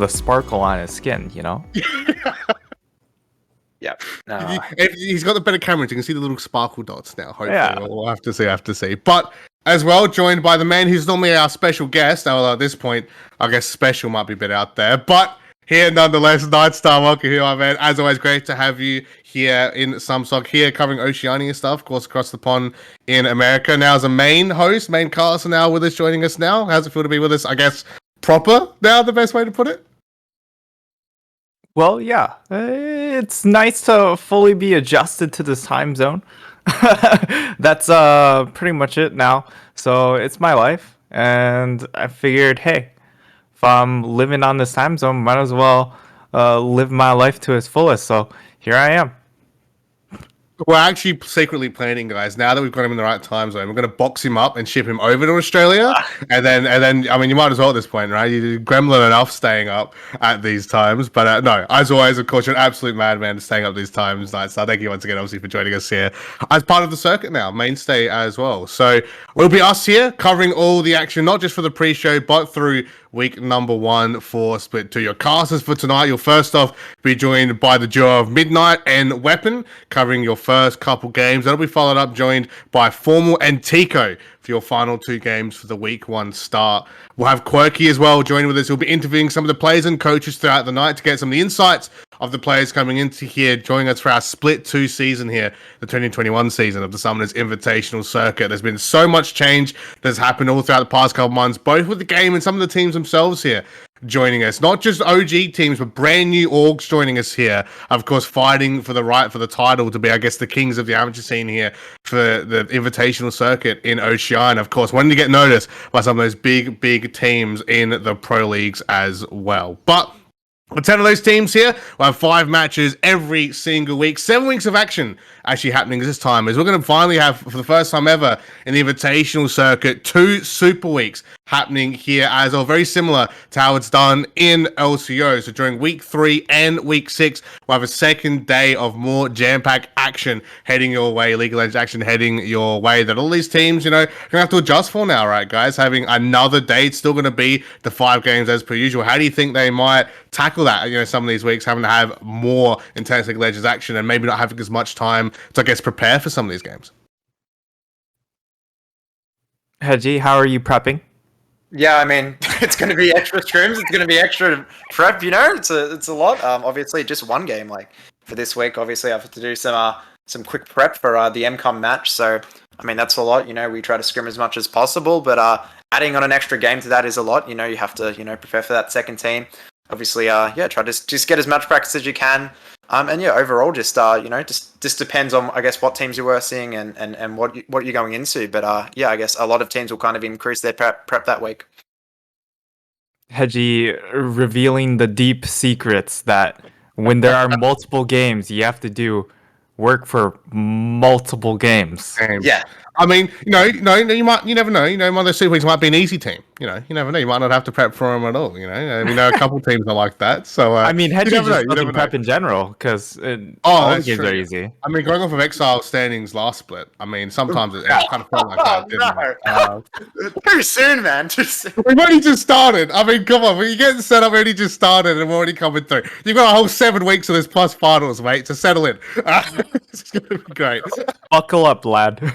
the sparkle on his skin, you know? Yeah. He's got the better cameras. You can see the little sparkle dots now. Hopefully, Yeah. we'll have to see. But as well, joined by the man who's normally our special guest. Although at this point, I guess special might be a bit out there. But here, nonetheless, Nightstar, welcome here, my man. As always, great to have you here in Samsung, here covering Oceania stuff, of course, across the pond in America. Now, as a main host, main caster now with us, joining us now. How's it feel to be with us, I guess, proper now, the best way to put it? Well, yeah. It's nice to fully be adjusted to this time zone. That's pretty much it now. So it's my life. And I figured, hey, if I'm living on this time zone, might as well live my life to its fullest. So here I am. We're actually secretly planning, guys. Now that we've got him in the right time zone, we're going to box him up and ship him over to Australia, and then. I mean, you might as well at this point, right? You gremlin enough staying up at these times, but no. As always, of course, you're an absolute madman staying up these times. So thank you once again, obviously, for joining us here as part of the circuit now, mainstay as well. So it'll be us here covering all the action, not just for the pre-show, but through week number 1 for Split 2. Your casters for tonight, you'll first off be joined by the duo of Midnight and Weapon, covering your first couple games. That'll be followed up, joined by Formal and Tico for your final 2 games for the week 1 start. We'll have Quirky as well joining with us. He'll be interviewing some of the players and coaches throughout the night to get some of the insights of the players coming into here, joining us for our Split 2 season here, the 2021 season of the Summoners Invitational Circuit. There's been so much change that's happened all throughout the past couple months, both with the game and some of the teams themselves here joining us. Not just OG teams, but brand new orgs joining us here. Of course, fighting for the title to be, I guess, the kings of the amateur scene here for the Invitational Circuit in Oceania. Of course, wanting to get noticed by some of those big teams in the pro leagues as well. But with 10 of those teams here, we'll have 5 matches every single week. 7 weeks of action actually happening this time, as we're going to finally have, for the first time ever in the Invitational Circuit, 2 Super Weeks happening here as well. Very similar to how it's done in LCO. So during week 3 and week 6, we'll have a second day of more jam-packed action heading your way, League of Legends action heading your way, that all these teams, going to have to adjust for now, right, guys? Having another day, it's still going to be the 5 games as per usual. How do you think they might tackle that, some of these weeks, having to have more intense League of Legends action and maybe not having as much time to, I guess, prepare for some of these games? Hedgie, how are you prepping? Yeah, I mean, it's going to be extra scrims. It's going to be extra prep. It's a lot. Obviously, just one game. Like for this week, obviously, I have to do some quick prep for the MCOM match. So, I mean, that's a lot. We try to scrim as much as possible, but adding on an extra game to that is a lot. You have to prepare for that second team. Obviously, try to just get as much practice as you can. And yeah, overall, just just depends on, I guess, what teams you were seeing and what you're going into. But yeah, I guess a lot of teams will kind of increase their prep that week. Hedgie revealing the deep secrets that when there are multiple games, you have to do work for multiple games. Yeah. I mean, you never know. One of those Super Leagues might be an easy team. You never know. You might not have to prep for them at all. We know a couple teams are like that. So I mean, Hedgie just doesn't prep in general because all games are easy. I mean, going off of Exile standings last split, I mean, sometimes it kind of felt like that, didn't it? Too soon, man. Too soon. We've only just started. I mean, come on. When you get set up, we only just started and we're already coming through. You've got a whole 7 weeks of this plus finals, mate, to settle in. It's going to be great. Buckle up, lad.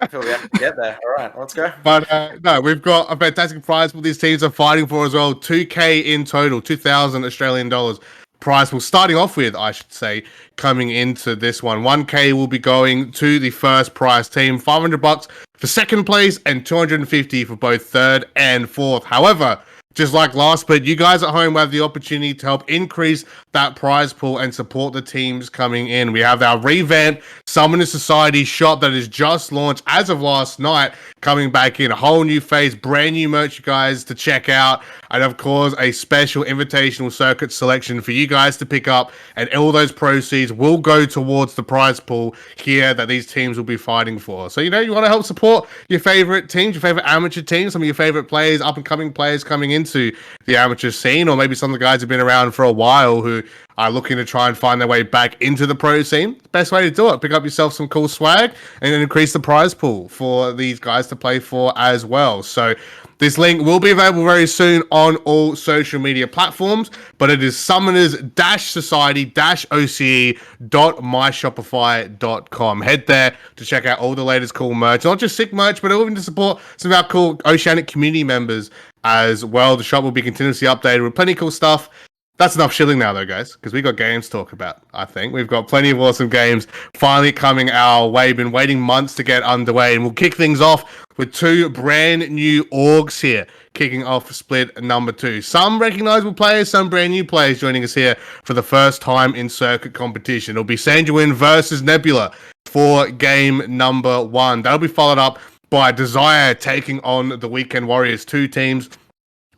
I feel we have to get there. All right, let's go. But no, we've got a fantastic prize pool these teams are fighting for as well. 2K in total, 2,000 Australian dollars prize pool. Starting off with, I should say, coming into this one, 1K will be going to the first prize team, $500 for second place, and 250 for both third and fourth. However, just like last split, you guys at home have the opportunity to help increase that prize pool and support the teams coming in. We have our revamped Summoners Society shop that is just launched as of last night, coming back in a whole new phase, brand new merch, you guys, to check out, and of course a special invitational circuit selection for you guys to pick up, and all those proceeds will go towards the prize pool here that these teams will be fighting for. So you want to help support your favorite teams, your favorite amateur teams, some of your favorite players, up and coming players coming into the amateur scene, or maybe some of the guys who've been around for a while who are looking to try and find their way back into the pro scene. Best way to do it, pick up yourself some cool swag and then increase the prize pool for these guys to play for as well. So This link will be available very soon on all social media platforms, but it is summoners-society-oce.myshopify.com. Head there to check out all the latest cool merch, not just sick merch, but even to support some of our cool Oceanic community members as well. The shop will be continuously updated with plenty of cool stuff. That's enough shilling now, though, guys, because we got games to talk about, I think. We've got plenty of awesome games finally coming our way. Been waiting months to get underway, and we'll kick things off with 2 brand new orgs here, kicking off split number 2. Some recognizable players, some brand new players joining us here for the first time in circuit competition. It'll be Sanguine versus Nebula for game number 1. That'll be followed up by Desire taking on the Weekend Warriors. 2 teams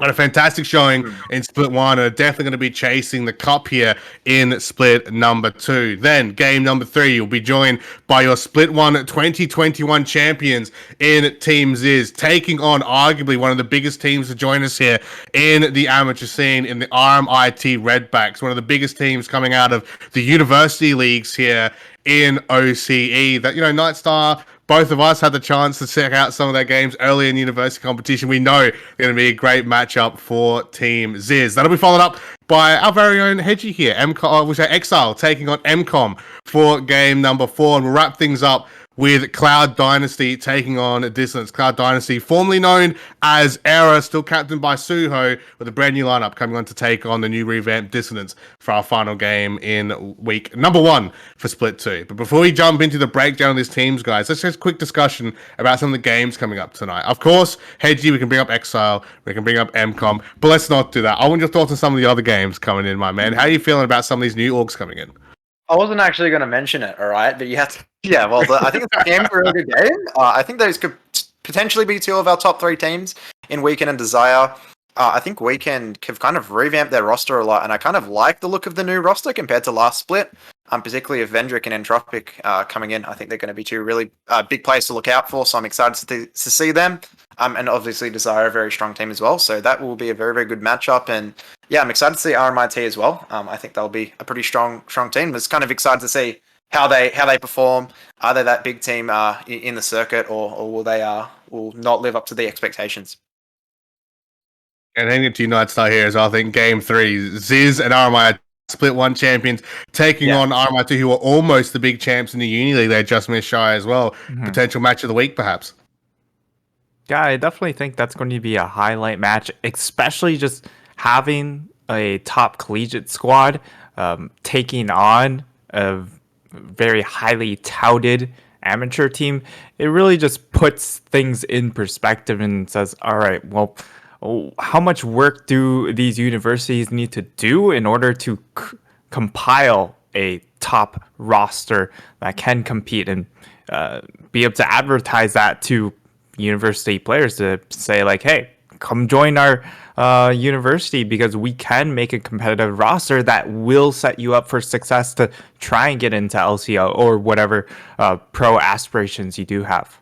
got a fantastic showing in split 1 and are definitely going to be chasing the cup here in split number 2. Then game number 3, you'll be joined by your split 1 2021 champions in Team Zyzz, taking on arguably one of the biggest teams to join us here in the amateur scene in the RMIT Redbacks, one of the biggest teams coming out of the university leagues here in OCE. That, Nightstar, both of us had the chance to check out some of their games early in university competition. We know they're going to be a great matchup for Team Zyzz. That'll be followed up by our very own Hedgie here, Exile taking on MCOM for game number 4, and we'll wrap things up with Cloud Dynasty taking on Dissonance. Cloud Dynasty, formerly known as Era, still captained by Suho, with a brand new lineup coming on to take on the new revamped Dissonance for our final game in week number 1 for Split 2. But before we jump into the breakdown of these teams, guys, let's just a quick discussion about some of the games coming up tonight. Of course, Hedgie, we can bring up Exile, we can bring up MCOM, but let's not do that. I want your thoughts on some of the other games coming in, my man. How are you feeling about some of these new orgs coming in? I wasn't actually going to mention it, all right? But you have to. Yeah, well, I think it's a game for a really good game. I think those could potentially be 2 of our top 3 teams in Weekend and Desire. I think Weekend have kind of revamped their roster a lot, and I kind of like the look of the new roster compared to last split, particularly with Vendrick and Entropic coming in. I think they're going to be 2 really big players to look out for, so I'm excited to see them. And obviously Desire, a very strong team as well, so that will be a very, very good matchup. And yeah, I'm excited to see RMIT as well. I think they'll be a pretty strong team. I'm just kind of excited to see how they perform. Are they that big team in the circuit, or will they will not live up to the expectations? And handing it to Nightstar here is, I think, game 3, Zyzz and RMIT split 1 champions taking on RMIT, who are almost the big champs in the Uni League. They just missed shy as well. Potential match of the week, perhaps. Yeah, I definitely think that's going to be a highlight match, especially just having a top collegiate squad taking on a very highly touted amateur team. It really just puts things in perspective and says, all right, well, how much work do these universities need to do in order to compile a top roster that can compete and be able to advertise that to university players, to say like, hey, come join our university because we can make a competitive roster that will set you up for success to try and get into LCO or whatever pro aspirations you do have.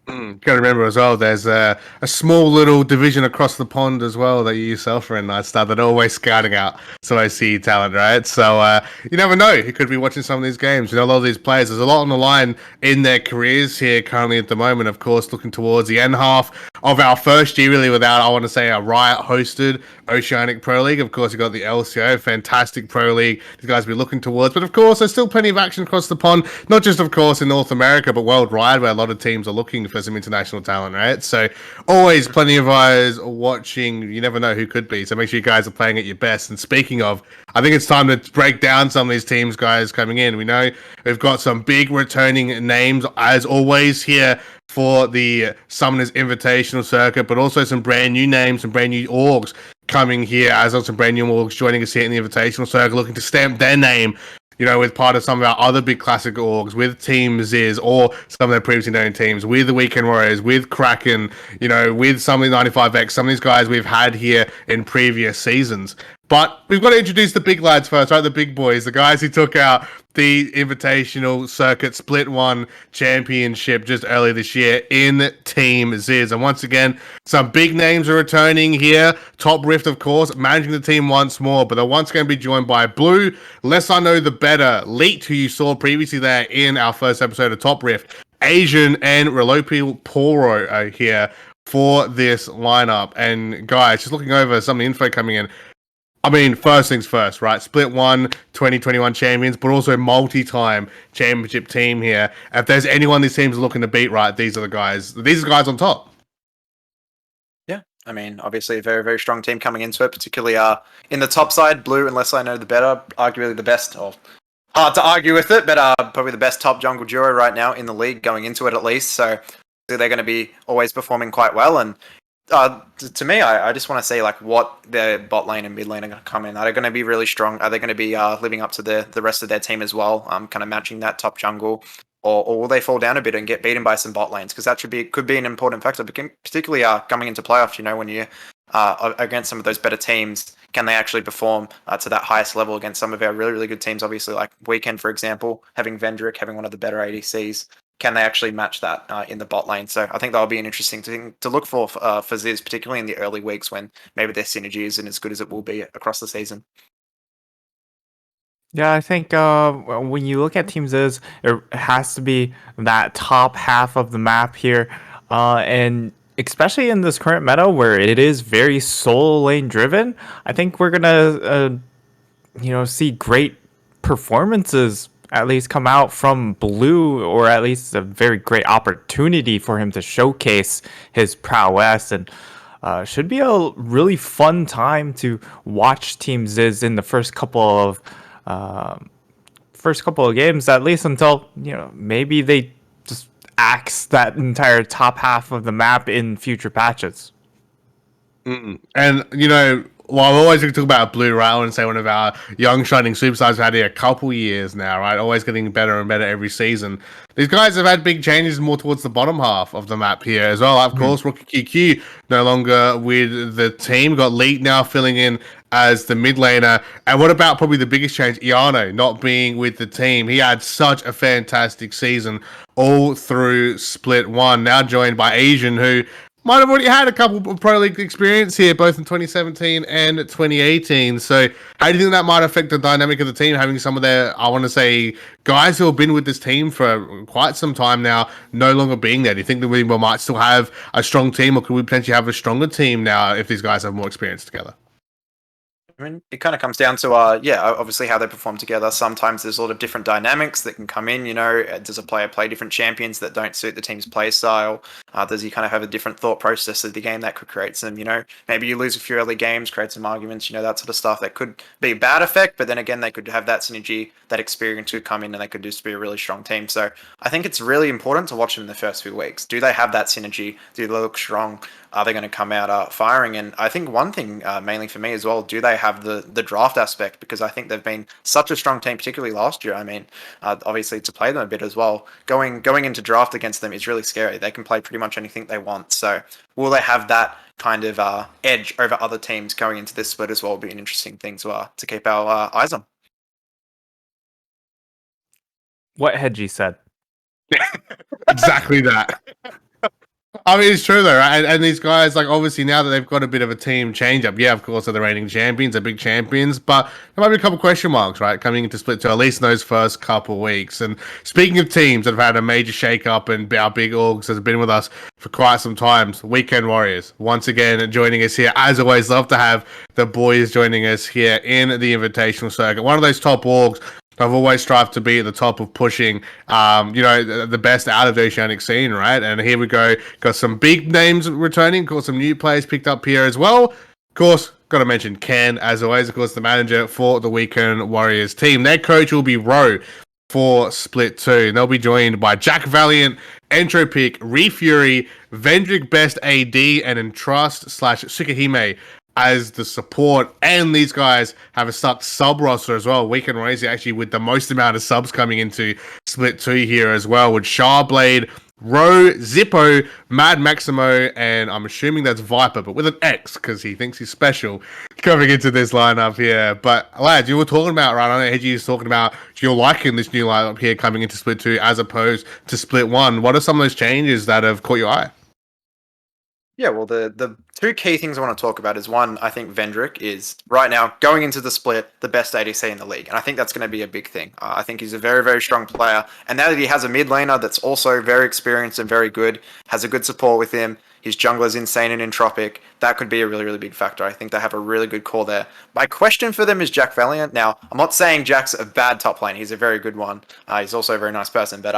Got to remember as well, there's a small little division across the pond as well that you yourself are in, Nightstar, that are always scouting out some OC talent, right? So you never know. You could be watching some of these games. A lot of these players, there's a lot on the line in their careers here currently at the moment. Of course, looking towards the end half of our first year, really, without, I want to say, a Riot-hosted Oceanic Pro League. Of course, you've got the LCO, fantastic Pro League these guys will be looking towards. But of course, there's still plenty of action across the pond, not just, of course, in North America, but worldwide, where a lot of teams are looking for some international talent, right? So always plenty of eyes watching. You never know who could be. So make sure you guys are playing at your best. And speaking of, I think it's time to break down some of these teams, guys, coming in. We know we've got some big returning names, as always, here for the Summoners Invitational Circuit, but also some brand new names, some brand new orgs coming here, as well as some brand new orgs joining us here in the Invitational Circuit, looking to stamp their name, with part of some of our other big classic orgs, with Team Zyzz or some of their previously known teams, with the Weekend Warriors, with Kraken, with some of the 95X, some of these guys we've had here in previous seasons. But we've got to introduce the big lads first, right? The big boys, the guys who took out the Invitational Circuit Split 1 Championship just earlier this year in Team Zyzz. And once again, some big names are returning here. Top Rift, of course, managing the team once more, but they're once going to be joined by Blue, Less I Know The Better, Leet, who you saw previously there in our first episode of Top Rift, Asian, and Relopil Poro here for this lineup. And guys, just looking over some of the info coming in. I mean, first things first, right? Split 1 2021 champions, but also multi-time championship team here. If there's anyone these teams are looking to beat, right, these are the guys. These are the guys on top. Yeah, I mean, obviously a very, very strong team coming into it, particularly in the top side, Blue, unless I know the better, arguably the best, or hard to argue with it, but probably the best top jungle duo right now in the league, going into it at least. So they're going to be always performing quite well. And to me, I just want to see like what their bot lane and mid lane are going to come in. Are they going to be really strong? Are they going to be living up to the rest of their team as well? Kind of matching that top jungle, or will they fall down a bit and get beaten by some bot lanes? Because that could be an important factor, particularly coming into playoffs. You know, when you against some of those better teams, can they actually perform to that highest level against some of our really, really good teams? Obviously, like Weekend, for example, having Vendrick, having one of the better ADCs. Can they actually match that in the bot lane? So I think that'll be an interesting thing to look for Zyzz, particularly in the early weeks when maybe their synergy isn't as good as it will be across the season. Yeah, I think when you look at Team Zyzz, it has to be that top half of the map here. And especially in this current meta where it is very solo lane driven, I think we're going to see great performances at least come out from Blue, or at least a very great opportunity for him to showcase his prowess, and should be a really fun time to watch Team Zyzz in the first couple of games, at least until maybe they just axe that entire top half of the map in future patches. And well, I'm always going to talk about Blue, right? I want to say one of our young shining superstars who've had here a couple years now, right? Always getting better and better every season. These guys have had big changes more towards the bottom half of the map here as well. Of course, Rookie QQ no longer with the team. Got Leet now filling in as the mid laner. And what about probably the biggest change? Iano not being with the team. He had such a fantastic season all through Split 1. Now joined by Asian, who might have already had a couple of Pro League experience here, both in 2017 and 2018. So how do you think that might affect the dynamic of the team, having some of their, I want to say, guys who have been with this team for quite some time now, no longer being there? Do you think that we might still have a strong team, or could we potentially have a stronger team now if these guys have more experience together? I mean, it kind of comes down to, obviously how they perform together. Sometimes there's a lot of different dynamics that can come in, does a player play different champions that don't suit the team's play style? Does he kind of have a different thought process of the game that could create some, maybe you lose a few early games, create some arguments, that sort of stuff that could be a bad effect, but then again, they could have that synergy, that experience could come in, and they could just be a really strong team. So I think it's really important to watch them in the first few weeks. Do they have that synergy? Do they look strong? Are they going to come out firing? And I think one thing, mainly for me as well, do they have the draft aspect? Because I think they've been such a strong team, particularly last year. I mean, obviously to play them a bit as well. Going into draft against them is really scary. They can play pretty much anything they want. So will they have that kind of edge over other teams going into this split as well? Will be an interesting thing to keep our eyes on. What Hedgie said. Exactly that. I mean, it's true though, right? And these guys, like, obviously now that they've got a bit of a team change up, yeah, of course, they're the reigning champions, they're big champions, but there might be a couple question marks, right, coming into Split 2, at least in those first couple weeks. And speaking of teams that have had a major shake-up and our big orgs that have been with us for quite some time, Weekend Warriors, once again joining us here. As always, love to have the boys joining us here in the Invitational Circuit. One of those top orgs I've always strived to be at the top of pushing, the best out of the Oceanic scene, right? And here we go. Got some big names returning. Got some new players picked up here as well. Of course, got to mention Ken, as always, of course, the manager for the Weekend Warriors team. Their coach will be Ro for Split 2. And they'll be joined by Jack Valiant, Entropic, Refury, Vendrick Best AD, and Entrust / Sukahime as the support. And these guys have a stuck sub roster as well. Weekend Warriors actually with the most amount of subs coming into Split 2 here as well, with Sharblade, Ro, Zippo, Mad Maximo, and I'm assuming that's Viper, but with an X because he thinks he's special, coming into this lineup here. But lads, you were talking about, right? I know Hedgie was talking about you're liking this new lineup here coming into Split 2 as opposed to Split 1. What are some of those changes that have caught your eye? Yeah, well, the two key things I want to talk about is one, I think Vendrick is right now going into the split the best ADC in the league, and I think that's going to be a big thing. I think he's a very, very strong player, and now that he has a mid laner that's also very experienced and very good, has a good support with him, his jungler's insane and entropic, that could be a really, really big factor. I think they have a really good core there. My question for them is Jack Valiant. Now, I'm not saying Jack's a bad top lane; he's a very good one. He's also a very nice person, but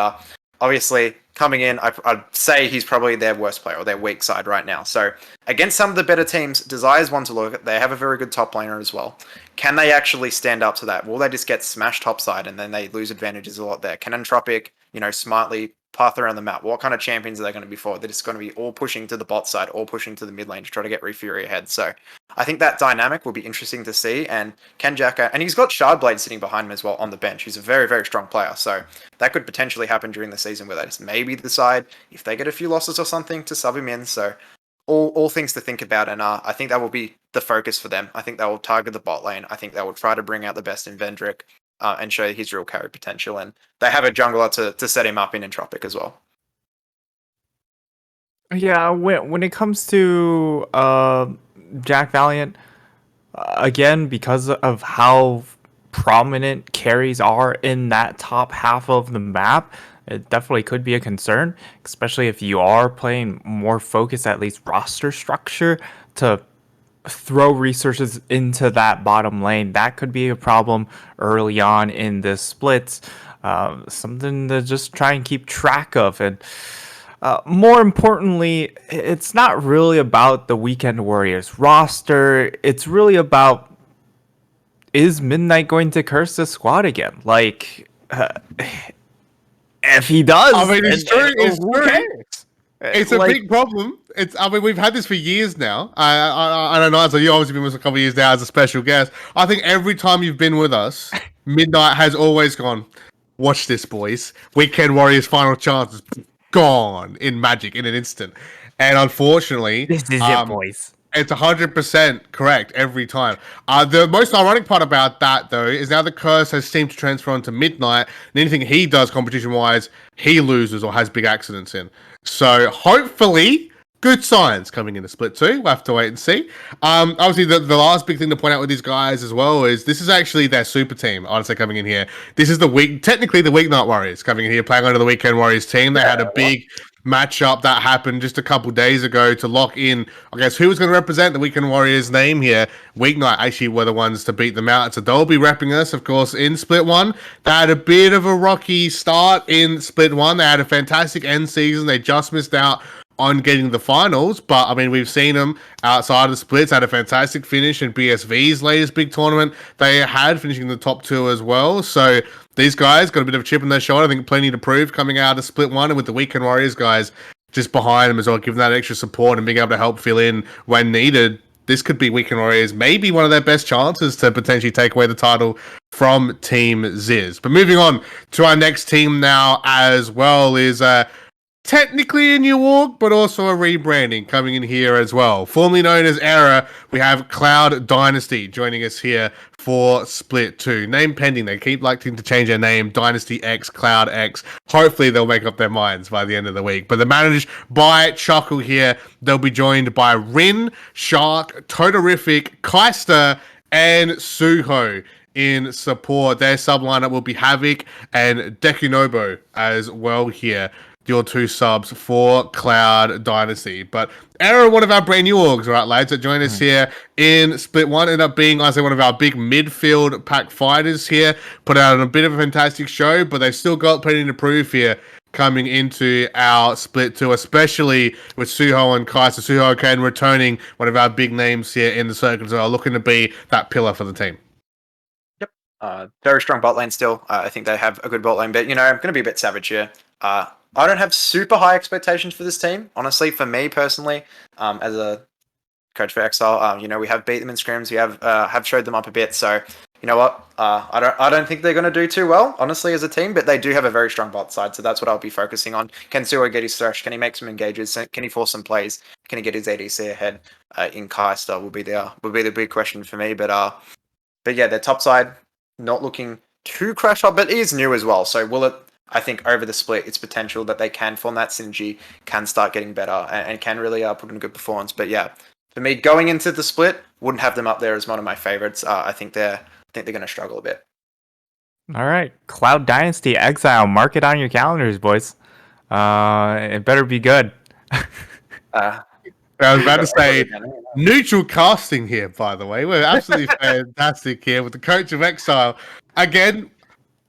obviously, coming in, I'd say he's probably their worst player or their weak side right now. So against some of the better teams, Desire's one to look at. They have a very good top laner as well. Can they actually stand up to that? Will they just get smashed topside and then they lose advantages a lot there? Can Entropic, smartly path around the map? What kind of champions are they going to be for? They're just going to be all pushing to the bot side, all pushing to the mid lane to try to get Refury ahead. So I think that dynamic will be interesting to see. And can Jacka, and he's got Shardblade sitting behind him as well on the bench. He's a very, very strong player. So that could potentially happen during the season where they just maybe decide if they get a few losses or something to sub him in. So all things to think about. And I think that will be the focus for them. I think they will target the bot lane. I think they will try to bring out the best in Vendrick and show his real carry potential. And they have a jungler to set him up in Entropic as well. Yeah, when it comes to Jack Valiant, again, because of how prominent carries are in that top half of the map, it definitely could be a concern, especially if you are playing more focused, at least roster structure, to throw resources into that bottom lane. That could be a problem early on in the splits. Something to just try and keep track of. And more importantly, it's not really about the Weekend Warriors roster. It's really about, is Midnight going to curse the squad again? Like, if he does, I mean, it's true. It's who true. cares? It's a big problem. We've had this for years now. I don't know. So you obviously been with us a couple of years now as a special guest. I think every time you've been with us, Midnight has always gone, watch this, boys. Weekend Warriors final chances gone in Magic in an instant. And unfortunately, This is it, boys. it's 100% correct every time. The most ironic part about that, though, is now the curse has seemed to transfer onto Midnight, and anything he does competition-wise, he loses or has big accidents in. So hopefully, good signs coming into Split 2. We'll have to wait and see. Obviously, the last big thing to point out with these guys as well is this is actually their super team, honestly, coming in here. This is technically the Weeknight Warriors coming in here, playing under the Weekend Warriors team. They had a big matchup that happened just a couple days ago to lock in, I guess, who was going to represent the Weekend Warriors name here. Weeknight actually were the ones to beat them out, so they'll be repping us, of course, in Split 1. They had a bit of a rocky start in Split 1. They had a fantastic end season. They just missed out on getting the finals, but I mean, we've seen them outside of the splits, had a fantastic finish in BSV's latest big tournament. They had finishing in the top 2 as well, so these guys got a bit of a chip on their shoulder. I think plenty to prove coming out of Split 1, and with the Weekend Warriors guys just behind them as well, giving that extra support and being able to help fill in when needed. This could be Weekend Warriors, maybe one of their best chances to potentially take away the title from Team Zyzz. But moving on to our next team now as well is technically a new org, but also a rebranding coming in here as well. Formerly known as Era, we have Cloud Dynasty joining us here for Split 2. Name pending. They keep liking to change their name. Dynasty X, Cloud X. Hopefully they'll make up their minds by the end of the week. But they're managed by Chuckle here. They'll be joined by Rin, Shark, Totarific, Keister, and Suho in support. Their sub lineup will be Havoc and Dekunobo as well here. Your 2 subs for Cloud Dynasty. But Era, one of our brand new orgs, right, lads, that join us here in Split 1, ended up being, I say, one of our big midfield pack fighters here. Put out a bit of a fantastic show, but they've still got plenty to prove here coming into our Split 2, especially with Suho and Kaiser. Suho again returning one of our big names here in the circuit as well, looking to be that pillar for the team. Yep. Very strong bot lane still. I think they have a good bot lane, but, I'm going to be a bit savage here. I don't have super high expectations for this team, honestly. For me personally, as a coach for Exile, we have beat them in scrims. We have showed them up a bit. So you know what? I don't think they're going to do too well, honestly, as a team. But they do have a very strong bot side, so that's what I'll be focusing on. Can Suo get his thresh? Can he make some engages? Can he force some plays? Can he get his ADC ahead? In Keister will be the big question for me. But yeah, their top side not looking too crash up, but it is new as well. So will it I think over the split, it's potential that they can form that synergy, can start getting better, and can really put in a good performance. But yeah, for me, going into the split, wouldn't have them up there as one of my favorites. I think they're going to struggle a bit. All right, Cloud Dynasty Exile. Mark it on your calendars, boys. It better be good. Uh, I was about to say neutral casting here, by the way. We're absolutely fantastic here with the coach of Exile. Again,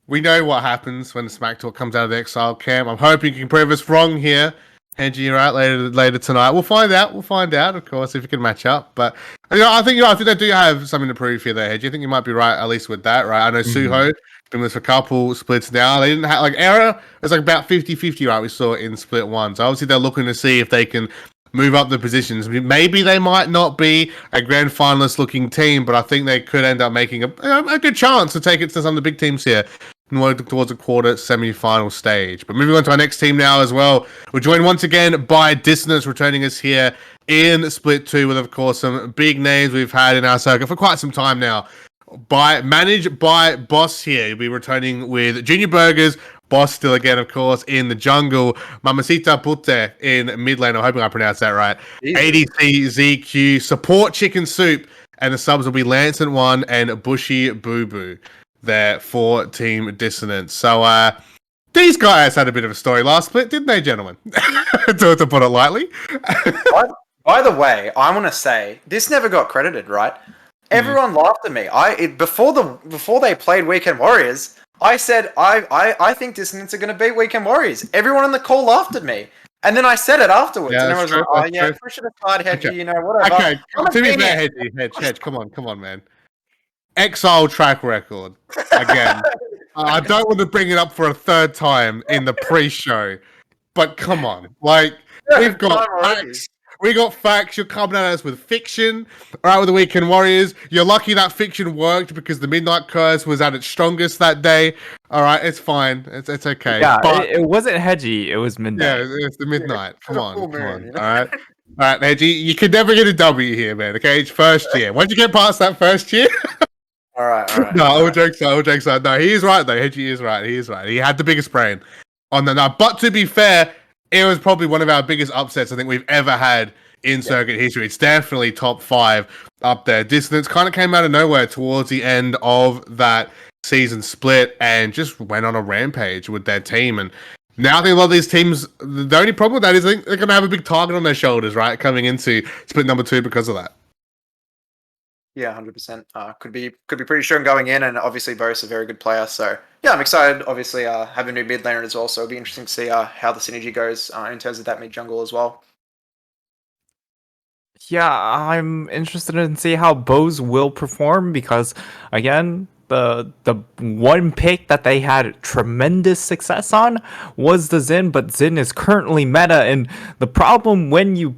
we know what happens when the Smack Talk comes out of the Exile camp. I'm hoping you can prove us wrong here. Hedgie, you're out later tonight. We'll find out. We'll find out, of course, if you can match up. But I think they do have something to prove here, there, Hedgie. I think you might be right, at least with that, right? I know Suho been with us for a couple splits now. They didn't have error. It was like about 50-50, right? We saw in split one. So obviously they're looking to see if they can move up the positions. Maybe they might not be a grand finalist looking team, but I think they could end up making a good chance to take it to some of the big teams here towards a quarter semi-final stage. But moving on to our next team now as well. We're joined once again by Dissonance, returning us here in Split 2 with, of course, some big names we've had in our circuit for quite some time now. Managed by Boss here. He'll be returning with Junior Burgers, Boss still again, of course, in the jungle. Mamacita Putte in mid lane. I'm hoping I pronounced that right. ADC, ZQ, support Chicken Soup, and the subs will be Lancet 1 and Bushy Boo Boo there for Team Dissonance. So these guys had a bit of a story last split, didn't they, gentlemen? to put it lightly. By the way, I want to say this never got credited, right? Everyone laughed at me. Before they played Weekend Warriors, I said I think Dissonance are going to beat Weekend Warriors. Everyone on the call laughed at me, and then I said it afterwards, and everyone was like, "Oh yeah, push it aside, Hedgie. Okay. You know, whatever." Okay, to be fair, Hedge, come on, man. Exile track record again. I don't want to bring it up for a third time in the pre-show, but come on, we've got facts. We got facts. You're coming at us with fiction. All right, with the Weekend Warriors. You're lucky that fiction worked because the Midnight Curse was at its strongest that day. All right, it's fine. It's okay. Yeah, but it wasn't Hedgie. It was Midnight. Yeah, it's the Midnight. Come on. You know? All right, Hedgie. You could never get a W here, man. Okay, it's first year. Once you get past that first year. All right. No, all jokes aside. No, he is right though. Hedgie is right. He is right. He had the biggest brain on the night. But to be fair, it was probably one of our biggest upsets I think we've ever had in circuit history. It's definitely top 5 up there. Dissonance kind of came out of nowhere towards the end of that season split and just went on a rampage with their team. And now I think a lot of these teams, the only problem with that is I think they're going to have a big target on their shoulders, right, coming into split number 2 because of that. Yeah, 100%. Could be pretty strong going in, and obviously Bo's a very good player. So yeah, I'm excited. Obviously, have a new mid laner as well. So it'll be interesting to see how the synergy goes in terms of that mid jungle as well. Yeah, I'm interested in see how Bose will perform because again, the one pick that they had tremendous success on was the Zyzz, but Zyzz is currently meta, and the problem when you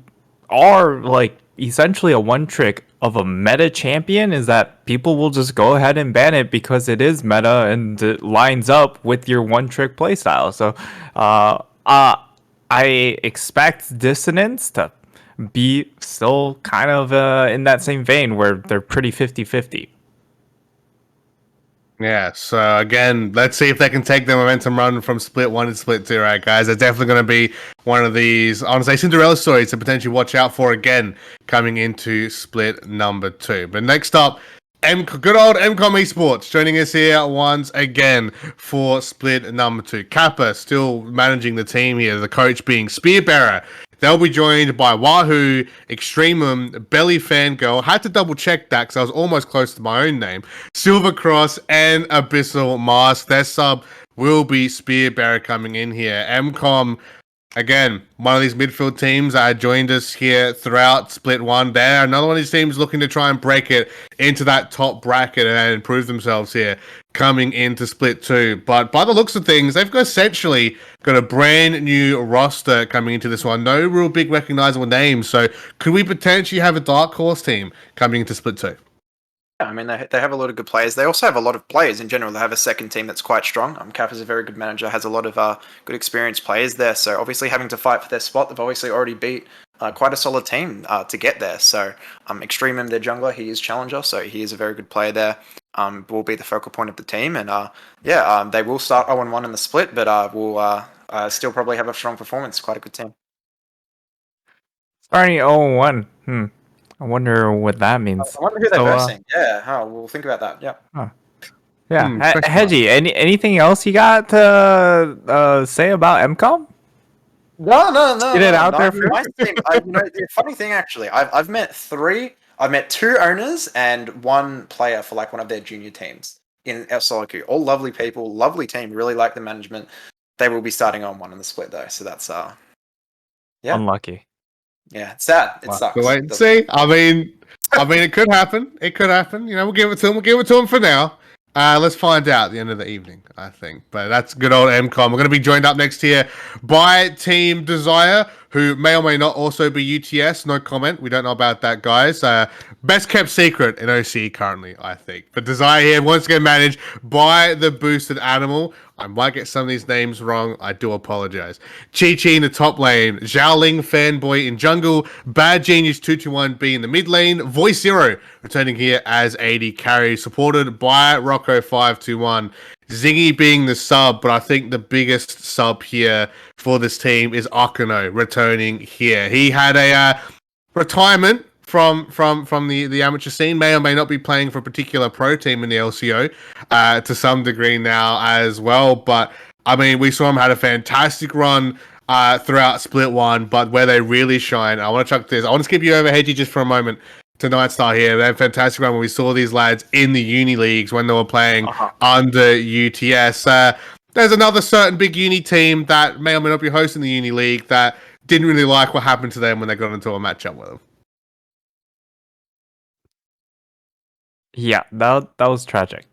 are essentially a one trick of a meta champion is that people will just go ahead and ban it because it is meta and it lines up with your one trick playstyle. So I expect Dissonance to be still kind of in that same vein where they're pretty 50-50. Yeah, so again, let's see if they can take the momentum run from split 1 to split 2, right, guys? They're definitely going to be one of these, honestly, Cinderella stories to potentially watch out for again coming into split number 2. But next up, good old MCOM Esports joining us here once again for split number 2. Kappa still managing the team here, the coach being Spearbearer. They'll be joined by Wahoo, Extremum, Belly Fangirl. Had to double check that because I was almost close to my own name. Silver Cross and Abyssal Mask. Their sub will be Spearbearer coming in here. MCOM, again, one of these midfield teams that joined us here throughout split 1. They're another one of these teams looking to try and break it into that top bracket and improve themselves here coming into split 2. But by the looks of things, they've essentially got a brand new roster coming into this one. No real big recognizable names. So could we potentially have a dark horse team coming into split 2? Yeah, I mean, they have a lot of good players. They also have a lot of players in general. They have a second team that's quite strong. Kappa's a very good manager, has a lot of good experienced players there. So obviously having to fight for their spot, they've obviously already beat quite a solid team to get there. So Extremum, their jungler, he is challenger, so he is a very good player there. will be the focal point of the team. And they will start 0-1 in the split, but will still probably have a strong performance. Quite a good team. Starting 0-1. I wonder what that means. I wonder who they're So, versing. We'll think about that. Yeah. yeah, question Hedgie, anything else you got to say about MCOM? No. Get it out there for nice team. The funny thing, actually, I've met three. I've met two owners and one player for like one of their junior teams in El Solo Queue. All lovely people, lovely team. Really like the management. They will be starting on 1 in the split though, so that's yeah. Unlucky. Yeah, it's sad. It We'll sucks. have to wait and see. I mean, it could happen. It could happen. You know, we'll give it to him. We'll give it to him for now. Let's find out at the end of the evening, I think. But that's good old MCOM. We're going to be joined up next here by Team Desire, who may or may not also be UTS. No comment. We don't know about that, guys. Best kept secret in OC currently, I think. But Desire here once again managed by the boosted animal. I might get some of these names wrong. I do apologize. Chi-Chi in the top lane. Xiaoling Fanboy in jungle. Bad Genius 221B in the mid lane. Voice Zero returning here as AD carry, supported by Rocco 521. Zingy being the sub, but I think the biggest sub here for this team is Okuno returning here. He had a retirement from the amateur scene, may or may not be playing for a particular pro team in the LCO to some degree now as well. But I mean, we saw him had a fantastic run throughout Split 1, but where they really shine, I want to chuck this. I want to skip you over, Hedgie, just for a moment to Nightstar here. They had a fantastic run when we saw these lads in the uni leagues when they were playing under UTS. There's another certain big uni team that may or may not be hosting the uni league that didn't really like what happened to them when they got into a matchup with them. Yeah, that was tragic.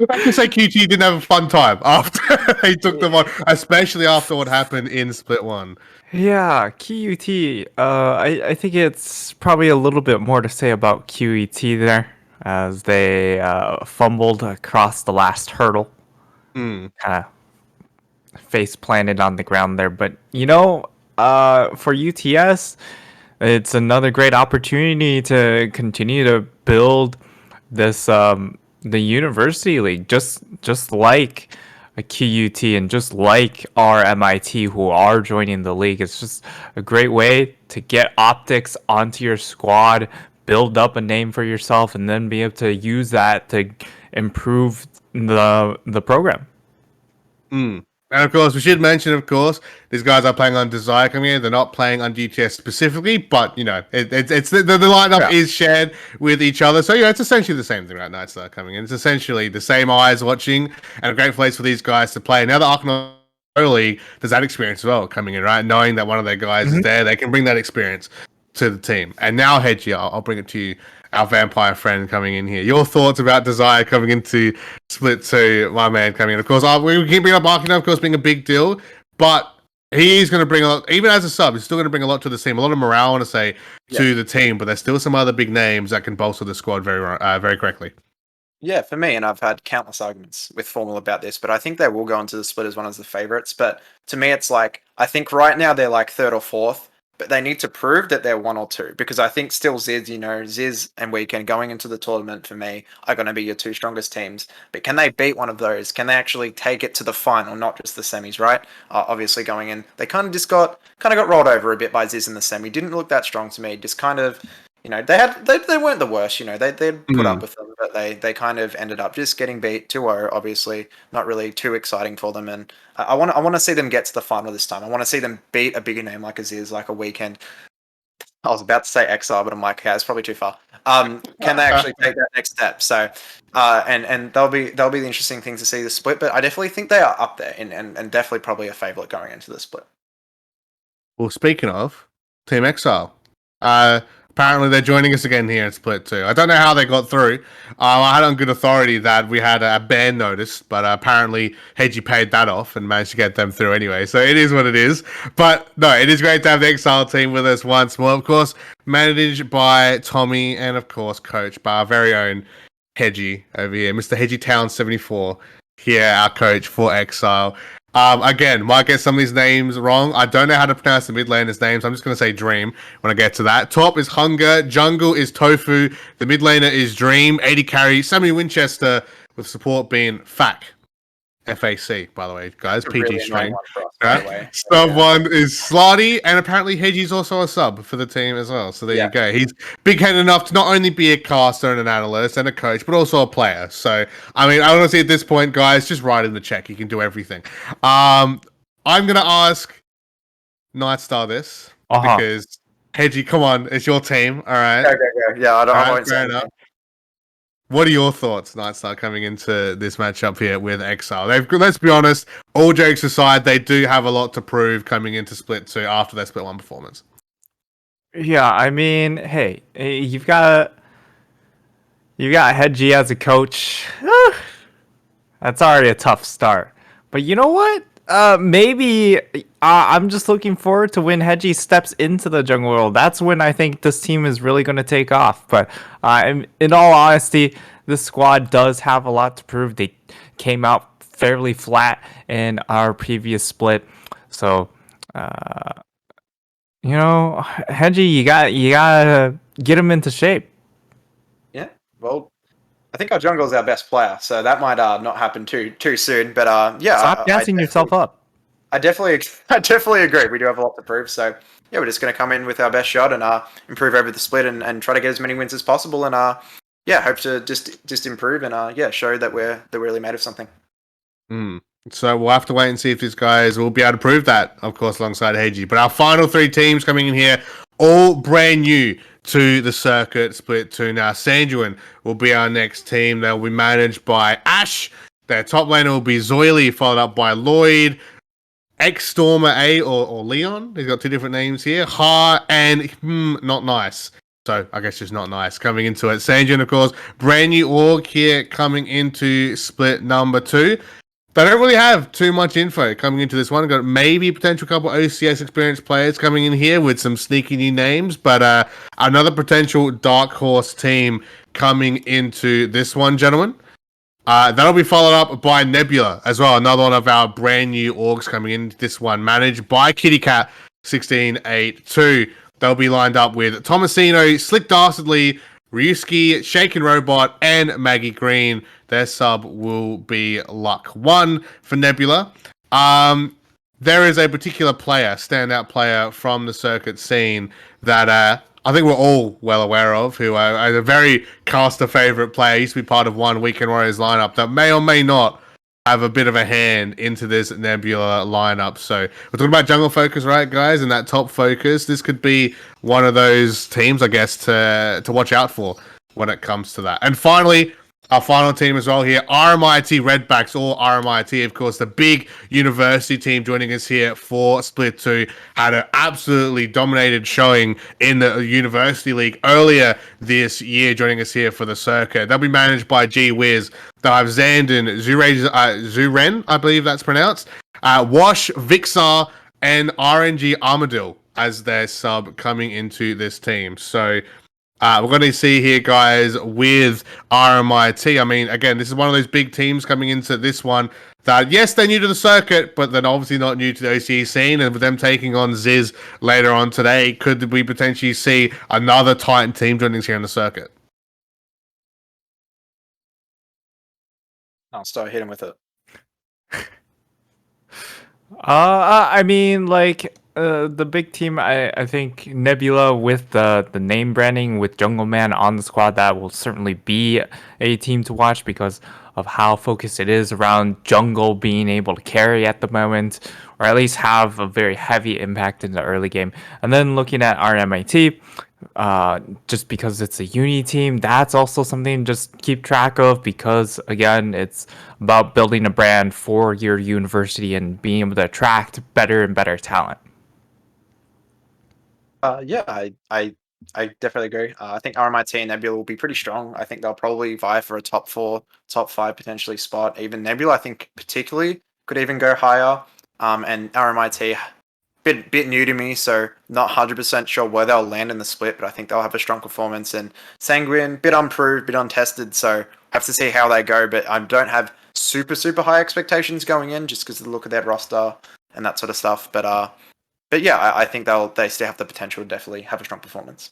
I can say QT didn't have a fun time after he took them on, especially after what happened in Split 1. Yeah, QUT. I think it's probably a little bit more to say about QET there, as they fumbled across the last hurdle. Kind of face planted on the ground there. But, for UTS, it's another great opportunity to continue to build this the university league, just like a QUT and just like RMIT who are joining the league. It's just a great way to get optics onto your squad, build up a name for yourself, and then be able to use that to improve the program. And of course, we should mention, of course, these guys are playing on Desire coming in. They're not playing on GTS specifically, but it's the lineup is shared with each other. So it's essentially the same thing, right? Nightstar coming in. It's essentially the same eyes watching, and a great place for these guys to play. Now the Arcanum League does that experience as well coming in, right? Knowing that one of their guys is there, they can bring that experience to the team. And now, Hedgie, I'll bring it to you. Our vampire friend coming in here. Your thoughts about Desire coming into Split 2, my man coming in. Of course, we keep bringing up Arkano, of course, being a big deal, but he is going to bring a lot, even as a sub, he's still going to bring a lot to the team. A lot of morale, I want to say, to the team, but there's still some other big names that can bolster the squad very correctly. Yeah, for me, and I've had countless arguments with Formal about this, but I think they will go into the split as one of the favorites. But to me, it's like, I think right now they're like 3rd or 4th, but they need to prove that they're 1 or 2, because I think still Zyzz, Zyzz and Weekend going into the tournament for me are going to be your 2 strongest teams. But can they beat one of those? Can they actually take it to the final, not just the semis, right? Obviously going in, they kind of got rolled over a bit by Zyzz in the semi. Didn't look that strong to me. Just kind of, they weren't the worst. They'd put up with them, but they kind of ended up just getting beat 2-0. Obviously, not really too exciting for them. And I want to see them get to the final this time. I want to see them beat a bigger name like a Zyzz, like a Weekend. I was about to say Exile, but I'm like, okay, it's probably too far. Can they actually take that next step? So, and they'll be the interesting thing to see the split. But I definitely think they are up there and definitely probably a favorite going into the split. Well, speaking of Team Exile, apparently they're joining us again here in Split 2. I don't know how they got through. I had on good authority that we had a ban notice, but apparently Hedgie paid that off and managed to get them through anyway. So it is what it is. But no, it is great to have the Exile team with us once more. Of course, managed by Tommy and, of course, coached by our very own Hedgie over here, Mr. Hedgie Town 74. Here, our coach for Exile. Again, might get some of these names wrong. I don't know how to pronounce the mid laners' names. I'm just going to say Dream when I get to that. Top is Hunger. Jungle is Tofu. The mid laner is Dream. 80 carry. Sammy Winchester with support being FAC. FAC, by the way, guys. PG Really stream. one for us, by the way. Sub one is Slotty, and apparently Hedgie's also a sub for the team as well. So there you go. He's big-headed enough to not only be a caster and an analyst and a coach, but also a player. So, I mean, I honestly, at this point, guys, just write in the check. He can do everything. I'm going to ask Nightstar this, because Hedgie, come on, it's your team, all right? Go. Yeah, I won't say anything. What are your thoughts, Nightstar, coming into this matchup here with Exile? Let's be honest, all jokes aside, they do have a lot to prove coming into Split 2 after their Split 1 performance. Yeah, I mean, hey, you've got Hedgie as a coach. That's already a tough start. But you know what? Maybe I'm just looking forward to when Hedgie steps into the jungle world. That's when I think this team is really going to take off. But in all honesty, this squad does have a lot to prove. They came out fairly flat in our previous split. So, Hedgie, you gotta get him into shape. Yeah, well, I think our jungle is our best player, so that might not happen too soon. But yeah, stop gassing yourself up. I definitely agree. We do have a lot to prove, so yeah, we're just going to come in with our best shot and improve over the split and try to get as many wins as possible, and yeah, hope to just improve and show that we're really made of something. So we'll have to wait and see if these guys will be able to prove that, of course, alongside Hedgie. But our final three teams coming in here, all brand new to the circuit split 2. Now, Sanguine will be our next team. They'll be managed by Ash. Their top laner will be Zoily, followed up by Lloyd, X-Stormer A or Leon. He's got two different names here. Ha and not nice. So I guess just not nice coming into it. Sanguine, of course, brand new org here coming into split number 2. They don't really have too much info coming into this one. Got maybe potential couple OCS experienced players coming in here with some sneaky new names, but another potential dark horse team coming into this one, gentlemen. That'll be followed up by Nebula as well, another one of our brand new orgs coming into this one, managed by KittyCat 1682. They'll be lined up with Tomasino, Slick Dastardly, Ryuski, Shaken Robot, and Maggie Green. Their sub will be Luck 1 for Nebula. There is a particular player, standout player from the circuit scene that I think we're all well aware of, who is a very caster favorite player, used to be part of one Weekend Warriors lineup that may or may not have a bit of a hand into this Nebula lineup. So we're talking about jungle focus, right, guys? And that top focus, this could be one of those teams, I guess, to watch out for when it comes to that. And finally, our final team as well here, RMIT Redbacks, or RMIT, of course, the big university team joining us here for Split 2, had an absolutely dominated showing in the University League earlier this year, joining us here for the circuit. They'll be managed by G Wiz. They'll have Zandon, Zuren, I believe that's pronounced, Wash, Vixar, and RNG Armadillo as their sub coming into this team. So we're going to see here, guys, with RMIT. I mean, again, this is one of those big teams coming into this one that, yes, they're new to the circuit, but they're obviously not new to the OCE scene. And with them taking on Zyzz later on today, could we potentially see another Titan team joining us here in the circuit? I'll start hitting with it. I mean, like, the big team, I think Nebula with the name branding with Jungle Man on the squad, that will certainly be a team to watch because of how focused it is around jungle being able to carry at the moment, or at least have a very heavy impact in the early game. And then looking at RMIT, just because it's a uni team, that's also something to just keep track of because, again, it's about building a brand for your university and being able to attract better and better talent. Yeah, I definitely agree. I think RMIT and Nebula will be pretty strong. I think they'll probably vie for a top 4, top 5 potentially spot. Even Nebula, I think particularly could even go higher. And RMIT, bit new to me, so not 100% sure where they'll land in the split, but I think they'll have a strong performance. And Sanguine, bit unproved, bit untested, so have to see how they go. But I don't have super high expectations going in, just because of the look of their roster and that sort of stuff. But yeah, I think they still have the potential to definitely have a strong performance.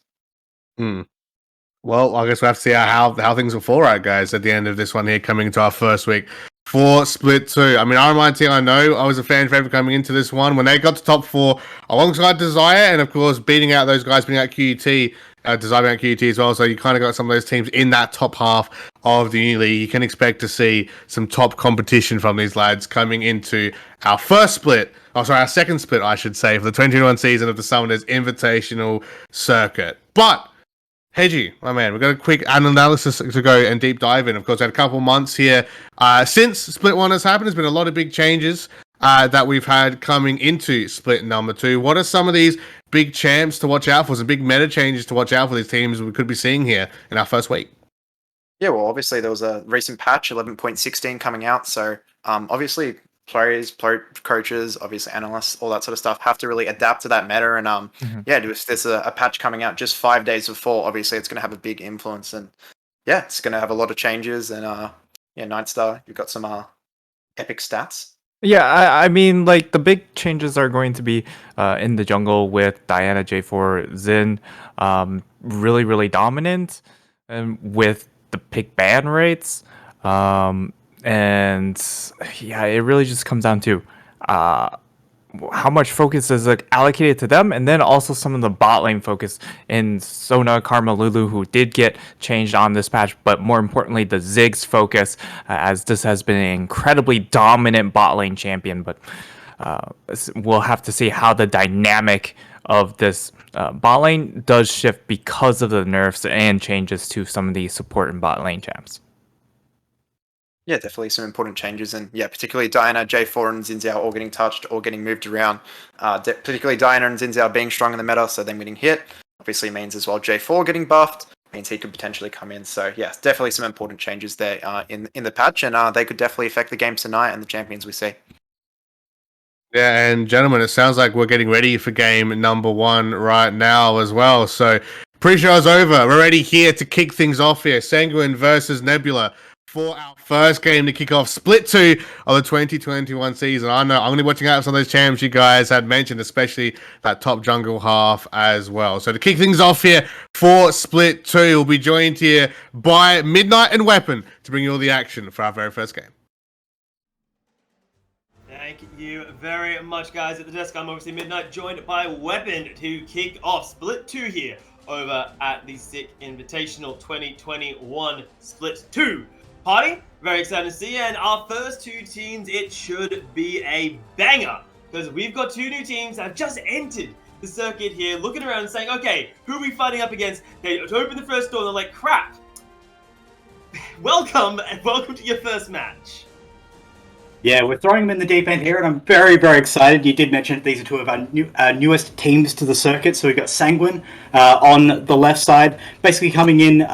Well, I guess we'll have to see how things will fall out, guys, at the end of this one here, coming into our first week for Split 2. I mean, RMIT, I know I was a fan favorite coming into this one. When they got to top 4 alongside Desire, and of course, beating out those guys, beating out QUT, Desire beating out QUT as well. So you kind of got some of those teams in that top half of the Uni League. You can expect to see some top competition from these lads coming into our first split. Oh, sorry, our second split, I should say, for the 2021 season of the Summoners Invitational Circuit. But Hedgie, my man, we've got a quick analysis to go and deep dive in. Of course, we had a couple months here since Split 1 has happened. There's been a lot of big changes that we've had coming into Split number 2. What are some of these big champs to watch out for, some big meta changes to watch out for these teams we could be seeing here in our first week? Yeah, well, obviously there was a recent patch, 11.16 coming out, so obviously players, coaches, obviously analysts, all that sort of stuff have to really adapt to that meta. And there's a patch coming out just 5 days before. Obviously, it's going to have a big influence, and yeah, it's going to have a lot of changes. And Nightstar, you've got some epic stats. Yeah, I mean, like, the big changes are going to be in the jungle with Diana, J4, Zyzz, really dominant, and with the pick ban rates. And yeah, it really just comes down to how much focus is allocated to them, and then also some of the bot lane focus in Sona, Karma, Lulu, who did get changed on this patch, but more importantly, the Zyzz focus, as this has been an incredibly dominant bot lane champion. But we'll have to see how the dynamic of this bot lane does shift because of the nerfs and changes to some of the support and bot lane champs. Yeah, definitely some important changes, and yeah, particularly Diana, J4, and Zinzao all getting touched, all getting moved around. Particularly Diana and Zinzao being strong in the meta, so them getting hit obviously means as well J4 getting buffed means he could potentially come in. So yeah, definitely some important changes there in the patch, and they could definitely affect the games tonight and the champions we see. Yeah, and gentlemen, it sounds like we're getting ready for game number 1 right now as well. So pre-show's over. We're ready here to kick things off here. Sanguine versus Nebula for our first game to kick off Split 2 of the 2021 season. I know I'm going to be watching out for some of those champs you guys had mentioned, especially that top jungle half as well. So to kick things off here for Split 2, we'll be joined here by Midnight and Weapon to bring you all the action for our very first game. Thank you very much, guys. At the desk, I'm obviously Midnight, joined by Weapon to kick off Split 2 here over at the Sick Invitational 2021 Split 2 party. Very excited to see, and our first 2 teams, it should be a banger, because we've got 2 new teams that have just entered the circuit here, looking around and saying, okay, who are we fighting up against? They open the first door, they're like, crap. Welcome, and welcome to your first match. Yeah, we're throwing them in the deep end here, and I'm very excited. You did mention these are 2 of our newest teams to the circuit. So we've got Sanguine on the left side, basically coming in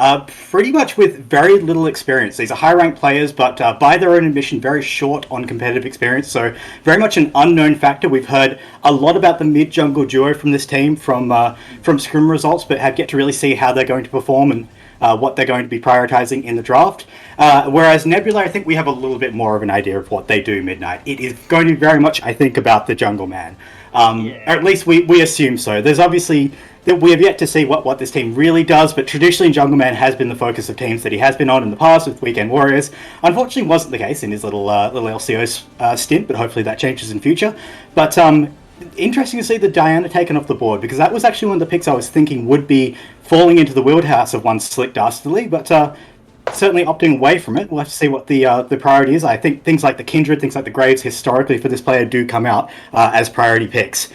pretty much with very little experience. These are high-ranked players, but by their own admission, very short on competitive experience. So very much an unknown factor. We've heard a lot about the mid-jungle duo from this team from scrim results, but have yet to really see how they're going to perform and what they're going to be prioritizing in the draft. Whereas Nebula, I think we have a little bit more of an idea of what they do Midnight. It is going to be very much, I think, about the jungle man. Or at least we assume so. There's obviously that we have yet to see what this team really does, but traditionally Jungle Man has been the focus of teams that he has been on in the past with Weekend Warriors. Unfortunately, wasn't the case in his little LCO stint, but hopefully that changes in future. But interesting to see the Diana taken off the board, because that was actually one of the picks I was thinking would be falling into the wheelhouse of one Slick Dastardly, but certainly opting away from it. We'll have to see what the priority is. I think things like the Kindred, things like the Graves, historically for this player do come out as priority picks.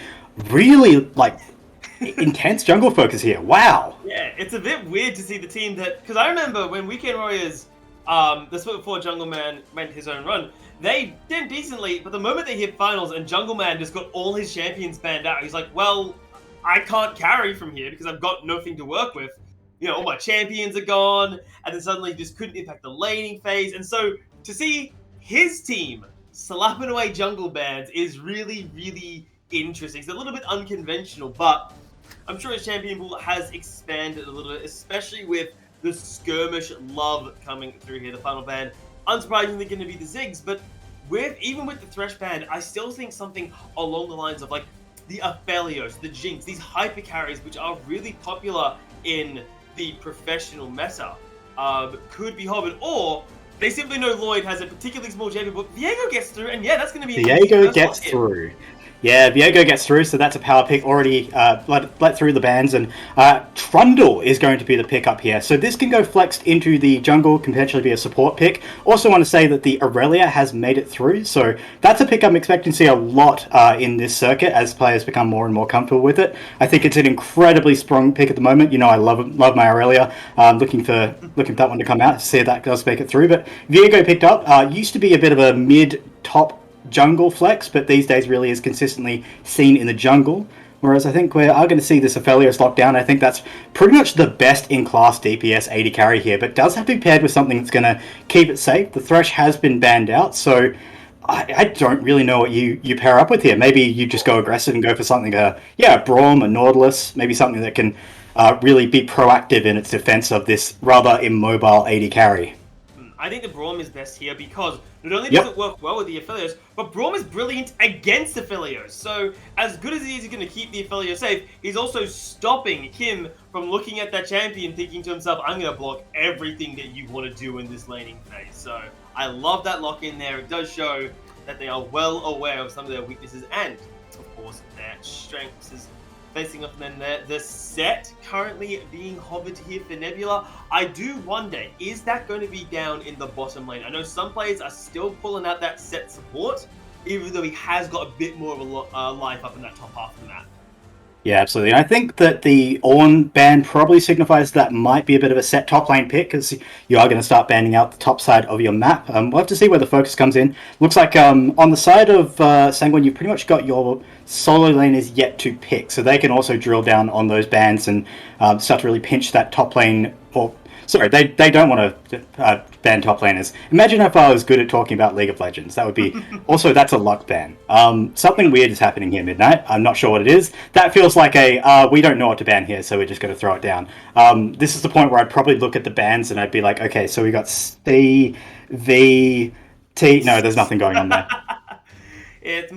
Really, intense jungle focus here. Wow. Yeah, it's a bit weird to see the team that, because I remember when Weekend Warriors, the split before Jungle Man went his own run, they did decently, but the moment they hit finals and Jungle Man just got all his champions banned out, he's like, well, I can't carry from here because I've got nothing to work with. You know, all my champions are gone, and then suddenly just couldn't impact the laning phase. And so to see his team slapping away jungle bans is really interesting. It's a little bit unconventional, but I'm sure his champion pool has expanded a little bit, especially with the skirmish love coming through here. The final ban unsurprisingly going to be the Zyzz, but even with the Thresh band, I still think something along the lines of like the Aphelios, the Jinx, these hyper carries, which are really popular in the professional meta, could be hovered, or they simply know Lloyd has a particularly small champion, but Viego gets through, and yeah, that's going to be Viego gets through. Yeah, Viego gets through, so that's a power pick already let through the bans, and Trundle is going to be the pick up here. So this can go flexed into the jungle, can potentially be a support pick. Also want to say that the Aurelia has made it through, so that's a pick I'm expecting to see a lot in this circuit as players become more and more comfortable with it. I think it's an incredibly strong pick at the moment. You know, I love my Aurelia. Looking for that one to come out, see if that does make it through. But Viego picked up, used to be a bit of a mid-top jungle flex, but these days really is consistently seen in the jungle. Whereas I think we are going to see this Aphelios lockdown. I think that's pretty much the best in class DPS AD carry here, but does have to be paired with something that's going to keep it safe. The Thresh has been banned out, so I don't really know what you pair up with here. Maybe you just go aggressive and go for something, a Braum, a Nautilus, maybe something that can really be proactive in its defense of this rather immobile AD carry. I think the Braum is best here because not only does it work well with the Aphelios, but Braum is brilliant against Aphelios. So as good as he is going to keep the Aphelios safe, he's also stopping him from looking at that champion thinking to himself, I'm going to block everything that you want to do in this laning phase. So I love that lock in there. It does show that they are well aware of some of their weaknesses and, of course, their strengths. Is facing off then the set currently being hovered here for Nebula. I do wonder, is that going to be down in the bottom lane? I know some players are still pulling out that set support, even though he has got a bit more of a life up in that top half of the map. Yeah, absolutely. And I think that the Ornn ban probably signifies that might be a bit of a set top lane pick, because you are going to start banning out the top side of your map. We'll have to see where the focus comes in. Looks like on the side of Sanguine, you've pretty much got your solo laners yet to pick, so they can also drill down on those bans and start to really pinch that top lane. Or sorry, they don't want to ban top laners. Imagine if I was good at talking about League of Legends. That would be also, that's a luck ban. Something weird is happening here, Midnight. I'm not sure what it is. That feels like a we don't know what to ban here, so we're just going to throw it down. This is the point where I'd probably look at the bans and I'd be like, okay, so we got C, V, T. No, there's nothing going on there. It's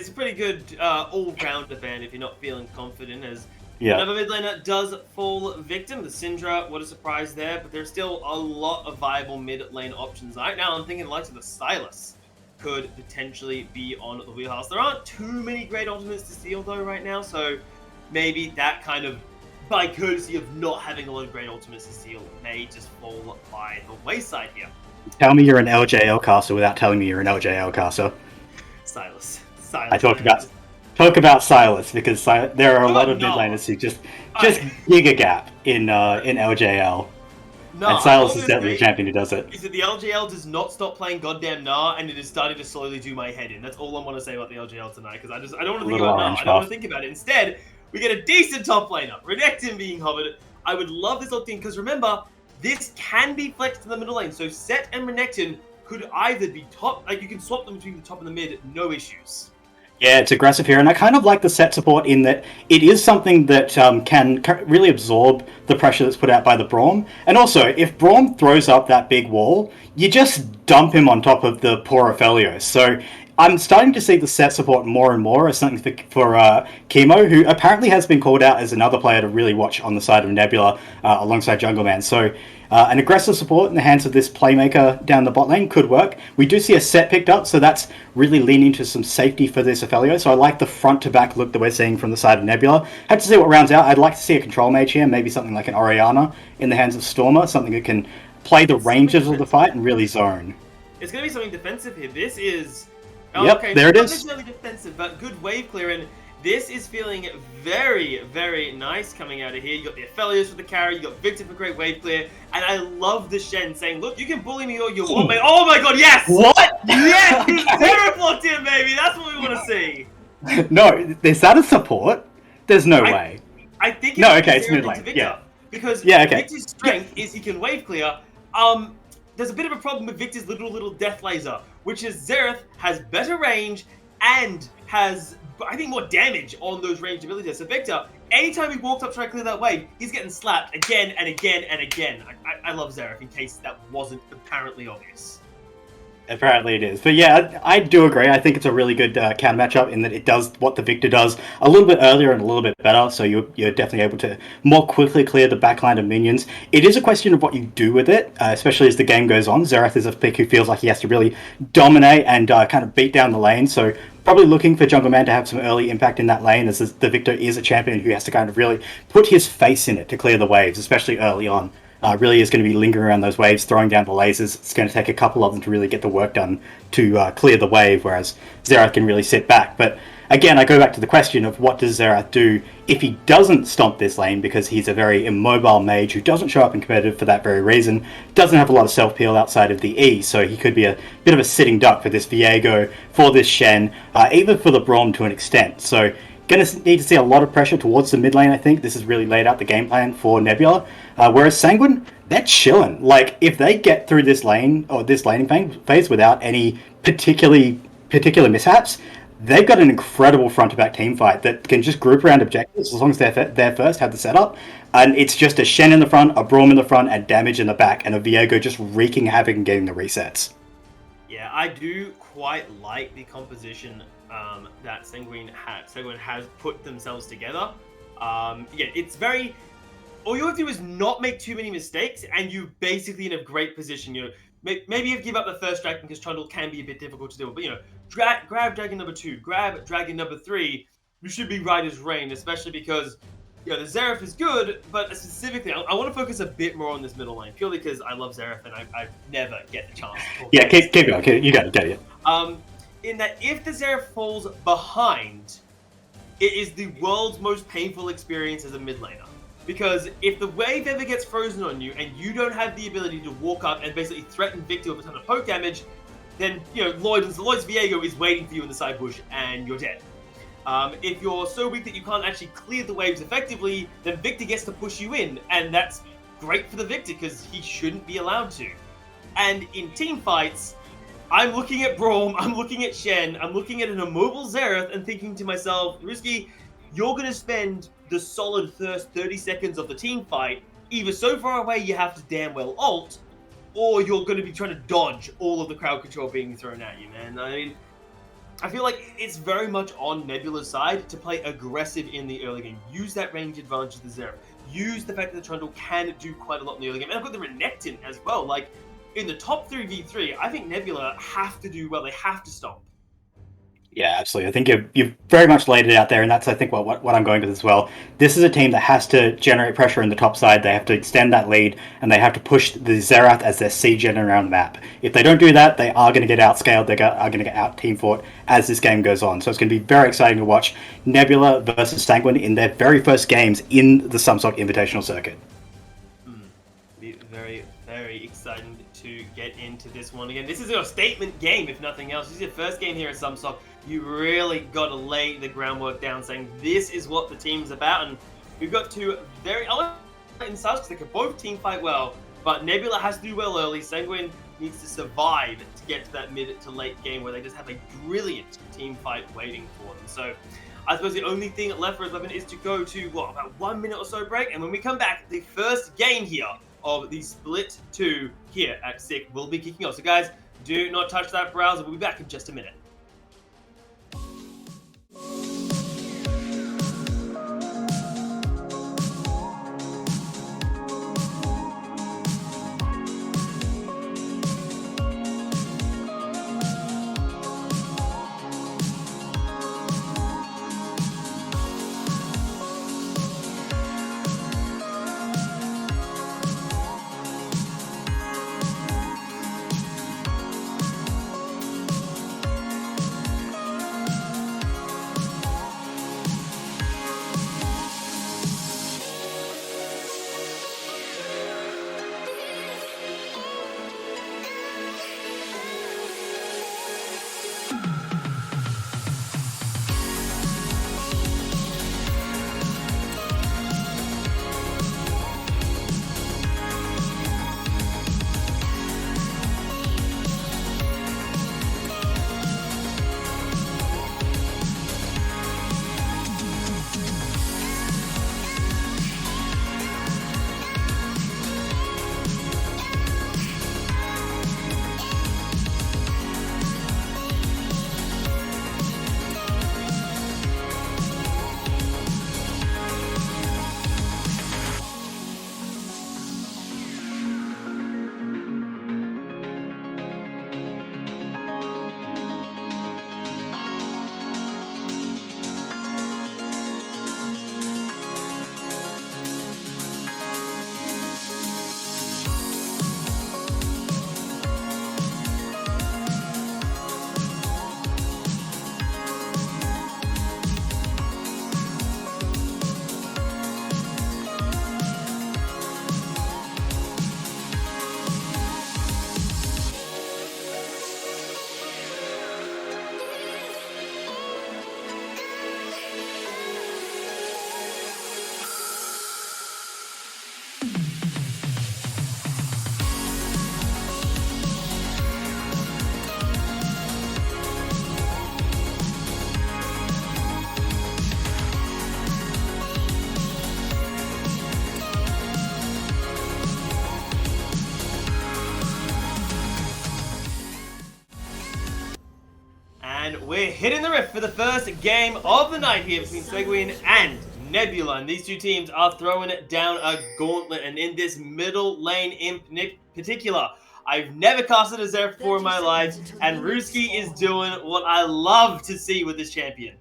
a pretty good all-rounder ban if you're not feeling confident, as another mid laner does fall victim. The Syndra, what a surprise there, but there's still a lot of viable mid lane options. Right now, I'm thinking the likes of the Silas could potentially be on the wheelhouse. There aren't too many great ultimates to steal though right now, so maybe that kind of, by courtesy of not having a lot of great ultimates to steal, may just fall by the wayside here. Tell me you're an LJL caster without telling me you're an LJL caster. Silas. I talk about Silas because there are a lot of mid laners who just dig a gap in LJL. No, and Silas is definitely a champion who does it. Is that the LJL does not stop playing goddamn Gnar, and it is starting to slowly do my head in. That's all I want to say about the LJL tonight, because I don't want to think about Gnar. I don't want to think about it. Instead, we get a decent top laner. Renekton being hovered. I would love this opt-in, because remember, this can be flexed in the middle lane. So Set and Renekton could either be top, like you can swap them between the top and the mid, no issues. Yeah, it's aggressive here, and I kind of like the set support in that it is something that can really absorb the pressure that's put out by the Braum. And also, if Braum throws up that big wall, you just dump him on top of the poor Aphelios. So I'm starting to see the set support more and more as something for Chemo, who apparently has been called out as another player to really watch on the side of Nebula alongside Jungleman. So an aggressive support in the hands of this playmaker down the bot lane could work. We do see a set picked up, so that's really leaning to some safety for this Aphelios. So I like the front-to-back look that we're seeing from the side of Nebula. Had to see what rounds out. I'd like to see a control mage here, maybe something like an Orianna in the hands of Stormer, something that can play the ranges of the fight and really zone. It's going to be something defensive here. This is... Yep, okay, there it is. Not necessarily defensive, but good wave clearing. This is feeling very, very nice coming out of here. You got the Aphelios for the carry, you got Victor for great wave clear, and I love the Shen saying, look, you can bully me all you want, mate. Oh my god, yes! What? Yes! He's terraplocked in, baby! That's what we want to see! No, is that a support? There's no way. I think it's mid lane, yeah. Because okay. Victor's strength is he can wave clear. There's a bit of a problem with Victor's little death laser, which is Xerath has better range and has, I think, more damage on those ranged abilities. So Victor, anytime he walks up trying to clear that wave, he's getting slapped again and again and again. I love Xerath, in case that wasn't apparently obvious. Apparently it is. But yeah, I do agree. I think it's a really good counter matchup in that it does what the Victor does a little bit earlier and a little bit better. So you're definitely able to more quickly clear the backline of minions. It is a question of what you do with it, especially as the game goes on. Xerath is a pick who feels like he has to really dominate and kind of beat down the lane. So probably looking for Jungle Man to have some early impact in that lane, as the Victor is a champion who has to kind of really put his face in it to clear the waves, especially early on. Really is going to be lingering around those waves, throwing down the lasers. It's going to take a couple of them to really get the work done to clear the wave, whereas Xerath can really sit back. But again, I go back to the question of what does Xerath do if he doesn't stomp this lane, because he's a very immobile mage who doesn't show up in competitive for that very reason, doesn't have a lot of self-peel outside of the E, so he could be a bit of a sitting duck for this Viego, for this Shen, even for the Braum to an extent. So going to need to see a lot of pressure towards the mid lane, I think. This has really laid out the game plan for Nebula. Whereas Sanguine, they're chilling. Like, if they get through this lane, or this laning phase without any particular mishaps, they've got an incredible front-to-back team fight that can just group around objectives as long as they're first, have the setup. And it's just a Shen in the front, a Braum in the front, and damage in the back, and a Viego just wreaking havoc and getting the resets. Yeah, I do quite like the composition that Sanguine has put themselves together. Yeah, it's very... All you have to do is not make too many mistakes, and you're basically in a great position. You know, maybe you give up the first dragon because Trundle can be a bit difficult to do. But, you know, grab dragon number 2, grab dragon number 3. You should be right as rain, especially because, you know, the Xerath is good, but specifically, I want to focus a bit more on this middle lane, purely because I love Xerath and I never get the chance to talk Yeah, keep going. You got it. In that if the Xerath falls behind, it is the world's most painful experience as a mid laner. Because if the wave ever gets frozen on you and you don't have the ability to walk up and basically threaten Victor with a ton of poke damage, then, you know, Lloyd's Viego is waiting for you in the side bush and you're dead. If you're so weak that you can't actually clear the waves effectively, then Victor gets to push you in, and that's great for the Victor because he shouldn't be allowed to. And in team fights, I'm looking at Braum, I'm looking at Shen, I'm looking at an immobile Xerath and thinking to myself, Ruski, you're going to spend the solid first 30 seconds of the team fight either so far away you have to damn well ult, or you're going to be trying to dodge all of the crowd control being thrown at you, man. I mean, I feel like it's very much on Nebula's side to play aggressive in the early game. Use that range advantage of the Xerath. Use the fact that the Trundle can do quite a lot in the early game. And I've got the Renekton as well. Like, in the top 3v3, I think Nebula have to do well. They have to stomp. Yeah, absolutely. I think you've very much laid it out there, and that's, I think, what I'm going with as well. This is a team that has to generate pressure in the top side. They have to extend that lead, and they have to push the Xerath as their siege gen around the map. If they don't do that, they are going to get outscaled. They are going to get out-team fought as this game goes on. So it's going to be very exciting to watch Nebula versus Sanguine in their very first games in the Samsung Invitational Circuit. Be very, very exciting to get into this one again. This is your statement game, if nothing else. This is your first game here at Samsung. You really got to lay the groundwork down, saying this is what the team's about. And we've got two very in South because they can both team fight well, but Nebula has to do well early. Sanguine needs to survive to get to that mid to late game where they just have a brilliant team fight waiting for them. So I suppose the only thing left for us is to go to about 1 minute or so break, and when we come back, the first game here of the Split 2 here at SICK will be kicking off. So guys, do not touch that browser. We'll be back in just a minute. we're hitting the rift for the first game of the night here between Sanguine and Nebula. And these two teams are throwing down a gauntlet. And in this middle lane in particular, I've never casted a Zeref before in my life. And Ruski is doing what I love to see with this champion.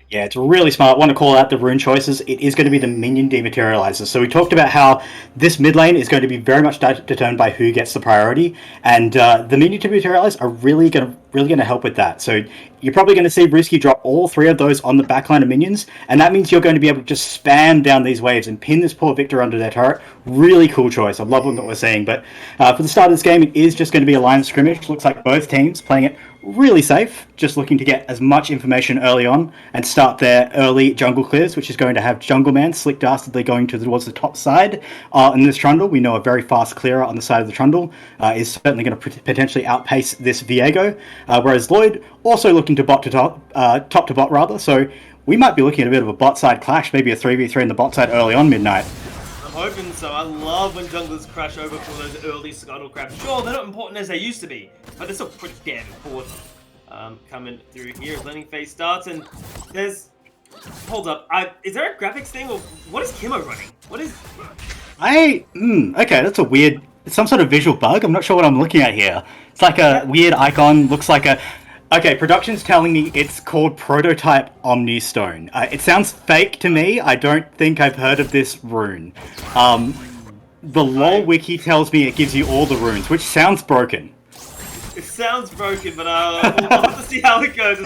Yeah, it's really smart. I want to call out the rune choices. It is going to be the minion dematerializer. So we talked about how this mid lane is going to be very much determined by who gets the priority, and the minion dematerializers are really going to help with that. So you're probably going to see Ruski drop all three of those on the backline of minions, and that means you're going to be able to just spam down these waves and pin this poor Victor under their turret. Really cool choice. I love what we're seeing. But for the start of this game, it is just going to be a line of scrimmage. Looks like both teams playing it really safe, just looking to get as much information early on and start their early jungle clears, which is going to have Jungle Man slick dastardly going towards the top side. In this trundle, we know a very fast clearer on the side of the trundle is certainly going to potentially outpace this Viego, whereas Lloyd also looking to top to bot rather, so we might be looking at a bit of a bot side clash, maybe a 3v3 in the bot side early on midnight. I'm hoping so. I love when junglers crash over for those early scuttle crabs. Sure, they're not important as they used to be, but they're still pretty damn important. Coming through here as landing phase starts, and there's... Hold up. Is there a graphics thing, or what is Kimmo running? What is... Okay, that's a weird... It's some sort of visual bug. I'm not sure what I'm looking at here. It's like a weird icon, looks like a... Okay, production's telling me it's called Prototype Omnistone. It sounds fake to me. I don't think I've heard of this rune. The lore wiki tells me it gives you all the runes, which sounds broken. It sounds broken, but we'll have to see how it goes.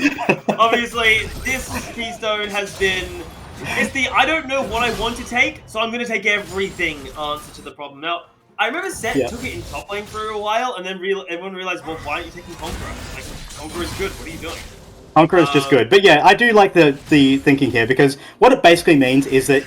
Obviously, this keystone has been... It's the I don't know what I want to take, so I'm going to take everything answer to the problem. Now, I remember Set took it in top lane for a while, and then everyone realized, well, why aren't you taking Conqueror? Like, Conqueror is good, what are you doing? Conqueror is just good. But yeah, I do like the thinking here, because what it basically means is that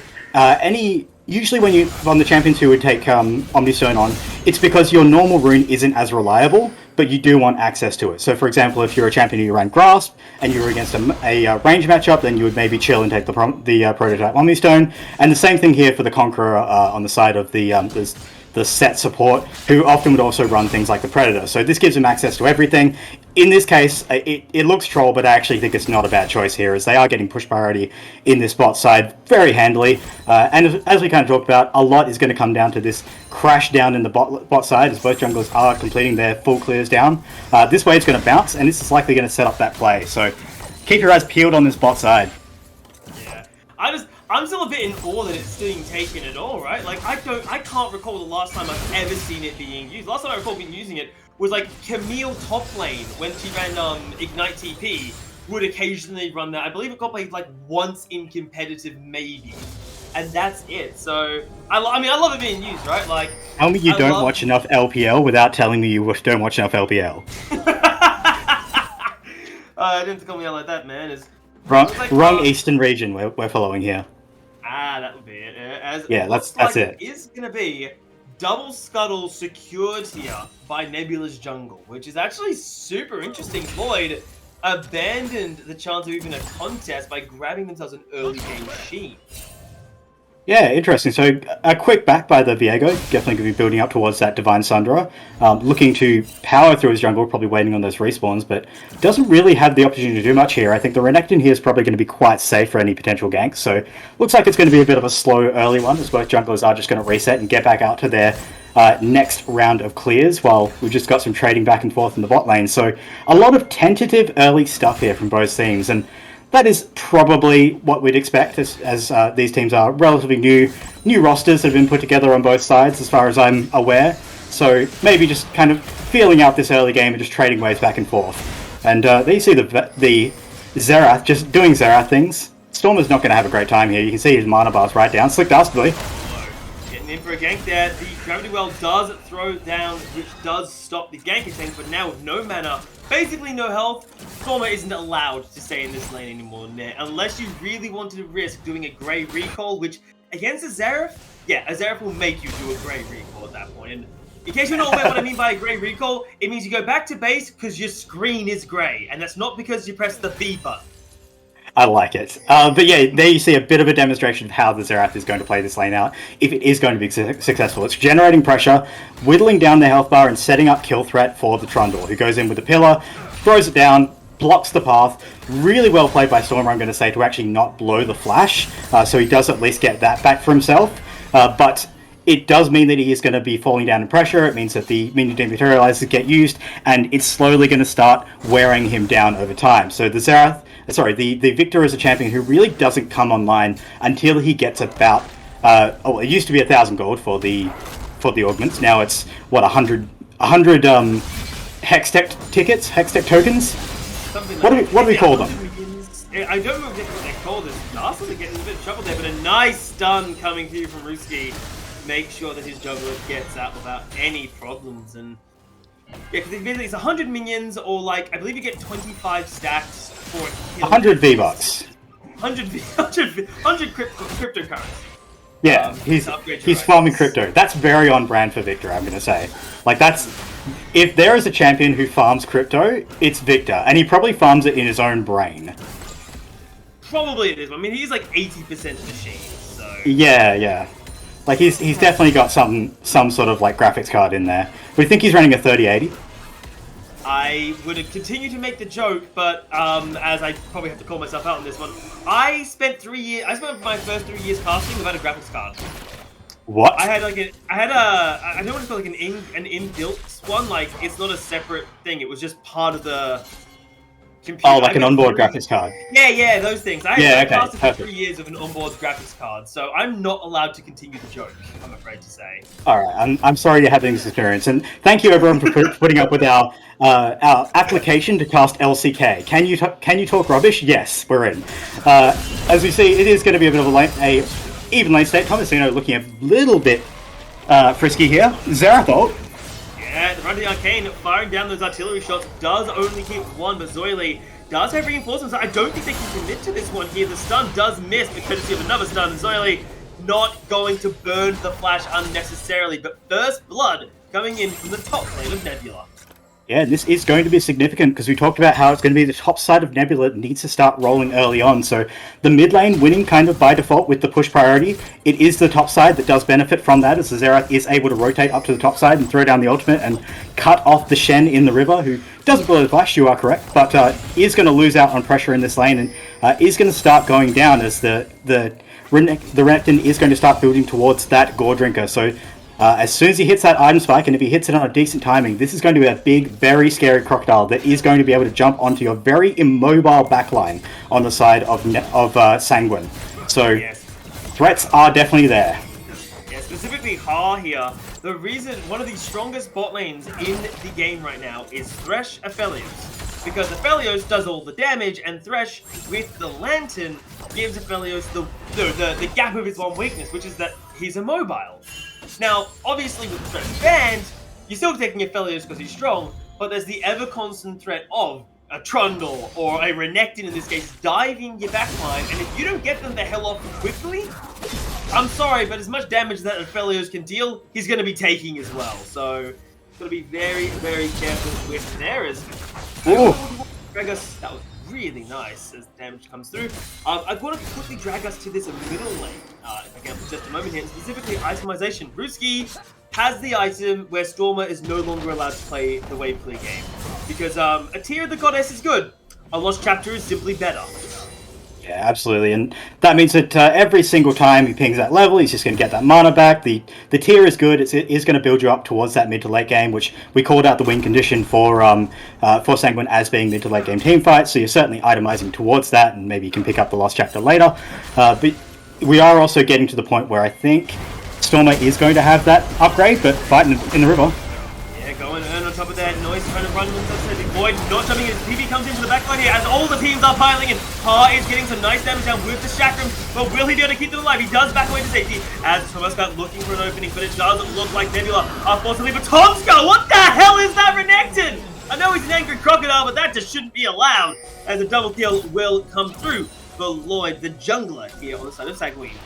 usually when you on the champions who would take Omnistone on, it's because your normal rune isn't as reliable, but you do want access to it. So for example, if you're a champion who ran Grasp, and you were against a range matchup, then you would maybe chill and take the Prototype Omnistone. And the same thing here for the Conqueror on the side of the set support, who often would also run things like the Predator. So this gives them access to everything. In this case, it looks troll, but I actually think it's not a bad choice here, as they are getting push priority in this bot side very handily. And as we kind of talked about, a lot is going to come down to this crash down in the bot side, as both junglers are completing their full clears down. This wave's going to bounce, and this is likely going to set up that play. So keep your eyes peeled on this bot side. Yeah, I'm still a bit in awe that it's being taken at all, right? Like, I can't recall the last time I've ever seen it being used. Last time I recall being using it was like Camille top lane when she ran Ignite TP would occasionally run that. I believe it got played like once in competitive maybe, and that's it. So I mean I love it being used, right? Like, tell me you don't watch enough LPL without telling me you don't watch enough LPL. I didn't call me out like that, man. Wrong Eastern region we're following here. That would be it. That's it. It's going to be double scuttle secured here by Nebula's jungle, which is actually super interesting. Lloyd abandoned the chance of even a contest by grabbing themselves an early game sheen. Yeah, interesting. So a quick back by the Viego, definitely going to be building up towards that Divine Sundra. Looking to power through his jungle, probably waiting on those respawns, but doesn't really have the opportunity to do much here. I think the Renekton here is probably going to be quite safe for any potential ganks, so looks like it's going to be a bit of a slow early one, as both junglers are just going to reset and get back out to their next round of clears, while we've just got some trading back and forth in the bot lane. So a lot of tentative early stuff here from both teams, and that is probably what we'd expect, as these teams are relatively new rosters that have been put together on both sides, as far as I'm aware. So maybe just kind of feeling out this early game and just trading waves back and forth. And there you see the Xerath just doing Xerath things. Stormer's not going to have a great time here. You can see his mana bars right down. Slick Dastardly. Getting in for a gank there. The Gravity Well does throw down, which does stop the gank attempt, but now with no mana, basically no health, Stormer isn't allowed to stay in this lane anymore, unless you really wanted to risk doing a Grey Recall, which, against a Xerath, a Xerath will make you do a Grey Recall at that point. And in case you're not aware what I mean by a Grey Recall, it means you go back to base because your screen is grey, and that's not because you press the B button. I like it. But yeah, there you see a bit of a demonstration of how the Xerath is going to play this lane out, if it is going to be successful. It's generating pressure, whittling down the health bar, and setting up kill threat for the Trundle, who goes in with the pillar, throws it down, blocks the path. Really well played by Stormer, I'm going to say, to actually not blow the flash, so he does at least get that back for himself. But it does mean that he is going to be falling down in pressure. It means that the minion dematerializers get used, and it's slowly going to start wearing him down over time. So the Victor is a champion who really doesn't come online until he gets about it used to be 1,000 gold for the augments. Now it's 100 Hextech tokens. What do we call them? I don't know exactly what they call this. Narcissus are getting a bit of trouble there, but a nice stun coming through from Ruski. Make sure that his jungler gets out without any problems. And yeah, because it's 100 minions, or like I believe you get 25 stacks for a kill. 100 V-Bucks. 100 cryptocurrency. Yeah, he's farming crypto. That's very on brand for Victor, I'm gonna say. Like if there is a champion who farms crypto, it's Victor, and he probably farms it in his own brain. Probably it is. I mean, he's like 80% machine, so Yeah. Like he's definitely got some sort of like graphics card in there. We think he's running a 3080. I would continue to make the joke, but as I probably have to call myself out on this one, I spent my first 3 years casting without a graphics card. What? I had I don't want to call it like an inbuilt one. Like it's not a separate thing. It was just part of the computer. Oh, like an onboard graphics card. Yeah, those things. I casted for perfect. 3 years of an onboard graphics card, so I'm not allowed to continue the joke, I'm afraid to say. Alright, I'm sorry you're having this experience, and thank you everyone for putting up with our application to cast LCK. Can you talk rubbish? Yes, we're in. As we see, it is going to be a bit of a even lane state. Tomasino looking a little bit frisky here. Zerathol. Yeah, the Running Arcane firing down those artillery shots does only hit one, but Zoily does have reinforcements. I don't think they can commit to this one here. The stun does miss because of another stun. Zoily not going to burn the flash unnecessarily, but first blood coming in from the top lane of Nebula. Yeah, this is going to be significant because we talked about how it's going to be the top side of Nebula that needs to start rolling early on. So the mid lane winning kind of by default with the push priority. It is the top side that does benefit from that, as the Xerath is able to rotate up to the top side and throw down the ultimate and cut off the Shen in the river, who doesn't blow the flash, you are correct, but is going to lose out on pressure in this lane and is going to start going down as the Renekton is going to start building towards that Gore Drinker. So as soon as he hits that item spike, and if he hits it on a decent timing, this is going to be a big, very scary crocodile that is going to be able to jump onto your very immobile backline on the side of Sanguine. So Yes. threats are definitely there. Yeah, specifically Ha here. The reason, one of the strongest bot lanes in the game right now is Thresh Aphelios. Because Aphelios does all the damage, and Thresh, with the Lantern, gives Aphelios the gap of his one weakness, which is that he's immobile. Now, obviously with Thresh banned, you're still taking Aphelios because he's strong, but there's the ever-constant threat of a Trundle, or a Renekton in this case, diving your backline, and if you don't get them the hell off quickly, I'm sorry, but as much damage that Aphelios can deal, he's going to be taking as well. So, got to be very, very careful with there. Dragus, that was really nice as damage comes through. I want to quickly drag us to this middle lane, if I can for just a moment here, specifically itemization. Ruski has the item where Stormer is no longer allowed to play the wave clear game. Because a tier of the goddess is good, a lost chapter is simply better. Yeah, absolutely, and that means that every single time he pings that level, he's just going to get that mana back. The tier is good; it is going to build you up towards that mid to late game, which we called out the win condition for Sanguine as being mid to late game team fight. So you're certainly itemizing towards that, and maybe you can pick up the lost chapter later. But we are also getting to the point where I think Stormer is going to have that upgrade, but fighting in the river. Yeah, going and on top of that, Noise trying to run with us. Void not jumping in. PB comes into the backline here as all the teams are piling in. Ha is getting some nice damage down with the Chakram, but will he be able to keep them alive? He does back away to safety as Tomascat looking for an opening, but it doesn't look like Nebula are forced to leave. But Tomska, what the hell is that Renekton? I know he's an angry crocodile, but that just shouldn't be allowed as a double kill will come through for Lloyd, the jungler here on the side of Sanguine.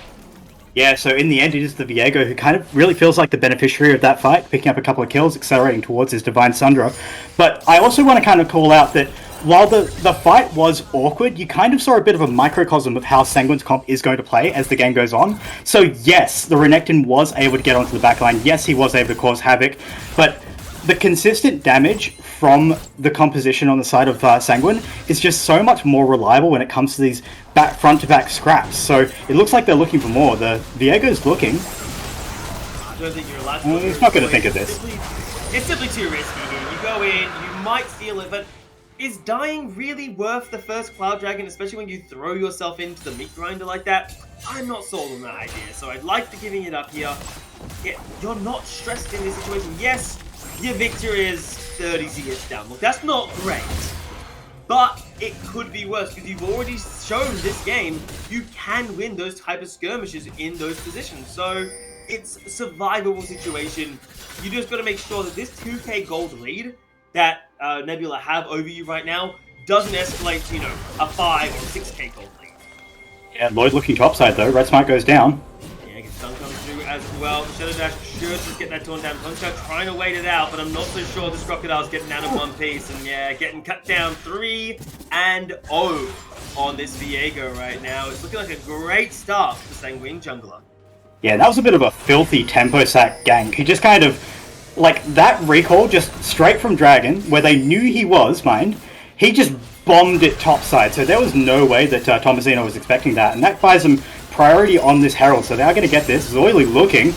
Yeah, so in the end, it is the Viego who kind of really feels like the beneficiary of that fight, picking up a couple of kills, accelerating towards his Divine Sundra. But I also want to kind of call out that while the fight was awkward, you kind of saw a bit of a microcosm of how Sanguine's comp is going to play as the game goes on. So yes, the Renekton was able to get onto the backline. Yes, he was able to cause havoc. But the consistent damage from the composition on the side of Sanguine is just so much more reliable when it comes to these front-to-back scraps. So it looks like they're looking for more. The Viego's looking. I don't think you're allowed to. He's not going to think of this. It's simply too risky here. You go in, you might steal it, but is dying really worth the first Cloud Dragon, especially when you throw yourself into the meat grinder like that? I'm not sold on that idea, so I'd like to giving it up here. Yeah, you're not stressed in this situation. Yes, your victory is 30 ZS down. Look, that's not great, but it could be worse because you've already shown this game you can win those type of skirmishes in those positions. So it's a survivable situation. You just got to make sure that this 2k gold lead that Nebula have over you right now doesn't escalate to, a 5 or 6k gold lead. Yeah, Lloyd looking topside though. Red Smite goes down. Yeah, gets stun coming through as well. Shadow Dash should just get that torn down. Hunter trying to wait it out, but I'm not so sure this Crocodile's getting out of one piece. And yeah, getting cut down 3-0 on this Viego right now. It's looking like a great start for Sanguine Jungler. Yeah, that was a bit of a filthy tempo sack gank. He just kind of, like, that recall just straight from Dragon, where they knew he was, he just bombed it topside. So there was no way that Tomasino was expecting that. And that buys them priority on this Herald. So they are going to get this. Zoily looking.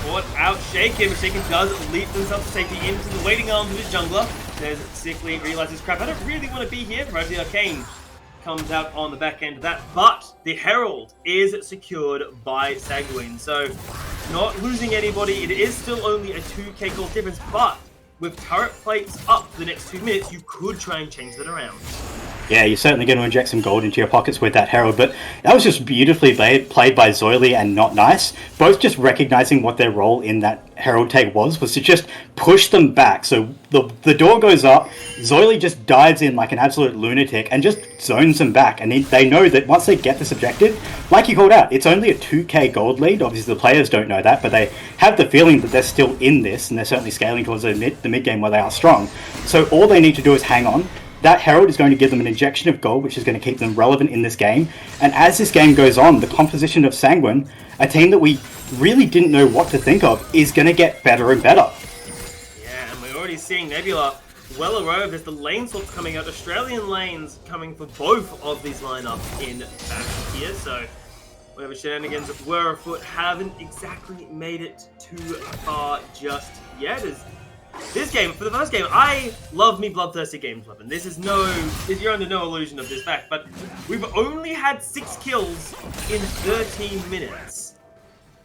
Caught out Shaken, but Shaken does leap himself to safety into the waiting arms of his jungler. There's Sickly, realizes, crap, I don't really want to be here. Right, the Arcane comes out on the back end of that, but the Herald is secured by Sanguine, so not losing anybody. It is still only a 2k gold difference, but with turret plates up for the next 2 minutes, you could try and change that around. Yeah, you're certainly going to inject some gold into your pockets with that Herald, but that was just beautifully played by Zoily and Not Nice, both just recognizing what their role in that Herald take was to just push them back. So the door goes up, Zoily just dives in like an absolute lunatic and just zones them back, and they know that once they get this objective, like you called out, it's only a 2k gold lead. Obviously the players don't know that, but they have the feeling that they're still in this, and they're certainly scaling towards the mid game where they are strong. So all they need to do is hang on. That Herald is going to give them an injection of gold, which is going to keep them relevant in this game. And as this game goes on, the composition of Sanguine, a team that we really didn't know what to think of, is going to get better and better. Yeah, and we're already seeing Nebula well arrived. There's the lane swaps coming out, Australian lanes coming for both of these lineups in back here. So whatever shenanigans were afoot haven't exactly made it too far just yet. This game, for the first game, I love me Bloodthirsty Games weapon. You're under no illusion of this fact, but we've only had 6 kills in 13 minutes.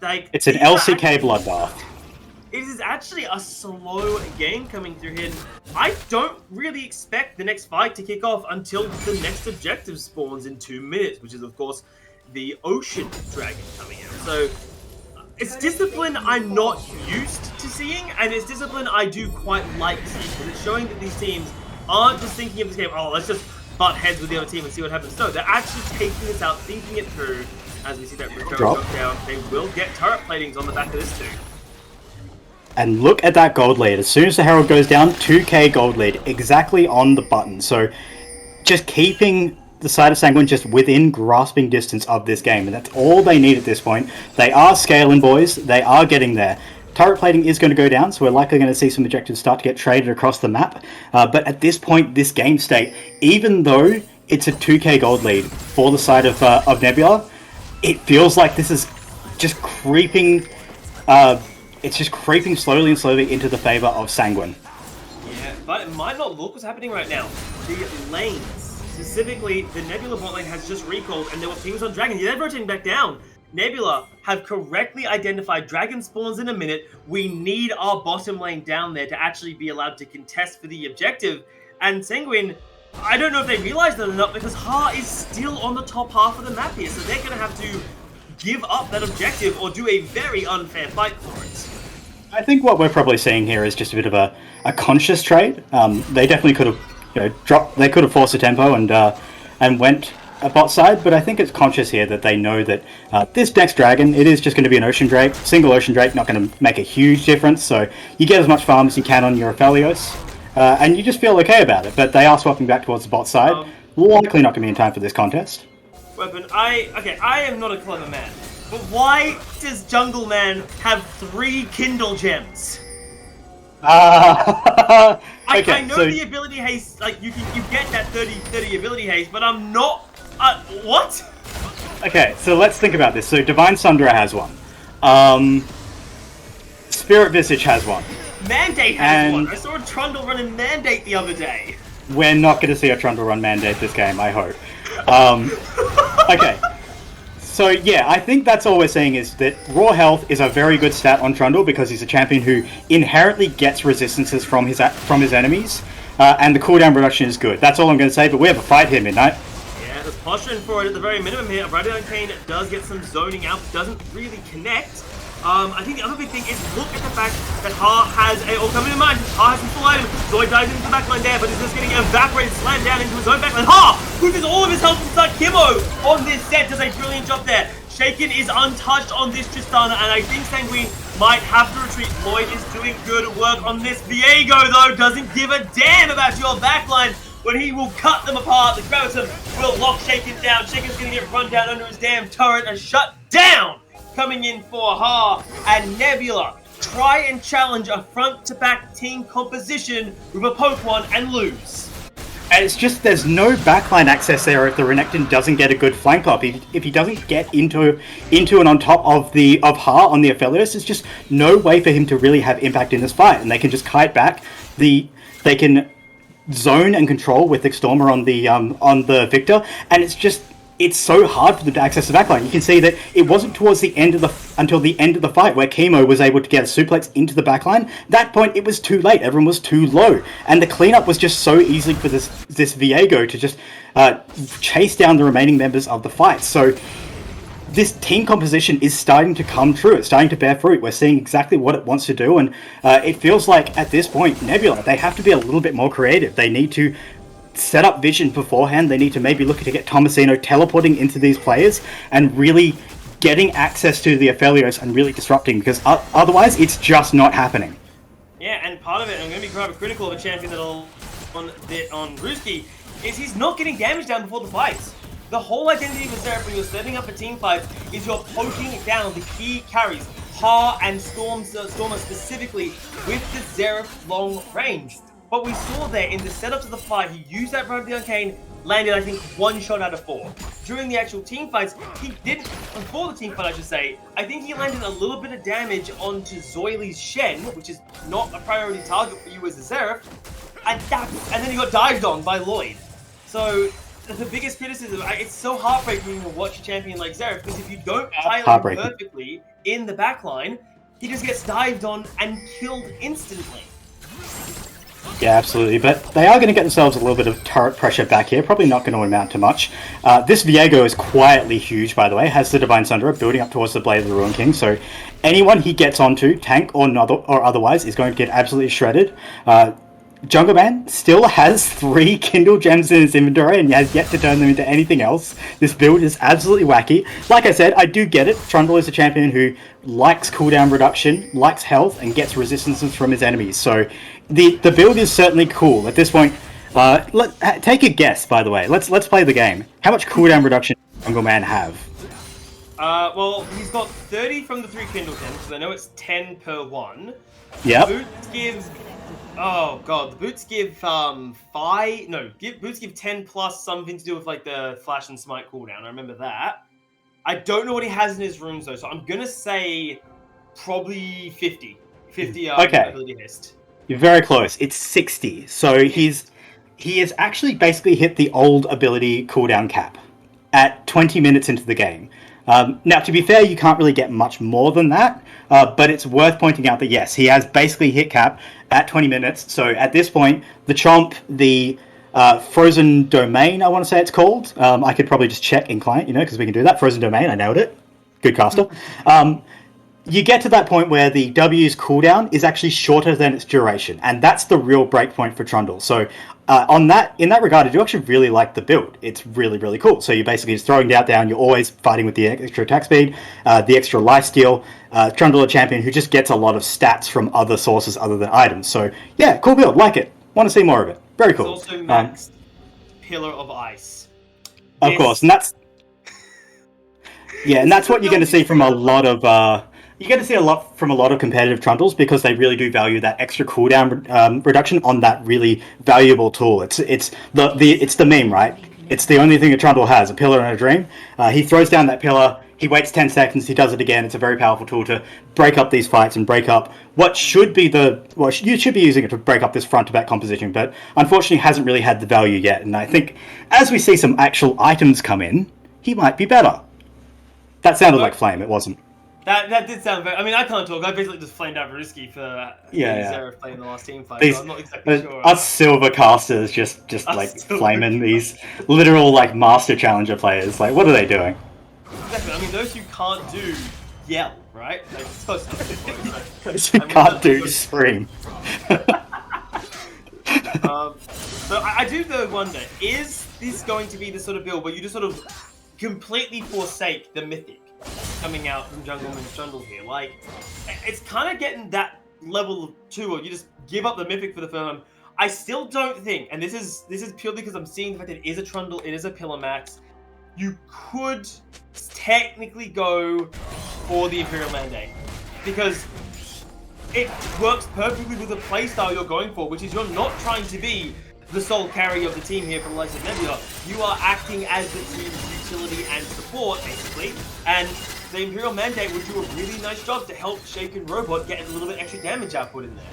Like, it's an LCK bloodbath. It is actually a slow game coming through here. I don't really expect the next fight to kick off until the next objective spawns in 2 minutes, which is, of course, the Ocean Dragon coming out. So it's discipline I'm not used to seeing, and it's discipline I do quite like seeing, because it's showing that these teams aren't just thinking of this game, oh, let's just butt heads with the other team and see what happens. No, they're actually taking this out, thinking it through. As we see that drop down, they will get turret platings on the back of this too. And look at that gold lead. As soon as the Herald goes down, 2k gold lead, exactly on the button. So just keeping the side of Sanguine just within grasping distance of this game, and that's all they need at this point. They are scaling, boys. They are getting there. Turret plating is going to go down, so we're likely going to see some objectives start to get traded across the map. But at this point, this game state, even though it's a 2k gold lead for the side of Nebula, it feels like this is just creeping. It's just creeping slowly and slowly into the favor of Sanguine. Yeah, but it might not look what's happening right now. The lanes, specifically the Nebula bot lane, has just recalled, and there were teams on Dragon. They're rotating back down. Nebula have correctly identified Dragon spawns in a minute. We need our bottom lane down there to actually be allowed to contest for the objective. And Sanguine, I don't know if they realize that or not, because Ha is still on the top half of the map here, so they're going to have to give up that objective or do a very unfair fight for it. I think what we're probably seeing here is just a bit of a conscious trade. They definitely could have dropped. They could have forced the tempo and went a bot side, but I think it's conscious here that they know that this next Dragon, it is just going to be an Ocean Drake. Single Ocean Drake, not going to make a huge difference, so you get as much farm as you can on your Aphelios, and you just feel okay about it, but they are swapping back towards the bot side. Likely not going to be in time for this contest. Weapon, I am not a clever man, but why does Jungle Man have 3 Kindle gems? Okay, I know so the ability haste, like you get that 30 ability haste, but I'm not. What? okay, so let's think about this. So Divine Sundra has one. Spirit Visage has one. Mandate has And- one. I saw a Trundle running Mandate the other day. We're not going to see a Trundle run Mandate this game, I hope. Okay. So yeah, I think that's all we're saying is that Raw Health is a very good stat on Trundle because he's a champion who inherently gets resistances from his enemies, and the cooldown reduction is good. That's all I'm going to say, but we have a fight here, Midnight. Yeah, there's posturing for it at the very minimum here. Radiant Arcane does get some zoning out, doesn't really connect. I think the other big thing is look at the fact that Ha has a all coming in mind. Ha has some full item. Zoid dives into the backline there, but is just getting evaporated, slammed down into his own backline. Ha loses all of his health inside Kimmo on this set. Does a brilliant job there. Shaken is untouched on this Tristana, and I think Sanguine might have to retreat. Lloyd is doing good work on this. Viego, though, doesn't give a damn about your backline when he will cut them apart. The Graviton will lock Shaken down. Shaken's going to get run down under his damn turret and shut down. Coming in for Ha and Nebula. Try and challenge a front-to-back team composition with a Pokemon and lose. And it's just there's no backline access there if the Renekton doesn't get a good flank up. If he doesn't get into and on top of Ha on the Aphelios, there's just no way for him to really have impact in this fight. And they can just kite back. They can zone and control with Extormer on the Victor, and it's so hard for them to access the backline. You can see that it wasn't towards the end of until the end of the fight where Chemo was able to get a suplex into the backline. At that point, it was too late. Everyone was too low, and the cleanup was just so easy for this Viego to just chase down the remaining members of the fight. So this team composition is starting to come true. It's starting to bear fruit. We're seeing exactly what it wants to do, and it feels like at this point, Nebula, they have to be a little bit more creative. They need to set up vision beforehand. They need to maybe look to get Tomasino teleporting into these players and really getting access to the Aphelios and really disrupting, because otherwise it's just not happening. Yeah, and part of it, I'm going to be quite critical of a champion that'll on Ruski, is he's not getting damage down before the fights. The whole identity of Zeref when you're setting up a team fight is you're poking down the key carries, Ha and Stormer specifically, with the Zeref long range. But we saw there in the setup to the fight, he used that Rod of the Arcane, landed I think 1 shot out of 4. During the actual team fights, he didn't, before the team fight I should say, I think he landed a little bit of damage onto Zoily's Shen, which is not a priority target for you as a Zeref, and then he got dived on by Lloyd. So the biggest criticism, it's so heartbreaking to watch a champion like Zeref, because if you don't pilot him perfectly in the backline, he just gets dived on and killed instantly. Yeah, absolutely. But they are going to get themselves a little bit of turret pressure back here. Probably not going to amount to much. This Viego is quietly huge, by the way. Has the Divine Sundra building up towards the Blade of the Ruin King. So anyone he gets onto, tank or otherwise, is going to get absolutely shredded. Jungle Man still has 3 Kindle Gems in his inventory and has yet to turn them into anything else. This build is absolutely wacky. Like I said, I do get it. Trundle is a champion who likes cooldown reduction, likes health, and gets resistances from his enemies. So the build is certainly cool. At this point, take a guess, by the way. Let's play the game. How much cooldown reduction does Jungle Man have? Well, he's got 30 from the 3 Kindle Gems, because I know it's 10 per one. Yep. Boots gives... Oh god, the boots give boots give 10 plus something to do with like the flash and smite cooldown. I remember that. I don't know what he has in his rooms though, so I'm gonna say probably 50. 50 okay. ability hist. You're very close. It's 60. So he has actually basically hit the old ability cooldown cap at 20 minutes into the game. Now, to be fair, you can't really get much more than that, but it's worth pointing out that, yes, he has basically hit cap at 20 minutes. So at this point, the Chomp, the Frozen Domain, I want to say it's called. I could probably just check in client, because we can do that. Frozen Domain, I nailed it. Good caster. You get to that point where the W's cooldown is actually shorter than its duration, and that's the real breakpoint for Trundle. So in that regard, I do actually really like the build. It's really, really cool. So you're basically just throwing doubt down, you're always fighting with the extra attack speed, the extra lifesteal. Trundle, a champion who just gets a lot of stats from other sources other than items. So yeah, cool build, like it. Want to see more of it. Very cool. It's also maxed Pillar of Ice. Of course, and that's... Yeah, and that's what you're going to see from a lot of you're going to see a lot from a lot of competitive Trundles because they really do value that extra cooldown reduction on that really valuable tool. It's the meme, right? It's the only thing a Trundle has, a pillar and a dream. He throws down that pillar, he waits 10 seconds, he does it again. It's a very powerful tool to break up these fights and break up what should be you should be using it to break up this front-to-back composition, but unfortunately hasn't really had the value yet. And I think as we see some actual items come in, he might be better. That sounded like Flame, it wasn't. That did sound very... I mean, I can't talk. I basically just flamed out Risky for Zero playing the last team fight, so I'm not exactly sure. Us silver casters just flaming these literal, master challenger players. Like, what are they doing? Exactly. I mean, those who can't do yell, right? Like, it's close enough. Those who can't do scream. So I do though wonder, is this going to be the sort of build where you just sort of completely forsake the mythic coming out from Jungleman's Trundle here? Like, it's kind of getting that level 2, or you just give up the mythic for the firm. I still don't think, and this is purely because I'm seeing the fact that it is a Trundle, it is a Pillar Max. You could technically go for the Imperial Mandate because it works perfectly with the playstyle you're going for, which is you're not trying to be the sole carry of the team here from the likes of Nebula. You are acting as the team's utility and support, basically, and the Imperial Mandate would do a really nice job to help Shaken Robot get a little bit extra damage output in there.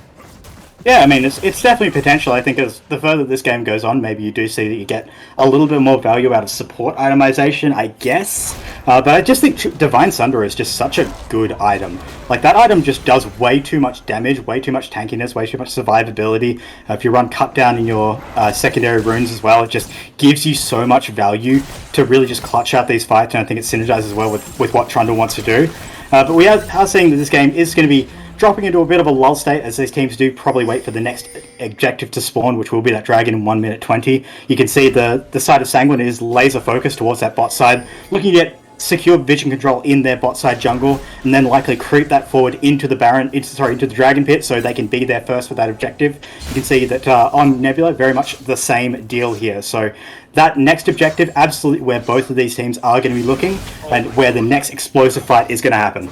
Yeah, I mean, it's definitely potential. I think as the further this game goes on, maybe you do see that you get a little bit more value out of support itemization, I guess. But I just think Divine Sunder is just such a good item. Like, that item just does way too much damage, way too much tankiness, way too much survivability. If you run Cut Down in your secondary runes as well, it just gives you so much value to really just clutch out these fights, and I think it synergizes well with what Trundle wants to do. But we are seeing that this game is going to be dropping into a bit of a lull state, as these teams do probably wait for the next objective to spawn, which will be that dragon in 1 minute 20. You can see the side of Sanguine is laser focused towards that bot side, looking to get secure vision control in their bot side jungle, and then likely creep that forward into the Baron, into the Dragon Pit, so they can be there first for that objective. You can see that on Nebula, very much the same deal here. So that next objective, absolutely where both of these teams are going to be looking, and where the next explosive fight is going to happen.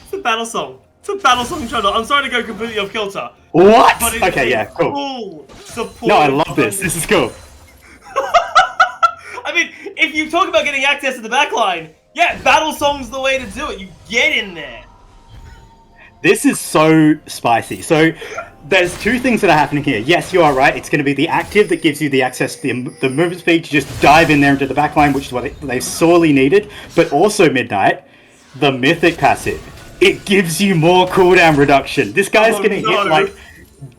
It's a battle song. It's a battle song Trundle. I'm sorry to go completely off kilter. What? But it's Okay, yeah, cool. Support. No, I love this. This is cool. I mean, if you talk about getting access to the backline, yeah, battle song's the way to do it. You get in there. This is so spicy. So there's two things that are happening here. Yes, you are right. It's going to be the active that gives you the access to the movement speed to just dive in there into the backline, which is what they sorely needed. But also, Midnight, the mythic passive. It gives you more cooldown reduction. This guy's going to hit like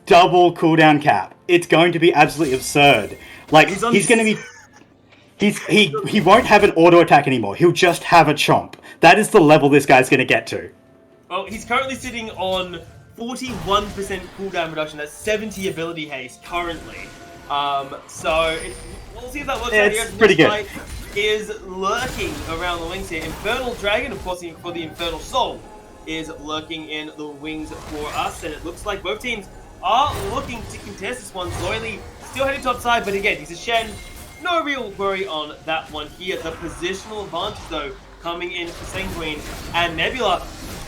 double cooldown cap. It's going to be absolutely absurd. Like, he's going to be... He won't have an auto attack anymore. He'll just have a chomp. That is the level this guy's going to get to. Well, he's currently sitting on 41% cooldown reduction. That's 70 ability haste currently. We'll see if that works out here. It's pretty good. Is lurking around the wings here. Infernal Dragon, of course, for the Infernal Soul, is lurking in the wings for us, and it looks like both teams are looking to contest this one. Zoily still heading top side, but again, he's a Shen. No real worry on that one here. The positional advantage, though, coming in for Sanguine and Nebula.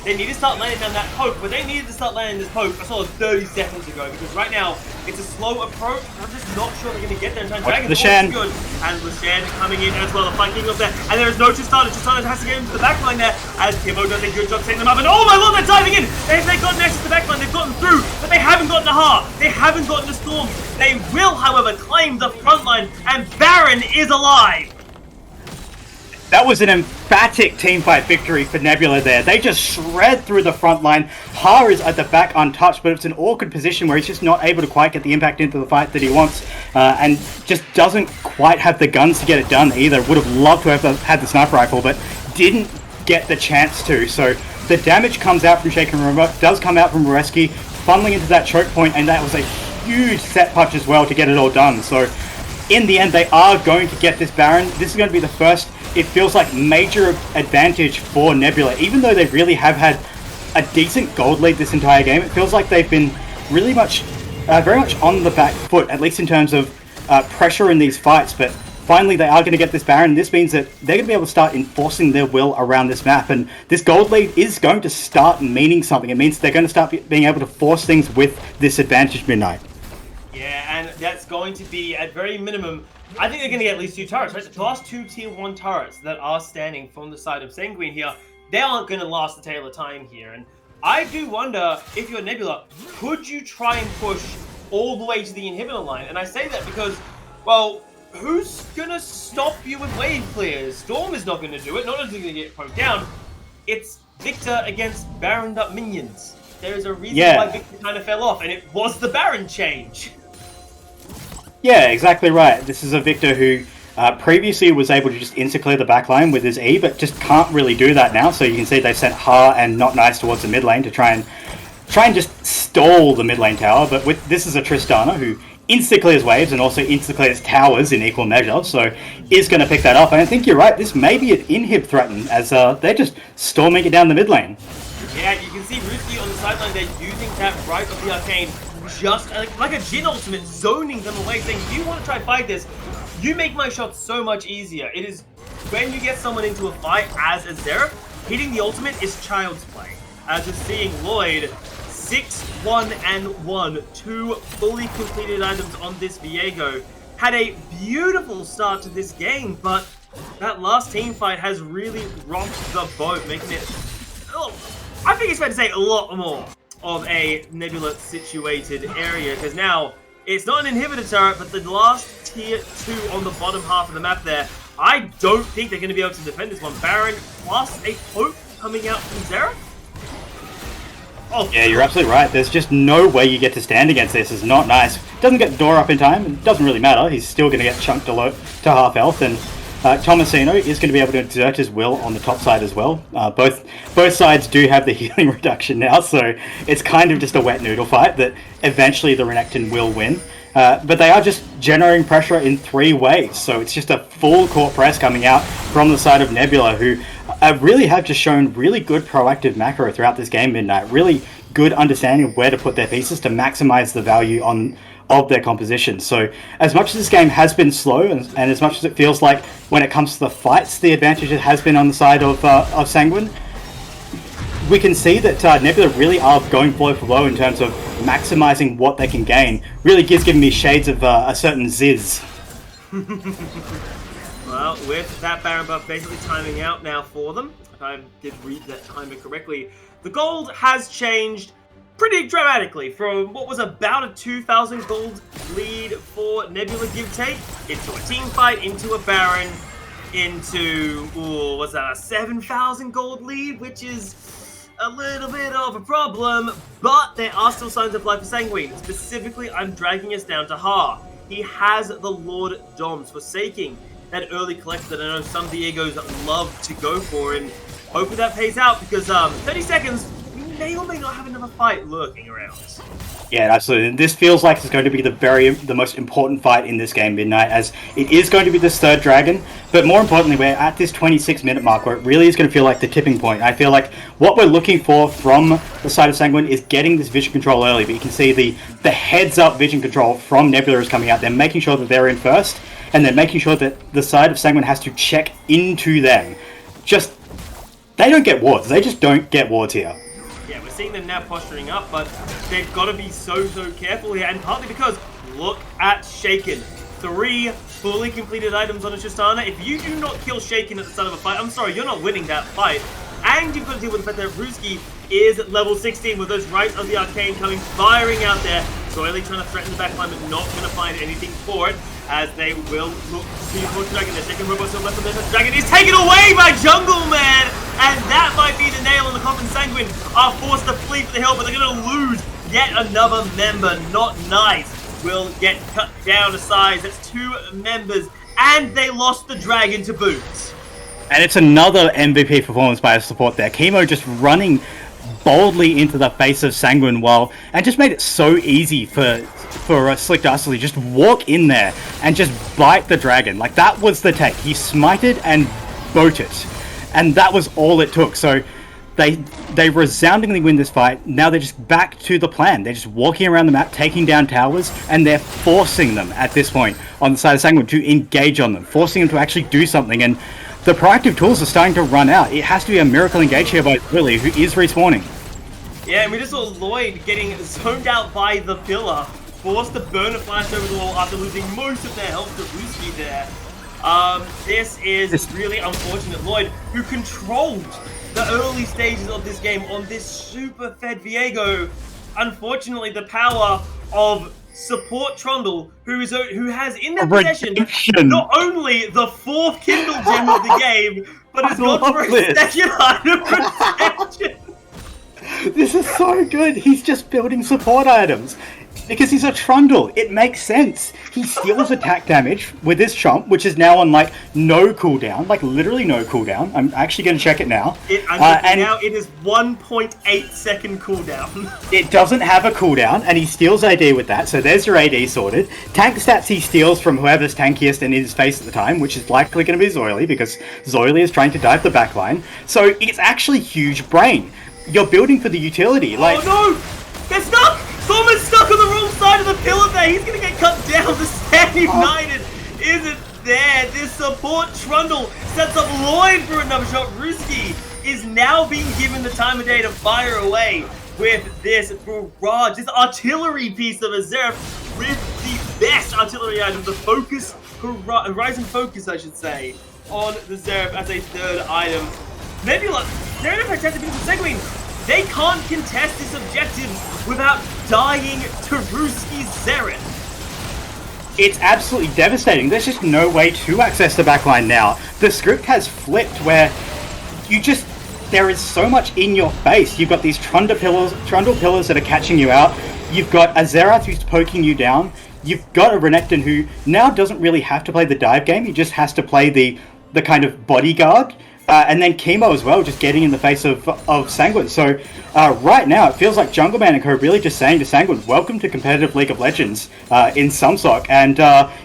They need to start landing down that poke, but they needed to start landing this poke as well as 30 seconds ago, because right now it's a slow approach. I'm just not sure they're going to get there in time. Dragon the Shen. Good, and the Shen coming in as well. The fight king up there, and there is no Tristana. Tristana has to get into the backline there as Timo does a good job setting them up. And oh my lord, they're diving in! They've gotten access to the backline, they've gotten through, but they haven't gotten to Heart. They haven't gotten to Storm. They will, however, claim the front line, and Baron is alive. That was an emphatic teamfight victory for Nebula there. They just shred through the front line. Ha is at the back untouched, but it's an awkward position where he's just not able to quite get the impact into the fight that he wants, and just doesn't quite have the guns to get it done either. Would have loved to have had the sniper rifle, but didn't get the chance to. So the damage comes out from Shaken Robot, does come out from Reski, funneling into that choke point, and that was a huge set punch as well to get it all done. So in the end, they are going to get this Baron. This is going to be the first, it feels like, major advantage for Nebula. Even though they really have had a decent gold lead this entire game, it feels like they've been really much, very much on the back foot, at least in terms of pressure in these fights. But finally they are going to get this Baron. This means that they're going to be able to start enforcing their will around this map, and this gold lead is going to start meaning something. It means they're going to start being able to force things with this advantage Midnight. Yeah, and that's going to be, at very minimum, I think they're going to get at least 2 turrets, right? The last 2 tier 1 turrets that are standing from the side of Sanguine here, they aren't going to last the tail of time here. And I do wonder, if you're Nebula, could you try and push all the way to the inhibitor line? And I say that because, well, who's going to stop you with wave clears? Storm is not going to do it. Not only is he going to get poked down, it's Victor against Baroned up minions. There is a reason why Victor kind of fell off, and it was the Baron change. Yeah, exactly right. This is a Victor who previously was able to just insta-clear the backline with his E, but just can't really do that now. So you can see they've sent Ha and Not Nice towards the mid lane to try and just stall the mid lane tower. But this is a Tristana who insta-clears waves and also insta-clears towers in equal measure, so is going to pick that up. And I think you're right, this may be an inhib threaten, as they're just storming it down the mid lane. Yeah, you can see Ruski on the sideline, they're using that right of the arcane, just like a Jhin ultimate, zoning them away, saying, if you want to try and fight this, you make my shots so much easier. It is, when you get someone into a fight as a Xerath, hitting the ultimate is child's play. As we're seeing Lloyd, 6-1-1, 2 fully completed items on this Viego. Had a beautiful start to this game, but that last team fight has really rocked the boat, making it, I think it's fair to say, a lot more of a Nebula situated area, because now it's not an inhibitor turret, but the last tier 2 on the bottom half of the map there, I don't think they're going to be able to defend this one. Baron plus a poke coming out from Xerath. Oh, yeah, you're absolutely right. There's just no way you get to stand against this. It's Not Nice. Doesn't get the door up in time. It doesn't really matter. He's still going to get chunked to half health, and Tomasino is going to be able to exert his will on the top side as well. Both sides do have the healing reduction now, so it's kind of just a wet noodle fight that eventually the Renekton will win. But they are just generating pressure in 3 ways, so it's just a full court press coming out from the side of Nebula, who really have just shown really good proactive macro throughout this game, Midnight. Really good understanding of where to put their pieces to maximize the value of their composition. So as much as this game has been slow, and as much as it feels like when it comes to the fights, the advantage has been on the side of Sanguine, we can see that Nebula really are going blow for blow in terms of maximizing what they can gain. Really giving me shades of a certain Zyzz. Well, with that Baron buff basically timing out now for them, if I did read that timer correctly, the gold has changed pretty dramatically from what was about a 2,000 gold lead for Nebula give take into a team fight, into a Baron, into, what's that, a 7,000 gold lead, which is a little bit of a problem, but there are still signs of life for Sanguine. Specifically, I'm dragging us down to Ha. He has the Lord Doms, forsaking that early collector that I know some Viegos love to go for, and hopefully that pays out, because 30 seconds, we may or may not have another fight lurking around. Yeah, absolutely. This feels like it's going to be the most important fight in this game, Midnight, as it is going to be this third dragon, but more importantly, we're at this 26-minute mark where it really is going to feel like the tipping point. I feel like what we're looking for from the side of Sanguine is getting this vision control early, but you can see the heads-up vision control from Nebula is coming out. They're making sure that they're in first, and they're making sure that the side of Sanguine has to check into them. They don't get wards. They just don't get wards here. Yeah, we're seeing them now posturing up, but they've got to be so careful here, and partly because, look at Shaken. 3 fully completed items on a Tristana. If you do not kill Shaken at the start of a fight, I'm sorry, you're not winning that fight. And you've got to deal with the fact that Ruski is at level 16 with those Rites of the Arcane coming firing out there. Soily trying to threaten the backline, but not going to find anything for it, as they will look to the dragon. Their second robot still left on the dragon is taken away by Jungle Man, and that might be the nail in the coffin. Sanguine are forced to flee for the hill, but they're going to lose yet another member. Not Nice will get cut down to size. That's 2 members, and they lost the dragon to boot. And it's another MVP performance by a support there. Chemo just running boldly into the face of Sanguine and just made it so easy for Slick Dastardly just walk in there and just bite the dragon. Like, that was the take. He smited and boated, and that was all it took. So They resoundingly win this fight. Now they're just back to the plan. They're just walking around the map, taking down towers, and they're forcing them at this point on the side of Sanguine to engage on them, forcing them to actually do something. And the proactive tools are starting to run out. It has to be a miracle engage here by Willie, who is respawning. Yeah, and we just saw Lloyd getting zoned out by the pillar, forced to burn a flash over the wall after losing most of their health to Ruski there. This is really unfortunate. Lloyd, who controlled the early stages of this game on this super fed Viego, unfortunately the power of support Trundle, who has in their possession not only the 4th Kindle gem of the game, but has gone for a second item protection. This is so good. He's just building support items. Because he's a Trundle, it makes sense. He steals attack damage with his Chomp, which is now on like no cooldown, like literally no cooldown. I'm actually going to check it now. And now it is 1.8 second cooldown. It doesn't have a cooldown, and he steals AD with that, so there's your AD sorted. Tank stats he steals from whoever's tankiest in his face at the time, which is likely going to be Zoily, because Zoily is trying to dive the backline. So it's actually huge brain. You're building for the utility. Like, oh no! They're stuck! Thomas stuck on the wrong side of the pillar there. He's going to get cut down. The stand ignited isn't there. This support Trundle sets up Lloyd for another shot. Ruski is now being given the time of day to fire away with this barrage, this artillery piece of a Zeref with the best artillery item, the focus, Horizon Focus, I should say, on the Zeref as a 3rd item. Nebula, they're in a fantastic position. Sanguine, they can't contest this objective without dying to Ruski's Zeref. It's absolutely devastating. There's just no way to access the backline now. The script has flipped where there is so much in your face. You've got these Trundle pillars that are catching you out. You've got a Xerath who's poking you down. You've got a Renekton who now doesn't really have to play the dive game. He just has to play the kind of bodyguard. And then Chemo as well, just getting in the face of Sanguine. So right now, it feels like Jungleman and Co. really just saying to Sanguine, welcome to competitive League of Legends in Sumsoc, and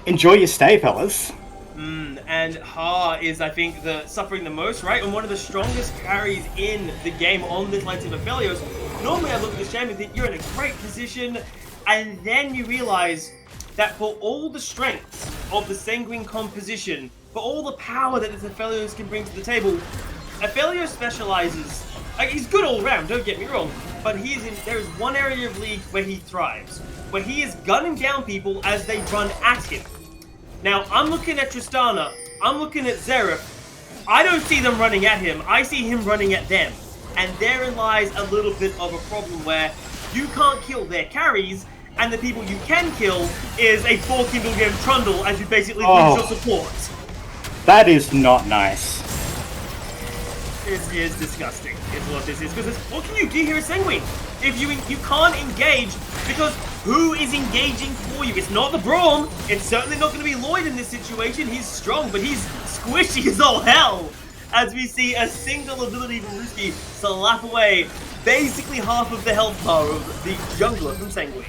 enjoy your stay, fellas. And Ha is, I think, suffering the most, right? And one of the strongest carries in the game on this late team of Aphelios. Normally, I look at this champion and think you're in a great position, and then you realize that for all the strengths of the Sanguine composition, for all the power that this Aphelios can bring to the table, Aphelios specializes. Like, he's good all around, don't get me wrong, but there is one area of League where he thrives, where he is gunning down people as they run at him. Now, I'm looking at Tristana, I'm looking at Zeref. I don't see them running at him, I see him running at them. And therein lies a little bit of a problem where you can't kill their carries, and the people you can kill is a 4 Kindle Gem Trundle as you basically lose your support. That is not nice. This is disgusting, is what this is. Because what can you do here as Sanguine? If you can't engage, because who is engaging for you? It's not the Braum. It's certainly not going to be Lloyd in this situation. He's strong, but he's squishy as all hell. As we see a single ability from Ruski slap away basically half of the health bar of the jungler from Sanguine.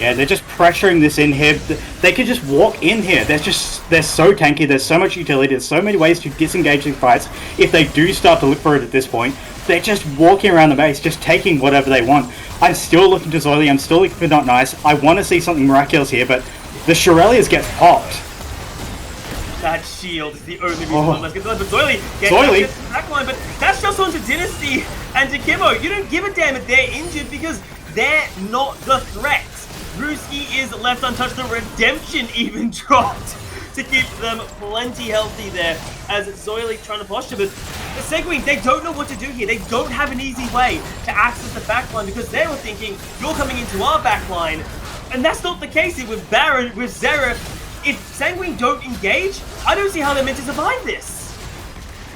Yeah, they're just pressuring this in here. They could just walk in here. They're so tanky. There's so much utility. There's so many ways to disengage these fights. If they do start to look for it at this point, they're just walking around the base, just taking whatever they want. I'm still looking to Zoily. I'm still looking for Not Nice. I want to see something miraculous here, but the Shurelias get popped. That shield is the only reason why let's get the but Zoily gets the back line, but that's just onto Dynasty and to Kimmo. You don't give a damn if they're injured because they're not the threat. Ruski is left untouched. The redemption even dropped to keep them plenty healthy there as Zoily trying to posture. But the Sanguine, they don't know what to do here. They don't have an easy way to access the backline because they were thinking, you're coming into our backline. And that's not the case here with Baron, with Zeref. If Sanguine don't engage, I don't see how they're meant to survive this.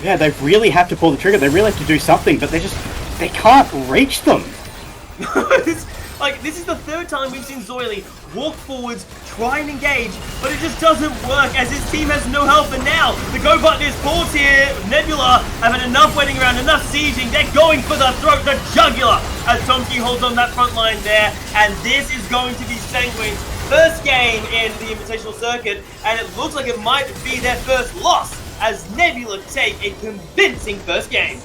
Yeah, they really have to pull the trigger. They really have to do something, but they can't reach them. This is the 3rd time we've seen Zoily walk forwards, try and engage, but it just doesn't work as his team has no help. And now the go button is pulled here. Nebula having enough waiting around, enough sieging. They're going for the throat, the jugular, as Tomsky holds on that front line there. And this is going to be Sanguine's first game in the Invitational Circuit, and it looks like it might be their first loss as Nebula take a convincing first game.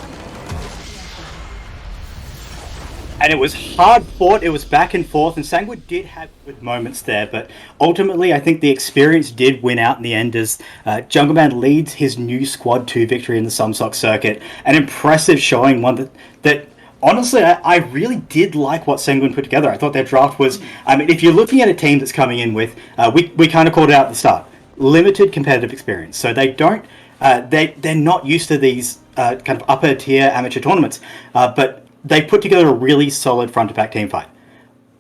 And it was hard fought, it was back and forth, and Sanguine did have good moments there, but ultimately I think the experience did win out in the end as Jungleman leads his new Squad 2 victory in the SumSoc circuit. An impressive showing, one that honestly, I really did like what Sanguine put together. I thought their draft was, I mean, if you're looking at a team that's coming in with, we kind of called it out at the start, limited competitive experience. So they don't, they're not used to these kind of upper tier amateur tournaments, but they put together a really solid front to back team fight.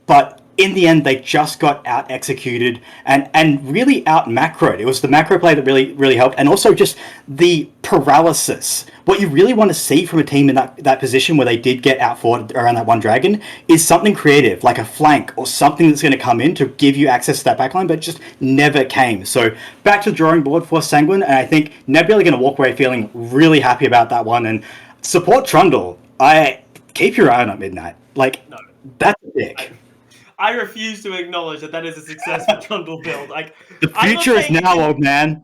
But in the end, they just got out executed and really out macroed. It was the macro play that really helped, and also just the paralysis. What you really want to see from a team in that position where they did get out fought around that one dragon is something creative, like a flank or something that's going to come in to give you access to that backline, but it just never came. So back to the drawing board for Sanguine, and I think Nebula are going to walk away feeling really happy about that one and support Trundle. Keep your eye on at Midnight. Like, no, that's a dick. I refuse to acknowledge that is a successful Trundle build. Like, the future is now, old man.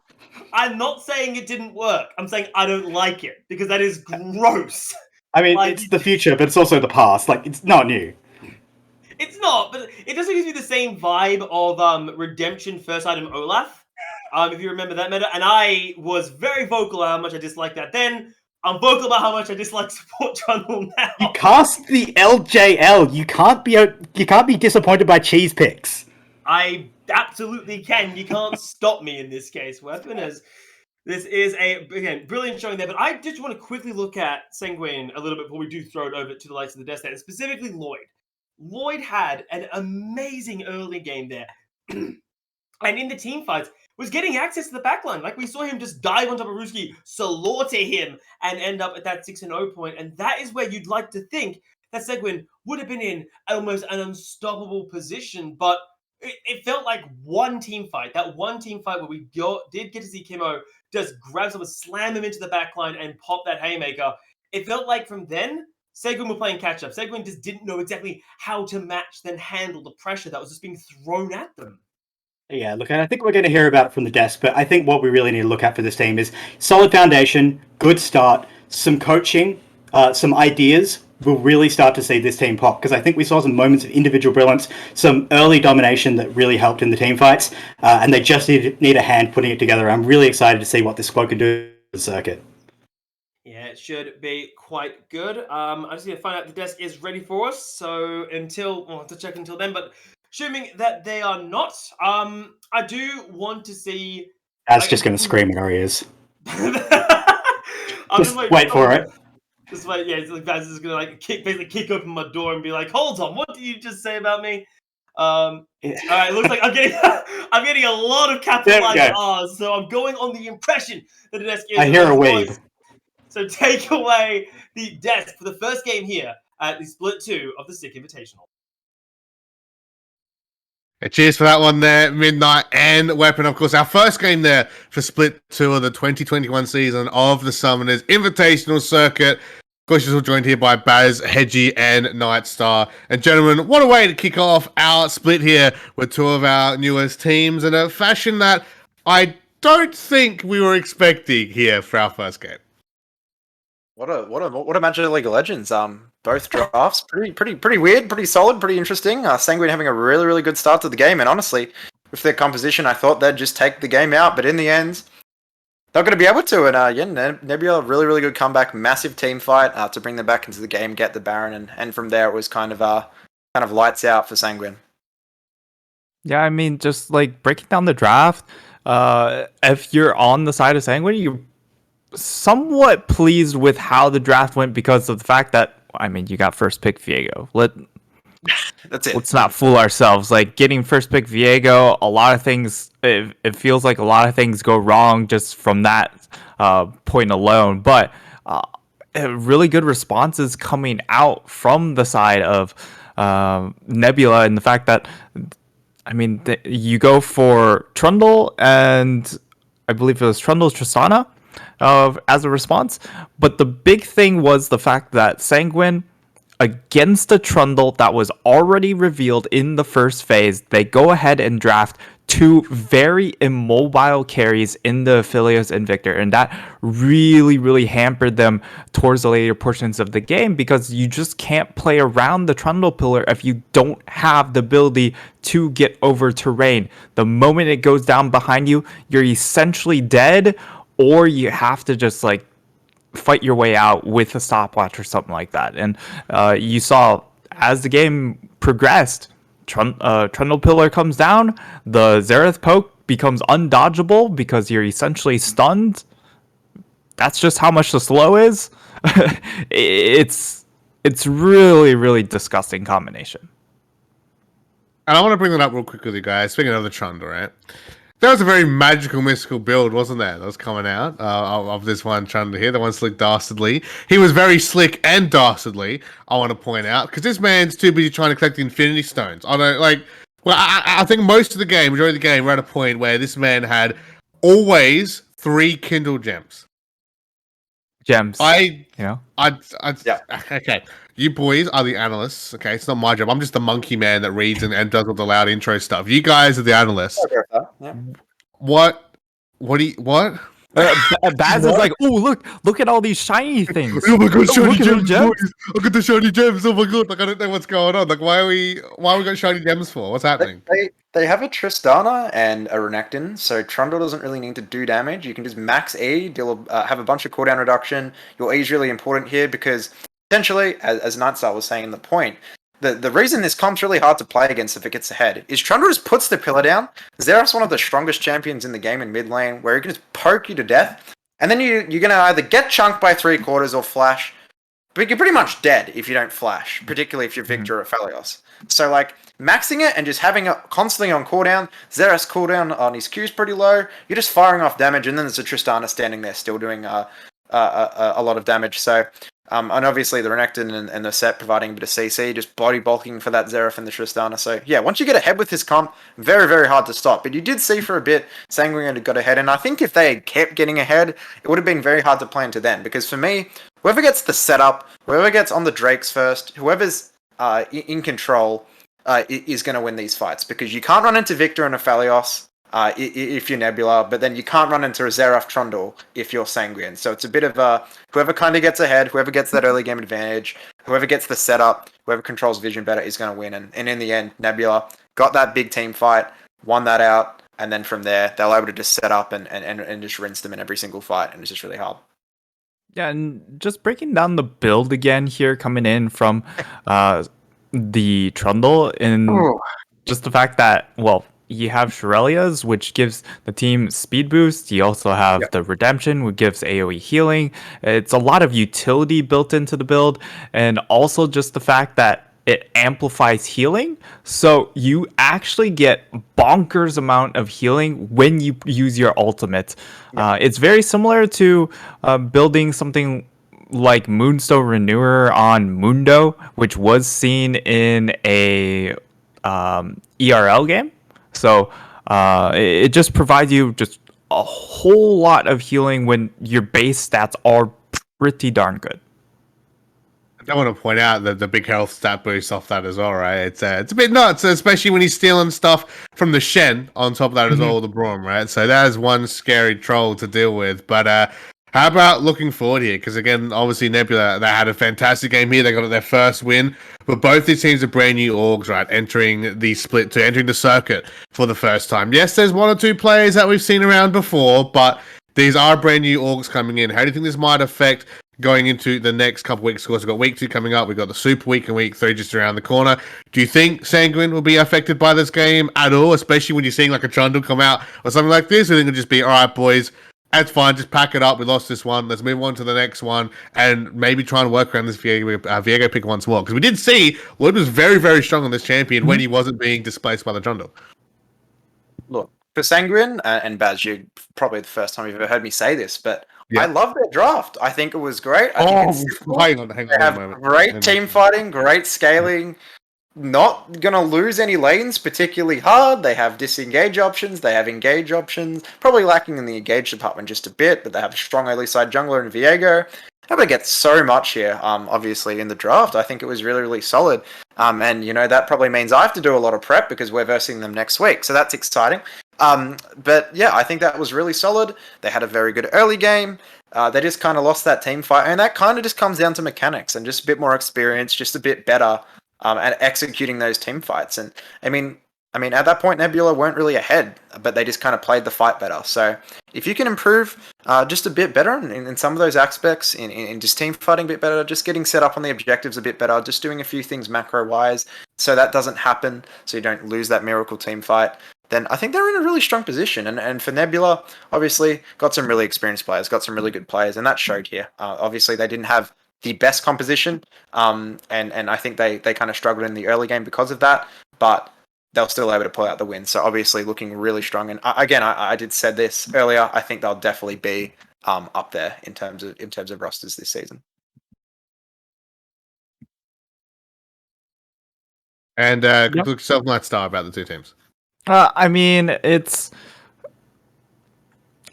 I'm not saying it didn't work. I'm saying I don't like it because that is gross. I mean, like, it's the future, but it's also the past. Like, it's not new. It's not, but it doesn't give you the same vibe of Redemption First Item Olaf. If you remember that meta, and I was very vocal how much I disliked that then. I'm vocal about how much I dislike support Trundle now. You cast the LJL. You can't be disappointed by cheese picks. I absolutely can. You can't stop me in this case. Weapon is this is again brilliant showing there. But I just want to quickly look at Sanguine a little bit before we do throw it over to the likes of the Destiny, and specifically Lloyd. Lloyd had an amazing early game there, and in the team fights was getting access to the backline. Like, we saw him just dive on top of Ruski, slaughter him, and end up at that 6-0 point. And that is where you'd like to think that Sanguine would have been in almost an unstoppable position. But it felt like one team fight. That one team fight where we did get to see Kimmo just grab someone, slam him into the backline, and pop that haymaker. It felt like from then, Sanguine were playing catch-up. Sanguine just didn't know exactly how to match, then handle the pressure that was just being thrown at them. Yeah, look, I think we're going to hear about it from the desk, but I think what we really need to look at for this team is solid foundation, good start, some coaching, some ideas. We'll really start to see this team pop, because I think we saw some moments of individual brilliance, some early domination that really helped in the team fights, and they just need a hand putting it together. I'm really excited to see what this squad can do in the circuit. Yeah, it should be quite good. I just need to find out if the desk is ready for us, so we'll have to check until then, but assuming that they are not, I do want to see... That's just going to scream in our ears. just wait for it. Just wait, yeah, it's like Vaz is going to basically kick open my door and be like, hold on, what did you just say about me? Alright, it looks like I'm getting a lot of capitalized R's, so I'm going on the impression that the desk is... I hear a wave. So take away the desk for the first game here at the Split 2 of the SICK Invitational. Cheers for that one there, Midnight and Weapon. Of course, our first game there for Split 2 of the 2021 season of the Summoners Invitational Circuit. Of course, you're all joined here by Baz, Hedgie, and Nightstar. And gentlemen, what a way to kick off our split here with two of our newest teams in a fashion that I don't think we were expecting here for our first game. What a match of League of Legends. Both drafts pretty weird, pretty solid, pretty interesting. Sanguine having a really good start to the game, and honestly, with their composition, I thought they'd just take the game out, but in the end, they're going to be able to. And Nebula, really good comeback, massive team fight to bring them back into the game, get the Baron, and from there it was kind of lights out for Sanguine. Yeah, I mean, just like breaking down the draft, if you're on the side of Sanguine, you're somewhat pleased with how the draft went because of the fact that, I mean, you got first pick Viego. That's it. Let's not fool ourselves. Like, getting first pick Viego, a lot of things, it feels like a lot of things go wrong just from that point alone. But really good responses coming out from the side of Nebula, and the fact that, I mean, you go for Trundle, and I believe it was Trundle's Tristana as a response. But the big thing was the fact that Sanguine, against a Trundle that was already revealed in the first phase, they go ahead and draft two very immobile carries in the Aphelios and Victor, and that really hampered them towards the later portions of the game, because you just can't play around the Trundle Pillar if you don't have the ability to get over terrain. The moment it goes down behind you, you're essentially dead, or you have to just like fight your way out with a stopwatch or something like that. And you saw as the game progressed, Trundle Pillar comes down, the Xerath poke becomes undodgeable because you're essentially stunned. That's just how much the slow is. It's really disgusting combination. And I want to bring that up real quick with you guys. Speaking of the Trundle, right? That was a very magical, mystical build, wasn't there? That was coming out of this one Trundle here, the one Slick Dastardly. He was very slick and dastardly, I want to point out, because this man's too busy trying to collect the Infinity Stones. I don't like. Well, I think most of the game, majority of the game, we're at a point where this man had always 3 Kindle gems. Gems. Yeah. Okay. You boys are the analysts. Okay, it's not my job. I'm just the monkey man that reads and does all the loud intro stuff. You guys are the analysts. Yeah. What? Baz is like, oh look at all these shiny things. Oh my god, shiny look at gems! those gems. Boys. Look at the shiny gems! Oh my god, like I don't know what's going on. Like why we got shiny gems for? What's happening? They have a Tristana and a Renekton, so Trundle doesn't really need to do damage. You can just max E, have a bunch of cooldown reduction. Your E is really important here because essentially, as Nightstar was saying in the point, the reason this comp's really hard to play against if it gets ahead is Trundle just puts the pillar down. Xerath's one of the strongest champions in the game in mid lane, where he can just poke you to death, and then you're going to either get chunked by 3/4 or flash, but you're pretty much dead if you don't flash, particularly if you're Victor or Aphelios. So like, maxing it and just having it constantly on cooldown, Xerath's cooldown on his Q is pretty low, you're just firing off damage, and then there's a Tristana standing there still doing a lot of damage. So and obviously the Renekton and the set providing a bit of CC, just body bulking for that Xerath and the Tristana. So yeah, once you get ahead with his comp, very hard to stop. But you did see for a bit Sanguine had got ahead, and I think if they had kept getting ahead, it would have been very hard to play into then. Because for me, whoever gets the setup, whoever gets on the Drakes first, whoever's in control is going to win these fights. Because you can't run into Victor and Aphelios if you're Nebula, but then you can't run into a Xerath Trundle if you're Sanguine. So it's a bit of a whoever kind of gets ahead, whoever gets that early game advantage, whoever gets the setup, whoever controls vision better is going to win. And in the end, Nebula got that big team fight, won that out, and then from there, they were able to just set up and just rinse them in every single fight, and it's just really hard. Yeah, and just breaking down the build again here, coming in from the Trundle, and just the fact that, well, you have Shurelia's, which gives the team speed boost. You also have the Redemption, which gives AoE healing. It's a lot of utility built into the build, and also just the fact that it amplifies healing. So you actually get bonkers amount of healing when you use your ultimate. It's very similar to building something like Moonstone Renewer on Mundo, which was seen in a ERL game. So it just provides you just a whole lot of healing when your base stats are pretty darn good. I want to point out that the big health stat boost off that as well, right? It's a bit nuts, especially when he's stealing stuff from the Shen on top of that as well, the Braum, right? So that is one scary troll to deal with. But how about looking forward here? Because again, obviously Nebula, they had a fantastic game here. They got their first win. But both these teams are brand new orgs, right? Entering the circuit for the first time. Yes, there's 1 or 2 players that we've seen around before, but these are brand new orgs coming in. How do you think this might affect going into the next couple weeks? Of course, we've got week 2 coming up. We've got the Super Week and week 3 just around the corner. Do you think Sanguine will be affected by this game at all, especially when you're seeing like a Trundle come out or something like this? Or do you think it'll just be, all right, boys, that's fine, just pack it up. We lost this one. Let's move on to the next one and maybe try and work around this Viego pick once more. Because we did see Lloyd was very strong on this champion when he wasn't being displaced by the Trundle. Look, for Sanguine, and Baz, you probably the first time you've ever heard me say this, but I love their draft. I think it was great. I think hang on they a have moment. great team fighting, great scaling. Not going to lose any lanes particularly hard. They have disengage options. They have engage options. Probably lacking in the engage department just a bit, but they have a strong early side jungler in Viego. Nebula gets so much here, obviously, in the draft. I think it was really, really solid. And, that probably means I have to do a lot of prep because we're versing them next week. So that's exciting. But yeah, I think that was really solid. They had a very good early game. They just kind of lost that team fight. And that kind of just comes down to mechanics and just a bit more experience, just a bit better at executing those team fights. And I mean, at that point, Nebula weren't really ahead, but they just kind of played the fight better. So if you can improve just a bit better in some of those aspects, in just team fighting a bit better, just getting set up on the objectives a bit better, just doing a few things macro-wise so that doesn't happen, so you don't lose that miracle team fight, then I think they're in a really strong position. And for Nebula, obviously, got some really experienced players, got some really good players, and that showed here. Obviously, they didn't have the best composition, and I think they kind of struggled in the early game because of that, but they'll still able to pull out the win. So obviously looking really strong. And again, I did said this earlier. I think they'll definitely be up there in terms of rosters this season. And Yep. look yourself, Nightstar, about the two teams. I mean,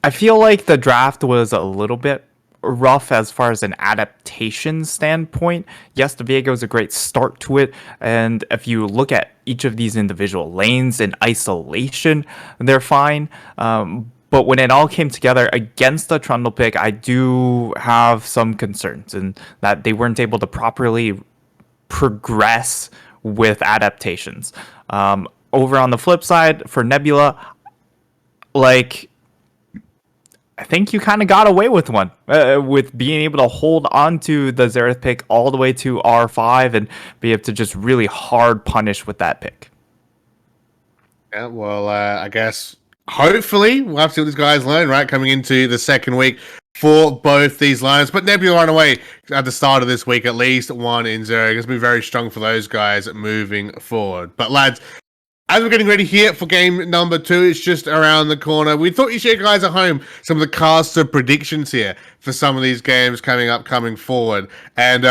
I feel like the draft was a little bit rough as far as an adaptation standpoint. Yes, the Viego was a great start to it, and if you look at each of these individual lanes in isolation, they're fine. But when it all came together against the Trundle pick, I do have some concerns in that they weren't able to properly progress with adaptations. Over on the flip side, for Nebula, like, I think you kind of got away with one, with being able to hold on to the Xerath pick all the way to R5 and be able to just really hard punish with that pick. Yeah, well, I guess hopefully we'll have to see what these guys learn, right? Coming into the second week for both these lines. But Nebula run away at the start of this week, at least 1-0. It's been very strong for those guys moving forward. But lads, as we're getting ready here for game number 2, it's just around the corner. We thought you should guys at home some of the caster predictions here for some of these games coming forward. And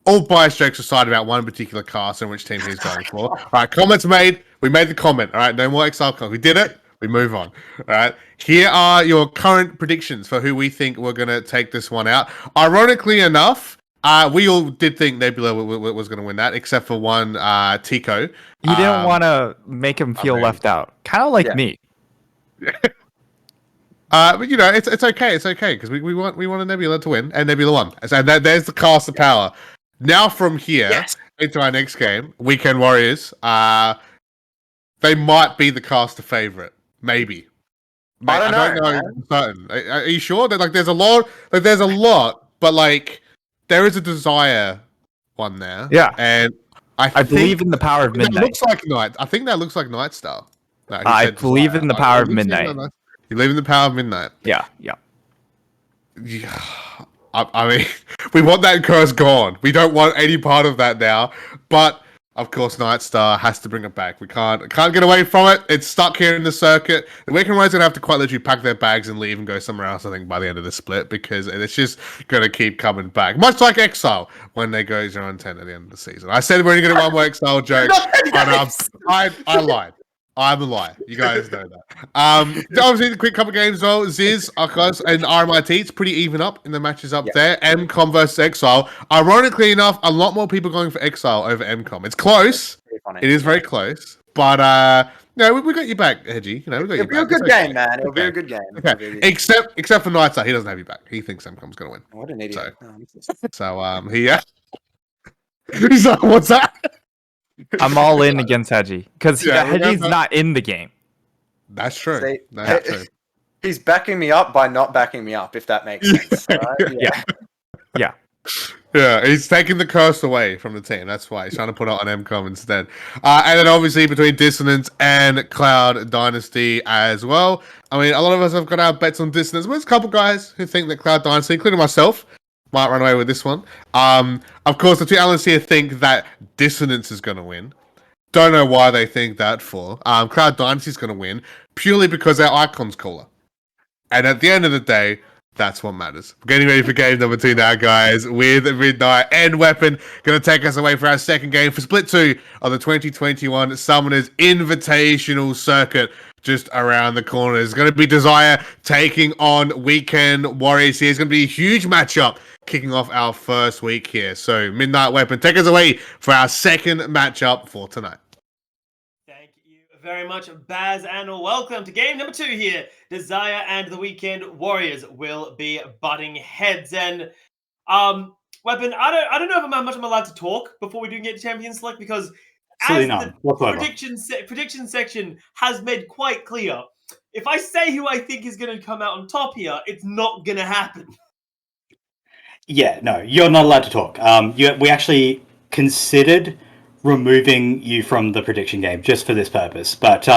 all bias jokes aside about one particular caster and which team he's going for. All right, comments made. We made the comment. All right, no more Exile comments. We did it. We move on. All right. Here are your current predictions for who we think we're going to take this one out. Ironically enough, we all did think Nebula was going to win that, except for one, Tico. You didn't want to make him feel left out. Kind of like me. But it's okay. It's okay because we want a Nebula to win, and Nebula won. So there's the caster power. Now from here into our next game, Weekend Warriors. They might be the caster favorite. Maybe. I don't know. I'm certain. Are you sure? That there's a lot, but there is a desire one there. Yeah. And I believe in the power of midnight. That looks like Night. I think that looks like Nightstar. No, I believe in the power of midnight. You believe in the power of midnight. Yeah. I mean, we want that curse gone. We don't want any part of that now. But of course, Nightstar has to bring it back. We can't get away from it. It's stuck here in the circuit. The Weekend Warriors gonna have to quite literally pack their bags and leave and go somewhere else. I think by the end of the split, because it's just gonna keep coming back, much like Exile when they go 0-10 at the end of the season. I said we're only gonna one more Exile joke, but I lied. I'm a liar. You guys know that. Obviously, the quick couple games as well. Zyzz, Akos, and RMIT. It's pretty even up in the matches up there. MCOM versus Exile. Ironically enough, a lot more people going for Exile over MCOM. It's close. It is very close. But we got you back, Hedgie. We got you back. It'll be a good game, man. It'll be a good game. Okay. Except for Nightstar, he doesn't have you back. He thinks MCOM's going to win. What an idiot. So he's like, what's that? I'm all in against Hedgie because Hedgie's not in the game. That's true. See, That's true. He's backing me up by not backing me up, if that makes sense. Right? Yeah, he's taking the curse away from the team. That's why he's trying to put it on MCOM instead. And then obviously between Dissonance and Cloud Dynasty as well. I mean, a lot of us have got our bets on Dissonance. But there's a couple guys who think that Cloud Dynasty, including myself, might run away with this one. Of course, the two analysts here think that Dissonance is going to win. Don't know why they think that for. Cloud Dynasty is going to win purely because their icon's cooler. And at the end of the day, That's what matters. Getting ready for game number 2 now, guys, with Midnight and Weapon going to take us away for our second game for Split 2 of the 2021 Summoners Invitational Circuit. Just around the corner. It's going to be Desire taking on Weekend Warriors here. It's going to be a huge matchup kicking off our first week here. So, Midnight Weapon, take us away for our second matchup for tonight. Thank you very much, Baz, and welcome to game number 2 here. Desire and the Weekend Warriors will be butting heads. And Weapon, I don't know if I'm allowed to talk before we do get champion select, because Absolutely as none. the Whatsoever. prediction section has made quite clear, if I say who I think is going to come out on top here, it's not going to happen. Yeah, no, you're not allowed to talk. We actually considered removing you from the prediction game just for this purpose, but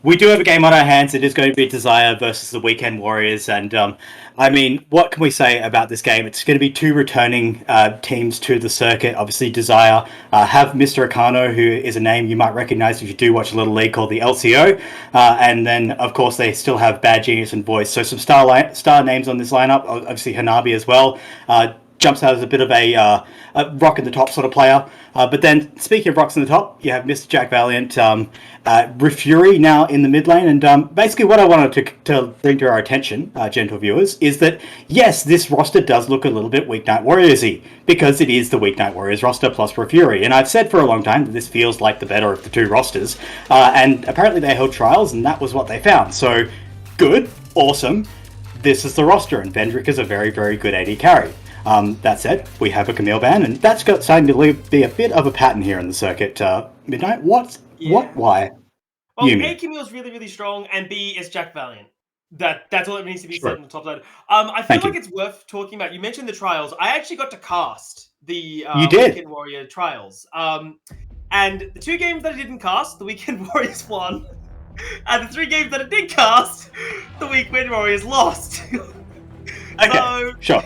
we do have a game on our hands. It is going to be Desire versus the Weekend Warriors, and I mean, what can we say about this game? It's going to be 2 returning teams to the circuit. Obviously, Desire have Mr. Akano, who is a name you might recognize if you do watch a little league called the LCO, and then, of course, they still have Bad Genius and Voice. So some star names on this lineup. Obviously, Hanabi as well. Jumps out as a bit of a rock in the top sort of player. But then, speaking of rocks in the top, you have Mr. Jack Valiant, Refury now in the mid lane. And basically what I wanted to bring to our attention, gentle viewers, is that, yes, this roster does look a little bit Weeknight Warriors-y, because it is the Weeknight Warriors roster plus Refury. And I've said for a long time that this feels like the better of the 2 rosters. And apparently they held trials, and that was what they found. So, good, awesome. This is the roster, and Vendrick is a very, very good AD carry. That said, we have a Camille ban, and that's starting to be a bit of a pattern here in the circuit. Midnight, what, why? Well, A, Camille's really, really strong, and B, is Jack Valiant. That's all that needs to be said on the top side. I feel like it's worth talking about. You mentioned the trials. I actually got to cast the Weekend Warrior trials. And the 2 games that I didn't cast, the Weekend Warriors won. And the 3 games that I did cast, the Weekend Warriors lost. Okay, so, sure.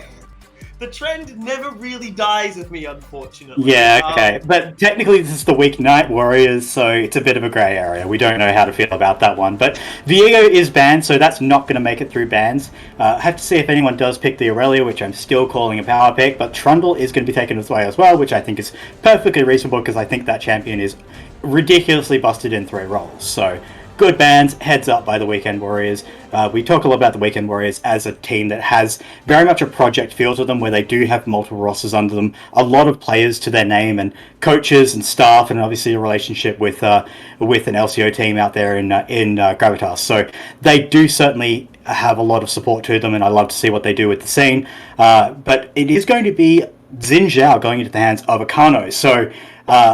The trend never really dies with me, unfortunately. Yeah, okay. But technically this is the Weeknight Warriors, so it's a bit of a grey area. We don't know how to feel about that one. But Viego is banned, so that's not going to make it through bans. I have to see if anyone does pick the Aurelia, which I'm still calling a power pick, but Trundle is going to be taken this way as well, which I think is perfectly reasonable, because I think that champion is ridiculously busted in 3 roles. So, good bans, heads up by the Weekend Warriors. We talk a lot about the Weekend Warriors as a team that has very much a project feel to them, where they do have multiple rosters under them, a lot of players to their name, and coaches and staff, and obviously a relationship with an LCO team out there in Gravitas. So they do certainly have a lot of support to them, and I love to see what they do with the scene. But it is going to be Xin Zhao going into the hands of Akano. So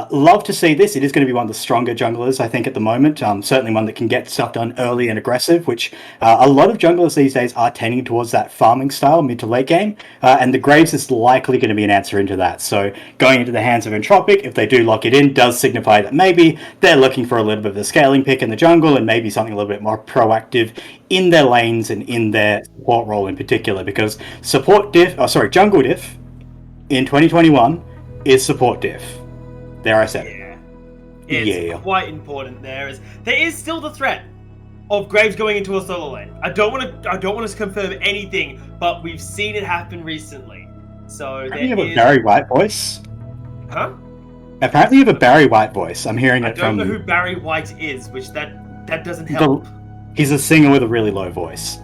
love to see this. It is going to be one of the stronger junglers, I think, at the moment. Certainly one that can get stuff done early and aggressive, which a lot of junglers these days are tending towards that farming style mid to late game. And the Graves is likely going to be an answer into that. So going into the hands of Entropic, if they do lock it in, does signify that maybe they're looking for a little bit of a scaling pick in the jungle, and maybe something a little bit more proactive in their lanes and in their support role in particular. Because jungle diff in 2021 is support diff. There, I said it. It's quite important. There is still the threat of Graves going into a solo lane. I don't want to confirm anything, but we've seen it happen recently. So apparently you have a Barry White voice. Huh? Apparently you have a Barry White voice. I'm hearing it from. I don't know who Barry White is, which that doesn't help. He's a singer with a really low voice.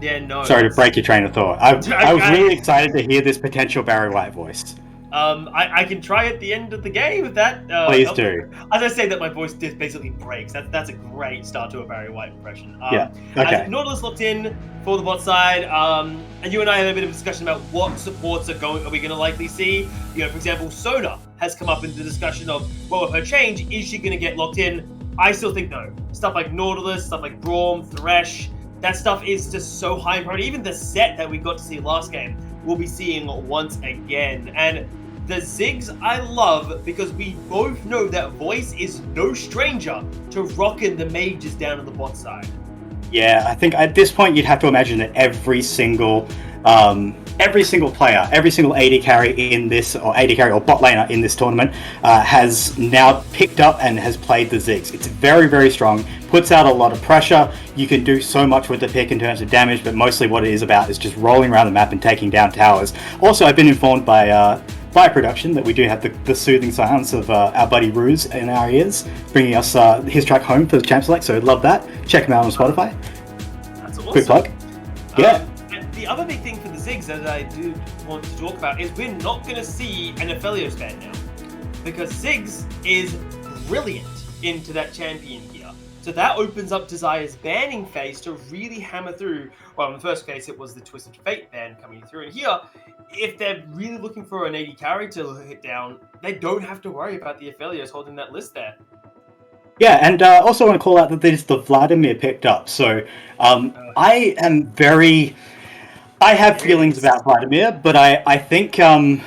Yeah, no. Sorry to break your train of thought. I was really excited to hear this potential Barry White voice. I can try at the end of the game if that. Please do. As I say that, my voice basically breaks. That's a great start to a Barry White impression. Yeah. Okay. As Nautilus looked in for the bot side, and you and I had a bit of a discussion about what supports are we going to likely see. You know, for example, Sona has come up in the discussion of, well, with her change, is she going to get locked in? I still think no. Stuff like Nautilus, stuff like Braum, Thresh, that stuff is just so high in priority. Even the set that we got to see last game, we'll be seeing once again. And the Zyzz I love, because we both know that Voice is no stranger to rocking the mages down on the bot side. Yeah, I think at this point you'd have to imagine that every single every single player, every single AD carry in this, or AD carry or bot laner in this tournament has now picked up and has played the Zyzz. It's very, very strong, puts out a lot of pressure. You can do so much with the pick in terms of damage, but mostly what it is about is just rolling around the map and taking down towers. Also, I've been informed by production that we do have the soothing silence of our buddy Ruse in our ears, bringing us his track home for the Champ Select, so love that. Check him out on Spotify. That's awesome. Quick plug. Yeah. And the other big thing for the Zyzz that I do want to talk about is we're not going to see an Aphelios ban now, because Zyzz is brilliant into that champion here. So that opens up Desire's banning phase to really hammer through. Well, in the first case, it was the Twisted Fate ban coming through. And here, if they're really looking for an AD carry to hit down, they don't have to worry about the Aphelios holding that list there. Yeah, and also want to call out that there's the Vladimir picked up. So I have feelings about Vladimir, but I think in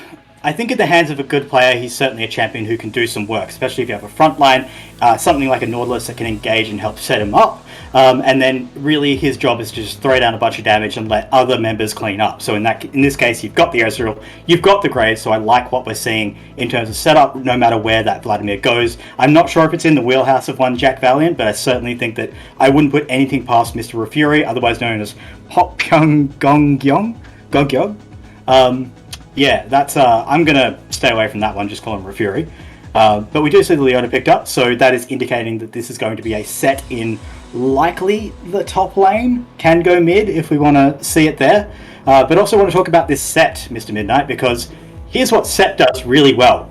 the hands of a good player, he's certainly a champion who can do some work, especially if you have a front line, something like a Nautilus that can engage and help set him up. And then really his job is to just throw down a bunch of damage and let other members clean up. So in this case, you've got the Ezreal, you've got the Graves, so I like what we're seeing in terms of setup, no matter where that Vladimir goes. I'm not sure if it's in the wheelhouse of one Jack Valiant, but I certainly think that I wouldn't put anything past Mr. Refury, otherwise known as Hop Pyong Gong Gyog. Yeah, that's I'm gonna stay away from that one, just call him Refury. But we do see the Leona picked up, so that is indicating that this is going to be a set in likely the top lane, can go mid if we want to see it there. But also want to talk about this set, Mr. Midnight, because here's what set does really well.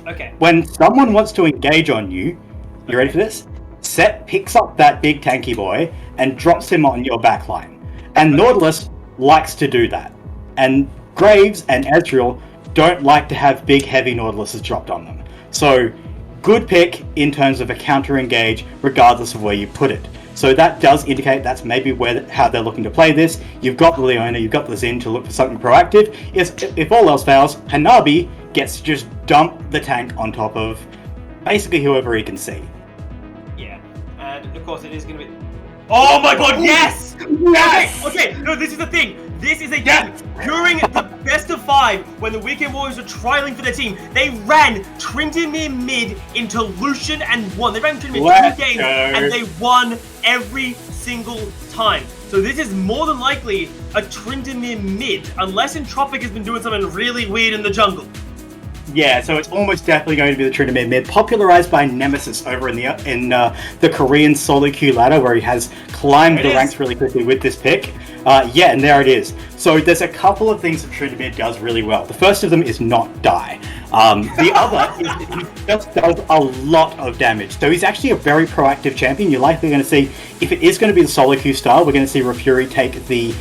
Okay. When someone wants to engage on you, you ready for this? Set picks up that big tanky boy and drops him on your backline. And Nautilus likes to do that. And Graves and Ezreal don't like to have big heavy Nautiluses dropped on them. So good pick in terms of a counter engage regardless of where you put it. So that does indicate that's maybe how they're looking to play this. You've got the Leona, you've got the Zyzz to look for something proactive. If all else fails, Hanabi gets to just dump the tank on top of basically whoever he can see. Yeah, and of course it is going to be... Oh my god, yes! Yes! Okay, no, this is the thing. This is a game. During the best of 5, when the Weekend Warriors were trialing for their team, they ran Tryndamere mid into Lucian and won. They ran Tryndamere 2 games and they won every single time. So this is more than likely a Tryndamere mid, unless Entropic has been doing something really weird in the jungle. Yeah, so it's almost definitely going to be the Tryndamere mid, popularized by Nemesis over in the Korean solo queue ladder, where he has climbed the ranks really quickly with this pick. Yeah, and there it is. So there's a couple of things that Tryndamere does really well. The first of them is not die. The other is that he just does a lot of damage. So he's actually a very proactive champion. You're likely going to see, if it is going to be the solo queue style, we're going to see Refury take the,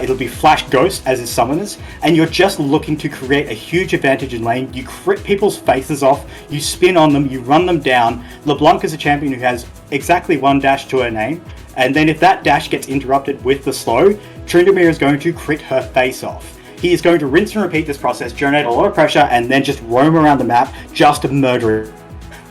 it'll be Flash Ghost as his summoners, and you're just looking to create a huge advantage in lane. You crit people's faces off, you spin on them, you run them down. LeBlanc is a champion who has exactly one dash to her name, and then if that dash gets interrupted with the slow, Tryndamere is going to crit her face off. He is going to rinse and repeat this process, generate a lot of pressure, and then just roam around the map just to murder it.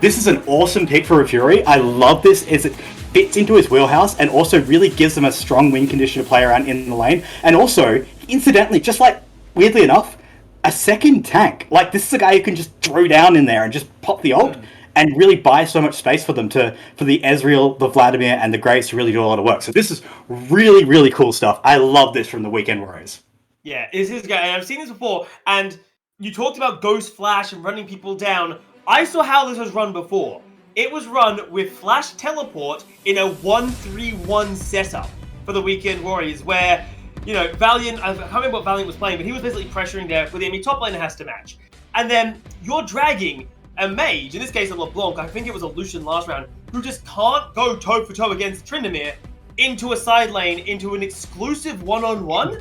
This is an awesome pick for Refury. I love this as it fits into his wheelhouse and also really gives him a strong win condition to play around in the lane. And also, incidentally, just like, weirdly enough, a second tank. Like, this is a guy who can just throw down in there and just pop the ult and really buy so much space for them for the Ezreal, the Vladimir, and the Graves to really do a lot of work. So this is really, really cool stuff. I love this from the Weekend Warriors. Yeah, this is great. And I've seen this before, and you talked about Ghost Flash and running people down. I saw how this was run before. It was run with Flash Teleport in a 1-3-1 setup for the Weekend Warriors, where, you know, Valiant, I can't remember what Valiant was playing, but he was basically pressuring there where the enemy top laner has to match. And then you're dragging a mage, in this case a LeBlanc, I think it was a Lucian last round, who just can't go toe for toe against Tryndamere into a side lane, into an exclusive one-on-one.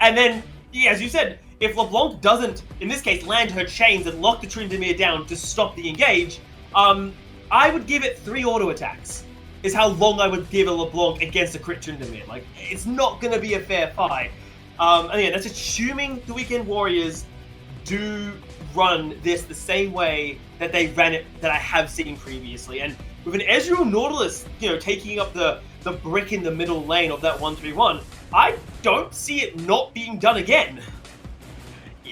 And then, yeah, as you said, if LeBlanc doesn't, in this case, land her chains and lock the Tryndamere down to stop the engage, I would give it 3 auto attacks, is how long I would give a LeBlanc against a crit Tryndamere. Like, it's not going to be a fair fight. And yeah, that's assuming the Weekend Warriors do run this the same way that they ran it, that I have seen previously. And with an Ezreal Nautilus, you know, taking up the brick in the middle lane of that 1-3-1, I don't see it not being done again.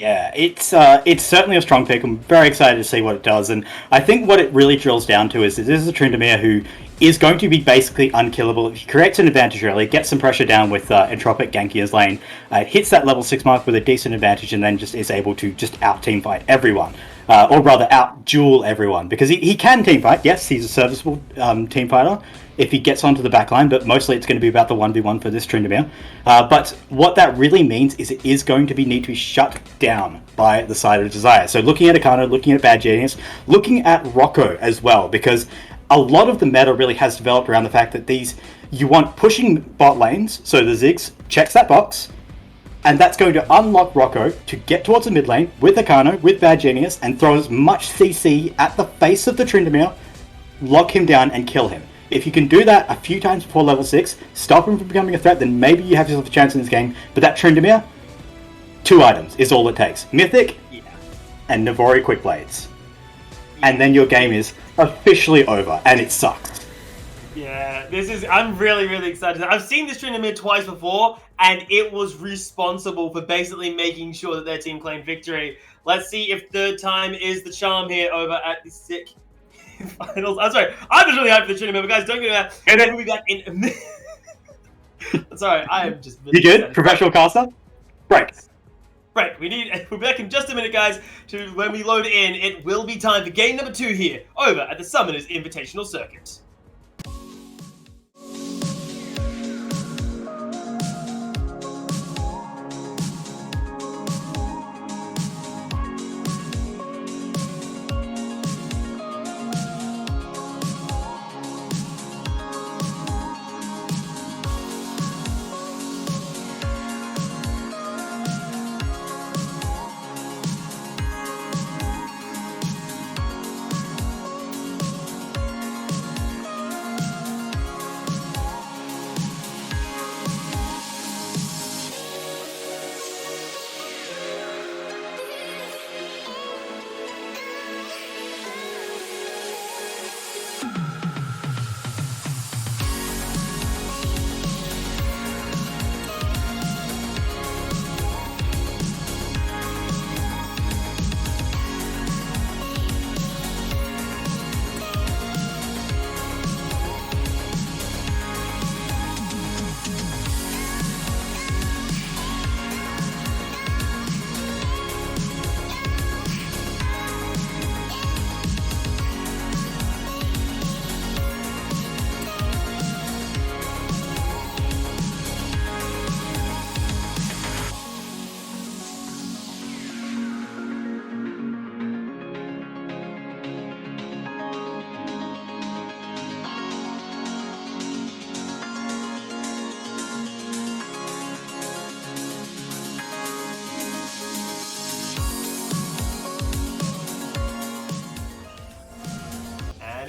Yeah, it's certainly a strong pick. I'm very excited to see what it does, and I think what it really drills down to is that this is a Tryndamere who is going to be basically unkillable if he creates an advantage early, gets some pressure down with Entropic Genkia's lane, hits that level 6 mark with a decent advantage, and then just is able to just out-team fight everyone. Or rather, out-duel everyone, because he can team fight. Yes, he's a serviceable team fighter if he gets onto the back line, but mostly it's going to be about the 1v1 for this Tryndamere. But what that really means is it is going to need to be shut down by the side of Desire. So looking at Akano, looking at Bad Genius, looking at Rocco as well, because a lot of the meta really has developed around the fact that you want pushing bot lanes, so the Zyzz checks that box, and that's going to unlock Rocco to get towards the mid lane with Akano, with Bad Genius, and throw as much CC at the face of the Tryndamere, lock him down and kill him. If you can do that a few times before level 6, stop him from becoming a threat, then maybe you have yourself a chance in this game. But that Tryndamere, 2 items is all it takes. Mythic and Navori Quick Blades. And then your game is officially over, and it sucks. Yeah, I'm really, really excited. I've seen this Tryndamere twice before, and it was responsible for basically making sure that their team claimed victory. Let's see if third time is the charm here over at the sick finals. I'm sorry, I'm just really hyped for the Tryndamere, but guys, don't get that. We'll be back in... Sorry, I am just... Really you good? excited. Professional caster? Break. Right, we'll be back in just a minute, guys. When we load in, it will be time for game number 2 here, over at the Summoners Invitational Circuit.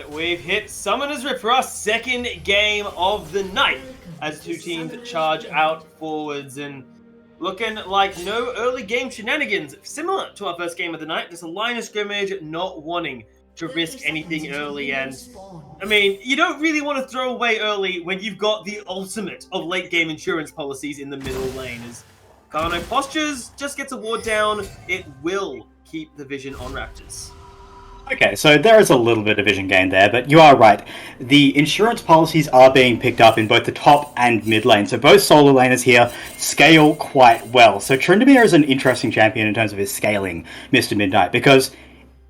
We've hit Summoner's Rift for our second game of the night as 2 teams charge out forwards, and looking like no early game shenanigans. Similar to our first game of the night, just a line of scrimmage, not wanting to risk anything early. And I mean, you don't really want to throw away early when you've got the ultimate of late game insurance policies in the middle lane. As Kano postures, just gets a ward down, it will keep the vision on Raptors. Okay, so there is a little bit of vision gain there, but you are right. The insurance policies are being picked up in both the top and mid lane, so both solo laners here scale quite well. So Tryndamere is an interesting champion in terms of his scaling, Mr. Midnight, because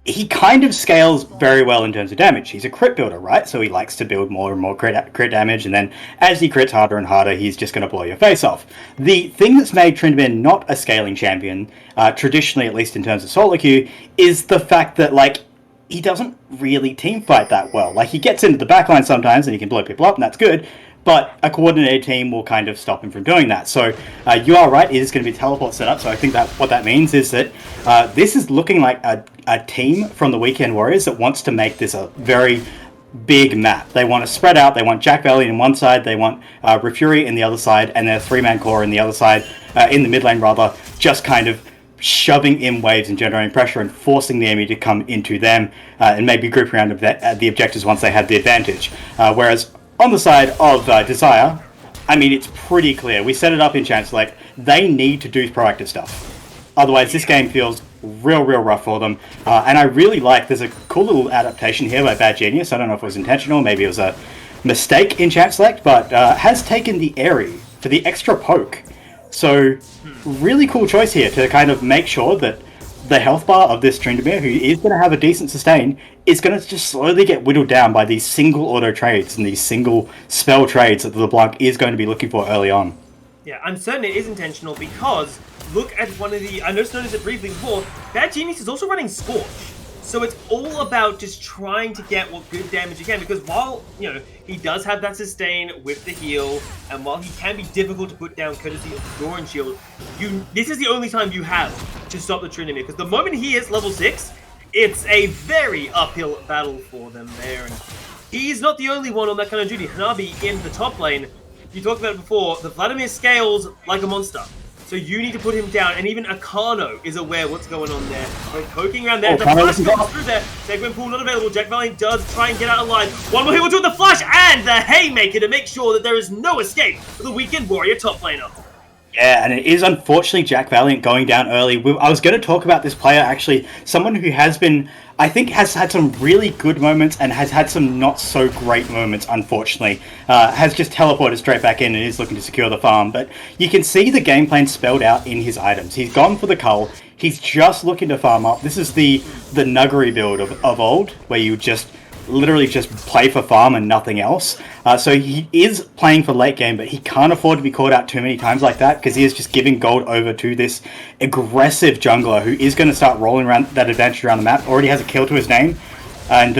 he kind of scales very well in terms of damage. He's a crit builder, right? So he likes to build more and more crit damage, and then as he crits harder and harder, he's just going to blow your face off. The thing that's made Tryndamere not a scaling champion, traditionally at least in terms of solo queue, is the fact that, like, he doesn't really team fight that well. Like, he gets into the backline sometimes and he can blow people up, and that's good, but a coordinated team will kind of stop him from doing that. So you are right, it is going to be teleport setup, so I think that what that means is that this is looking like a team from the Weekend Warriors that wants to make this a very big map. They want to spread out, they want Jack Valley in one side, they want Refury in the other side, and their 3-man core in the other side, in the mid lane rather, just kind of shoving in waves and generating pressure and forcing the enemy to come into them, and maybe group around the objectives once they had the advantage. Whereas on the side of Desire, I mean, it's pretty clear. We set it up in chance, like, they need to do proactive stuff. Otherwise, this game feels real rough for them. And I really like, there's a cool little adaptation here by Bad Genius. I don't know if it was intentional, maybe it was a mistake in chat select, but has taken the Airy for the extra poke. So, really cool choice here to kind of make sure that the health bar of this Tryndamere, who is going to have a decent sustain, is going to just slowly get whittled down by these single auto trades and these single spell trades that the LeBlanc is going to be looking for early on. Yeah, I'm certain it is intentional because look at one of the, I just noticed it briefly before, Bad Genius is also running Scorch. So it's all about just trying to get what good damage you can, because while, you know, he does have that sustain with the heal, and while he can be difficult to put down courtesy of the Doran Shield, this is the only time you have to stop the Tryndamere, because the moment he hits level 6, it's a very uphill battle for them there, and he's not the only one on that kind of duty. Hanabi in the top lane, you talked about it before, the Vladimir scales like a monster. So you need to put him down, and even Akano is aware what's going on there. Like, poking around there, the flash comes through there. Segment pool not available. Jack Valiant does try and get out alive. One more hit will do the flash and the haymaker to make sure that there is no escape for the Weekend Warrior top laner. Yeah, and it is unfortunately Jack Valiant going down early. I was going to talk about this player, actually, someone who has been, I think, has had some really good moments and has had some not so great moments, unfortunately. Has just teleported straight back in and is looking to secure the farm. But you can see the game plan spelled out in his items. He's gone for the cull. He's just looking to farm up. This is the Nuggery build of old, where you just literally just play for farm and nothing else. So he is playing for late game, but he can't afford to be caught out too many times like that, because he is just giving gold over to this aggressive jungler who is going to start rolling around that advantage around the map. Already has a kill to his name, and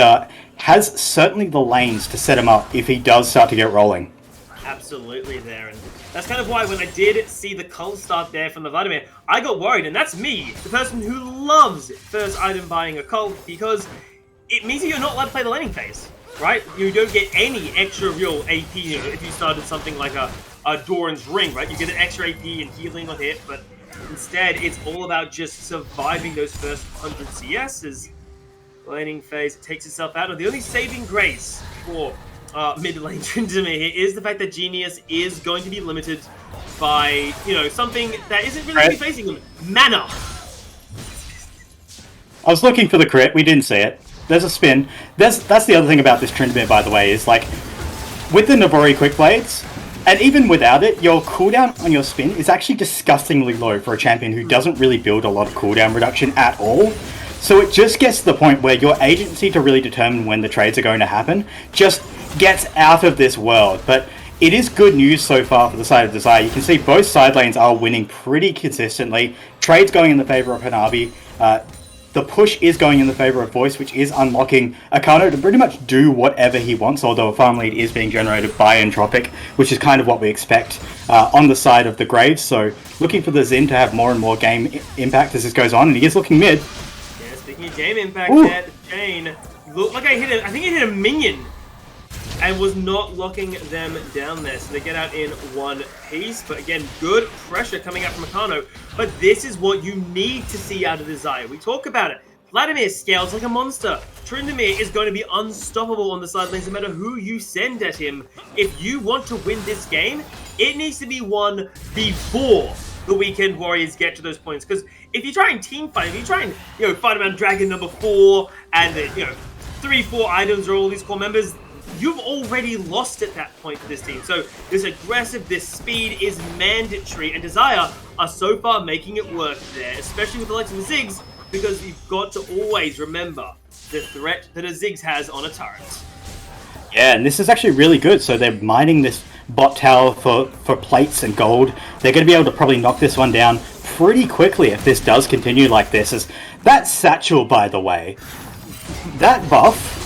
has certainly the lanes to set him up if he does start to get rolling. Absolutely there, and that's kind of why when I did see the cull start there from the Vladimir, I got worried, and that's me, the person who loves first item buying a cull, because it means that you're not allowed to play the laning phase, right? You don't get any extra real AP, you know, if you started something like a Doran's Ring, right? You get an extra AP and healing on hit, but instead it's all about just surviving those first 100 CS as laning phase takes itself out. And the only saving grace for mid lane Tryndamere here is the fact that Genius is going to be limited by, you know, something that isn't really going to be facing them. Mana! I was looking for the crit, we didn't see it. There's a spin. That's the other thing about this Tryndamere, by the way, is like, with the Navori Quick Blades, and even without it, your cooldown on your spin is actually disgustingly low for a champion who doesn't really build a lot of cooldown reduction at all. So it just gets to the point where your agency to really determine when the trades are going to happen just gets out of this world. But it is good news so far for the side of Desire. You can see both side lanes are winning pretty consistently. Trades going in the favor of Hanabi. The push is going in the favor of Voice, which is unlocking Akano to pretty much do whatever he wants, although a farm lead is being generated by Entropic, which is kind of what we expect on the side of the Graves. So looking for the Xin to have more and more game impact as this goes on, and he is looking mid. Yeah, speaking of game impact there, the chain looked like I think it hit a minion and was not locking them down there. So they get out in one piece. But again, good pressure coming out from Akano. But this is what you need to see out of Desire. We talk about it. Vladimir scales like a monster. Tryndamere is going to be unstoppable on the side lanes no matter who you send at him. If you want to win this game, it needs to be won before the Weekend Warriors get to those points. Because if you try and team fight, if you try and, you know, fight around Dragon number 4 and, you know, 3-4 items are all these core members, you've already lost at that point for this team. So this aggressive, this speed is mandatory, and Desire are so far making it work there, especially with the likes of the Zyzz, because you've got to always remember the threat that a Zyzz has on a turret. Yeah, and this is actually really good. So they're mining this bot tower for plates and gold. They're going to be able to probably knock this one down pretty quickly if this does continue like this. As that satchel, by the way, that buff.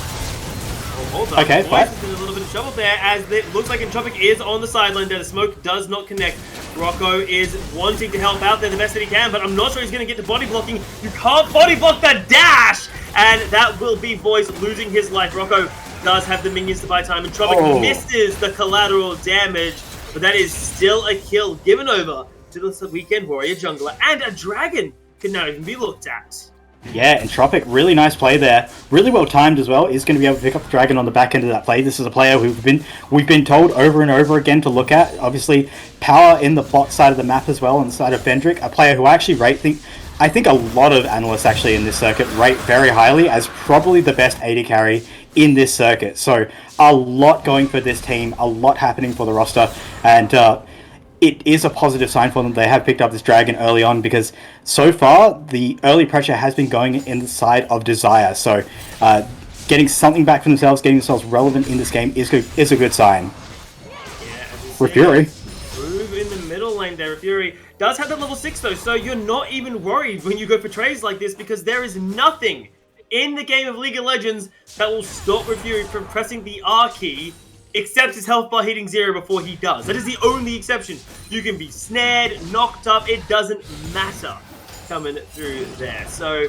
Hold on. Okay, fine. In a little bit of trouble there, as it looks like Entropic is on the sideline there. The smoke does not connect. Rocco is wanting to help out there the best that he can, but I'm not sure he's going to get to body blocking. You can't body block the dash! And that will be Voice losing his life. Rocco does have the minions to buy time. Entropic misses the collateral damage, but that is still a kill given over to the Weekend Warrior jungler. And a dragon can now even be looked at. Yeah, Entropic, really nice play there. Really well timed as well. Is going to be able to pick up the Dragon on the back end of that play. This is a player we've been told over and over again to look at. Obviously, power in the bot side of the map as well, on the side of Vendrick. A player who I actually I think a lot of analysts actually in this circuit rate very highly as probably the best AD carry in this circuit. So a lot going for this team, a lot happening for the roster, and it is a positive sign for them. They have picked up this Dragon early on because so far the early pressure has been going in the side of Desire. So getting something back for themselves, getting themselves relevant in this game is a good sign. For Fury. Move in the middle lane there. Fury does have the level 6 though, so you're not even worried when you go for trades like this because there is nothing in the game of League of Legends that will stop Fury from pressing the R key except his health bar hitting 0 before he does. That is the only exception. You can be snared, knocked up, it doesn't matter coming through there. So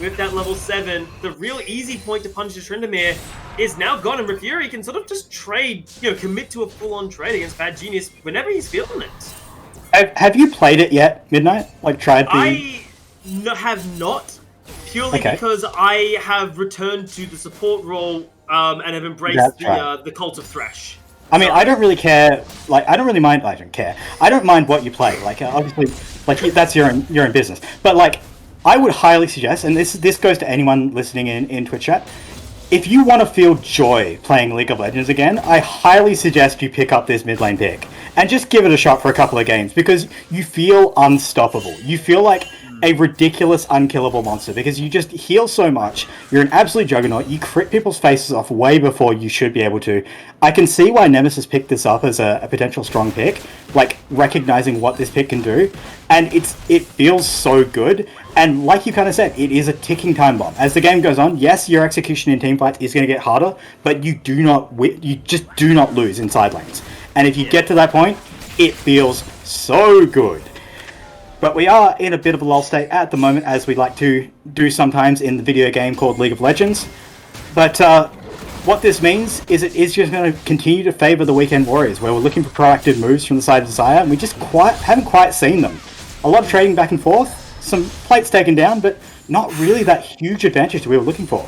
with that level 7, the real easy point to punish the Tryndamere is now gone, and Fury can sort of just trade, commit to a full-on trade against Bad Genius whenever he's feeling it. Have you played it yet, Midnight? Like, tried the... I have not, purely because I have returned to the support role and have embraced the Cult of Thresh. I mean, I don't really care. Like, I don't really mind. I don't care. I don't mind what you play. Like, obviously, like that's your own business. But like, I would highly suggest, and this goes to anyone listening in Twitch chat. If you want to feel joy playing League of Legends again, I highly suggest you pick up this mid lane pick and just give it a shot for a couple of games because you feel unstoppable. You feel like a ridiculous, unkillable monster because you just heal so much. You're an absolute juggernaut. You crit people's faces off way before you should be able to. I can see why Nemesis picked this up as a potential strong pick, like recognizing what this pick can do, and it feels so good. And like you kind of said, it is a ticking time bomb. As the game goes on, yes, your execution in teamfights is going to get harder, but you just do not lose in side lanes. And if you get to that point, it feels so good. But we are in a bit of a lull state at the moment, as we like to do sometimes in the video game called League of Legends. But what this means is it is just going to continue to favour the Weekend Warriors, where we're looking for proactive moves from the side of Desire, and we just haven't quite seen them. A lot of trading back and forth, some plates taken down, but not really that huge advantage we were looking for.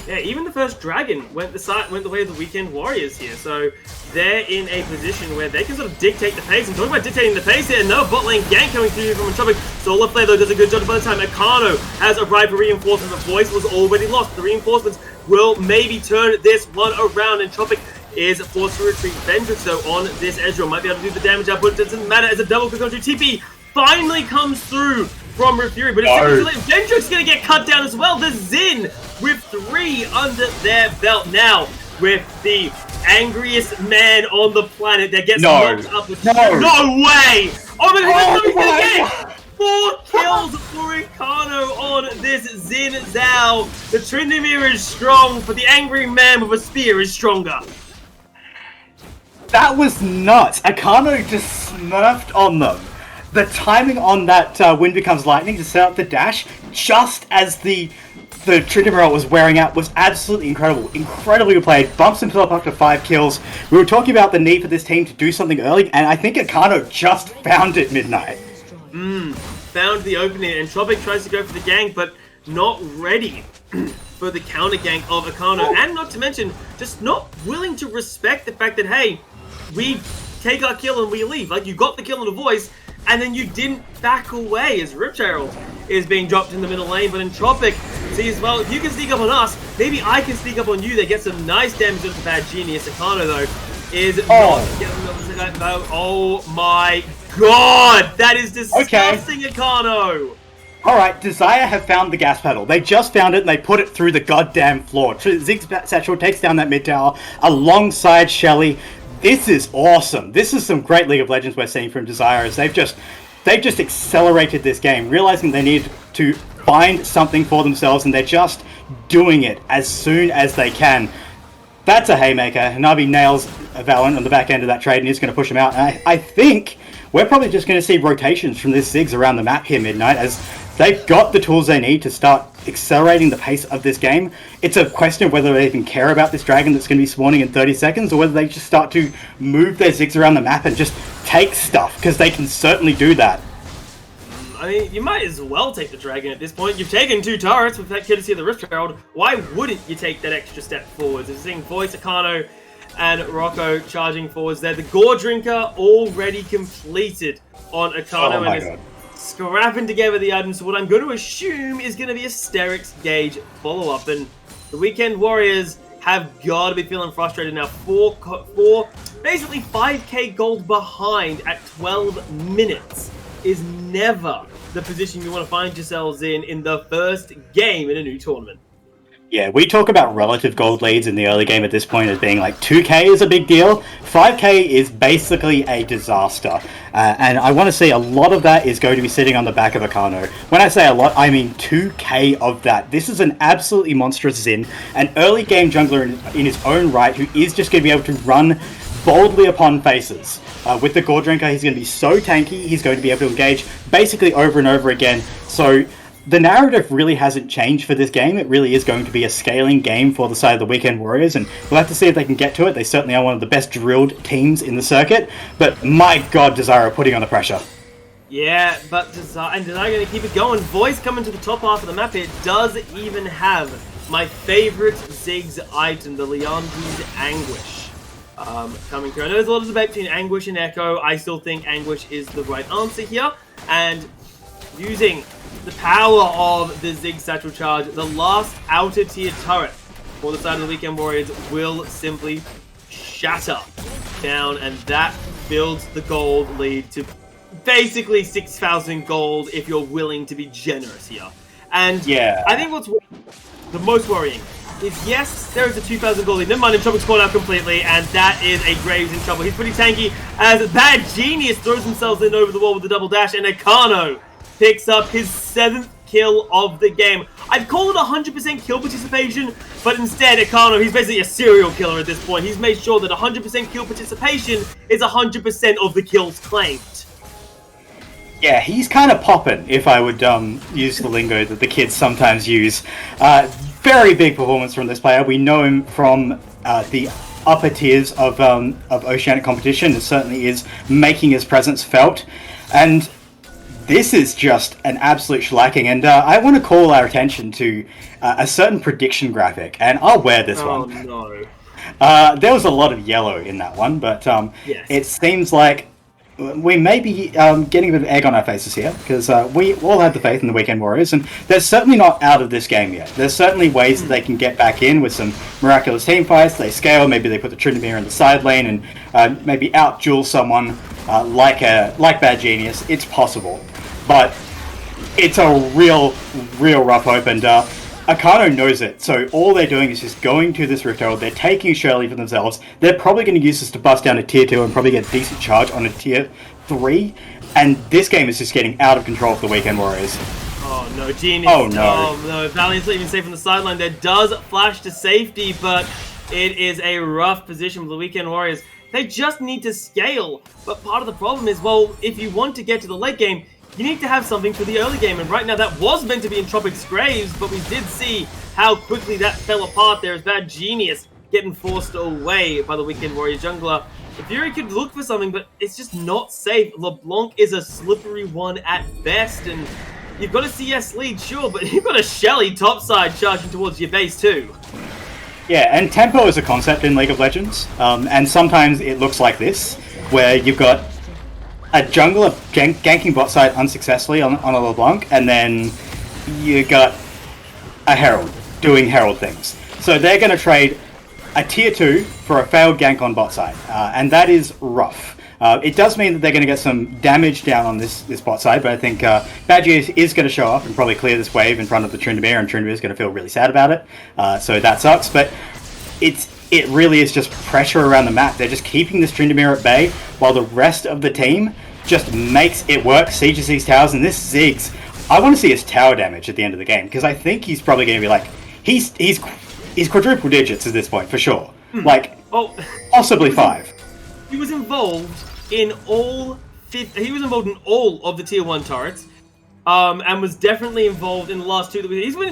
Yeah, even the first Dragon went the way of the Weekend Warriors here, so they're in a position where they can sort of dictate the pace. And talking about dictating the pace here, no bot lane gank coming through from Entropic. Solar Flare though does a good job by the time. Akano has arrived for reinforcements. The voice was already lost. The reinforcements will maybe turn this one around. Entropic is forced to retreat. Vendrick though on this Ezreal might be able to do the damage out, but it doesn't matter as a double click onto TP finally comes through from Fury, but Vendrick's gonna get cut down as well. The Zin with 3 under their belt now, with the angriest man on the planet that gets knocked up with no way! Oh my god, he's gonna get 4 kills for Akano on this Zin Zhao. The Tryndamere is strong, but the angry man with a spear is stronger. That was nuts. Akano just smurfed on them. The timing on that Wind Becomes Lightning to set up the dash, just as the Tryndamere was wearing out, was absolutely incredible. Incredibly played. Bumps himself up to 5 kills. We were talking about the need for this team to do something early, and I think Akano just found it, Midnight. Found the opening, and Entropic tries to go for the gank, but not ready for the counter gank of Akano. And not to mention, just not willing to respect the fact that, hey, we take our kill and we leave. Like, you got the kill on the voice, and then you didn't back away as Rip Herald is being dropped in the middle lane. But Entropic sees, well, if you can sneak up on us, maybe I can sneak up on you. They get some nice damage into Bad Genius. Akano, though, is not getting the oh my god! That is disgusting, Akano! Alright, Desire have found the gas pedal. They just found it and they put it through the goddamn floor. Zyzz Satchel takes down that mid tower alongside Shelly. This is awesome. This is some great League of Legends we're seeing from Desire, as they've just accelerated this game, realizing they need to find something for themselves, and they're just doing it as soon as they can. That's a haymaker. Navi nails Valorant on the back end of that trade and is going to push him out. And I think we're probably just going to see rotations from this Zyzz around the map here, Midnight, as they've got the tools they need to start accelerating the pace of this game. It's a question of whether they even care about this dragon that's going to be spawning in 30 seconds, or whether they just start to move their Zyzz around the map and just take stuff, because they can certainly do that. I mean, you might as well take the Dragon at this point. You've taken 2 turrets with that courtesy of the Rift Herald. Why wouldn't you take that extra step forwards? We're seeing Voice, Akano, and Rocco charging forwards there. The Gore Drinker already completed on Akano and is scrapping together the items. So what I'm going to assume is going to be a Sterix Gauge follow-up. And the Weekend Warriors have got to be feeling frustrated now. Basically 5k gold behind at 12 minutes is never the position you want to find yourselves in the first game in a new tournament. Yeah, we talk about relative gold leads in the early game at this point as being like 2k is a big deal. 5k is basically a disaster. And I want to say a lot of that is going to be sitting on the back of Akano. When I say a lot, I mean 2k of that. This is an absolutely monstrous Zyzz, an early game jungler in his own right who is just going to be able to run boldly upon faces. With the Gore Drinker, he's going to be so tanky, he's going to be able to engage basically over and over again. So the narrative really hasn't changed for this game. It really is going to be a scaling game for the side of the Weekend Warriors, and we'll have to see if they can get to it. They certainly are one of the best drilled teams in the circuit, but my god, Desire putting on the pressure. Yeah, but Desire going to keep it going. Voice coming to the top half of the map here does even have my favorite Zyzz item, the Leandri's Anguish. Coming through. I know there's a lot of debate between Anguish and Echo. I still think Anguish is the right answer here, and using the power of the Zyzz Satchel Charge, the last outer tier turret for the side of the Weekend Warriors will simply shatter down, and that builds the gold lead to basically 6,000 gold if you're willing to be generous here. And yeah, I think what's the most worrying is, yes, there is a 2,000 gold lead. Never mind, Entropic's caught out completely, and that is a Graves in trouble. He's pretty tanky as Bad Genius throws themselves in over the wall with the double dash, and Akano picks up his 7th kill of the game. I'd call it 100% kill participation, but instead, Akano, he's basically a serial killer at this point. He's made sure that 100% kill participation is 100% of the kills claimed. Yeah, he's kind of popping, if I would use the lingo that the kids sometimes use. Very big performance from this player. We know him from the upper tiers of Oceanic competition. It certainly is making his presence felt. And this is just an absolute shellacking. And I want to call our attention to a certain prediction graphic. And I'll wear this one. Oh, no. There was a lot of yellow in that one, but yes. It seems like we may be getting a bit of egg on our faces here, because we all have the faith in the Weekend Warriors, and they're certainly not out of this game yet. There's certainly ways that they can get back in with some miraculous team fights. They scale, maybe they put the Tryndamere in the side lane and maybe out-duel someone like Bad Genius. It's possible, but it's a real rough hope, and Akano knows it, so all they're doing is just going to this Rift Herald. They're taking Shirley for themselves. They're probably going to use this to bust down a tier 2 and probably get a decent charge on a tier 3. And this game is just getting out of control for the Weekend Warriors. Oh no, Genius. Oh no. Oh no, Valiant's even safe from the sideline. There does flash to safety, but it is a rough position for the Weekend Warriors. They just need to scale. But part of the problem is, well, if you want to get to the late game, you need to have something for the early game, and right now that was meant to be Entropic's Graves, but we did see how quickly that fell apart there as Bad Genius getting forced away by the Weekend Warrior jungler. The Fury could look for something, but it's just not safe. LeBlanc is a slippery one at best, and you've got a CS lead, sure, but you've got a Shelly topside charging towards your base too. Yeah, and tempo is a concept in League of Legends, and sometimes it looks like this, where you've got a jungler ganking bot side unsuccessfully on a LeBlanc, and then you got a Herald doing Herald things. So they're going to trade a tier 2 for a failed gank on bot side, and that is rough. It does mean that they're going to get some damage down on this bot side, but I think Badger is going to show up and probably clear this wave in front of the Tryndamere, and Tryndamere is going to feel really sad about it, so that sucks, but it really is just pressure around the map. They're just keeping this Tryndamere at bay while the rest of the team just makes it work, sieges these towers, and this Zyzz, I want to see his tower damage at the end of the game, because I think he's probably going to be like, he's quadruple digits at this point, for sure. Like, possibly 5. He was involved in all of the tier 1 turrets, and was definitely involved in the last 2 that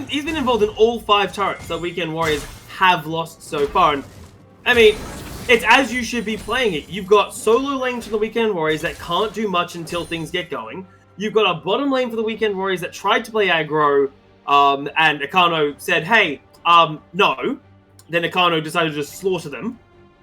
he's been involved in all 5 turrets that Weekend Warriors have lost so far. And I mean, it's as you should be playing it. You've got solo lanes from the Weekend Warriors that can't do much until things get going. You've got a bottom lane for the Weekend Warriors that tried to play aggro, and Akano said, hey, no. Then Akano decided to just slaughter them,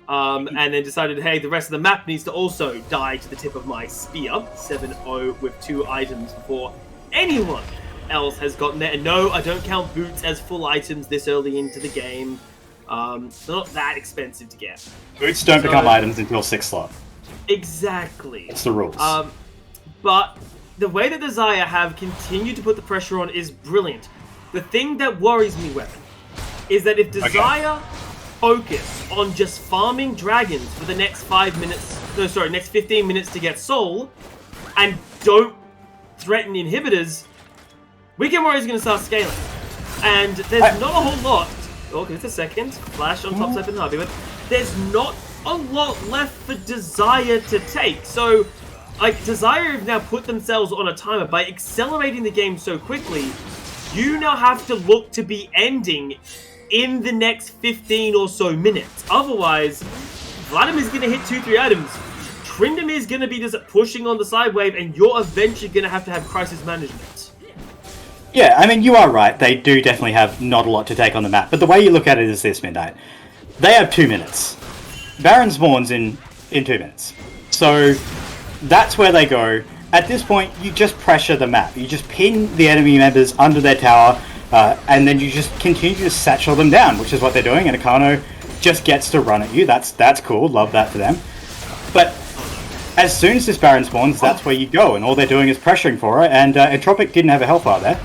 and then decided, hey, the rest of the map needs to also die to the tip of my spear. 7-0 with 2 items before anyone else has gotten there. And no, I don't count boots as full items this early into the game. They're not that expensive to get. Boots don't become items until 6th slot. Exactly. It's the rules. But the way that the Xayah have continued to put the pressure on is brilliant. The thing that worries me, Weapon, is that if Xayah focus on just farming dragons for the next next 15 minutes to get soul, and don't threaten inhibitors, Weekend Warriors are going to start scaling. And there's not a whole lot. Oh, give it a second. Flash on top side and Harvey, but there's not a lot left for Desire to take. So, like, Desire have now put themselves on a timer. By accelerating the game so quickly, you now have to look to be ending in the next 15 or so minutes. Otherwise, Vladimir's going to hit 2-3 items. Trindamir's going to be just pushing on the side wave, and you're eventually going to have crisis management. Yeah, I mean, you are right. They do definitely have not a lot to take on the map. But the way you look at it is this, Midnight. They have 2 minutes. Baron spawns in 2 minutes. So that's where they go. At this point, you just pressure the map. You just pin the enemy members under their tower, and then you just continue to satchel them down, which is what they're doing. And Akano just gets to run at you. That's cool. Love that for them. But as soon as this Baron spawns, that's where you go. And all they're doing is pressuring for it. And Entropic didn't have a health bar there.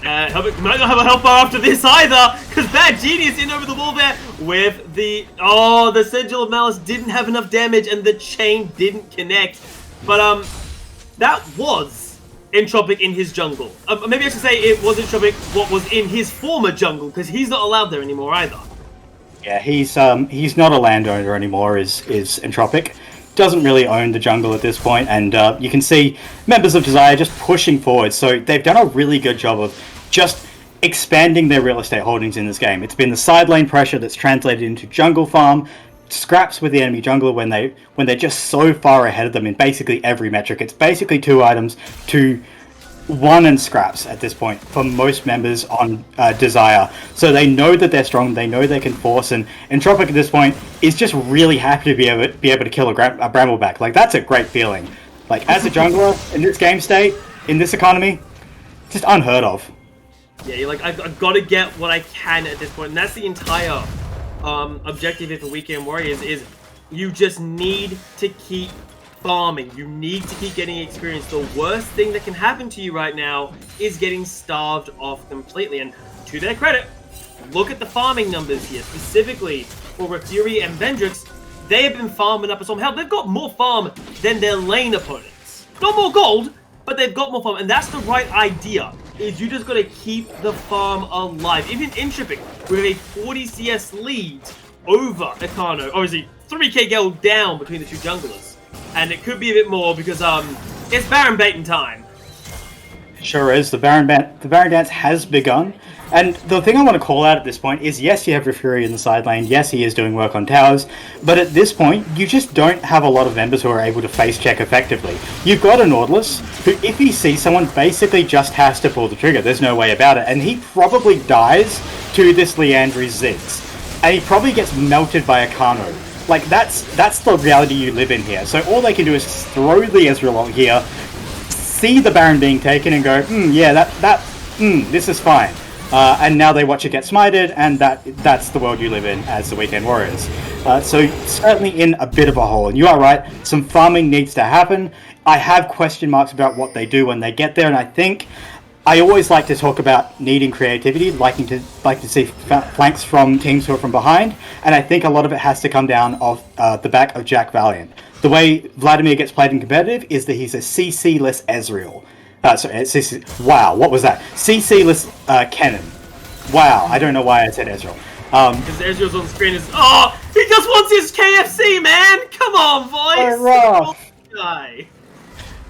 Entropic might not have a health bar after this either, because Bad Genius in over the wall there with the... Oh, the Sigil of Malice didn't have enough damage, and the chain didn't connect. But, that was Entropic in his jungle. Maybe I should say it was Entropic what was in his former jungle, because he's not allowed there anymore either. Yeah, he's not a landowner anymore, is Entropic. Doesn't really own the jungle at this point, and you can see members of Desire just pushing forward. So they've done a really good job of just expanding their real estate holdings in this game. It's been the side lane pressure that's translated into jungle farm, scraps with the enemy jungler when they're just so far ahead of them in basically every metric. It's basically 2 items to 1 and scraps at this point for most members on Desire. So they know that they're strong, they know they can force, and Entropic at this point is just really happy to be able to kill a Brambleback. Like, that's a great feeling. Like, as a jungler in this game state, in this economy, just unheard of. Yeah, you're like, I've got to get what I can at this point, and that's the entire objective here for Weekend Warriors is you just need to keep farming. You need to keep getting experience. The worst thing that can happen to you right now is getting starved off completely. And to their credit, look at the farming numbers here. Specifically for Rafuri and Vendrix, they have been farming up a storm. Hell, they've got more farm than their lane opponents. Not more gold, but they've got more farm. And that's the right idea, is you just got to keep the farm alive. Even Entropic, with a 40 CS lead over Akano, obviously 3k gold down between the 2 junglers. And it could be a bit more because it's Baron baiting time. Sure is. The Baron dance has begun. And the thing I want to call out at this point is, yes, you have Rafuri in the side lane. Yes, he is doing work on towers. But at this point, you just don't have a lot of members who are able to face check effectively. You've got a Nautilus who, if he sees someone, basically just has to pull the trigger. There's no way about it. And he probably dies to this Leandri's Zyzz. And he probably gets melted by a Akano. Like, that's the reality you live in here. So all they can do is throw the Ezreal out here, see the Baron being taken, and go, yeah, this is fine. And now they watch it get smited, and that's the world you live in as the Weekend Warriors. So certainly in a bit of a hole. And you are right, some farming needs to happen. I have question marks about what they do when they get there, and I think I always like to talk about needing creativity, liking to see flanks from teams who are from behind, and I think a lot of it has to come down off the back of Jack Valiant. The way Vladimir gets played in competitive is that he's a CC-less Ezreal. Wow, what was that? CC-less Kennen. Wow, I don't know why I said Ezreal. Because Ezreal's on the screen is... Oh, he just wants his KFC, man! Come on, voice! Guy.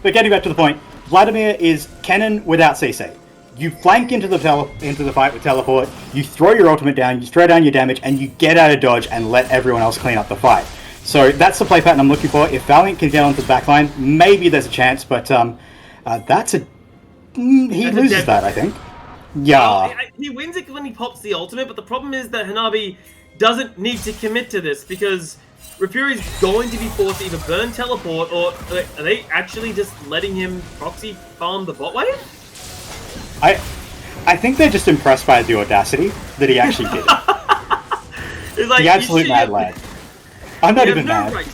But getting back to the point, Vladimir is Kennen without CC. You flank into the fight with teleport, you throw your ultimate down, you throw down your damage, and you get out of dodge and let everyone else clean up the fight. So that's the play pattern I'm looking for. If Valiant can get onto the backline, maybe there's a chance, but That's a... he That's a loses dead that, I think. Yeah. Well, he wins it when he pops the ultimate, but the problem is that Hanabi doesn't need to commit to this because Rapuri's going to be forced to either burn teleport or are they actually just letting him proxy farm the bot wave? I think they're just impressed by the audacity that he actually did it. It's like, The absolute mad lad. I'm not even mad. Right.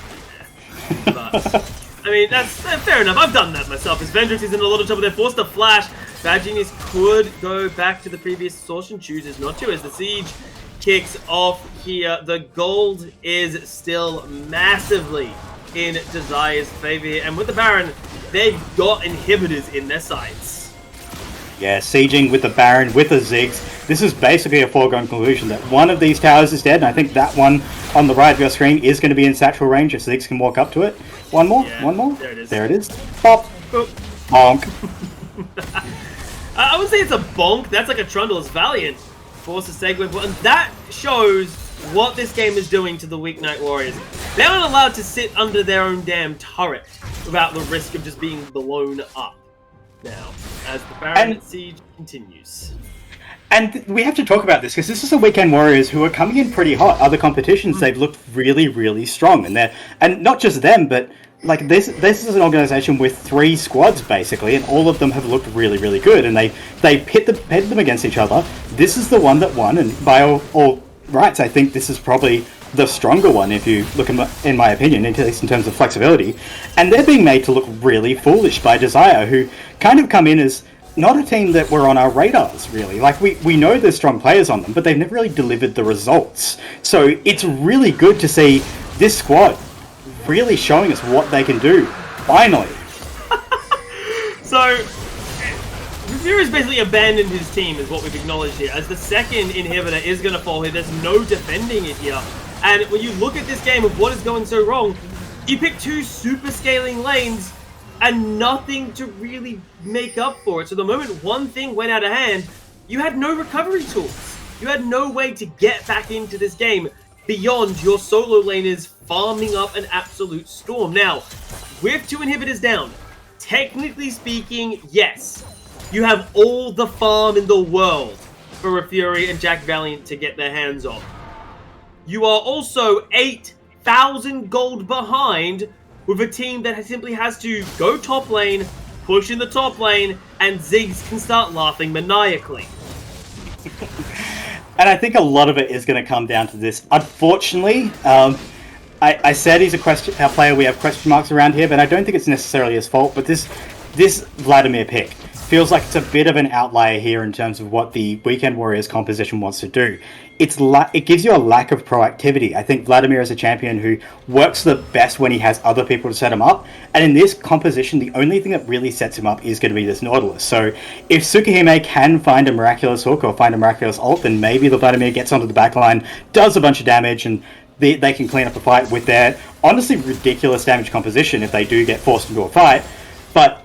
But, I mean, that's fair enough. I've done that myself. As Vendrix is in a lot of trouble, they're forced to flash. Bad Genius could go back to the previous source and chooses not to as the siege kicks off here. The gold is still massively in Desire's favor here. And with the Baron, they've got inhibitors in their sights. Yeah, sieging with the Baron, with the Zyzz. This is basically a foregone conclusion that one of these towers is dead, and I think that one on the right of your screen is going to be in satchel range if Zyzz can walk up to it. One more, Yeah, one more. there it is. There it is. Pop. Boop. Bonk. I would say it's a bonk. That's like a Trundle. It's Valiant. Forces Sanguine. And that shows what this game is doing to the Weeknight Warriors. They're not allowed to sit under their own damn turret without the risk of just being blown up. Now, as the Baron siege continues. And we have to talk about this because this is the Weekend Warriors who are coming in pretty hot. Other competitions, they've looked really, really strong, and not just them, but like this is an organization with 3 squads basically, and all of them have looked really, really good. And they pit them against each other. This is the one that won, and by all rights, I think this is probably the stronger one if you look in my opinion, at least in terms of flexibility. And they're being made to look really foolish by Desire, who kind of come in as not a team that were on our radars, really. Like, we know there's strong players on them, but they've never really delivered the results. So it's really good to see this squad really showing us what they can do, finally. So, Fury's basically abandoned his team, is what we've acknowledged here, as the second inhibitor is going to fall here. There's no defending it here. And when you look at this game of what is going so wrong, you pick 2 super scaling lanes and nothing to really make up for it. So the moment one thing went out of hand, you had no recovery tools. You had no way to get back into this game beyond your solo laners farming up an absolute storm. Now, with 2 inhibitors down, technically speaking, yes, you have all the farm in the world for Fury and Jack Valiant to get their hands on. You are also 8,000 gold behind with a team that simply has to go top lane, push in the top lane, and Zyzz can start laughing maniacally. And I think a lot of it is going to come down to this. Unfortunately, I said he's a player we have question marks around here, but I don't think it's necessarily his fault. But this Vladimir pick feels like it's a bit of an outlier here in terms of what the Weekend Warriors composition wants to do. It gives you a lack of proactivity. I think Vladimir is a champion who works the best when he has other people to set him up. And in this composition, the only thing that really sets him up is going to be this Nautilus. So if Tsukihime can find a miraculous hook or find a miraculous ult, then maybe the Vladimir gets onto the backline, does a bunch of damage, and they can clean up a fight with their honestly ridiculous damage composition if they do get forced into a fight. But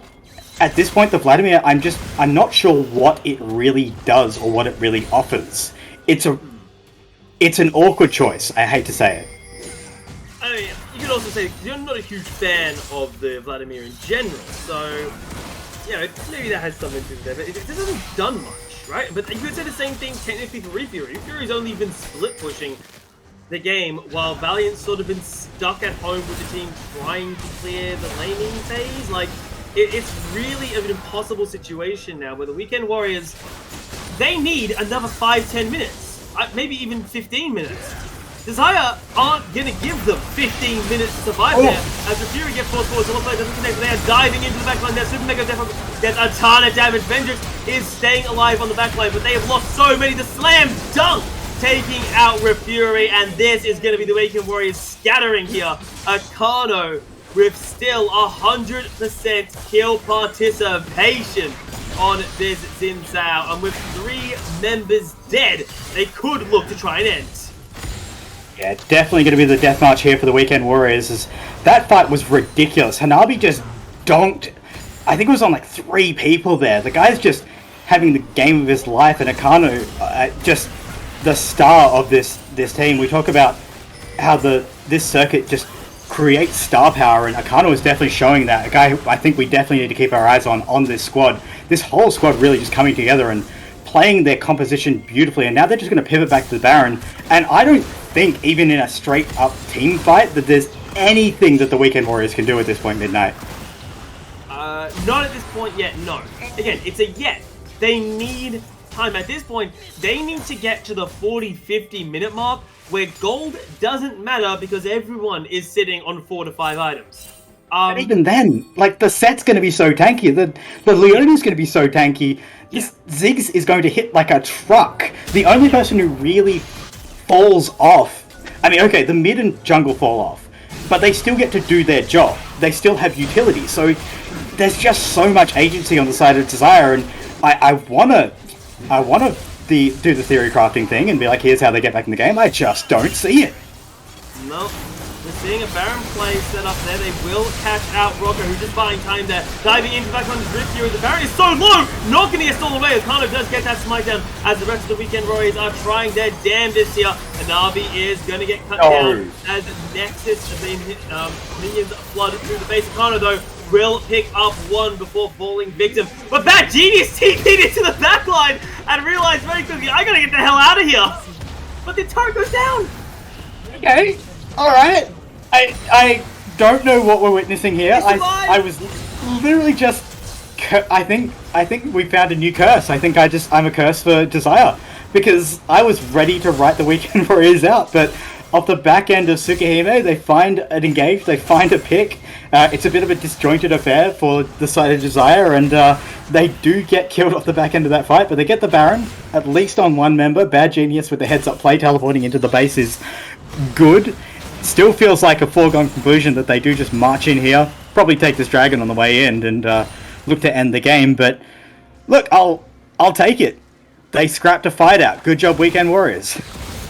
at this point, the Vladimir, I'm not sure what it really does or what it really offers. It's an awkward choice. I hate to say it. I mean, you could also say you're not a huge fan of the Vladimir in general, so maybe that has something to do with it. But it hasn't done much, right? But you could say the same thing technically for Fury. Fury's only been split pushing the game, while Valiant's sort of been stuck at home with the team trying to clear the laning phase. Like, it's really an impossible situation now where the Weekend Warriors, they need another 5-10 minutes. Maybe even 15 minutes. Desire aren't going to give them 15 minutes to survive there. As the Fury gets forced forward, Solar Play doesn't connect, but they are diving into the backline. Their Super Mega gets a ton of damage. Vendrix is staying alive on the backline, but they have lost so many. The Slam Dunk taking out Fury, and this is going to be the Weekend Warriors scattering here. Akano with still 100% kill participation on this Xin Zhao, and with 3 members dead, they could look to try and end. Yeah, definitely going to be the death march here for the Weekend Warriors. That fight was ridiculous. Hanabi just donked, I think it was on like 3 people there. The guy's just having the game of his life, and Akano, just the star of this team. We talk about how this circuit just create star power, and Akano is definitely showing that. A guy who I think we definitely need to keep our eyes on this squad. This whole squad really just coming together and playing their composition beautifully, and now they're just going to pivot back to the Baron, and I don't think, even in a straight-up team fight, that there's anything that the Weekend Warriors can do at this point, Midnight. Not at this point yet, no. Again, it's a yet. They need time. At this point, they need to get to the 40-50 minute mark where gold doesn't matter because everyone is sitting on 4 to 5 items. But even then, like, the set's going to be so tanky, the Leonie's going to be so tanky, this Zyzz is going to hit like a truck. The only person who really falls off, I mean, okay, the mid and jungle fall off, but they still get to do their job. They still have utility, so there's just so much agency on the side of Desire, and I wanna do the theory crafting thing and be like, here's how they get back in the game. I just don't see it. No, we're seeing a Baron play set up there. They will catch out Rocco, who's just buying time there. Diving into back on his Rift here, the Baron is so low! Not gonna get stolen away. Akano does get that smite down as the rest of the Weekend Warriors are trying their damnedest here. And Navi is gonna get cut down as Nexus, the minions flood through the base. Akano, though, will pick up one before falling victim. But Bad Genius TP'd into the backline and realized very quickly, I gotta get the hell out of here! But the turret goes down! Okay, alright. I don't know what we're witnessing here. I was literally just... I think we found a new curse. I think I'm a curse for Desire. Because I was ready to write the Weekend Warriors out, but off the back end of Tsukihime, they find an engage, they find a pick. It's a bit of a disjointed affair for the side of Desire, and they do get killed off the back end of that fight, but they get the Baron, at least on one member. Bad Genius with the heads-up play teleporting into the base is good. Still feels like a foregone conclusion that they do just march in here, probably take this dragon on the way in, and look to end the game, but look, I'll take it. They scrapped a fight out. Good job, Weekend Warriors.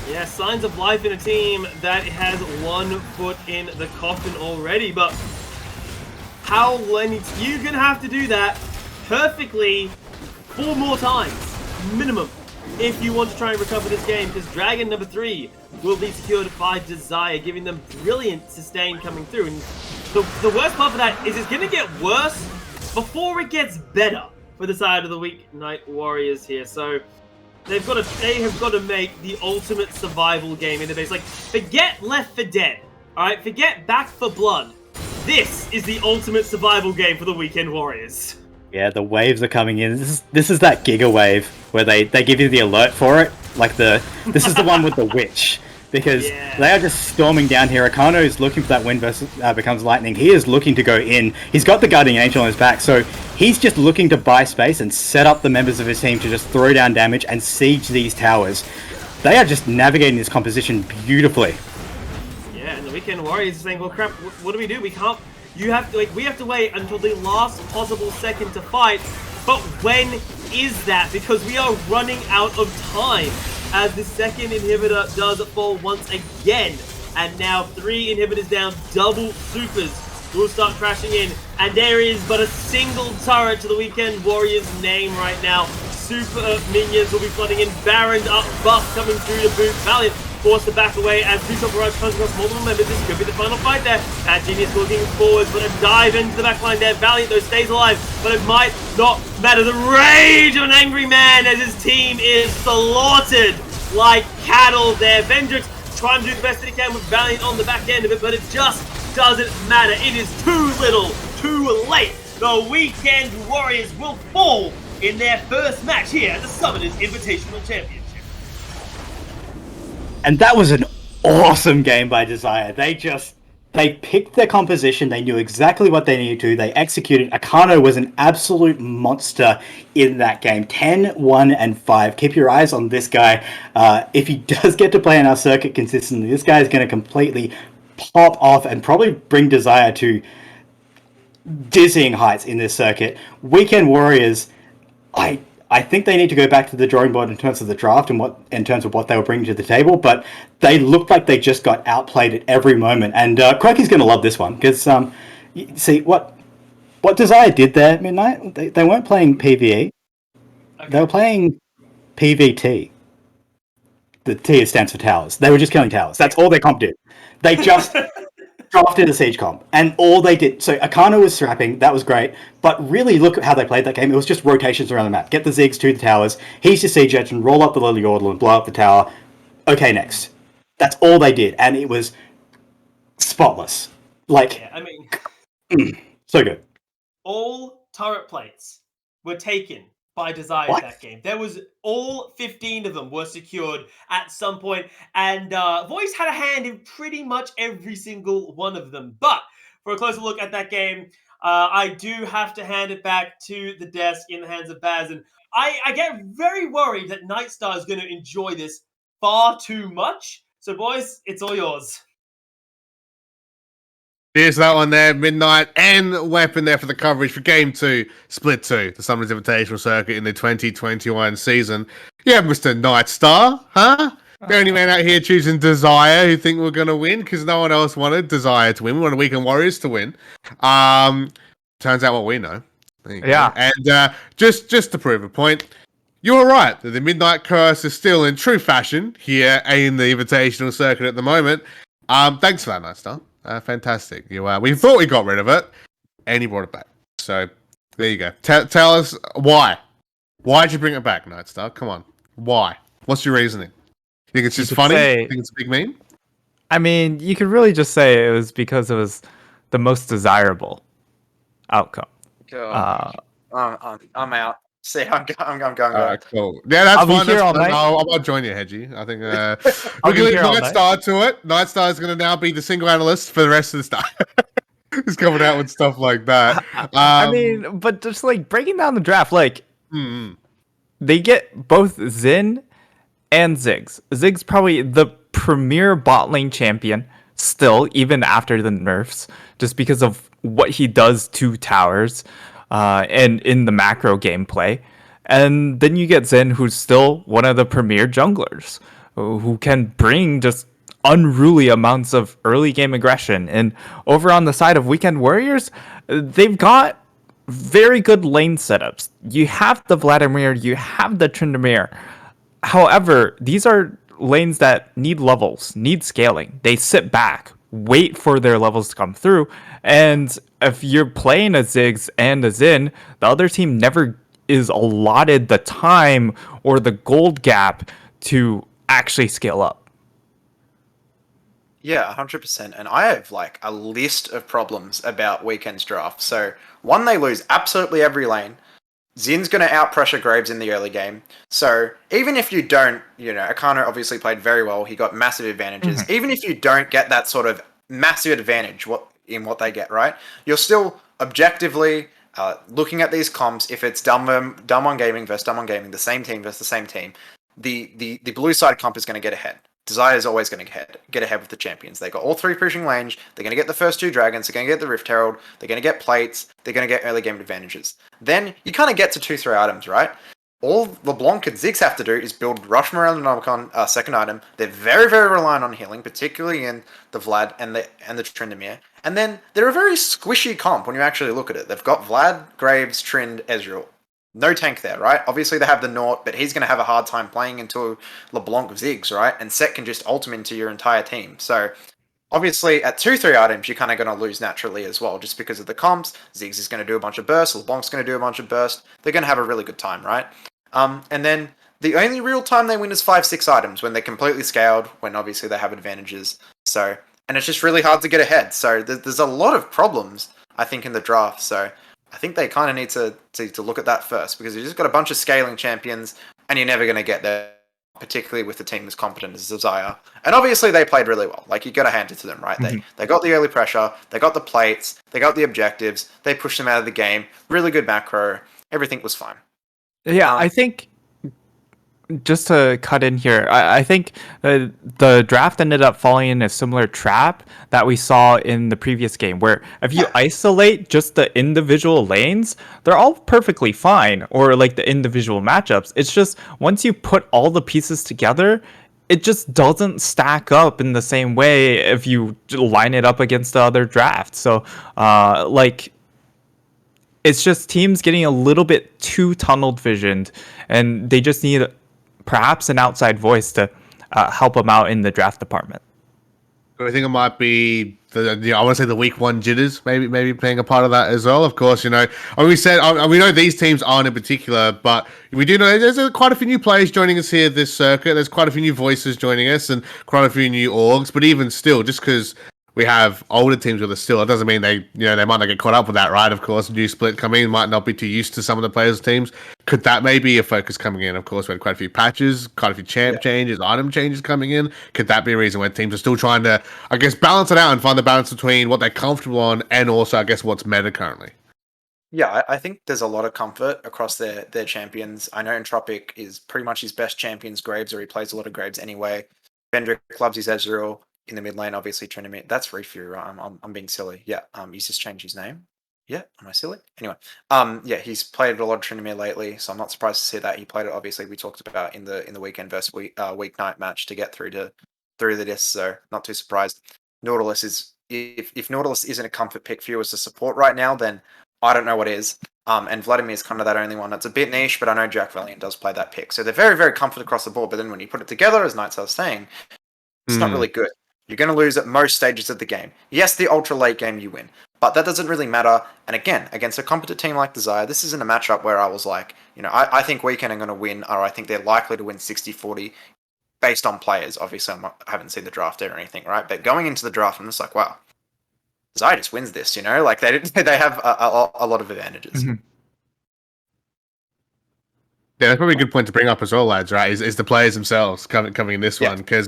Yeah, signs of life in a team that has 1 foot in the coffin already, but how many... You're going to have to do that perfectly 4 more times, minimum, if you want to try and recover this game, because Dragon number 3 will be secured by Desire, giving them brilliant sustain coming through. And the worst part of that is it's going to get worse before it gets better for the side of the Weeknight Warriors here. So they have got to make the ultimate survival game in the base. Like, forget Left 4 Dead, alright? Forget Back 4 Blood. This is the ultimate survival game for the Weekend Warriors. Yeah, the waves are coming in. This is that Giga Wave where they give you the alert for it. Like this is the one with the witch. Because they are just storming down here. Akano is looking for that wind versus becomes lightning. He is looking to go in. He's got the Guardian Angel on his back, so he's just looking to buy space and set up the members of his team to just throw down damage and siege these towers. They are just navigating this composition beautifully. Yeah, and the Weekend Warriors are saying, well, crap, what do? We can't... we have to wait until the last possible second to fight. But when is that? Because we are running out of time as the second inhibitor does fall once again. And now 3 inhibitors down, double supers will start crashing in. And there is but a single turret to the Weekend Warriors' name right now. Super minions will be flooding in. Baron up, buff coming through to boot. Valiant forced to back away as two-shot barrage comes across multiple members. This could be the final fight there. Bad Genius looking forward, but a dive into the backline there. Valiant, though, stays alive, but it might not matter. The rage of an angry man as his team is slaughtered like cattle there. Vendrix trying to do the best that he can with Valiant on the back end of it, but it just doesn't matter. It is too little, too late. The Weekend Warriors will fall in their first match here at the Summoners Invitational Championship. And that was an awesome game by Desire. They picked their composition. They knew exactly what they needed to. They executed. Akano was an absolute monster in that game. 10, 1, and 5. Keep your eyes on this guy. If he does get to play in our circuit consistently, this guy is going to completely pop off and probably bring Desire to dizzying heights in this circuit. Weekend Warriors, I think they need to go back to the drawing board in terms of the draft and in terms of what they were bringing to the table, but they looked like they just got outplayed at every moment. And Croaky's going to love this one because see what Desire did there, Midnight. They weren't playing PvE; they were playing PvT. The T stands for towers. They were just killing towers. That's all their comp did. They just drafted a siege comp, and all they did. So Akano was strapping, that was great. But really, look at how they played that game. It was just rotations around the map. Get the Zyzz to the towers. He's your siege engine. Roll up the Lily Yordle and blow up the tower. Okay, next. That's all they did, and it was spotless. Like, Yeah, I mean, so good. all turret plates were taken by Desire What? that game. There was all 15 of them were secured at some point, and Voice had a hand in pretty much every single one of them. But for a closer look at that game, I do have to hand it back to the desk in the hands of Baz, and I get very worried that Nightstar is going to enjoy this far too much. So, boys, it's all yours. Here's that one there, Midnight and Weapon there for the coverage for Game 2, Split 2, the Summoners Invitational Circuit in the 2021 season. Yeah, Mr. Nightstar, huh? The only man out here choosing Desire who think we're going to win because no one else wanted Desire to win. We wanted Weekend Warriors to win. Turns out what we know. There you go. Yeah. And just to prove a point, you were right that the Midnight Curse is still in true fashion here in the Invitational Circuit at the moment. Thanks for that, Nightstar. Fantastic. We thought we got rid of it, and you brought it back. So there you go. Tell us why. Why'd you bring it back, Nightstar? Come on. Why? What's your reasoning? You think it's just funny? You think it's a big meme? I mean, you could really just say it was because it was the most desirable outcome. I'm out. See, I'm going. Cool. Yeah, that's I'll be fine. here all night. I'll join you, Hedgie. I think I'll we're be going here to all get night. Star to it. Nightstar is going to now be the single analyst for the rest of the stuff. He's coming out with stuff like that. I mean, but just like breaking down the draft, like mm-hmm. they get both Xin and Ziggs. Ziggs probably the premier bot lane champion still, even after the nerfs, just because of what he does to towers and in the macro gameplay. And then you get Xin, who's still one of the premier junglers, who can bring just unruly amounts of early game aggression. And over on the side of Weekend Warriors, they've got very good lane setups. You have the Vladimir, you have the Tryndamere. However, these are lanes that need levels, need scaling. They sit back, wait for their levels to come through. And if you're playing a Ziggs and a Xin, the other team never is allotted the time or the gold gap to actually scale up. Yeah, 100%. And I have like a list of problems about Weekend's draft. So, one, they lose absolutely every lane. Zin's going to out-pressure Graves in the early game. So, even if you don't, Akano obviously played very well. He got massive advantages. Mm-hmm. Even if you don't get that sort of massive advantage in what they get, right? You're still objectively looking at these comps. If it's dumb on gaming versus dumb on gaming, the same team versus the same team, the blue side comp is going to get ahead. Desire is always going to get ahead with the champions. They got all three pushing range. They're going to get the first two dragons. They're going to get the Rift Herald. They're going to get plates. They're going to get early game advantages. Then you kind of get to 2-3 items, right? All LeBlanc and Ziggs have to do is build Rush Morale and Nomicon second item. They're very, very reliant on healing, particularly in the Vlad and the Tryndamere. And then they're a very squishy comp when you actually look at it. They've got Vlad, Graves, Trynd, Ezreal. No tank there, right? Obviously they have the Nort, but he's going to have a hard time playing into LeBlanc Ziggs, right? And Set can just ult him into your entire team. So obviously at 2-3 items, you're kind of going to lose naturally as well, just because of the comps. Ziggs is going to do a bunch of bursts. LeBlanc's going to do a bunch of bursts. They're going to have a really good time, right? And then the only real time they win is 5-6 items when they're completely scaled, when obviously they have advantages. So, and it's just really hard to get ahead. So there's a lot of problems, I think, in the draft. So I think they kind of need to look at that first, because you just got a bunch of scaling champions and you're never going to get there, particularly with the team as competent as Desire. And obviously they played really well. Like, you got to hand it to them, right? Mm-hmm. They got the early pressure, they got the plates, they got the objectives, they pushed them out of the game. Really good macro. Everything was fine. Yeah, I think, just to cut in here, I think the draft ended up falling in a similar trap that we saw in the previous game, where if you isolate just the individual lanes, they're all perfectly fine, or like the individual matchups. It's just once you put all the pieces together, it just doesn't stack up in the same way if you line it up against the other draft. So, it's just teams getting a little bit too tunneled visioned, and they just need perhaps an outside voice to help them out in the draft department. I think it might be I want to say the week one jitters, maybe playing a part of that as well. Of course, we know these teams aren't in particular, but we do know there's quite a few new players joining us here this circuit. There's quite a few new voices joining us and quite a few new orgs. But even still, just because we have older teams with us still, it doesn't mean they might not get caught up with that, right? Of course, new split coming in, might not be too used to some of the players' teams. Could that maybe a focus coming in? Of course, we had quite a few patches, quite a few champ changes, item changes coming in. Could that be a reason where teams are still trying to, I guess, balance it out and find the balance between what they're comfortable on and also, I guess, what's meta currently? Yeah, I think there's a lot of comfort across their champions. I know Entropic is pretty much his best champion's Graves, or he plays a lot of Graves anyway. Vendrick loves his Ezreal. In the mid lane, obviously, Trinity. That's Refu, right? I'm being silly. Yeah. He's just changed his name. Yeah. Am I silly? Anyway. Yeah. He's played a lot of Trinity lately, so I'm not surprised to see that he played it. Obviously, we talked about in the weekend versus weeknight match to get through the disc. So not too surprised. Nautilus is if Nautilus isn't a comfort pick for you as a support right now, then I don't know what is. And Vladimir is kind of that only one that's a bit niche, but I know Jack Valiant does play that pick. So they're very, very comfort across the board. But then when you put it together, as Knights was saying, it's not really good. You're going to lose at most stages of the game. Yes, the ultra late game you win, but that doesn't really matter. And again, against a competent team like Desire, this isn't a matchup where I was like, I think Weekend are going to win, or I think they're likely to win 60-40 based on players. Obviously, I haven't seen the draft or anything, right? But going into the draft, I'm just like, wow, Desire just wins this, like they have a lot of advantages. Mm-hmm. Yeah, that's probably a good point to bring up as well, lads, right? Is the players themselves coming in this one, because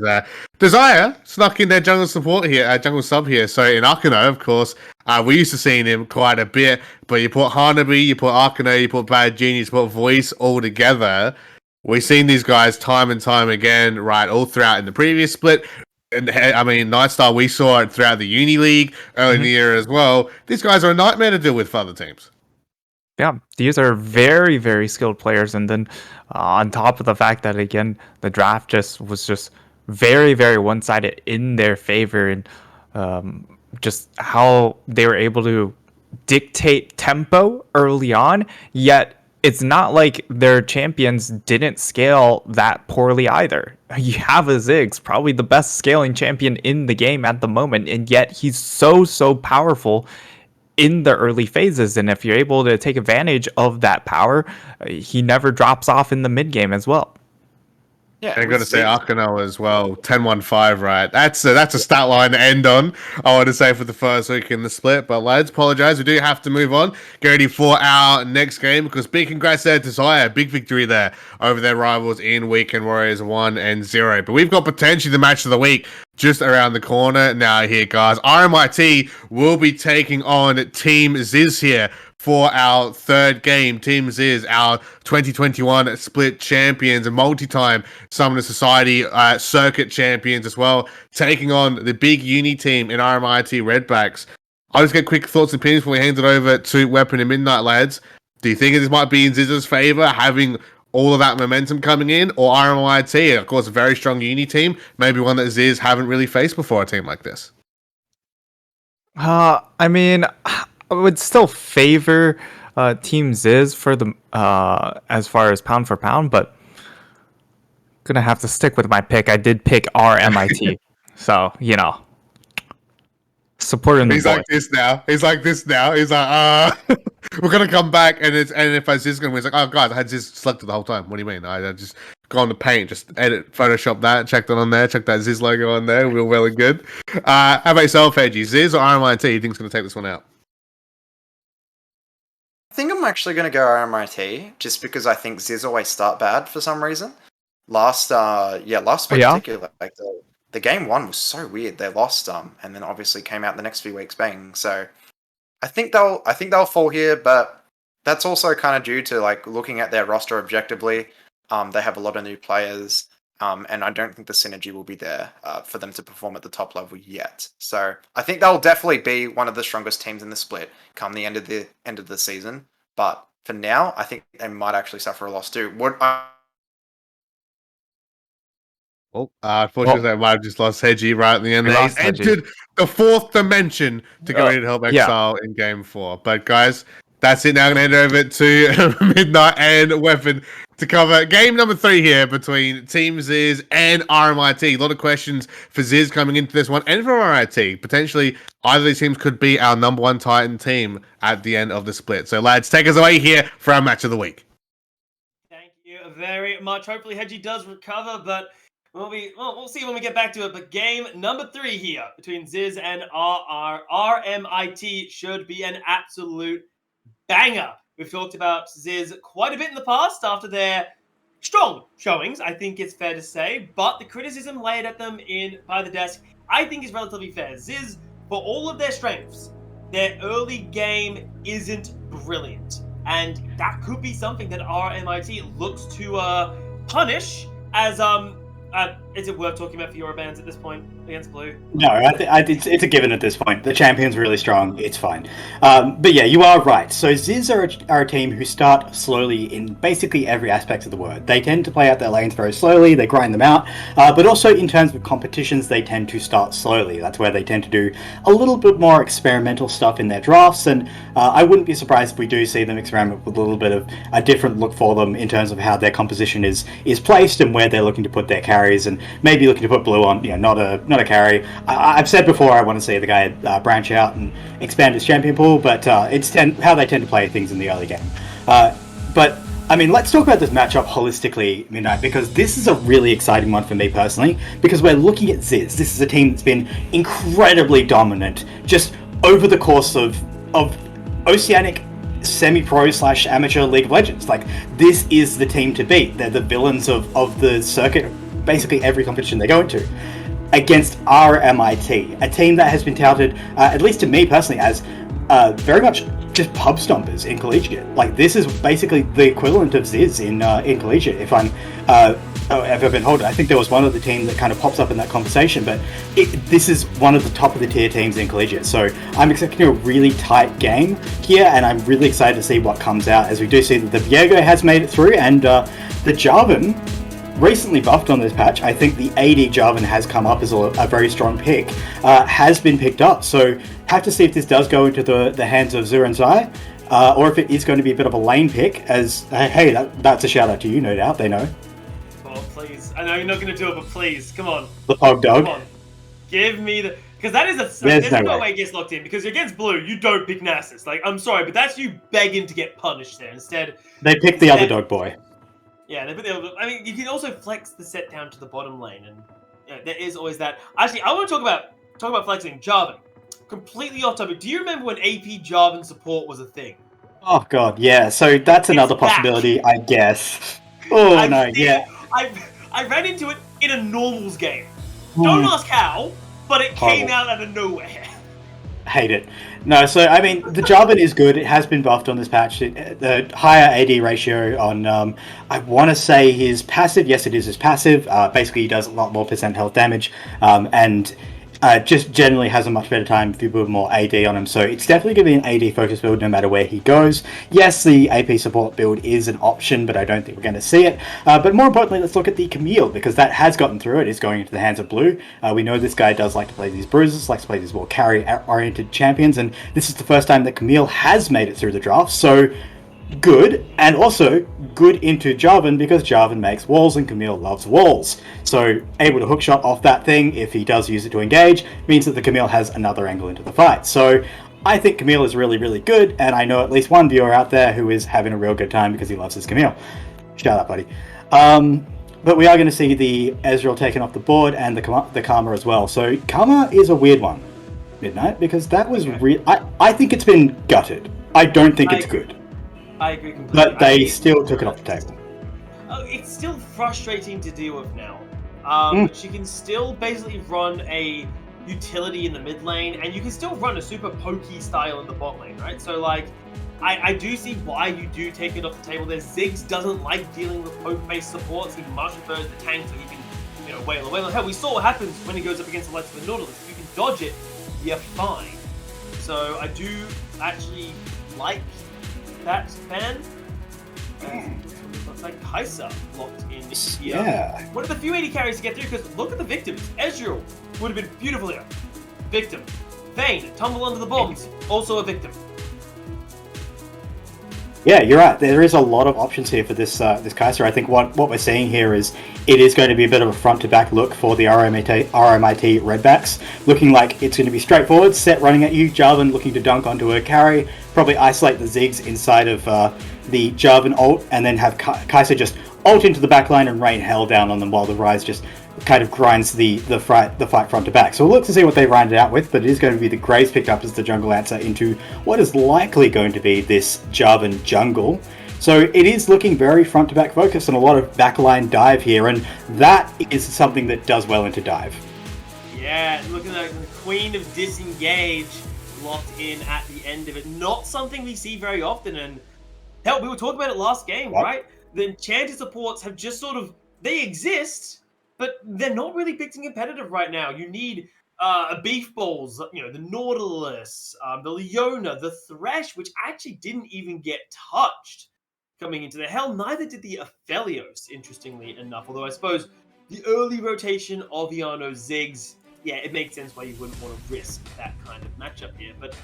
Desire snuck in their jungle support here, jungle sub here. So in Arkano, of course, we used to seeing him quite a bit, but you put Hanabi, you put Arkano, you put Bad Genius, you put Voice all together. We've seen these guys time and time again, right, all throughout in the previous split. And I mean, Nightstar, we saw it throughout the Uni League early in the year as well. These guys are a nightmare to deal with for other teams. Yeah, these are very, very skilled players. And then on top of the fact that, again, the draft was just very, very one-sided in their favor, and just how they were able to dictate tempo early on, yet it's not like their champions didn't scale that poorly either. You have a Zyzz, probably the best scaling champion in the game at the moment, and yet he's so powerful in the early phases, and if you're able to take advantage of that power, he never drops off in the mid game as well. Yeah, I got to say Arkano as well, 10-1-5, right? That's a stat line to end on, I want to say, for the first week in the split. But lads, apologise, we do have to move on. Get ready for our next game, because big congrats there to Desire, big victory there over their rivals in Weekend Warriors 1 and 0. But we've got potentially the match of the week just around the corner now here, guys. RMIT will be taking on Team Zyzz here for our third game. Team Zyzz, our 2021 split champions and multi-time Summoners Society circuit champions as well, taking on the big uni team in RMIT Redbacks. I'll just get quick thoughts and opinions before we hand it over to Weapon and Midnight, lads. Do you think this might be in Zyzz's favor, having all of that momentum coming in, or RMIT, of course, a very strong uni team, maybe one that Zyzz haven't really faced before, a team like this? I mean, I would still favor Team Zyzz for the as far as pound for pound, but gonna have to stick with my pick. I did pick RMIT, so supporting the He's boy. like this now. He's like, we're gonna come back, and if I Zyzz gonna win, it's like, oh guys, I had Zyzz selected the whole time. What do you mean? I just go on the paint, just edit, Photoshop that, check that on there, check that Zyzz logo on there. We're well and good. How about yourself, Edgy? Zyzz or RMIT? You think's gonna take this one out? I think I'm actually going to go RMIT, just because I think Zyzz always start bad for some reason. Last week particular, like the game one was so weird. They lost and then obviously came out the next few weeks bang. So I think they'll fall here, but that's also kind of due to like looking at their roster objectively. They have a lot of new players, and I don't think the synergy will be there for them to perform at the top level yet. So I think they'll definitely be one of the strongest teams in the split come the end of the season. But for now, I think they might actually suffer a loss too. Unfortunately, I might have just lost Hedgie right at the end. We He's entered the fourth dimension to go in to help Exile in Game 4. But guys, that's it now. I'm going to hand over to Midnight and Weapon to cover game number 3 here between Team Zyzz and RMIT. A lot of questions for Zyzz coming into this one, and for RMIT. Potentially, either of these teams could be our number 1 Titan team at the end of the split. So, lads, take us away here for our match of the week. Thank you very much. Hopefully, Hedgie does recover, but we'll see when we get back to it. But game number 3 here between Zyzz and RMIT should be an absolute banger. We've talked about Zyzz quite a bit in the past after their strong showings, I think it's fair to say, but the criticism laid at them by the desk, I think is relatively fair. Zyzz, for all of their strengths, their early game isn't brilliant, and that could be something that RMIT looks to punish as is it worth talking about for your bands at this point against Blue? No, it's a given at this point. The champion's really strong. It's fine. But yeah, you are right. So Zyzz are a team who start slowly in basically every aspect of the word. They tend to play out their lanes very slowly. They grind them out. But also in terms of competitions, they tend to start slowly. That's where they tend to do a little bit more experimental stuff in their drafts. And I wouldn't be surprised if we do see them experiment with a little bit of a different look for them in terms of how their composition is placed and where they're looking to put their carries, and maybe looking to put Blue on, not a carry. I've said before I want to see the guy branch out and expand his champion pool, but it's how they tend to play things in the early game. But I mean, let's talk about this matchup holistically, Midnight, because this is a really exciting one for me personally, because we're looking at Zyzz. This is a team that's been incredibly dominant just over the course of Oceanic semi-pro / amateur League of Legends. Like, this is the team to beat. They're the villains of the circuit, basically every competition they go into, against RMIT, a team that has been touted, at least to me personally, as very much just pub stompers in collegiate. Like, this is basically the equivalent of Zyzz in collegiate, if I've ever been told. I think there was one other team that kind of pops up in that conversation, but this is one of the top of the tier teams in collegiate. So I'm expecting a really tight game here, and I'm really excited to see what comes out, as we do see that the Viego has made it through, and the Jarvan, recently buffed on this patch. I think the AD Jarvan has come up as a very strong pick, has been picked up. So have to see if this does go into the hands of Zur and Zai, or if it is going to be a bit of a lane pick, as, hey, that's a shout out to you, no doubt, they know. Oh, please. I know you're not going to do it, but please, come on. The Pog Dog. Come on. Give me the... Because that is there's no way it gets locked in, because against Blue, you don't pick Nasus. Like, I'm sorry, but that's you begging to get punished there. Instead... They pick the other dog boy. Yeah, I mean, you can also flex the set down to the bottom lane, and there is always that. Actually, I want to talk about flexing Jarvan. Completely off topic. Do you remember when AP Jarvan support was a thing? Oh god, yeah. So that's another possibility, I guess. Oh yeah. I ran into it in a normals game. Don't ask how, but it came out of nowhere. Hate it. No, so I mean, the Jarvan is good. It has been buffed on this patch. The higher AD ratio on, I want to say his passive. Yes, it is his passive. Basically, he does a lot more % health damage, and just generally has a much better time if you build more AD on him. So it's definitely going to be an AD focused build no matter where he goes. Yes, the AP support build is an option, but I don't think we're going to see it. But more importantly, let's look at the Camille, because that has gotten through. It is going into the hands of Blue. We know this guy does like to play these bruisers, likes to play these more carry-oriented champions, and this is the first time that Camille has made it through the draft. So good, and also good into Jarvan, because Jarvan makes walls and Camille loves walls. So able to hookshot off that thing if he does use it to engage means that the Camille has another angle into the fight. So I think Camille is really, really good, and I know at least one viewer out there who is having a real good time because he loves his Camille. Shout out, buddy. But we are going to see the Ezreal taken off the board, and the Karma as well. So Karma is a weird one, Midnight, because that was real. I think it's been gutted. I don't think it's good. I agree completely. But they still took it off the table. It's still frustrating to deal with now. She can still basically run a utility in the mid lane, and you can still run a super pokey style in the bot lane, right? So, like, I do see why you do take it off the table there. Ziggs doesn't like dealing with poke-based supports. He much prefers the tank, so he can, wail away. Hell, we saw what happens when he goes up against the likes of the Nautilus. If you can dodge it, you're fine. So I do actually like that ban. Looks like Kai'Sa locked in here. Yeah. One of the few AD carries to get through, because look at the victims. Ezreal would have been beautiful here. Victim. Vayne, tumble under the bombs, also a victim. Yeah, you're right. There is a lot of options here for this this Kaiser. I think what we're seeing here is it is going to be a bit of a front-to-back look for the RMIT Redbacks, looking like it's going to be straightforward, set running at you, Jarvan looking to dunk onto a carry, probably isolate the Zyzz inside of the Jarvan ult, and then have Kaiser just ult into the backline and rain hell down on them while the Ryze just kind of grinds the fight front to back. So we'll look to see what they round it out with, but it is going to be the Graves picked up as the jungle answer into what is likely going to be this Jarvan jungle. So it is looking very front to back focused and a lot of backline dive here, and that is something that does well into dive. Yeah, looking like the Queen of Disengage locked in at the end of it. Not something we see very often, and hell, we were talking about it last game, right? The enchanted supports have just sort of, they exist, but they're not really picked and competitive right now. You need Beef Balls, you know, the Nautilus, the Leona, the Thresh, which actually didn't even get touched coming into the hell. Neither did the Aphelios, interestingly enough. Although I suppose the early rotation of Iano Ziggs, yeah, it makes sense why you wouldn't want to risk that kind of matchup here. But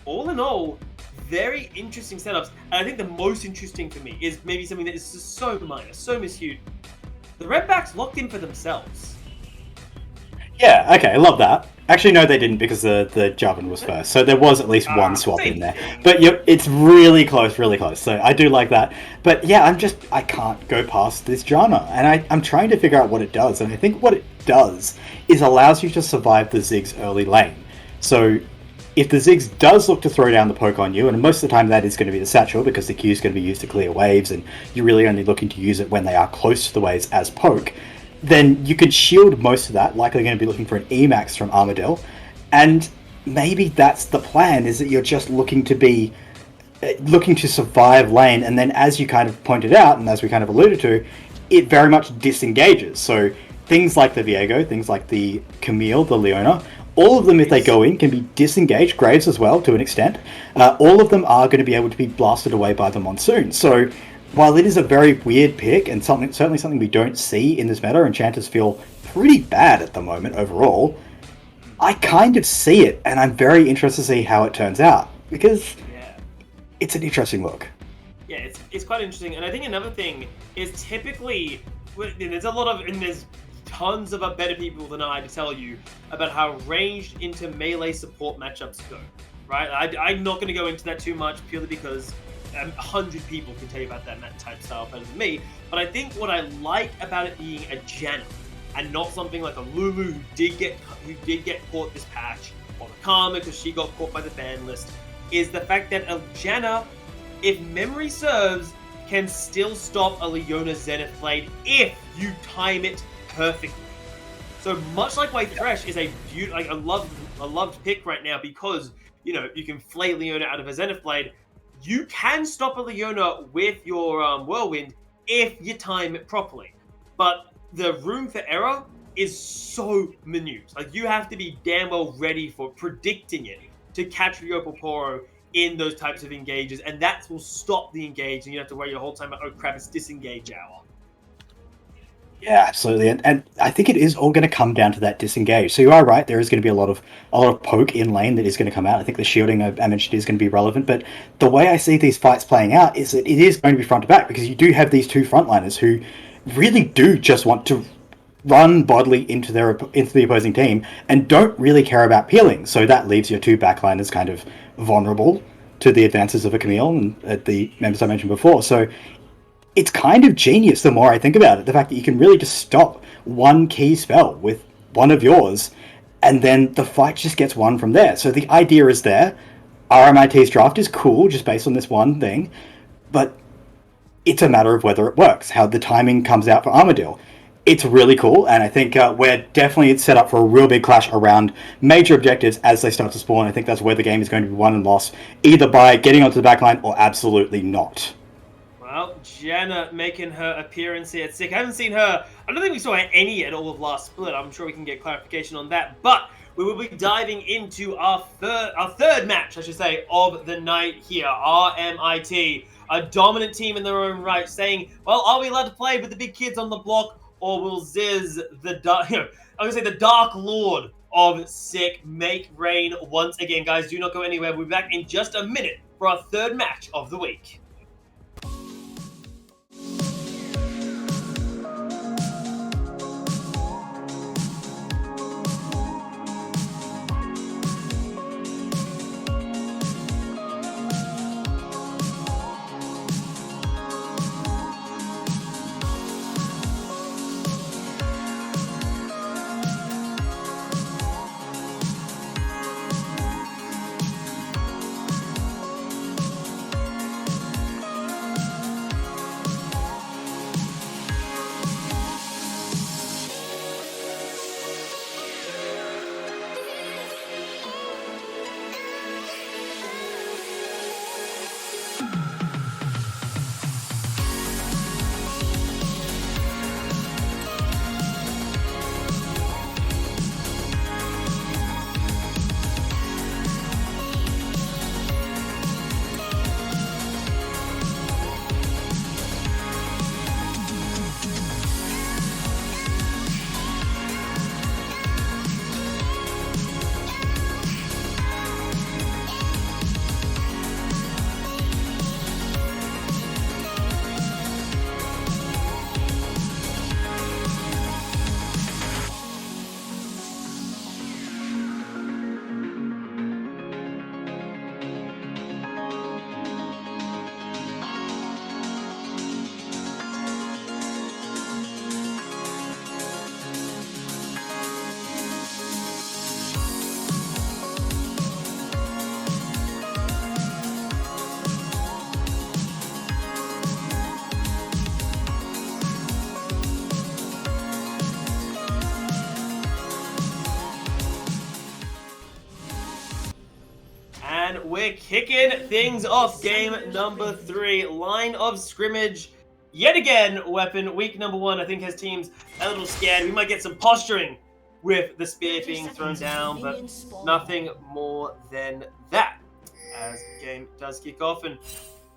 all in all, very interesting setups. And I think the most interesting for me is maybe something that is just so minor, so miscued. The Redbacks locked in for themselves. Yeah, okay, I love that. Actually, no, they didn't because the Jarvan was first. So there was at least one swap in there. But it's really close, really close. So I do like that. But yeah, I can't go past this Janna. And I'm trying to figure out what it does. And I think what it does is allows you to survive the Ziggs early lane. So if the Ziggs does look to throw down the poke on you, and most of the time that is going to be the satchel because the Q is going to be used to clear waves and you're really only looking to use it when they are close to the waves as poke, then you could shield most of that, likely going to be looking for an Emax from Armadillo, and maybe that's the plan, is that you're just looking to survive lane, and then as you kind of pointed out, and as we kind of alluded to, it very much disengages. So things like the Viego, things like the Camille, the Leona, all of them, if they go in, can be disengaged. Graves as well, to an extent. All of them are going to be able to be blasted away by the Monsoon. So while it is a very weird pick, and certainly something we don't see in this meta, enchanters feel pretty bad at the moment overall, I kind of see it, and I'm very interested to see how it turns out, because it's an interesting look. Yeah, it's quite interesting, and I think another thing is typically, there's a lot of, and there's tons of better people than I to tell you about how ranged into melee support matchups go, right? I'm not going to go into that too much purely because 100 people can tell you about that type style better than me, but I think what I like about it being a Janna and not something like a Lulu who did get caught this patch, or the Karma because she got caught by the ban list, is the fact that a Janna, if memory serves, can still stop a Leona Zenith Blade if you time it perfectly. So much like why Thresh is a loved pick right now, because you know you can flay Leona out of a Zenith Blade. You can stop a Leona with your Whirlwind if you time it properly, but the room for error is so minute. Like, you have to be damn well ready for predicting it to catch Ryopoporo in those types of engages, and that will stop the engage, and you have to worry your whole time about, oh crap, it's disengage hour. Yeah, absolutely, and I think it is all going to come down to that disengage. So you are right; there is going to be a lot of poke in lane that is going to come out. I think the shielding I mentioned is going to be relevant, but the way I see these fights playing out is that it is going to be front to back, because you do have these two frontliners who really do just want to run bodily into the opposing team and don't really care about peeling. So that leaves your two backliners kind of vulnerable to the advances of a Camille and the members I mentioned before. So it's kind of genius the more I think about it. The fact that you can really just stop one key spell with one of yours, and then the fight just gets won from there. So the idea is there. RMIT's draft is cool just based on this one thing, but it's a matter of whether it works, how the timing comes out for Armadillo. It's really cool, and I think we're definitely set up for a real big clash around major objectives as they start to spawn. I think that's where the game is going to be won and lost, either by getting onto the backline or absolutely not. Well, Janna making her appearance here at Sick. I haven't seen her. I don't think we saw any at all of last split. I'm sure we can get clarification on that. But we will be diving into our third match, I should say, of the night here. RMIT, a dominant team in their own right, saying, well, are we allowed to play with the big kids on the block, or will Zyzz, the Dark Lord of Sick, make reign once again? Guys, do not go anywhere. We'll be back in just a minute for our third match of the week. we're kicking things off. Game number 3, line of scrimmage. Yet again, Weapon. Week number 1, I think, has teams a little scared. We might get some posturing with the spear being thrown down, but nothing more than that as the game does kick off. And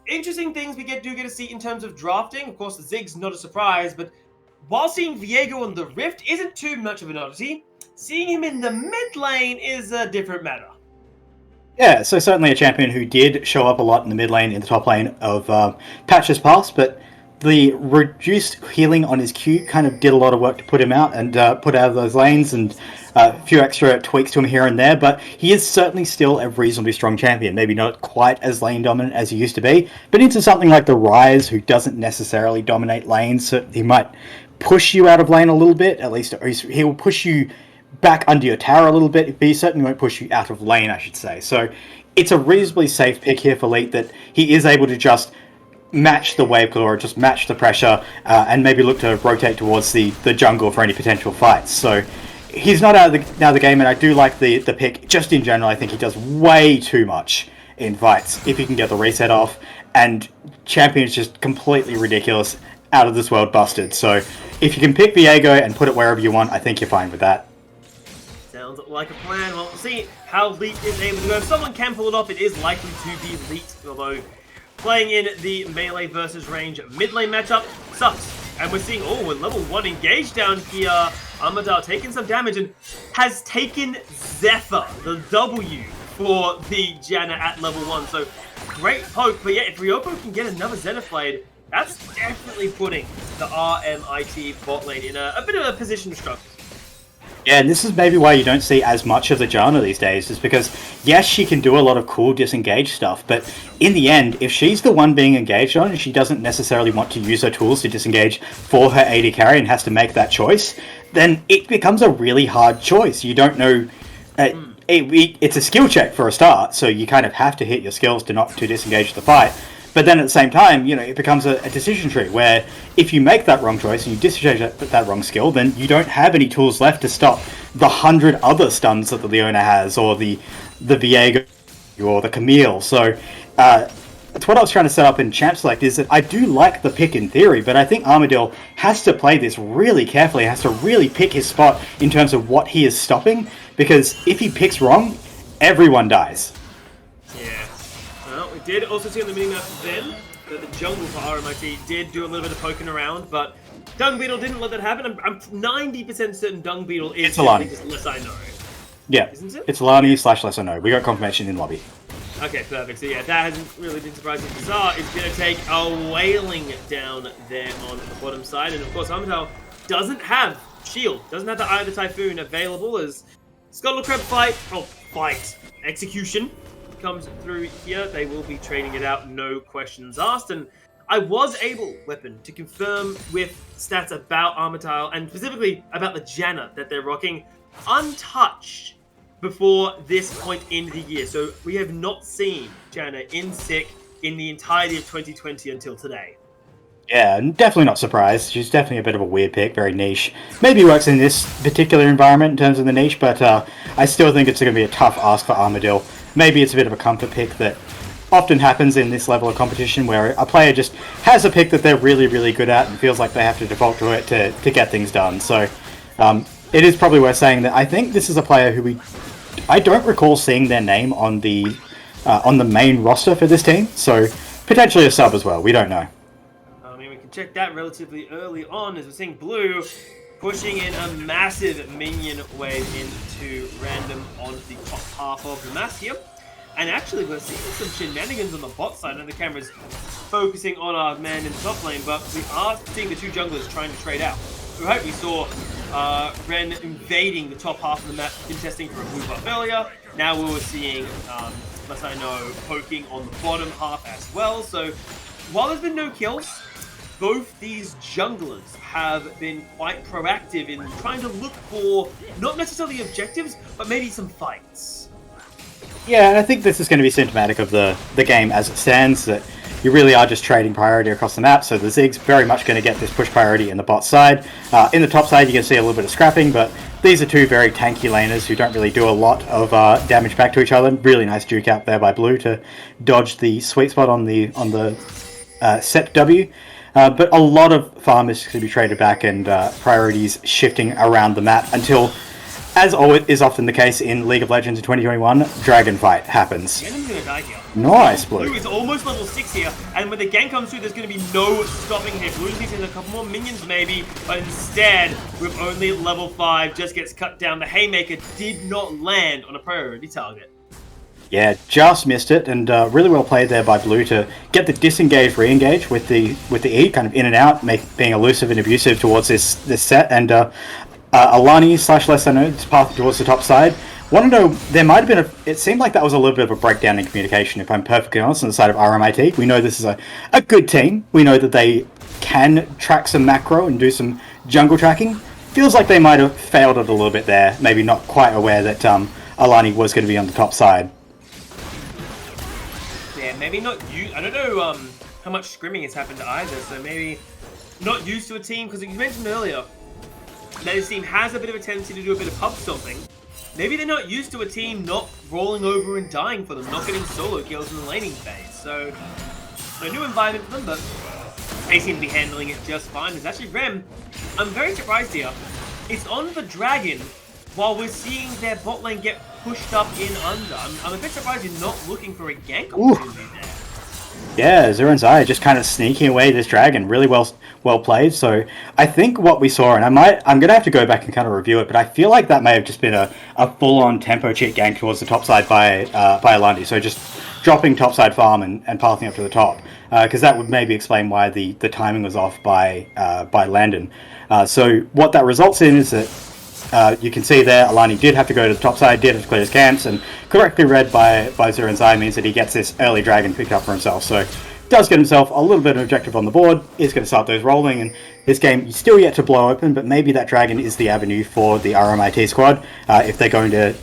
interesting things we do get to see in terms of drafting. Of course, the Zyzz, not a surprise, but while seeing Viego on the Rift isn't too much of an oddity, seeing him in the mid lane is a different matter. Yeah, so certainly a champion who did show up a lot in the mid lane, in the top lane of patches past, but the reduced healing on his Q kind of did a lot of work to put him out and put out of those lanes, and a few extra tweaks to him here and there, but he is certainly still a reasonably strong champion. Maybe not quite as lane dominant as he used to be, but into something like the Rise, who doesn't necessarily dominate lanes, so he might push you out of lane a little bit, at least he will push you back under your tower a little bit, but he certainly won't push you out of lane, I should say. So it's a reasonably safe pick here for Leet, that he is able to just match the wave or just match the pressure and maybe look to rotate towards the jungle for any potential fights. So he's not out of the game, and I do like the pick. Just in general, I think he does way too much in fights if he can get the reset off, and champion's just completely ridiculous, out of this world busted. So if you can pick Viego and put it wherever you want, I think you're fine with that. Sounds like a plan. Well, we'll see how Leet is able to go. If someone can pull it off, it is likely to be Leet, although playing in the melee versus range mid lane matchup sucks. And we're seeing, a level 1 engage down here. Armadale taking some damage and has taken Zephyr, the W, for the Janna at level 1. So great poke, but yeah, if Ryopo can get another Zenithblade, that's definitely putting the RMIT bot lane in a bit of a position of struggle. Yeah, and this is maybe why you don't see as much of the Janna these days, is because, yes, she can do a lot of cool disengage stuff, but in the end, if she's the one being engaged on and she doesn't necessarily want to use her tools to disengage for her AD carry and has to make that choice, then it becomes a really hard choice. You don't know... it's a skill check for a start, so you kind of have to hit your skills to disengage the fight. But then at the same time, it becomes a decision tree where if you make that wrong choice and you disengage that wrong skill, then you don't have any tools left to stop the 100 other stuns that the Leona has, or the Viego, or the Camille. So that's what I was trying to set up in Champ Select, is that I do like the pick in theory, but I think Armadale has to play this really carefully, has to really pick his spot in terms of what he is stopping, because if he picks wrong, everyone dies. Yeah. Well, we did also see on the minimap then that the jungle for RMIT did do a little bit of poking around, but Dung Beetle didn't let that happen. I'm 90% certain Dung Beetle is... It's Alani. Less I know. Yeah, Isn't it? it's Alani / Less I Know. We got confirmation in lobby. Okay, perfect. So yeah, that hasn't really been surprising. Bizarre is going to take a wailing down there on the bottom side, and of course Armadale doesn't have shield, doesn't have the Eye of the Typhoon available as Scuttle Crab execution comes through here. They will be trading it out, no questions asked. And I was able, Weapon, to confirm with stats about Armadale and specifically about the Janna that they're rocking, untouched before this point in the year. So we have not seen Janna in sick in the entirety of 2020 until today. Yeah, definitely not surprised. She's definitely a bit of a weird pick, very niche. Maybe works in this particular environment in terms of the niche, but I still think it's going to be a tough ask for Armadale. Maybe it's a bit of a comfort pick that often happens in this level of competition, where a player just has a pick that they're really, really good at and feels like they have to default to it to get things done. So it is probably worth saying that I think this is a player who I don't recall seeing their name on the main roster for this team, so potentially a sub as well. We don't know. I mean, we can check that relatively early on as we're seeing Blue pushing in a massive minion wave into random on the top half of the map here. And actually, we're seeing some shenanigans on the bot side, and the camera's focusing on our man in the top lane, but we are seeing the two junglers trying to trade out. We hope we saw Ren invading the top half of the map, contesting for a blue buff earlier. Now we were seeing, as I know, poking on the bottom half as well. So while there's been no kills, both these junglers have been quite proactive in trying to look for not necessarily objectives, but maybe some fights. Yeah, and I think this is going to be symptomatic of the game as it stands, that you really are just trading priority across the map. So the Zyzz very much going to get this push priority in the bot side. In the top side, you're going to see a little bit of scrapping, but these are two very tanky laners who don't really do a lot of damage back to each other. Really nice juke out there by Blue to dodge the sweet spot on the set W. But a lot of farm is going to be traded back and priorities shifting around the map until, as always is often the case in League of Legends in 2021, Dragon Fight happens. Ganon's gonna die here. Nice, Blue. Blue is almost level 6 here, and when the gank comes through, there's going to be no stopping him. Blue needs a couple more minions maybe, but instead, with only level 5, just gets cut down. The Haymaker did not land on a priority target. Yeah, just missed it, and really well played there by Blue to get the disengage, re-engage with the E, kind of in and out, being elusive and abusive towards this set, and Alani / Less Unknown's path towards the top side. Want to know, there might have been it seemed like that was a little bit of a breakdown in communication, if I'm perfectly honest, on the side of RMIT. We know this is a good team. We know that they can track some macro and do some jungle tracking. Feels like they might have failed it a little bit there, maybe not quite aware that Alani was going to be on the top side. Yeah, maybe not you. I don't know how much scrimming has happened either, so maybe not used to a team, because you mentioned earlier that this team has a bit of a tendency to do a bit of pub stomping. Maybe they're not used to a team not rolling over and dying for them, not getting solo kills in the laning phase. So, a new environment for them, but they seem to be handling it just fine. There's actually Rem. I'm very surprised here. It's on the Dragon while we're seeing their bot lane get pushed up in under. I'm a bit surprised you're not looking for a gank opportunity there. Yeah, Zuren's Eye just kind of sneaking away this Dragon. Really well played. So I think what we saw, and I'm going to have to go back and kind of review it, but I feel like that may have just been a full-on tempo cheat gank towards the top side by Alandi. So just dropping topside farm and pathing up to the top. Because that would maybe explain why the timing was off by Landon. So what that results in is that you can see there, Alani did have to go to the top side, did have to clear his camps, and correctly read by Zuren's Eye means that he gets this early Dragon picked up for himself. So does get himself a little bit of an objective on the board, is going to start those rolling, and this game is still yet to blow open, but maybe that Dragon is the avenue for the RMIT squad if they're going to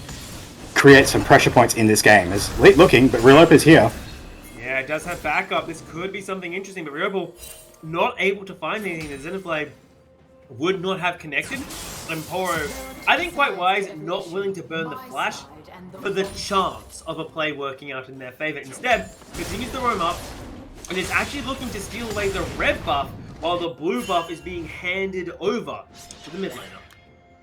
create some pressure points in this game. It's late looking, but Relope is here. Yeah, it does have backup. This could be something interesting, but Reople not able to find anything. The Xenoblade would not have connected. And Poro, I think quite wise, not willing to burn the flash for the chance of a play working out in their favor. Instead, continues to roam up and is actually looking to steal away the red buff while the blue buff is being handed over to the mid laner.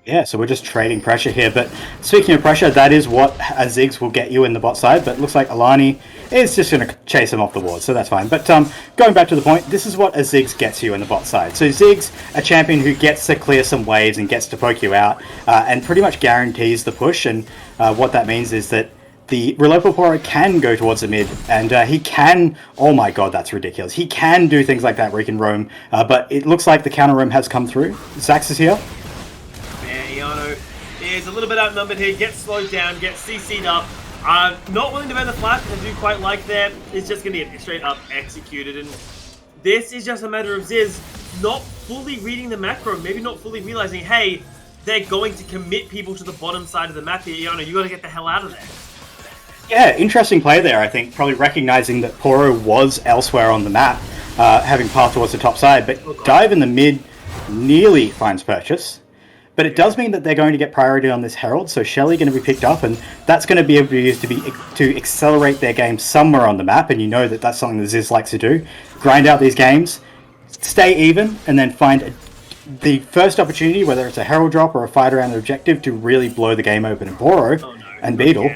Yeah, so we're just trading pressure here, but speaking of pressure, that is what a Zyzz will get you in the bot side, but it looks like Alani is just going to chase him off the ward, so that's fine. But going back to the point, this is what a Zyzz gets you in the bot side. So Zyzz, a champion who gets to clear some waves and gets to poke you out, and pretty much guarantees the push, and what that means is that the Relopo Poro can go towards the mid, and he can, oh my god, that's ridiculous. He can do things like that where he can roam, but it looks like the counter roam has come through. Zax is here. Iano is a little bit outnumbered here, gets slowed down, gets CC'd up. Not willing to burn the flash, but I do quite like that. It's just going to get straight up executed, and this is just a matter of Zyzz not fully reading the macro, maybe not fully realizing, hey, they're going to commit people to the bottom side of the map here. Iano, you got to get the hell out of there. Yeah, interesting play there, I think. Probably recognizing that Poro was elsewhere on the map, having path towards the top side, but dive in the mid nearly finds purchase. But it does mean that they're going to get priority on this Herald, so Shelly going to be picked up, and that's going to be able to be used to accelerate their game somewhere on the map, and you know that that's something that Zyzz likes to do. Grind out these games, stay even, and then find the first opportunity, whether it's a Herald drop or a fight around the objective, to really blow the game open. And Poro and Beetle.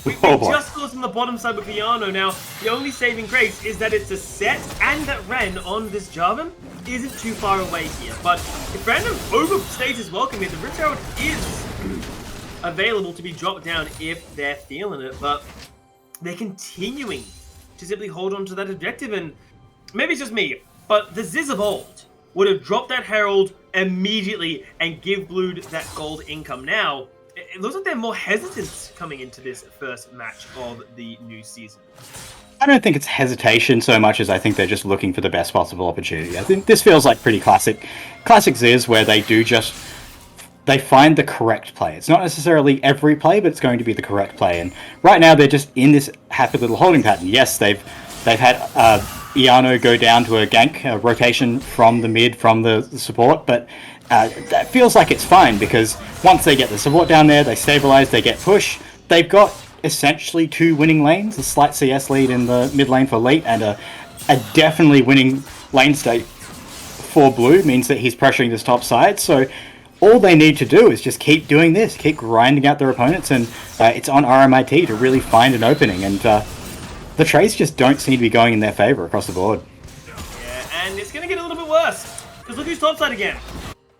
We just saw on the bottom side with Iano. Now, the only saving grace is that it's a set and that Ren on this Jarvan isn't too far away here. But if Random overstays his welcome here, the Rift Herald is available to be dropped down if they're feeling it. But they're continuing to simply hold on to that objective. And maybe it's just me, but the Zyzz of old would have dropped that Herald immediately and give Blue that gold income. Now, it looks like they're more hesitant coming into this first match of the new season. I don't think it's hesitation so much as I think they're just looking for the best possible opportunity. I think this feels like pretty classic Zyzz, where they find the correct play. It's not necessarily every play, but it's going to be the correct play. And right now they're just in this happy little holding pattern. Yes, they've had Iano go down to a gank rotation from the mid, from the support, but that feels like it's fine, because once they get the support down there, they stabilize, they get push. They've got essentially 2 winning lanes, a slight CS lead in the mid lane for Leet, and a definitely winning lane state for Blue, means that he's pressuring this top side. So all they need to do is just keep doing this, keep grinding out their opponents, and it's on RMIT to really find an opening. And the trades just don't seem to be going in their favor across the board. Yeah, and it's going to get a little bit worse, because look who's topside again.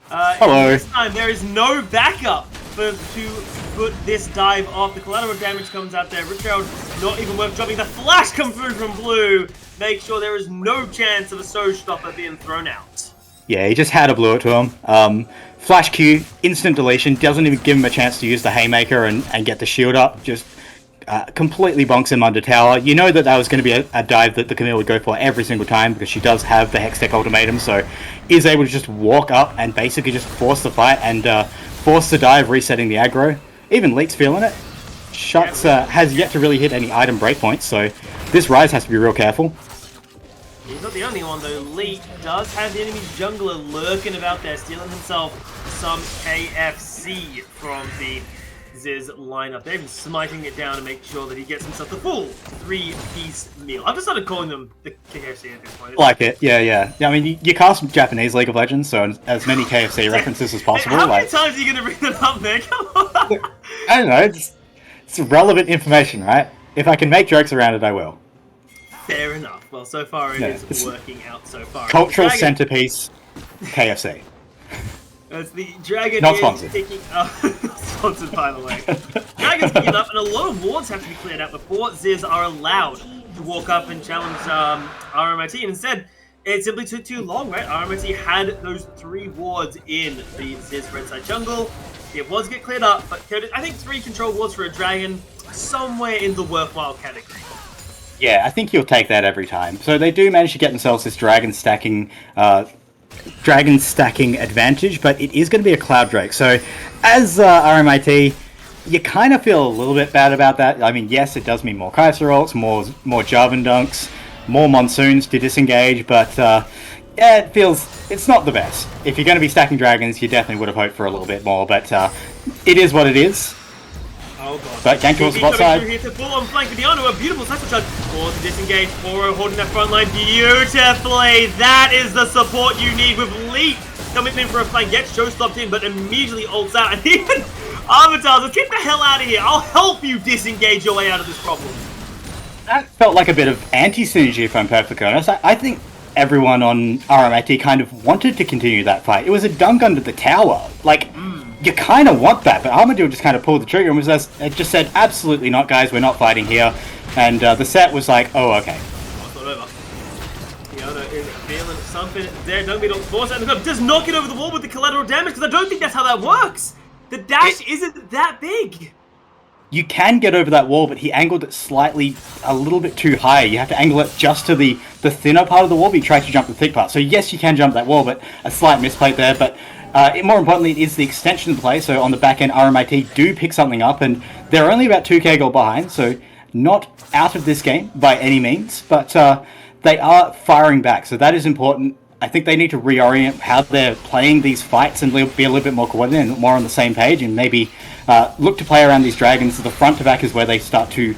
Hello. This time there is no backup to put this dive off. The collateral damage comes out there. Richard not even worth dropping. The flash comes through from Blue. Make sure there is no chance of a showstopper being thrown out. Yeah, he just had to blow it to him. Flash Q, instant deletion, doesn't even give him a chance to use the Haymaker and get the shield up. Just completely bonks him under tower. You know that was going to be a dive that the Camille would go for every single time, because she does have the Hextech ultimatum, so is able to just walk up and basically just force the fight and force the dive, resetting the aggro. Even Leet's feeling it. Shuts has yet to really hit any item breakpoints, so this Ryze has to be real careful. He's not the only one though. Leet does have the enemy jungler lurking about there, stealing himself some KFC from the Zyzz lineup. They're even smiting it down to make sure that he gets himself the full 3-piece meal. I've just started calling them the KFC at this point. Like it, yeah. I mean, you cast Japanese League of Legends, so as many KFC references as possible. How many times are you going to bring them up there? Come on. I don't know, it's relevant information, right? If I can make jokes around it, I will. Fair enough. Well, so far it is it's working out so far. Cultural centerpiece, KFC. As the Dragon Not is sponsored. picking up... sponsored, by the way. Dragon's picking up, and a lot of wards have to be cleared out before Zyzz are allowed to walk up and challenge RMIT. And instead, it simply took too long, right? RMIT had those 3 wards in the Zyzz red side jungle. The wards get cleared up, but I think 3 control wards for a Dragon, somewhere in the worthwhile category. Yeah, I think he'll take that every time. So they do manage to get themselves this dragon stacking advantage, but it is going to be a Cloud Drake. So as RMIT, you kind of feel a little bit bad about that. I mean, yes, it does mean more Kaiser ults, more Jarvan dunks, more Monsoons to disengage, but yeah, it's not the best. If you're going to be stacking dragons, you definitely would have hoped for a little bit more, but it is what it is. Oh god. But gank towards the bot side. Here to full on flank with Diano, a beautiful cycle charge. For the disengage, Foro holding that front line beautifully. That is the support you need with Leet coming in for a flank. Gets show stopped in, but immediately ults out. And even Armitage says, get the hell out of here. I'll help you disengage your way out of this problem. That felt like a bit of anti-synergy, if I'm perfectly honest. I think everyone on RMIT kind of wanted to continue that fight. It was a dunk under the tower. Like, you kind of want that, but Armadillo just kind of pulled the trigger and it just said, absolutely not, guys, we're not fighting here. And the set was like, oh, okay. Oh, it's not over. Diano is feeling something there. Don't be force and does not get over the wall with the collateral damage, because I don't think that's how that works. The dash isn't that big. You can get over that wall, but he angled it slightly, a little bit too high. You have to angle it just to the thinner part of the wall, but you try to jump the thick part. So yes, you can jump that wall, but a slight misplay there. But more importantly, it is the extension play. So on the back end, RMIT do pick something up, and they're only about 2k gold behind, so not out of this game by any means, but they are firing back. So that is important. I think they need to reorient how they're playing these fights and be a little bit more coordinated and more on the same page, and maybe look to play around these dragons. The front to back is where they start to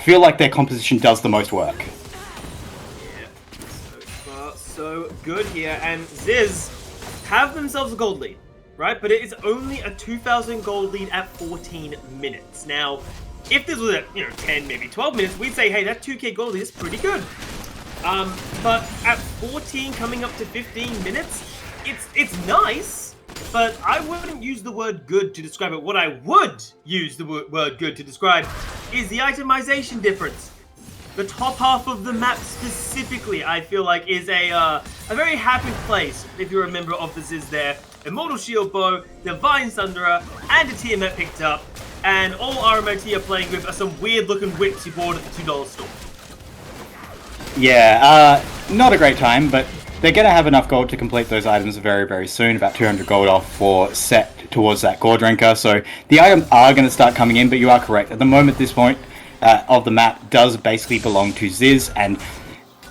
feel like their composition does the most work. Yeah, so far so good here, and Zyzz have themselves a gold lead, right? But it is only a 2,000 gold lead at 14 minutes. Now, if this was at 10, maybe 12 minutes, we'd say, hey, that 2k gold lead is pretty good. But at 14, coming up to 15 minutes, it's nice, but I wouldn't use the word good to describe it. What I would use the word good to describe is the itemization difference. The top half of the map specifically, I feel like, is a very happy place if you're a member of the Zyzz there. Immortal Shield Bow, Divine Thunderer, and a Tiamat picked up, and all RMIT are playing with are some weird-looking whips you bought at the $2 store. Yeah, not a great time, but they're going to have enough gold to complete those items very, very soon. About 200 gold off for set towards that core drinker. So the items are going to start coming in, but you are correct. At the moment, this point of the map does basically belong to Zyzz, and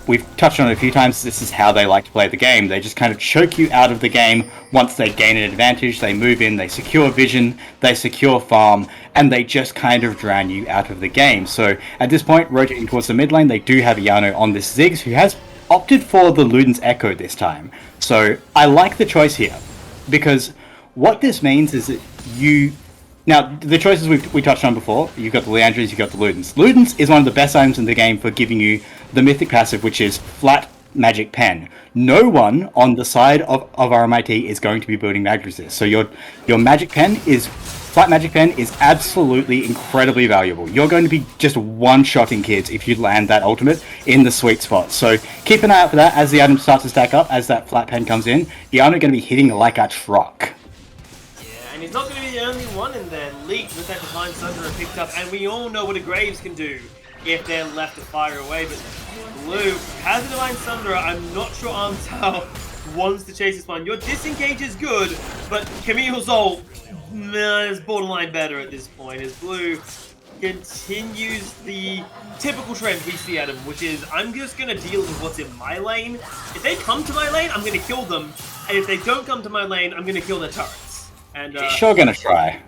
we've touched on it a few times, this is how they like to play the game. They just kind of choke you out of the game once they gain an advantage. They move in, they secure vision, they secure farm, and they just kind of drown you out of the game. So at this point, rotating towards the mid lane, they do have Yano on this Zyzz, who has opted for the Luden's Echo this time. So I like the choice here, because what this means is that you... Now, the choices we touched on before, you've got the Leandries, you've got the Ludens. Ludens is one of the best items in the game for giving you the mythic passive, which is flat magic pen. No one on the side of RMIT is going to be building mag resist. So your magic pen is... Flat magic pen is absolutely incredibly valuable. You're going to be just one-shotting kids if you land that ultimate in the sweet spot. So keep an eye out for that as the items start to stack up, as that flat pen comes in. You're going to be hitting like a truck. And he's not going to be the only one in there. Leak with that Divine Sunderer picked up, and we all know what a Graves can do if they're left to fire away. But Blue has a Divine Sunderer. I'm not sure Armtao wants to chase this one. Your disengage is good, but Camille's ult is borderline better at this point, as Blue continues the typical trend we see at him, which is, I'm just going to deal with what's in my lane. If they come to my lane, I'm going to kill them, and if they don't come to my lane, I'm going to kill their turrets. And he's sure gonna try.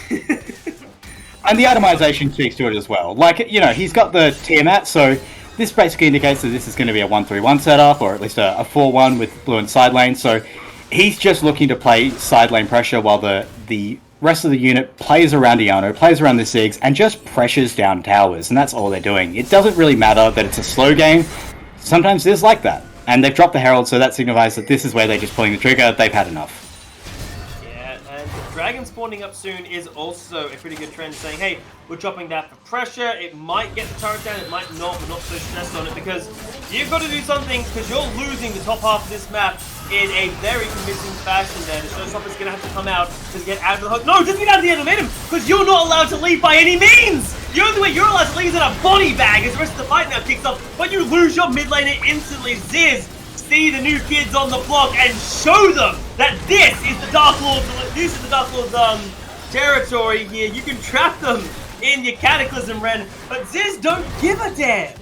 And the itemization speaks to it as well. Like, you know, he's got the Tiamat, so this basically indicates that this is going to be a 1-3-1 setup, or at least a 4-1 with blue and side lane. So he's just looking to play side lane pressure while the rest of the unit plays around Iano, plays around the Ziggs, and just pressures down towers, and that's all they're doing. It doesn't really matter that it's a slow game. Sometimes it is like that. And they've dropped the Herald, so that signifies that this is where they're just pulling the trigger. They've had enough. Dragon spawning up soon is also a pretty good trend, saying, hey, we're dropping that for pressure. It might get the turret down, it might not. We're not so stressed on it, because you've got to do something, because you're losing the top half of this map in a very convincing fashion there. The showstopper's going to have to come out to get out of the hook. No, just get out of the animatum, because you're not allowed to leave by any means! The only way you're allowed to leave is in a body bag as the rest of the fight now kicks off, but you lose your mid laner instantly. Zyzz, see the new kids on the block and show them that this is the Dark Lord's territory here. You can trap them in your Cataclysm Ren, but Zyzz don't give a damn.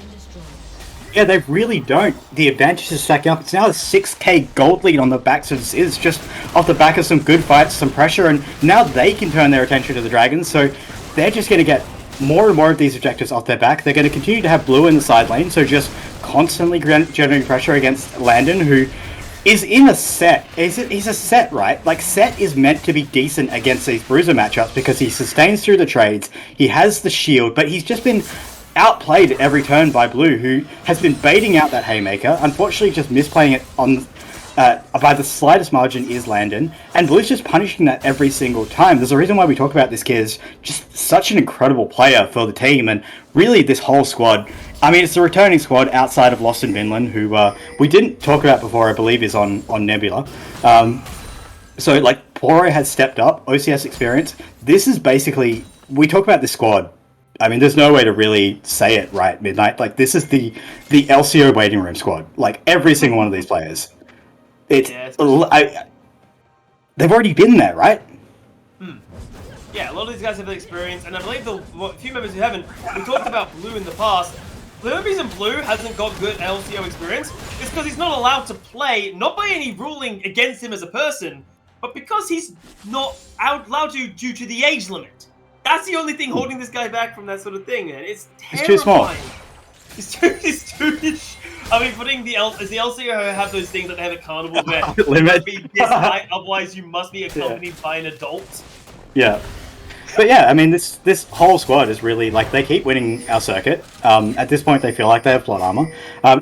Yeah, they really don't. The advantage is stacking up. It's now a 6k gold lead on the backs of Zyzz, just off the back of some good fights, some pressure, and now they can turn their attention to the Dragons, so they're just going to get more and more of these objectives off their back. They're going to continue to have blue in the side lane, so just constantly generating pressure against Landon, who is in a set. He's a set, right? Like, set is meant to be decent against these bruiser matchups because he sustains through the trades, he has the shield, but he's just been outplayed at every turn by Blue, who has been baiting out that Haymaker. Unfortunately, just misplaying it on by the slightest margin is Landon, and Blue's just punishing that every single time. There's a reason why we talk about this kid as just such an incredible player for the team, and really this whole squad. I mean, it's a returning squad outside of Lost in Vinland, who we didn't talk about before, I believe is on Nebula. So, like, Poro has stepped up, OCS experience. This is basically, we talk about this squad, I mean, there's no way to really say it right, Midnight. Like, this is the LCO waiting room squad. Like, every single one of these players. They've already been there, right? Yeah, a lot of these guys have the experience, and I believe the few members who haven't, we talked about Blue in the past. The only reason Blue hasn't got good LCO experience is because he's not allowed to play, not by any ruling against him as a person, but because he's not allowed to due to the age limit. That's the only thing holding this guy back from that sort of thing, and it's terrifying. He's too small. He's too I mean, putting the LCO have those things that they have at carnivals where Limit. you must be this height, otherwise you must be accompanied by an adult. Yeah. But yeah, I mean, this whole squad is really, like, they keep winning our circuit. At this point, they feel like they have plot armor.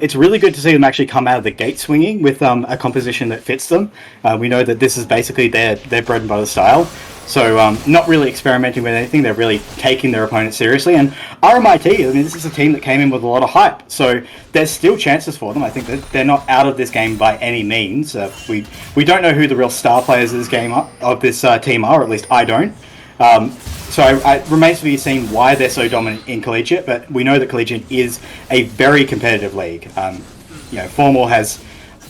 It's really good to see them actually come out of the gate swinging with a composition that fits them. We know that this is basically their bread and butter style. So, not really experimenting with anything. They're really taking their opponent seriously. And RMIT, I mean, this is a team that came in with a lot of hype. So, there's still chances for them. I think that they're not out of this game by any means. We don't know who the real star players of this game of this team are, or at least I don't. So it remains to be seen why they're so dominant in Collegiate, but we know that Collegiate is a very competitive league. You know, Formal has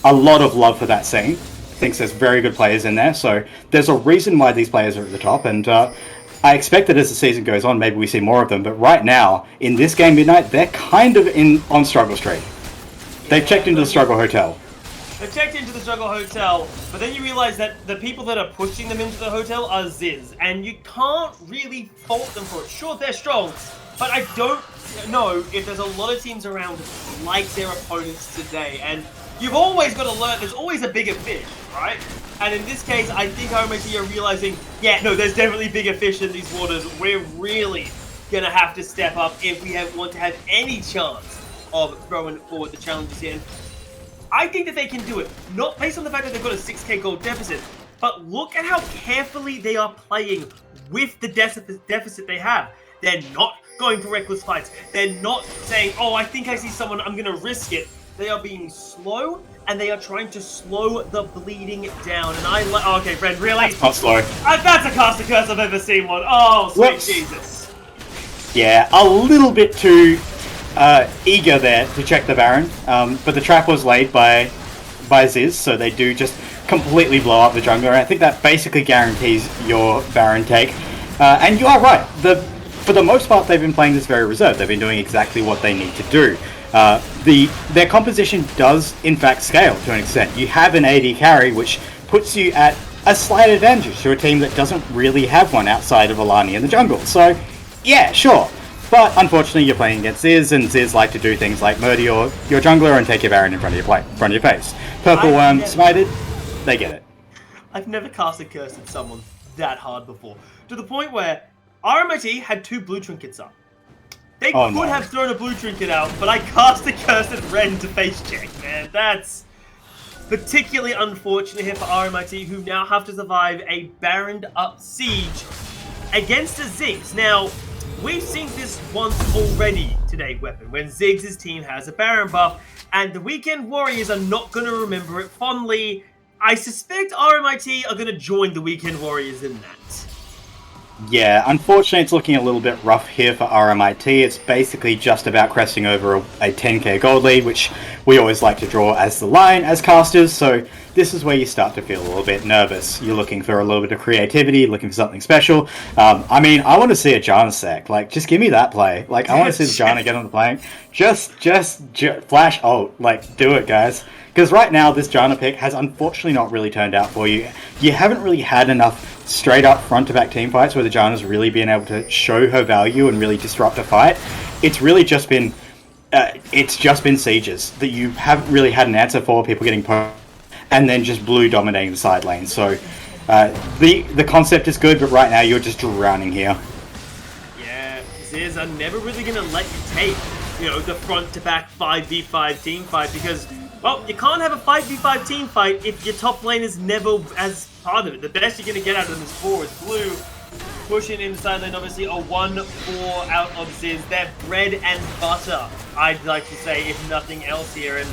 a lot of love for that scene, thinks there's very good players in there, so there's a reason why these players are at the top, and I expect that as the season goes on, maybe we see more of them, but right now, in this game, Midnight, they're kind of on struggle street. They've checked into the Struggle Hotel. They checked into the Struggle Hotel, but then you realize that the people that are pushing them into the hotel are Zyzz, and you can't really fault them for it. Sure, they're strong, but I don't know if there's a lot of teams around like their opponents today, and you've always got to learn there's always a bigger fish, right? And in this case, I think RMIT are realizing, yeah, no, there's definitely bigger fish in these waters. We're really going to have to step up if we want to have any chance of throwing forward the challenges here. And I think that they can do it, not based on the fact that they've got a 6k gold deficit, but look at how carefully they are playing with the deficit they have. They're not going for reckless fights. They're not saying, oh, I think I see someone, I'm going to risk it. They are being slow, and they are trying to slow the bleeding down. And I like, okay, friend, really? That's not slow. That's a caster curse I've ever seen one. Oh, sweet Whoops. Jesus. Yeah, a little bit too eager there to check the Baron, but the trap was laid by Zyzz, so they do just completely blow up the jungler, and I think that basically guarantees your Baron take. And you are right, for the most part they've been playing this very reserved. They've been doing exactly what they need to do. Their composition does in fact scale to an extent. You have an AD carry, which puts you at a slight advantage to a team that doesn't really have one outside of Alani in the jungle. So, yeah, sure. But unfortunately, you're playing against Zyzz, and Zyzz like to do things like murder your jungler and take your Baron in front of your face. Purple Worm smited, they get it. I've never cast a curse at someone that hard before. To the point where RMIT had 2 blue trinkets up. They could have thrown a blue trinket out, but I cast a curse at Ren to face check, man. That's particularly unfortunate here for RMIT, who now have to survive a Baroned up siege against a Zyzz. Now, we've seen this once already today, Weapon, when Ziggs' team has a Baron buff, and the Weekend Warriors are not going to remember it fondly. I suspect RMIT are going to join the Weekend Warriors in that. Yeah, unfortunately it's looking a little bit rough here for RMIT. It's basically just about cresting over a 10k gold lead, which we always like to draw as the line as casters, so this is where you start to feel a little bit nervous. You're looking for a little bit of creativity, looking for something special. I mean, I want to see a Janna sec. Like, just give me that play. Like, I want to see Janna get on the plank. Just flash ult. Like, do it, guys. Because right now, this Janna pick has unfortunately not really turned out for you. You haven't really had enough straight up front-to-back team fights where the Janna's really been able to show her value and really disrupt a fight. It's really just been sieges that you haven't really had an answer for, people getting poked, and then just blue dominating the side lane. So the concept is good, but right now you're just drowning here. Yeah, Zyzz are never really going to let you take, the front-to-back 5v5 team fight, because, well, you can't have a 5v5 team fight if your top lane is never as part of it. The best you're going to get out of them is 4 is blue. Pushing in the side lane, obviously, a 1-4 out of Zyzz. They're bread and butter, I'd like to say, if nothing else here. And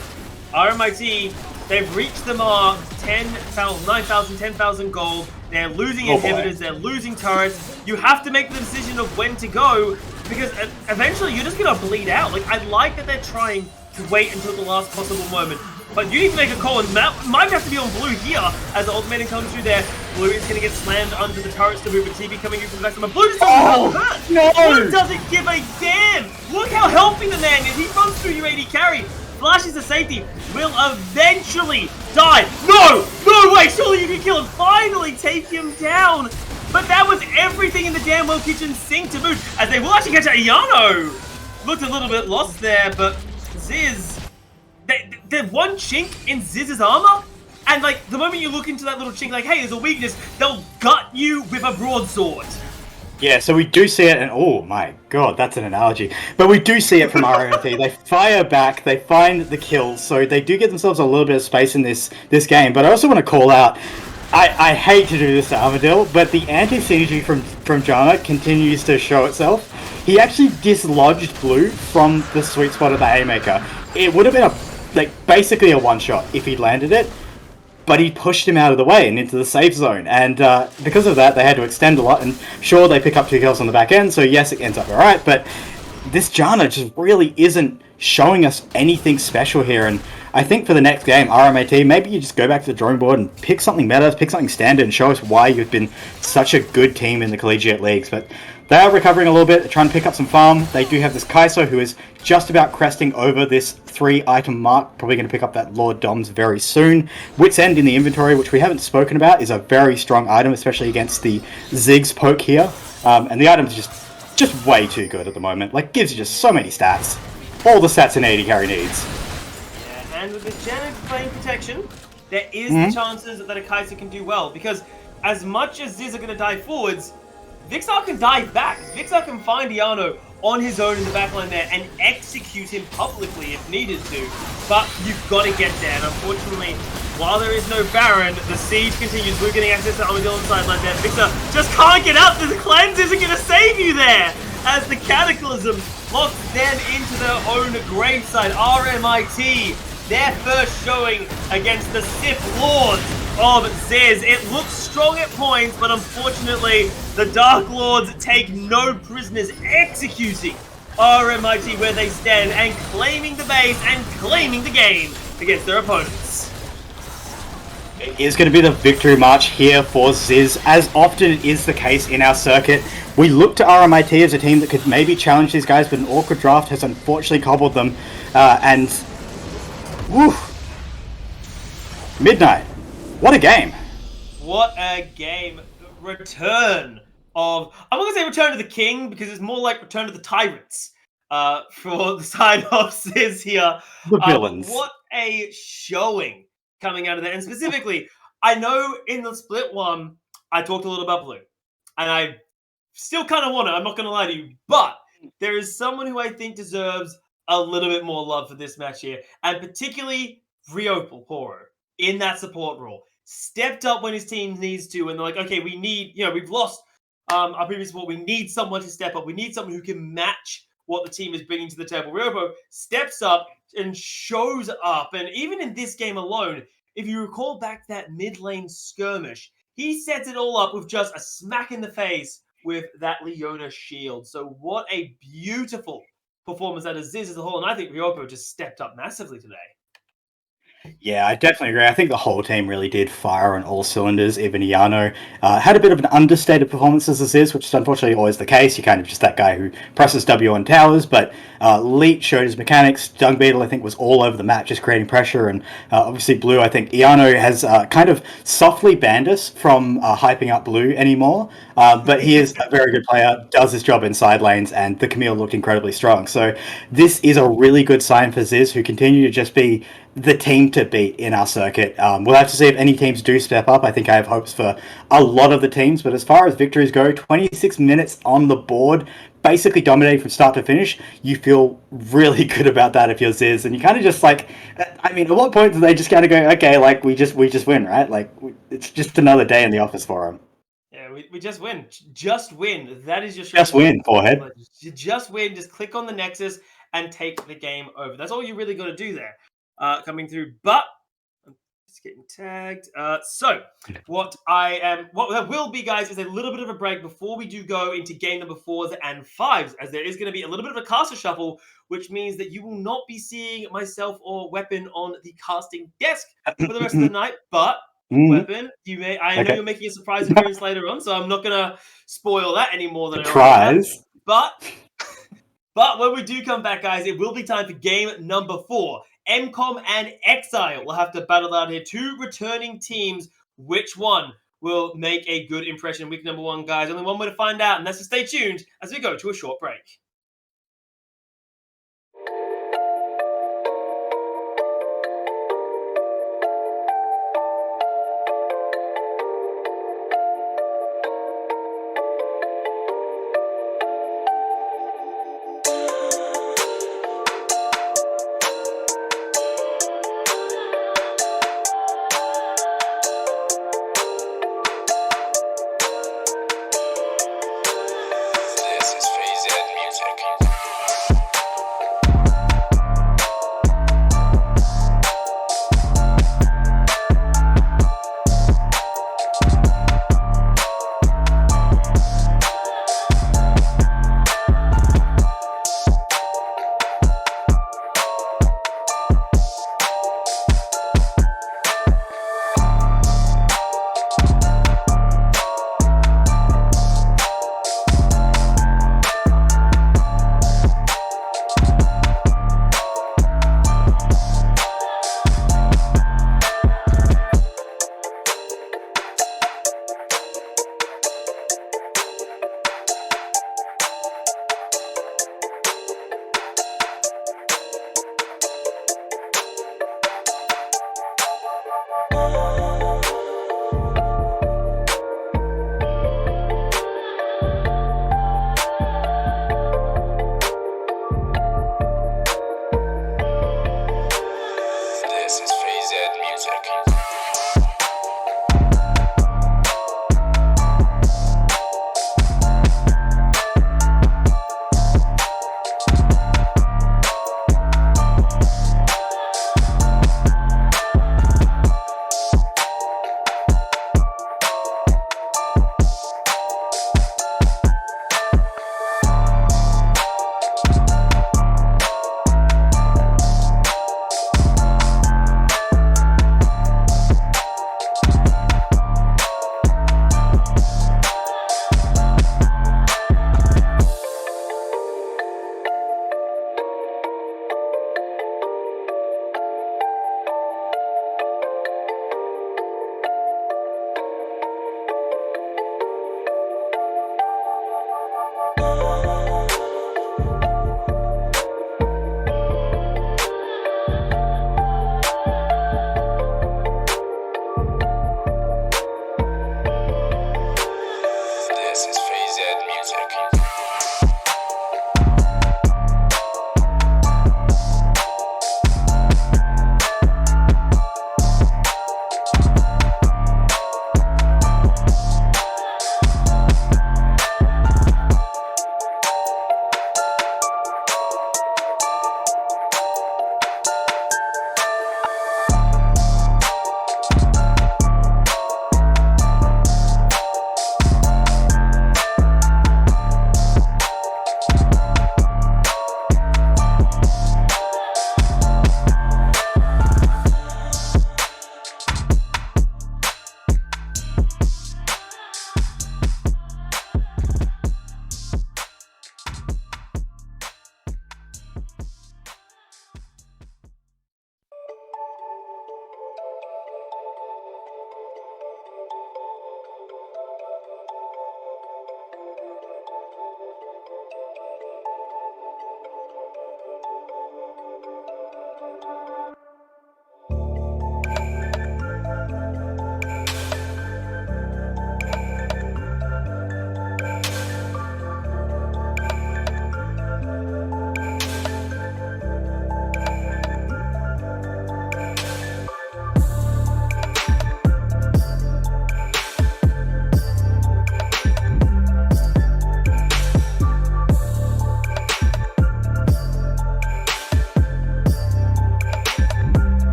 RMIT, they've reached the mark, 10,000, 9,000, 10,000 gold. They're losing inhibitors, they're losing turrets. You have to make the decision of when to go, because eventually you're just going to bleed out. Like, I like that they're trying to wait until the last possible moment, but you need to make a call, and might have to be on blue here as the ultimatum comes through there. Blue is going to get slammed under the turrets to move, but TV coming in from the back. But Blue just doesn't hurt. No! Blue doesn't give a damn. Look how helping the man is. He runs through your AD carry, flashes to safety, will eventually die. No way, surely you can kill him. Finally take him down. But that was everything in the damn well kitchen sink to boot, as they will actually catch Ayano. Looked a little bit lost there, but Zyzz, there's one chink in Zyzz's armor, and like the moment you look into that little chink, like, hey, there's a weakness, they'll gut you with a broadsword. Yeah, so we do see it, and oh my god, that's an analogy. But we do see it from RMT. They fire back, they find the kills, so they do get themselves a little bit of space in this game. But I also want to call out, I hate to do this to Armadillo, but the anti-synergy from Janna continues to show itself. He actually dislodged Blue from the sweet spot of the Haymaker. It would have been basically a one-shot if he'd landed it, but he pushed him out of the way and into the safe zone. And because of that, they had to extend a lot. And sure, they pick up 2 kills on the back end, so yes, it ends up alright. But this Janna just really isn't showing us anything special here. And I think for the next game, RMIT, maybe you just go back to the drawing board and pick something meta, pick something standard, and show us why you've been such a good team in the collegiate leagues. But they are recovering a little bit, trying to pick up some farm. They do have this Kaiso, who is just about cresting over this 3-item mark, probably going to pick up that Lord Doms very soon. Wit's End in the inventory, which we haven't spoken about, is a very strong item, especially against the Zyzz poke here. And the item is just way too good at the moment. Like, gives you just so many stats. All the stats an AD carry needs. Yeah, and with this Janet playing protection, there is the chances that a Kaiser can do well, because as much as Zyzz are going to dive forwards, Vixar can dive back. Vixar can find Iano on his own in the backline there and execute him publicly if needed to. But you've got to get there, and unfortunately, while there is no Baron, the siege continues. We're getting access to Armadillo on the sideline there. Vixar just can't get out. The cleanse isn't going to save you there, as the Cataclysm locks them into their own graveside. RMIT, their first showing against the Sith Lords of Zyzz. It looks strong at points, but unfortunately, the Dark Lords take no prisoners, executing RMIT where they stand and claiming the base and claiming the game against their opponents. It is going to be the victory march here for Zyzz. As often is the case in our circuit, we look to RMIT as a team that could maybe challenge these guys, but an awkward draft has unfortunately cobbled them. Whew, Midnight. What a game. What a game. Return of... I'm not going to say return to the king, because it's more like return to the tyrants for the side of Zyzz here. The villains. What a showing coming out of there. And specifically, I know in the split one, I talked a little about blue. And I still kind of want to, I'm not going to lie to you. But there is someone who I think deserves a little bit more love for this match here. And particularly Ryopal Poro in that support role. Stepped up when his team needs to, and they're like, okay, we need, we've lost our previous support. We need someone to step up. We need someone who can match what the team is bringing to the table. Ryopo steps up and shows up, and even in this game alone, if you recall back that mid lane skirmish, he sets it all up with just a smack in the face with that Leona shield. So what a beautiful performance out of Zyzz as a whole, and I think Ryopo just stepped up massively today. Yeah, I definitely agree. I think the whole team really did fire on all cylinders. Even Iano had a bit of an understated performance as this is, which is unfortunately always the case. You're kind of just that guy who presses W on towers, but Leet showed his mechanics. Dung Beetle, I think, was all over the map, just creating pressure, and obviously Blue, I think Iano has kind of softly banned us from hyping up Blue anymore, but he is a very good player, does his job in side lanes, and the Camille looked incredibly strong. So this is a really good sign for Zyzz, who continue to just be the team to beat in our circuit. We'll have to see if any teams do step up. I think I have hopes for a lot of the teams, but as far as victories go, 26 minutes on the board, basically dominating from start to finish, you feel really good about that if you're Zyzz, and you kind of just like, I mean, at what point do they just kind of go, okay, like we just win, right? Like it's just another day in the office for them. Yeah, we just win. Just win. That is your just win, forehead. Just win. Just click on the Nexus and take the game over. That's all you really got to do there. Coming through, but I'm just getting tagged. So what there will be, guys, is a little bit of a break before we do go into game number 4s and 5s, as there is going to be a little bit of a caster shuffle, which means that you will not be seeing myself or Weapon on the casting desk for the rest of the night. But Weapon, you may. I know you're making a surprise appearance later on, so I'm not gonna spoil that any more than surprise. But when we do come back, guys, it will be time for game number 4. MCOM and Exile will have to battle out here. 2 returning teams. Which one will make a good impression in week number 1, guys? Only one way to find out, and that's to stay tuned as we go to a short break. This is VZ Music.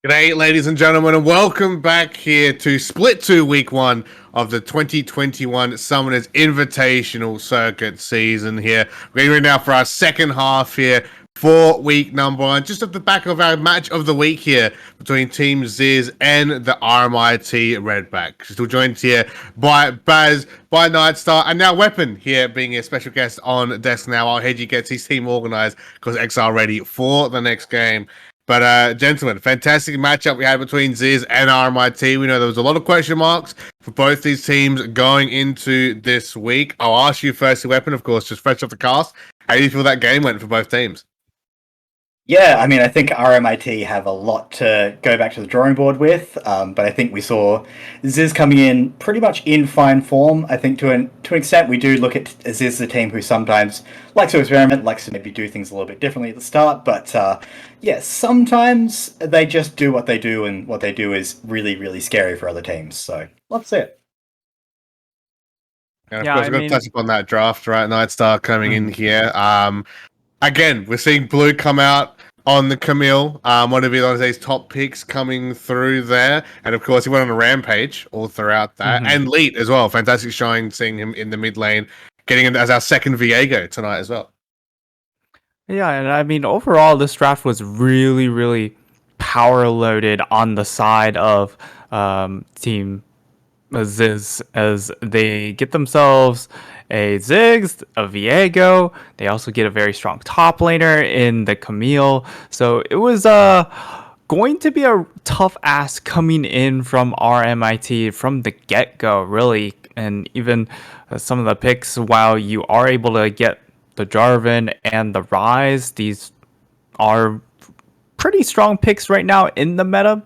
G'day, ladies and gentlemen, and welcome back here to Split 2 Week 1 of the 2021 Summoners Invitational Circuit season here. We're getting ready now for our second half here for week number 1, just at the back of our match of the week here between Team Zyzz and the RMIT Redbacks. Still joined here by Baz, by Nightstar, and now Weapon here being a special guest on desk now while Hedgie gets his team organized because Exile ready for the next game. But, gentlemen, fantastic matchup we had between Zyzz and RMIT. We know there was a lot of question marks for both these teams going into this week. I'll ask you first, Weapon, of course, just fresh off the cast. How do you feel that game went for both teams? Yeah, I mean, I think RMIT have a lot to go back to the drawing board with, but I think we saw Zyzz coming in pretty much in fine form. I think to an extent we do look at Zyzz as a team who sometimes likes to experiment, likes to maybe do things a little bit differently at the start, but yeah, sometimes they just do what they do, and what they do is really, really scary for other teams, so let's see it. And of course, we're going to touch upon that draft, right? Nightstar coming in here. Again, we're seeing Blue come out on the Camille, one of Ilonze's top picks coming through there. And of course, he went on a rampage all throughout that. And Leet as well. Fantastic showing, seeing him in the mid lane, getting him as our second Viego tonight as well. Yeah, and I mean, overall, this draft was really, really power loaded on the side of Team Zyzz, as they get themselves a Ziggs, a Viego. They also get a very strong top laner in the Camille. So it was going to be a tough ask coming in from RMIT from the get-go, really. And even some of the picks, while you are able to get the Jarvan and the Rise, these are pretty strong picks right now in the meta.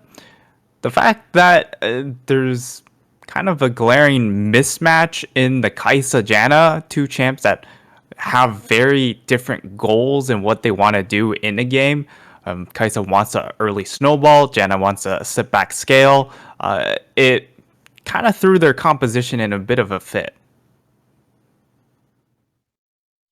The fact that there's kind of a glaring mismatch in the Kai'Sa Janna, two champs that have very different goals and what they want to do in the game. Kai'Sa wants an early snowball, Janna wants a sit back scale. It kind of threw their composition in a bit of a fit.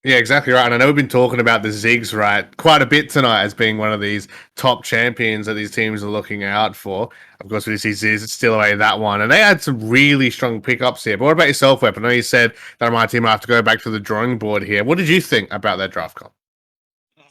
Yeah, exactly right. And I know we've been talking about the Ziggs, right, quite a bit tonight as being one of these top champions that these teams are looking out for. Of course, we see Zyzz steal away that one. And they had some really strong pickups here. But what about yourself, Weapon? I know you said that my team might have to go back to the drawing board here. What did you think about that draft comp?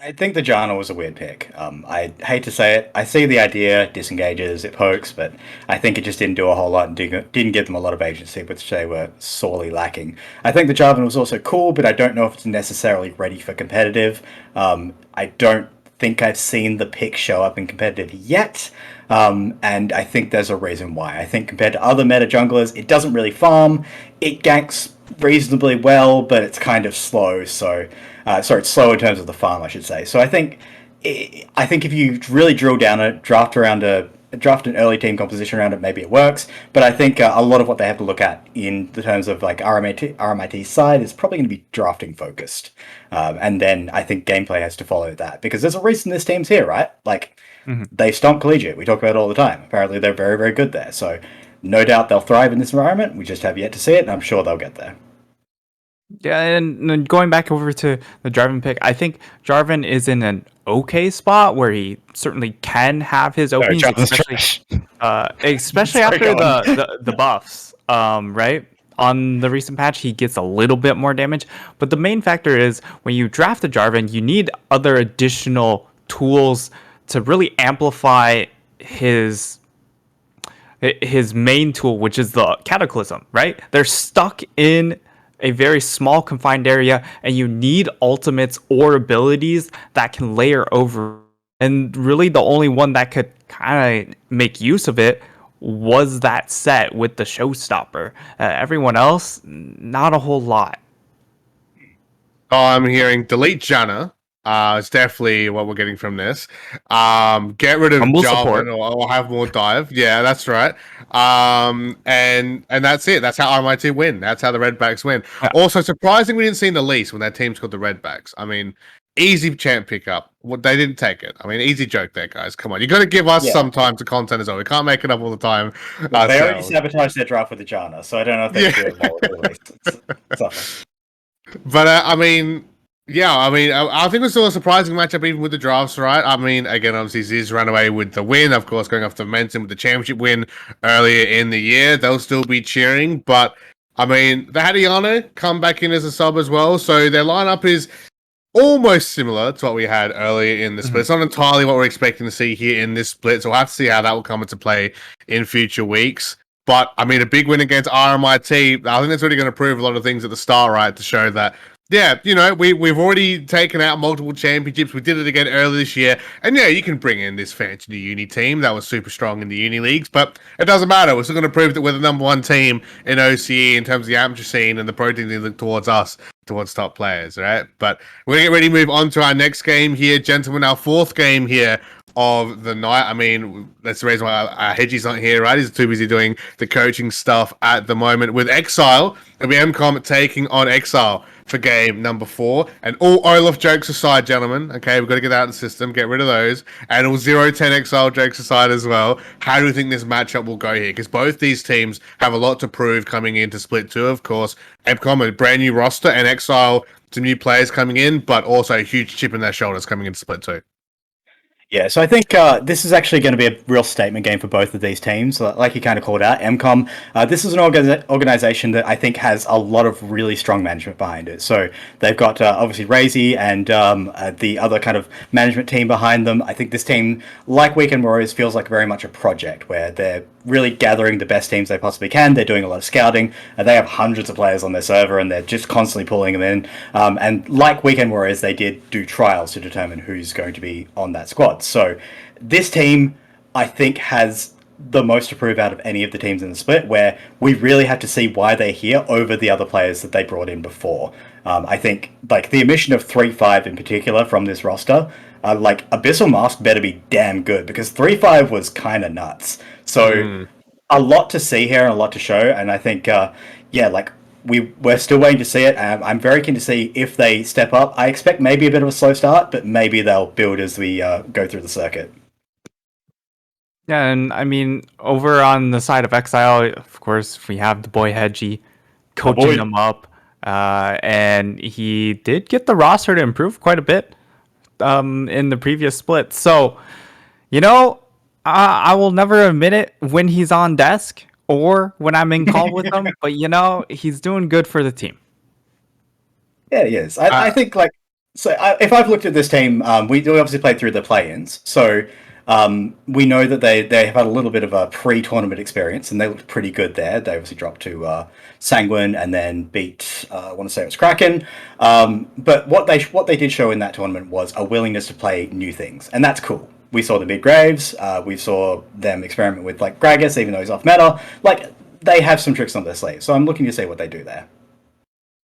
I think the Janna was a weird pick. I hate to say it. I see the idea, disengages, it pokes, but I think it just didn't do a whole lot and didn't give them a lot of agency, which they were sorely lacking. I think the Jarvan was also cool, but I don't know if it's necessarily ready for competitive. I don't think I've seen the pick show up in competitive yet, and I think there's a reason why. I think compared to other meta junglers, it doesn't really farm. It ganks reasonably well, but it's kind of slow, so... it's slow in terms of the farm, I should say. So I think if you really drill down it, draft an early team composition around it, maybe it works. But I think a lot of what they have to look at in the terms of like RMIT's side is probably going to be drafting focused. And then I think gameplay has to follow that, because there's a reason this team's here, right? Like, they stomp Collegiate. We talk about it all the time. Apparently they're very, very good there. So no doubt they'll thrive in this environment. We just have yet to see it, and I'm sure they'll get there. Yeah, and going back over to the Jarvan pick, I think Jarvan is in an okay spot where he certainly can have his openings, especially after the buffs, right? On the recent patch, he gets a little bit more damage. But the main factor is when you draft a Jarvan, you need other additional tools to really amplify his main tool, which is the Cataclysm, right? They're stuck in a very small confined area, and you need ultimates or abilities that can layer over. And really the only one that could kind of make use of it was that set with the Showstopper. Everyone else, not a whole lot. Oh, I'm hearing delete Janna. It's definitely what we're getting from this. Get rid of Jarvan, or have more dive. Yeah, that's right. And that's it. That's how RMIT win. That's how the Redbacks win. Yeah. Also, surprising we didn't see in the least when that team's called the Redbacks. I mean, easy champ pickup. Well, they didn't take it. I mean, easy joke there, guys. Come on, you got to give us some time to content as well. We can't make it up all the time. Well, they already sabotaged their draft with the Janna, so I don't know if they can do it more. But I mean, Yeah, I mean, I think it was still a surprising matchup even with the drafts, right? I mean, again, obviously Zyzz ran away with the win, of course, going off the momentum with the championship win earlier in the year. They'll still be cheering, but I mean, they had Iana come back in as a sub as well, so their lineup is almost similar to what we had earlier in the split. It's not entirely what we're expecting to see here in this split, so we'll have to see how that will come into play in future weeks. But I mean, a big win against RMIT, I think that's really going to prove a lot of things at the start, right? To show that, yeah, you know, we've already taken out multiple championships. We did it again earlier this year, and yeah, you can bring in this fancy new uni team that was super strong in the uni leagues, but it doesn't matter. We're still going to prove that we're the number one team in OCE in terms of the amateur scene and the protein they look towards us, towards top players, right? But we're going to get ready to move on to our next game here, gentlemen. Our fourth game here of the night. I mean, that's the reason why Hedgie's not here, right? He's too busy doing the coaching stuff at the moment with Exile. It'll be MCOM taking on Exile for game number 4. And all Olaf jokes aside, gentlemen, okay, we've got to get out of the system, get rid of those. And all 0-10 Exile jokes aside as well, how do we think this matchup will go here? Because both these teams have a lot to prove coming into Split 2, of course. MCOM, a brand new roster, and Exile, some new players coming in, but also a huge chip in their shoulders coming into Split 2. Yeah, so I think this is actually going to be a real statement game for both of these teams. Like you kind of called out, MCOM, this is an organization that I think has a lot of really strong management behind it. So they've got obviously Razy and the other kind of management team behind them. I think this team, like Weekend Warriors, feels like very much a project where they're really gathering the best teams they possibly can. They're doing a lot of scouting, and they have hundreds of players on their server, and they're just constantly pulling them in. And like Weekend Warriors, they did do trials to determine who's going to be on that squad. So this team, I think, has the most to prove out of any of the teams in the split, where we really have to see why they're here over the other players that they brought in before. I think like the omission of 3-5 in particular from this roster, like Abyssal Mask better be damn good, because 3-5 was kind of nuts. So a lot to see here and a lot to show, and I think yeah, like we're still waiting to see it. I'm very keen to see if they step up. I expect maybe a bit of a slow start, but maybe they'll build as we go through the circuit. Yeah, and I mean, over on the side of Exile, of course, we have the boy Hedgie coaching them up, and he did get the roster to improve quite a bit in the previous split. So, you know, I will never admit it when he's on desk or when I'm in call with him, but you know, he's doing good for the team. Yeah, he is. I think like so. If I've looked at this team, we obviously played through the play-ins, so we know that they have had a little bit of a pre-tournament experience, and they looked pretty good there. They obviously dropped to Sanguine and then beat I want to say it was Kraken. But what they did show in that tournament was a willingness to play new things, and that's cool. We saw the big Graves. We saw them experiment with like Gragas, even though he's off meta. Like they have some tricks on their sleeve, so I'm looking to see what they do there.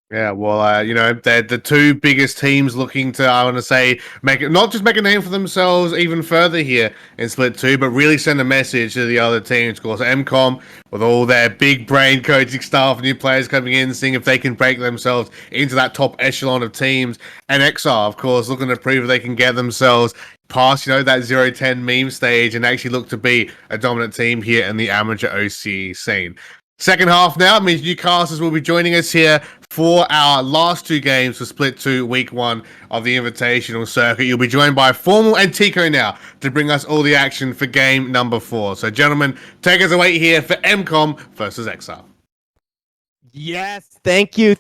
Yeah, well, you know, they're the two biggest teams looking to, I want to say, make a name for themselves even further here in Split 2, but really send a message to the other teams. Of course, MCOM, with all their big brain coaching staff, new players coming in, seeing if they can break themselves into that top echelon of teams. And Exile, of course, looking to prove if they can get themselves past, you know, that 0-10 meme stage and actually look to be a dominant team here in the amateur OCE scene. Second half now means Newcastles will be joining us here for our last two games for Split 2, Week 1 of the Invitational Circuit. You'll be joined by Formal and Tico now to bring us all the action for game number 4. So, gentlemen, take us away here for MCOM versus Exile. Yes, thank you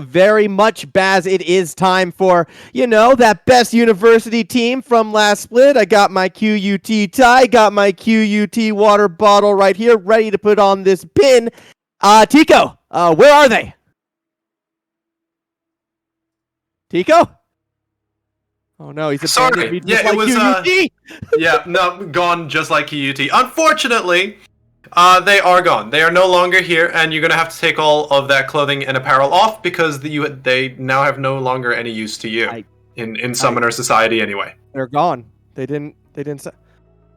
very much, Baz. It is time for, you know, that best university team from last split. I got my QUT tie, got my QUT water bottle right here, ready to put on this pin. Tico, where are they? Tico? Oh no, he's sorry. Yeah, like it was QUT. Yeah, no, gone just like QUT. Unfortunately, they are gone. They are no longer here, and you're gonna have to take all of that clothing and apparel off because they now have no longer any use to you in Summoner Society anyway. They're gone. They didn't.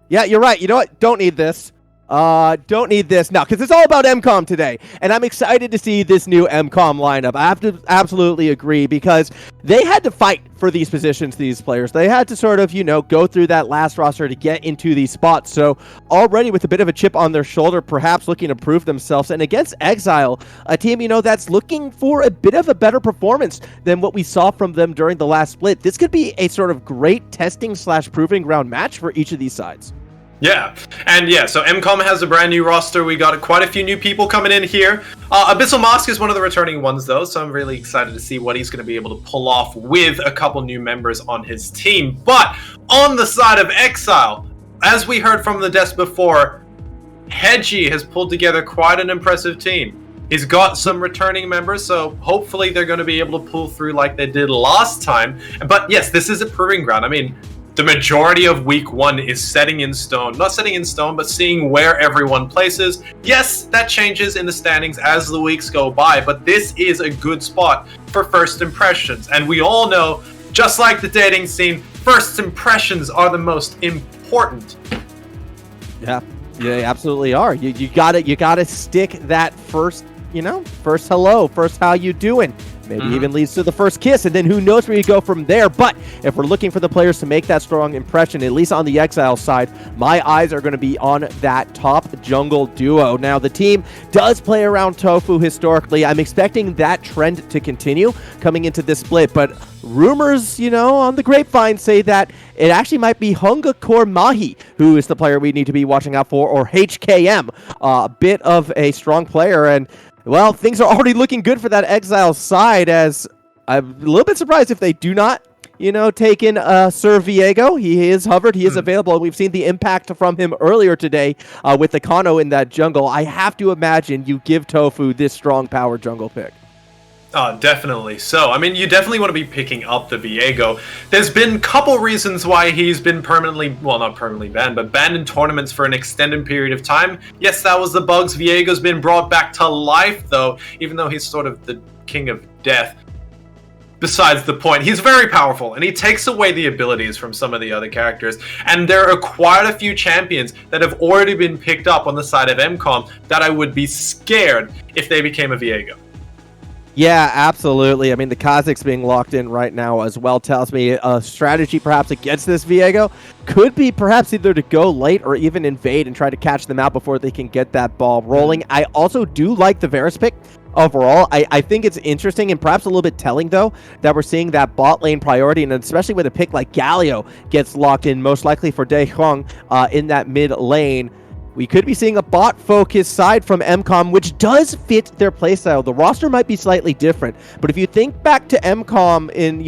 Yeah, you're right. You know what? Don't need this. Don't need this now because it's all about MCOM today, and I'm excited to see this new MCOM lineup. I have to absolutely agree because they had to fight for these positions, these players. They had to sort of, go through that last roster to get into these spots. So already with a bit of a chip on their shoulder, perhaps looking to prove themselves. And against Exile, a team, that's looking for a bit of a better performance than what we saw from them during the last split. This could be a sort of great testing / proving ground match for each of these sides. Yeah, and so MCOM has a brand new roster. We got quite a few new people coming in here. Abyssal Mask is one of the returning ones, though, so I'm really excited to see what he's going to be able to pull off with a couple new members on his team. But on the side of Exile, as we heard from the desk before, Hedgie has pulled together quite an impressive team. He's got some returning members, so hopefully they're going to be able to pull through like they did last time. But yes, this is a proving ground. I mean, the majority of week 1 is setting in stone. Not setting in stone, but seeing where everyone places. Yes, that changes in the standings as the weeks go by, but this is a good spot for first impressions. And we all know, just like the dating scene, first impressions are the most important. Yeah, they absolutely are. You gotta stick that first, first hello, first how you doing. Maybe even leads to the first kiss, and then who knows where you go from there. But if we're looking for the players to make that strong impression, at least on the Exile side, my eyes are going to be on that top jungle duo. Now, the team does play around Tofu historically. I'm expecting that trend to continue coming into this split, but rumors, on the grapevine say that it actually might be Hungakor Mahi, who is the player we need to be watching out for, or HKM, a bit of a strong player. And well, things are already looking good for that Exile side, as I'm a little bit surprised if they do not, take in Sir Viego. He is hovered, he is available, and we've seen the impact from him earlier today with the Kano in that jungle. I have to imagine you give Tofu this strong power jungle pick. Definitely so. I mean, you definitely want to be picking up the Viego. There's been a couple reasons why he's been not permanently banned, but banned in tournaments for an extended period of time. Yes, that was the bugs. Viego's been brought back to life, though, even though he's sort of the king of death. Besides the point, he's very powerful, and he takes away the abilities from some of the other characters. And there are quite a few champions that have already been picked up on the side of MCOM that I would be scared if they became a Viego. Yeah, absolutely. I mean, the Kazakhs being locked in right now as well tells me a strategy perhaps against this Viego could be perhaps either to go late or even invade and try to catch them out before they can get that ball rolling. I also do like the Varus pick overall. I think it's interesting and perhaps a little bit telling, though, that we're seeing that bot lane priority, and especially with a pick like Galio gets locked in, most likely for Daehong in that mid lane. We could be seeing a bot-focused side from MCOM, which does fit their playstyle. The roster might be slightly different, but if you think back to MCOM in,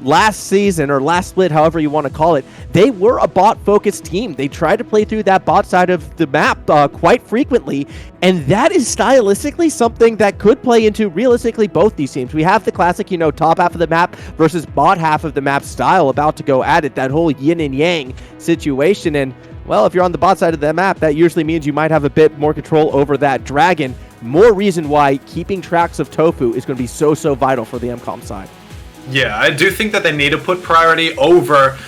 last season or last split, however you want to call it, they were a bot-focused team. They tried to play through that bot side of the map quite frequently, and that is stylistically something that could play into, realistically, both these teams. We have the classic, top half of the map versus bot half of the map style about to go at it, that whole yin and yang situation, and well, if you're on the bot side of the map, that usually means you might have a bit more control over that dragon. More reason why keeping tracks of Tofu is going to be so vital for the MCOM side. Yeah, I do think that they need to put priority over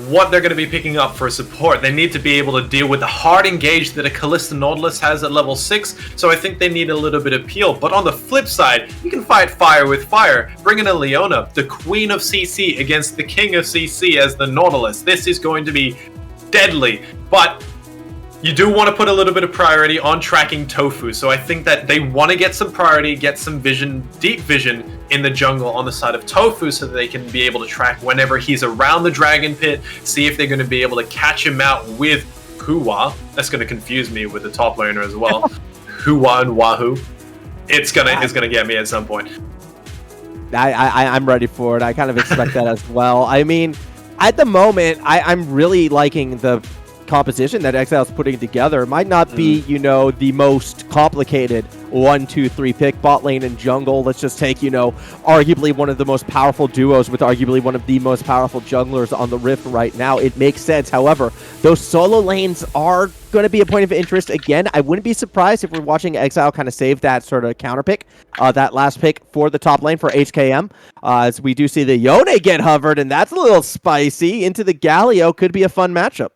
what they're going to be picking up for support. They need to be able to deal with the hard engage that a Kalista Nautilus has at level 6, so I think they need a little bit of peel. But on the flip side, you can fight fire with fire. Bring in a Leona, the queen of CC, against the king of CC as the Nautilus. This is going to be deadly, but you do want to put a little bit of priority on tracking Tofu, so I think that they want to get some priority, get some vision, deep vision in the jungle on the side of Tofu so that they can be able to track whenever he's around the dragon pit, see if they're going to be able to catch him out with Hua. That's going to confuse me with the top laner as well. Hua and Wahoo. It's gonna get me at some point. I'm ready for it. I kind of expect that as well. I mean, at the moment, I'm really liking the composition that Exile's putting together. It might not be, the most complicated 1, 2, 3 pick bot lane and jungle. Let's just take, arguably one of the most powerful duos with arguably one of the most powerful junglers on the Rift right now. It makes sense. However, those solo lanes are going to be a point of interest. Again, I wouldn't be surprised if we're watching Exile kind of save that sort of counter pick, that last pick for the top lane for HKM, as we do see the Yone get hovered, and that's a little spicy. Into the Galio could be a fun matchup.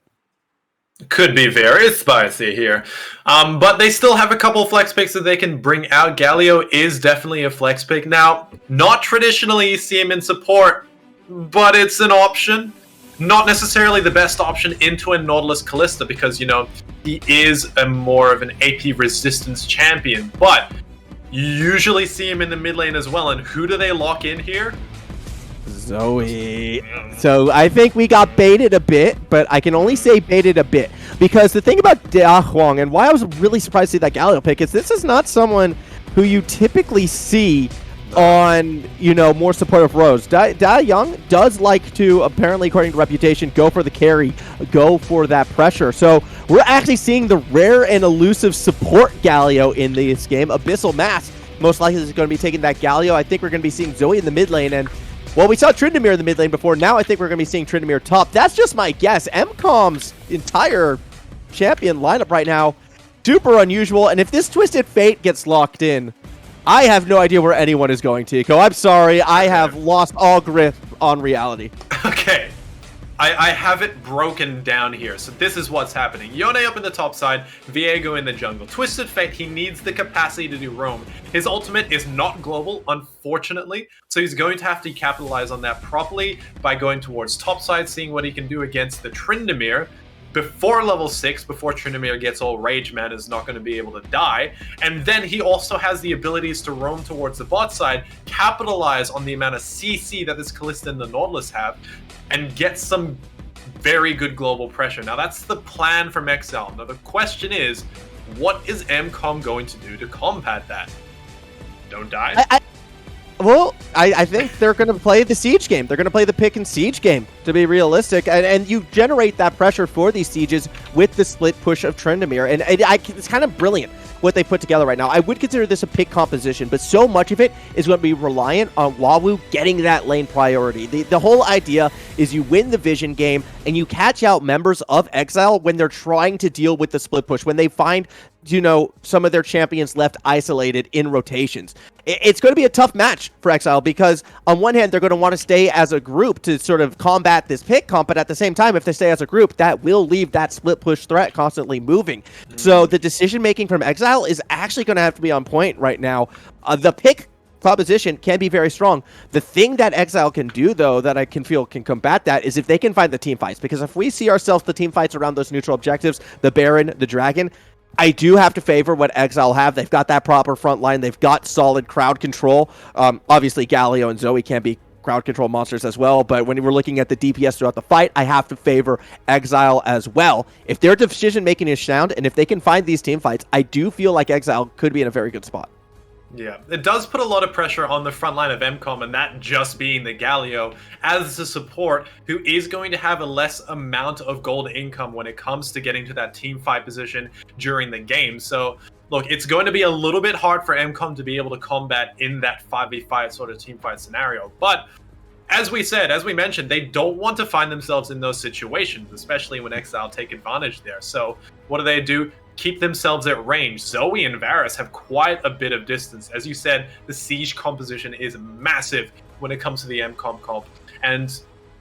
Could be very spicy here. But they still have a couple flex picks that they can bring out. Galio is definitely a flex pick. Now, not traditionally you see him in support, but it's an option. Not necessarily the best option into a Nautilus Callista because, you know, he is a more of an AP resistance champion. But you usually see him in the mid lane as well. And who do they lock in here? Zoe. So I think we got baited a bit, but I can only say baited a bit because the thing about Da Huang and why I was really surprised to see that Galio pick is this is not someone who you typically see on, you know, more supportive roles. Da Young does like to, apparently according to reputation, go for the carry, go for that pressure. So we're actually seeing the rare and elusive support Galio in this game. Abyssal Mask most likely is going to be taking that Galio. I think we're going to be seeing Zoe in the mid lane, and well, we saw Tryndamere in the mid lane before. Now I think we're going to be seeing Tryndamere top. That's just my guess. MCOM's entire champion lineup right now, super unusual. And if this Twisted Fate gets locked in, I have no idea where anyone is going, Tico. I'm sorry. I have lost all grip on reality. Okay. I have it broken down here. So this is what's happening. Yone up in the top side, Viego in the jungle. Twisted Fate, he needs the capacity to do roam. His ultimate is not global, unfortunately. So he's going to have to capitalize on that properly by going towards top side, seeing what he can do against the Tryndamere. Before level 6, before Tryndamere gets all Rage Man, is not going to be able to die. And then he also has the abilities to roam towards the bot side, capitalize on the amount of CC that this Callista and the Nautilus have, and get some very good global pressure. Now that's the plan from Exile. Now the question is, what is MCOM going to do to combat that? Don't die? I think they're going to play the siege game. They're going to play the pick and siege game, to be realistic. And you generate that pressure for these sieges with the split push of Tryndamere. And it's kind of brilliant what they put together right now. I would consider this a pick composition, but so much of it is going to be reliant on Wawu getting that lane priority. The whole idea is you win the vision game and you catch out members of Exile when they're trying to deal with the split push, when they find, you know, some of their champions left isolated in rotations. It's going to be a tough match for Exile because on one hand, they're going to want to stay as a group to sort of combat this pick comp, but at the same time, if they stay as a group, that will leave that split push threat constantly moving. So the decision making from Exile is actually going to have to be on point right now. The pick proposition can be very strong. The thing that Exile can do, though, that I can feel can combat that is if they can find the team fights. Because if we see ourselves the team fights around those neutral objectives, the Baron, the Dragon, I do have to favor what Exile have. They've got that proper front line. They've got solid crowd control. Obviously, Galio and Zoe can be crowd control monsters as well, but when we're looking at the DPS throughout the fight, I have to favor Exile as well. If their decision-making is sound, and if they can find these team fights, I do feel like Exile could be in a very good spot. Yeah, it does put a lot of pressure on the front line of MCOM, and that just being the Galio as the support who is going to have a less amount of gold income when it comes to getting to that team fight position during the game. So, look, it's going to be a little bit hard for MCOM to be able to combat in that 5v5 sort of team fight scenario. But as we said, as we mentioned, they don't want to find themselves in those situations, especially when Exile take advantage there. So what do? Keep themselves at range. Zoe and Varus have quite a bit of distance. As you said, the siege composition is massive when it comes to the MCOM comp. And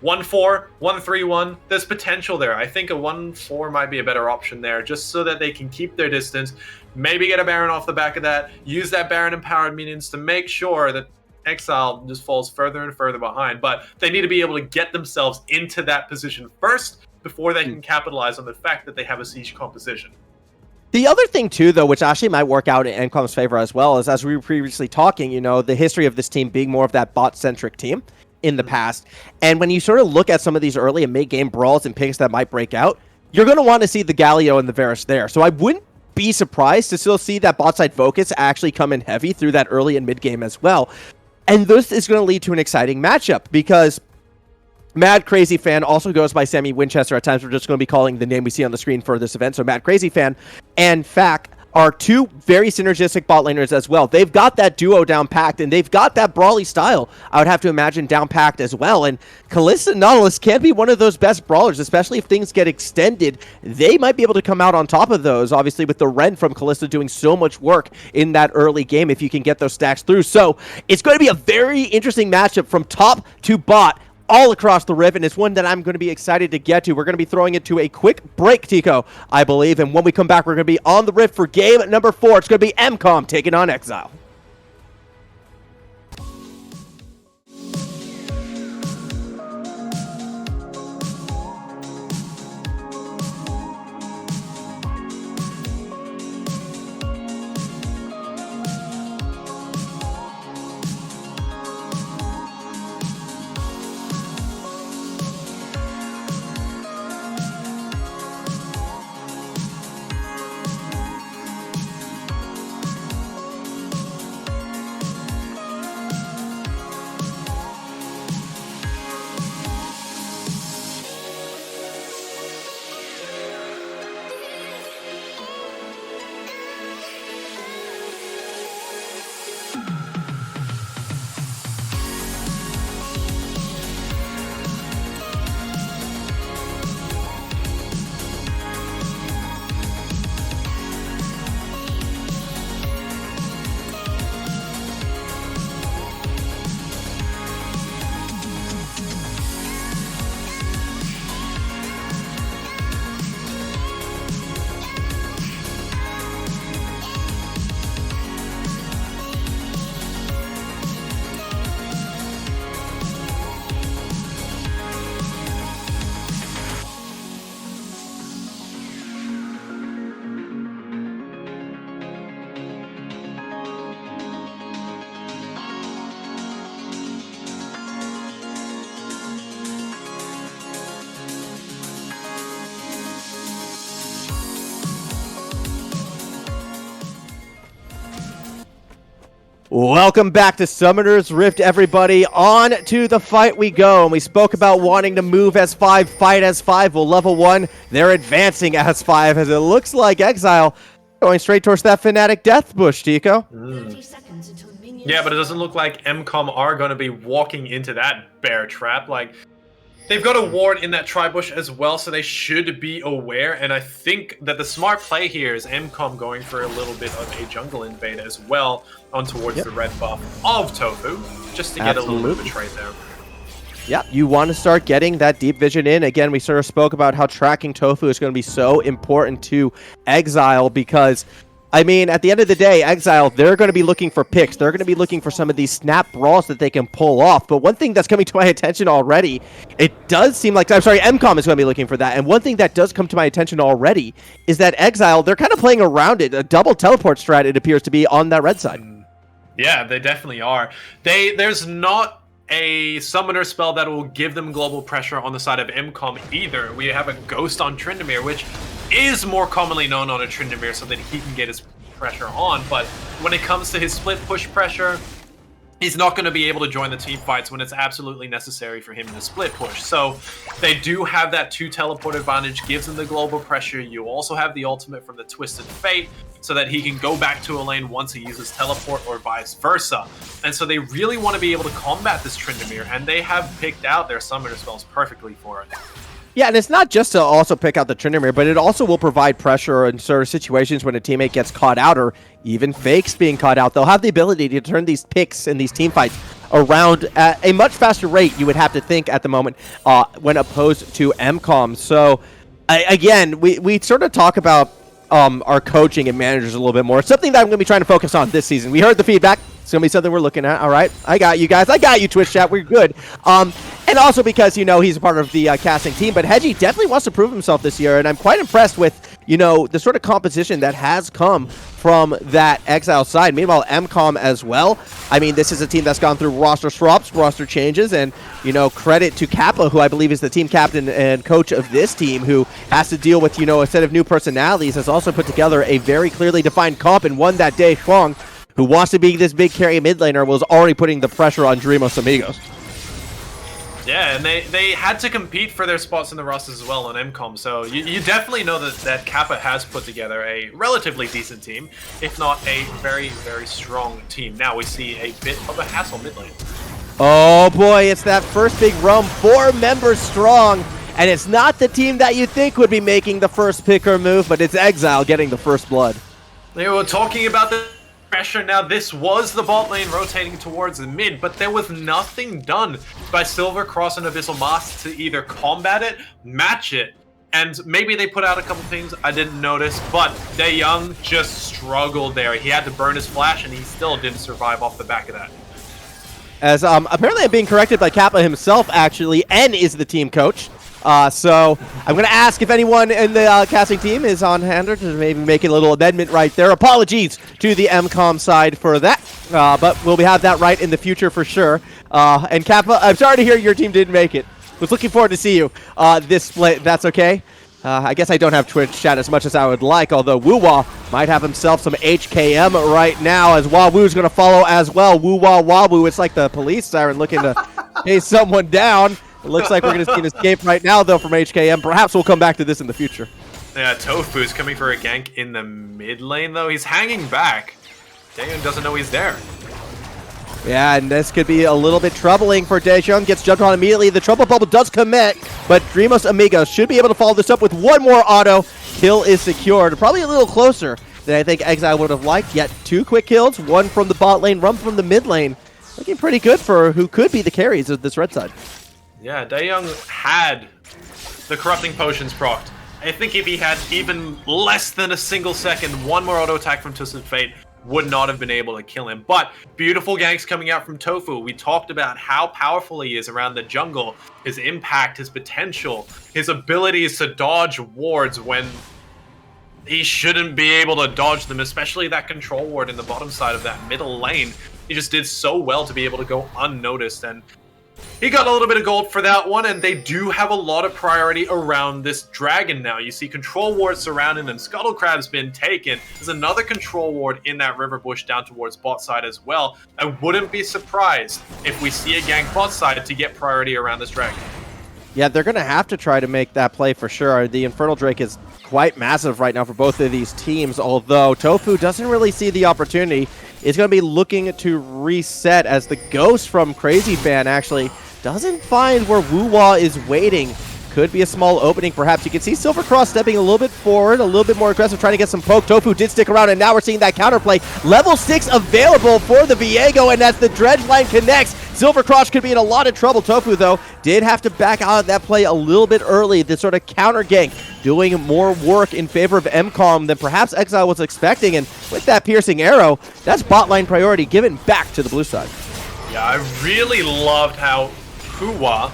1-4, 1-3-1, there's potential there. I think a 1-4 might be a better option there, just so that they can keep their distance, maybe get a Baron off the back of that, use that Baron-empowered minions to make sure that Exile just falls further and further behind. But they need to be able to get themselves into that position first before they can capitalize on the fact that they have a siege composition. The other thing, too, though, which actually might work out in MCOM's favor as well, is as we were previously talking, you know, the history of this team being more of that bot-centric team in the past. And when you sort of look at some of these early and mid-game brawls and picks that might break out, you're going to want to see the Galio and the Varus there. So I wouldn't be surprised to still see that bot-side focus actually come in heavy through that early and mid-game as well. And this is going to lead to an exciting matchup because Mad Crazy Fan also goes by Sammy Winchester. At times, we're just going to be calling the name we see on the screen for this event. So Mad Crazy Fan and Fac are two very synergistic bot laners as well. They've got that duo down packed, and they've got that brawly style, I would have to imagine, down packed as well. And Callista and Nautilus can be one of those best brawlers, especially if things get extended. They might be able to come out on top of those, obviously, with the Ren from Callista doing so much work in that early game if you can get those stacks through. So it's going to be a very interesting matchup from top to bot. all across the Rift, and it's one that I'm going to be excited to get to. We're going to be throwing it to a quick break, Tico, I believe, and when we come back, we're going to be on the Rift for game number 4. It's going to be MCOM taking on Exile. Welcome back to Summoners Rift, everybody. On to the fight we go. And we spoke about wanting to move as 5, fight as 5. Well, level 1, they're advancing as 5, as it looks like Exile going straight towards that Fnatic Death Bush, Tico. 30 seconds until minions. Yeah, but it doesn't look like MCOM are going to be walking into that bear trap. Like, they've got a ward in that tri-bush as well, so they should be aware. And I think that the smart play here is MCOM going for a little bit of a jungle invade as well on towards the red buff of Tofu, just to get a little bit of a trade there. Yeah, you want to start getting that deep vision in. Again, we sort of spoke about how tracking Tofu is going to be so important to Exile because, I mean, at the end of the day, Exile, they're going to be looking for picks. They're going to be looking for some of these snap brawls that they can pull off. But one thing that's coming to my attention already, it does seem like, I'm sorry, MCOM is going to be looking for that. And one thing that does come to my attention already is that Exile, they're kind of playing around it. A double teleport strat, it appears to be on that red side. Yeah, they definitely are. There's not a summoner spell that will give them global pressure on the side of MCOM either. We have a Ghost on Tryndamere, which is more commonly known on a Tryndamere so that he can get his pressure on, but when it comes to his split push pressure, he's not going to be able to join the team fights when it's absolutely necessary for him to split push. So they do have that 2 teleport advantage, gives him the global pressure. You also have the ultimate from the Twisted Fate so that he can go back to a lane once he uses teleport or vice versa. And so they really want to be able to combat this Tryndamere, and they have picked out their summoner spells perfectly for it. Yeah, and it's not just to also pick out the Tryndamere, but it also will provide pressure in sort of situations when a teammate gets caught out or even fakes being caught out. They'll have the ability to turn these picks and these team fights around at a much faster rate, you would have to think, at the moment, when opposed to MCOM. So, again, we sort of talk about our coaching and managers a little bit more. It's something that I'm going to be trying to focus on this season. We heard the feedback. It's going to be something we're looking at. All right. I got you guys. I got you, Twitch chat. We're good. And also because, you know, he's a part of the casting team. But Hedgie definitely wants to prove himself this year. And I'm quite impressed with, you know, the sort of composition that has come from that Exile side. Meanwhile, MCOM as well. I mean, this is a team that's gone through roster swaps, roster changes. And, you know, credit to Kappa, who I believe is the team captain and coach of this team, who has to deal with, you know, a set of new personalities, has also put together a very clearly defined comp and won that day Shuang, who wants to be this big carry mid laner, was already putting the pressure on Dreamos Amigos. Yeah, and they had to compete for their spots in the rosters as well on MCOM, so you definitely know that Kappa has put together a relatively decent team, if not a very, very strong team. Now we see a bit of a hassle mid lane. Oh boy, it's that first big roam, 4 members strong, and it's not the team that you think would be making the first pick or move, but it's Exile getting the first blood. They were talking about the pressure now. This was the bot lane rotating towards the mid, but there was nothing done by Silver Cross and Abyssal Mask to either combat it, match it, and maybe they put out a couple things I didn't notice, but Daeyoung just struggled there. He had to burn his flash, and he still didn't survive off the back of that. As apparently I'm being corrected by Kappa himself, actually. N is the team coach. So I'm going to ask if anyone in the casting team is on hand or to maybe make a little amendment right there. Apologies to the MCOM side for that, but we'll have that right in the future for sure. And Kappa, I'm sorry to hear your team didn't make it. Was looking forward to see you this split. That's okay. I guess I don't have Twitch chat as much as I would like, although Woo-Wah might have himself some HKM right now, as Wawoo's going to follow as well. Woo-Wah Wawoo, it's like the police siren looking to chase someone down. It looks like we're going to see an escape right now, though, from HKM. Perhaps we'll come back to this in the future. Yeah, Tofu's coming for a gank in the mid lane, though. He's hanging back. Daeyoung doesn't know he's there. Yeah, and this could be a little bit troubling for Daeyoung. Gets jumped on immediately. The trouble bubble does commit, but Dreamos Amigo should be able to follow this up with one more auto. Kill is secured. Probably a little closer than I think Exile would have liked. Yet 2 quick kills, 1 from the bot lane, 1 from the mid lane. Looking pretty good for who could be the carries of this red side. Yeah, Daeyoung had the Corrupting Potions procced. I think if he had even less than a single second, one more auto attack from Twisted Fate would not have been able to kill him. But beautiful ganks coming out from Tofu. We talked about how powerful he is around the jungle, his impact, his potential, his abilities to dodge wards when he shouldn't be able to dodge them, especially that control ward in the bottom side of that middle lane. He just did so well to be able to go unnoticed, and he got a little bit of gold for that one, and they do have a lot of priority around this dragon now. You see control wards surrounding them. Scuttle Crab's been taken. There's another control ward in that river bush down towards bot side as well. I wouldn't be surprised if we see a gank bot side to get priority around this dragon. Yeah, they're going to have to try to make that play for sure. The Infernal Drake is quite massive right now for both of these teams, although Tofu doesn't really see the opportunity. Is going to be looking to reset as the ghost from Crazy Fan actually doesn't find where Woo-Wah is waiting. Could be a small opening, perhaps. You can see Silver Cross stepping a little bit forward, a little bit more aggressive, trying to get some poke. Tofu did stick around, and now we're seeing that counterplay. Level 6 available for the Viego, and as the Dredge line connects, Silver Cross could be in a lot of trouble. Tofu, though, did have to back out of that play a little bit early. This sort of counter gank, doing more work in favor of MCOM than perhaps Exile was expecting, and with that piercing arrow, that's bot line priority given back to the blue side. Yeah, I really loved how Woo-Wah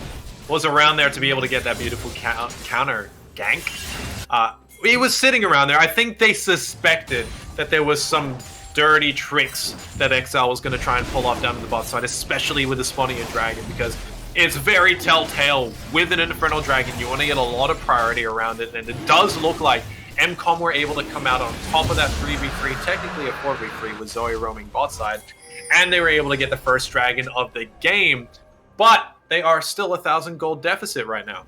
was around there to be able to get that beautiful counter gank. He was sitting around there. I think they suspected that there was some dirty tricks that Exile was going to try and pull off down to the bot side, especially with the spawning a dragon, because it's very telltale with an Infernal Dragon. You want to get a lot of priority around it, and it does look like MCOM were able to come out on top of that 3v3, technically a 4v3 with Zoe roaming bot side, and they were able to get the first dragon of the game, but they are still 1,000 gold deficit right now.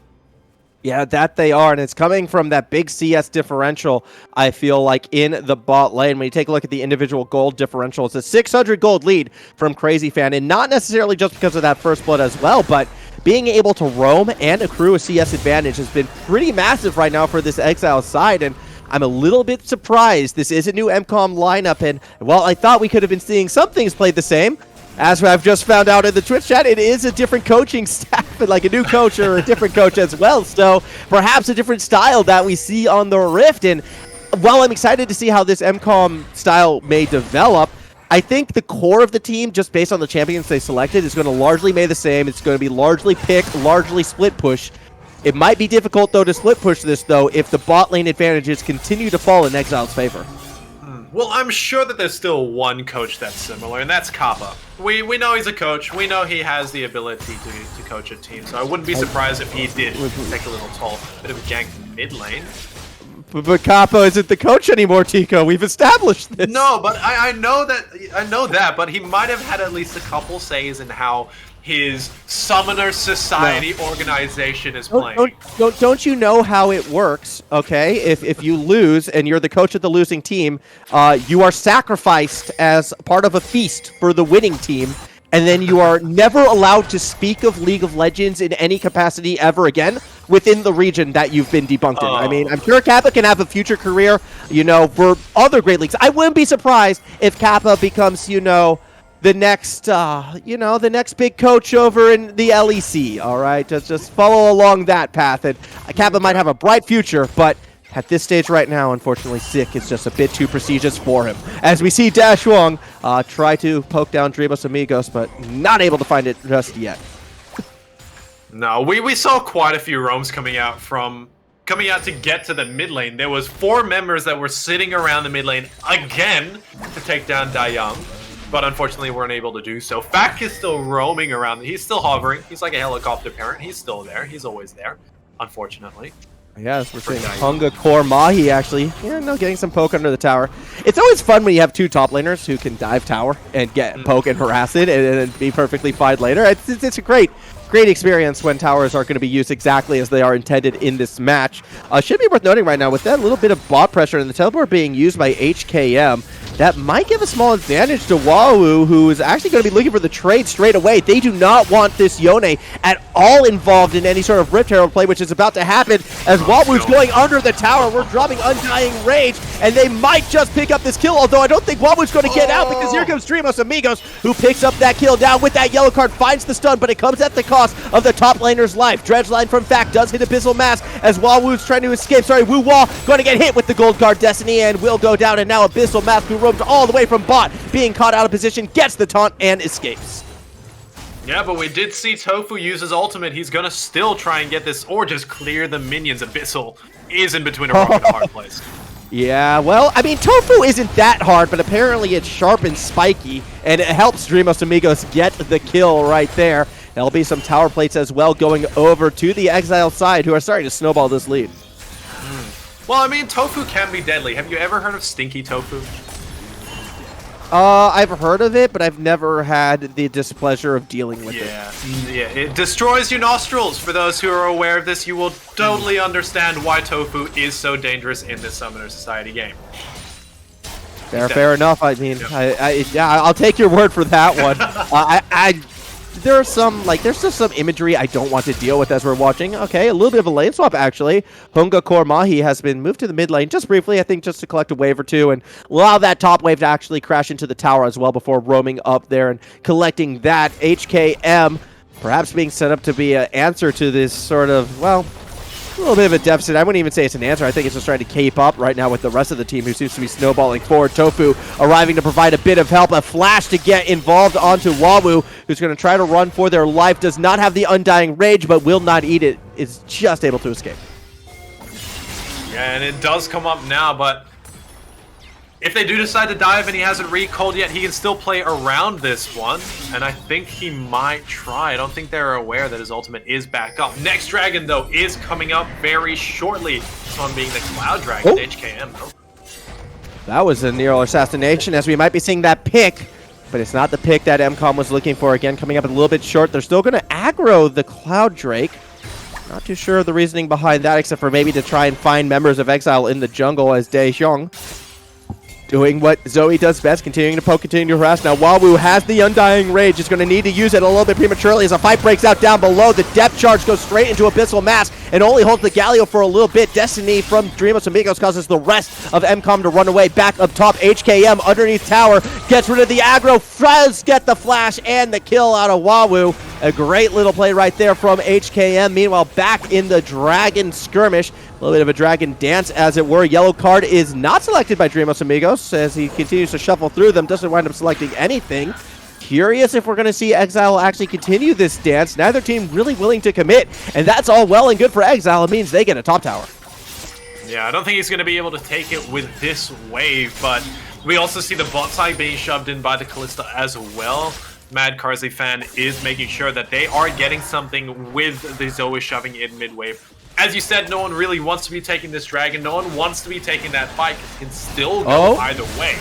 Yeah, that they are, and it's coming from that big CS differential, I feel like, in the bot lane. When you take a look at the individual gold differential, it's a 600 gold lead from Crazy Fan, and not necessarily just because of that first blood as well, but being able to roam and accrue a CS advantage has been pretty massive right now for this Exile side, and I'm a little bit surprised. This is a new MCOM lineup, and while I thought we could have been seeing some things played the same, as I've just found out in the Twitch chat, it is a different coaching staff, and like a new coach or a different coach as well. So perhaps a different style that we see on the Rift. And while I'm excited to see how this MCOM style may develop, I think the core of the team, just based on the champions they selected, is going to largely be the same. It's going to be largely pick, largely split push. It might be difficult, though, to split push this, though, if the bot lane advantages continue to fall in Exile's favor. Well, I'm sure that there's still one coach that's similar, and that's Kappa. We know he's a coach. We know he has the ability to coach a team, so I wouldn't be surprised if he did take a little bit of a gank mid lane. But Kappa isn't the coach anymore, Tico. We've established this. No, but I know that, but he might have had at least a couple says in how his Summoners Society organization is playing. Don't you know how it works, okay? If you lose and you're the coach of the losing team, you are sacrificed as part of a feast for the winning team, and then you are never allowed to speak of League of Legends in any capacity ever again within the region that you've been debunked in. I mean, I'm sure Kappa can have a future career, you know, for other great leagues. I wouldn't be surprised if Kappa becomes, you know, the next, the next big coach over in the LEC. All right, just follow along that path, and Kappa might have a bright future, but at this stage right now, unfortunately, Sick is just a bit too prestigious for him. As we see Dash Wong try to poke down Dreamos Amigos, but not able to find it just yet. No, we saw quite a few roams coming out to get to the mid lane. There was 4 members that were sitting around the mid lane again to take down Dayang, but unfortunately weren't able to do so. Fak is still roaming around. He's still hovering. He's like a helicopter parent. He's still there. He's always there, unfortunately. Yes, we're seeing Hunga Core Mahi actually, getting some poke under the tower. It's always fun when you have 2 top laners who can dive tower and get poke and harass it and be perfectly fine later. It's a great experience when towers are going to be used exactly as they are intended in this match. Should be worth noting right now, with that little bit of bot pressure and the teleport being used by HKM, that might give a small advantage to Wawu, who is actually going to be looking for the trade straight away. They do not want this Yone at all involved in any sort of Rift Herald play, which is about to happen as Wawu's going under the tower. We're dropping Undying Rage, and they might just pick up this kill, although I don't think Wawu's going to get out, because here comes Dreamos Amigos, who picks up that kill down with that yellow card, finds the stun, but it comes at the cost of the top laner's life. Dredgeline from Fak does hit Abyssal Mask as Wawu's trying to escape. Sorry, Wu Wall going to get hit with the Gold Guard Destiny and will go down, and now Abyssal Mask, who roams all the way from bot, being caught out of position, gets the taunt and escapes. Yeah, but we did see Tofu use his ultimate. He's gonna still try and get this, or just clear the minions. Abyssal is in between a rock and a hard place. Yeah, well, I mean, Tofu isn't that hard, but apparently it's sharp and spiky, and it helps Dreamos Amigos get the kill right there. There'll be some tower plates as well going over to the Exile side, who are starting to snowball this lead. Well, I mean, Tofu can be deadly. Have you ever heard of Stinky Tofu? I've heard of it, but I've never had the displeasure of dealing with it. Yeah, it destroys your nostrils. For those who are aware of this, you will totally understand why Tofu is so dangerous in this Summoners Society game. Fair enough. I mean, I'll take your word for that one. There's just some imagery I don't want to deal with as we're watching. Okay, a little bit of a lane swap, actually. Hunga Core Mahi has been moved to the mid lane just briefly, I think, just to collect a wave or two and allow that top wave to actually crash into the tower as well before roaming up there and collecting that. HKM perhaps being set up to be an answer to this sort of, well, a little bit of a deficit. I wouldn't even say it's an answer. I think it's just trying to keep up right now with the rest of the team, who seems to be snowballing forward. Tofu arriving to provide a bit of help. A flash to get involved onto Wawu, who's going to try to run for their life. Does not have the Undying Rage, but will not eat it. Is just able to escape. Yeah, and it does come up now, but if they do decide to dive and he hasn't recalled yet, he can still play around this one, and I think he might try. I don't think they're aware that his ultimate is back up. Next dragon, though, is coming up very shortly. This one being the Cloud Dragon, HKM, though. That was a near assassination, as we might be seeing that pick, but it's not the pick that MCOM was looking for. Again, coming up a little bit short. They're still going to aggro the Cloud Drake. Not too sure of the reasoning behind that, except for maybe to try and find members of Exile in the jungle, as Daehyung doing what Zoe does best, continuing to poke, continuing to harass. Now Wawu has the Undying Rage, is going to need to use it a little bit prematurely as a fight breaks out down below. The depth charge goes straight into Abyssal Mask and only holds the Galio for a little bit. Destiny from Dreamos Amigos causes the rest of MCOM to run away. Back up top, HKM underneath tower, gets rid of the aggro, does get the flash and the kill out of Wawu. A great little play right there from HKM. Meanwhile, back in the Dragon Skirmish, a little bit of a Dragon Dance, as it were. Yellow card is not selected by Dreamos Amigos as he continues to shuffle through them. Doesn't wind up selecting anything. Curious if we're going to see Exile actually continue this dance. Neither team really willing to commit, and that's all well and good for Exile. It means they get a top tower. Yeah, I don't think he's going to be able to take it with this wave, but we also see the bot side being shoved in by the Kalista as well. Mad Karzi fan is making sure that they are getting something with the Zoe shoving in mid-wave. As you said, no one really wants to be taking this dragon. No one wants to be taking that fight. It can still go either way.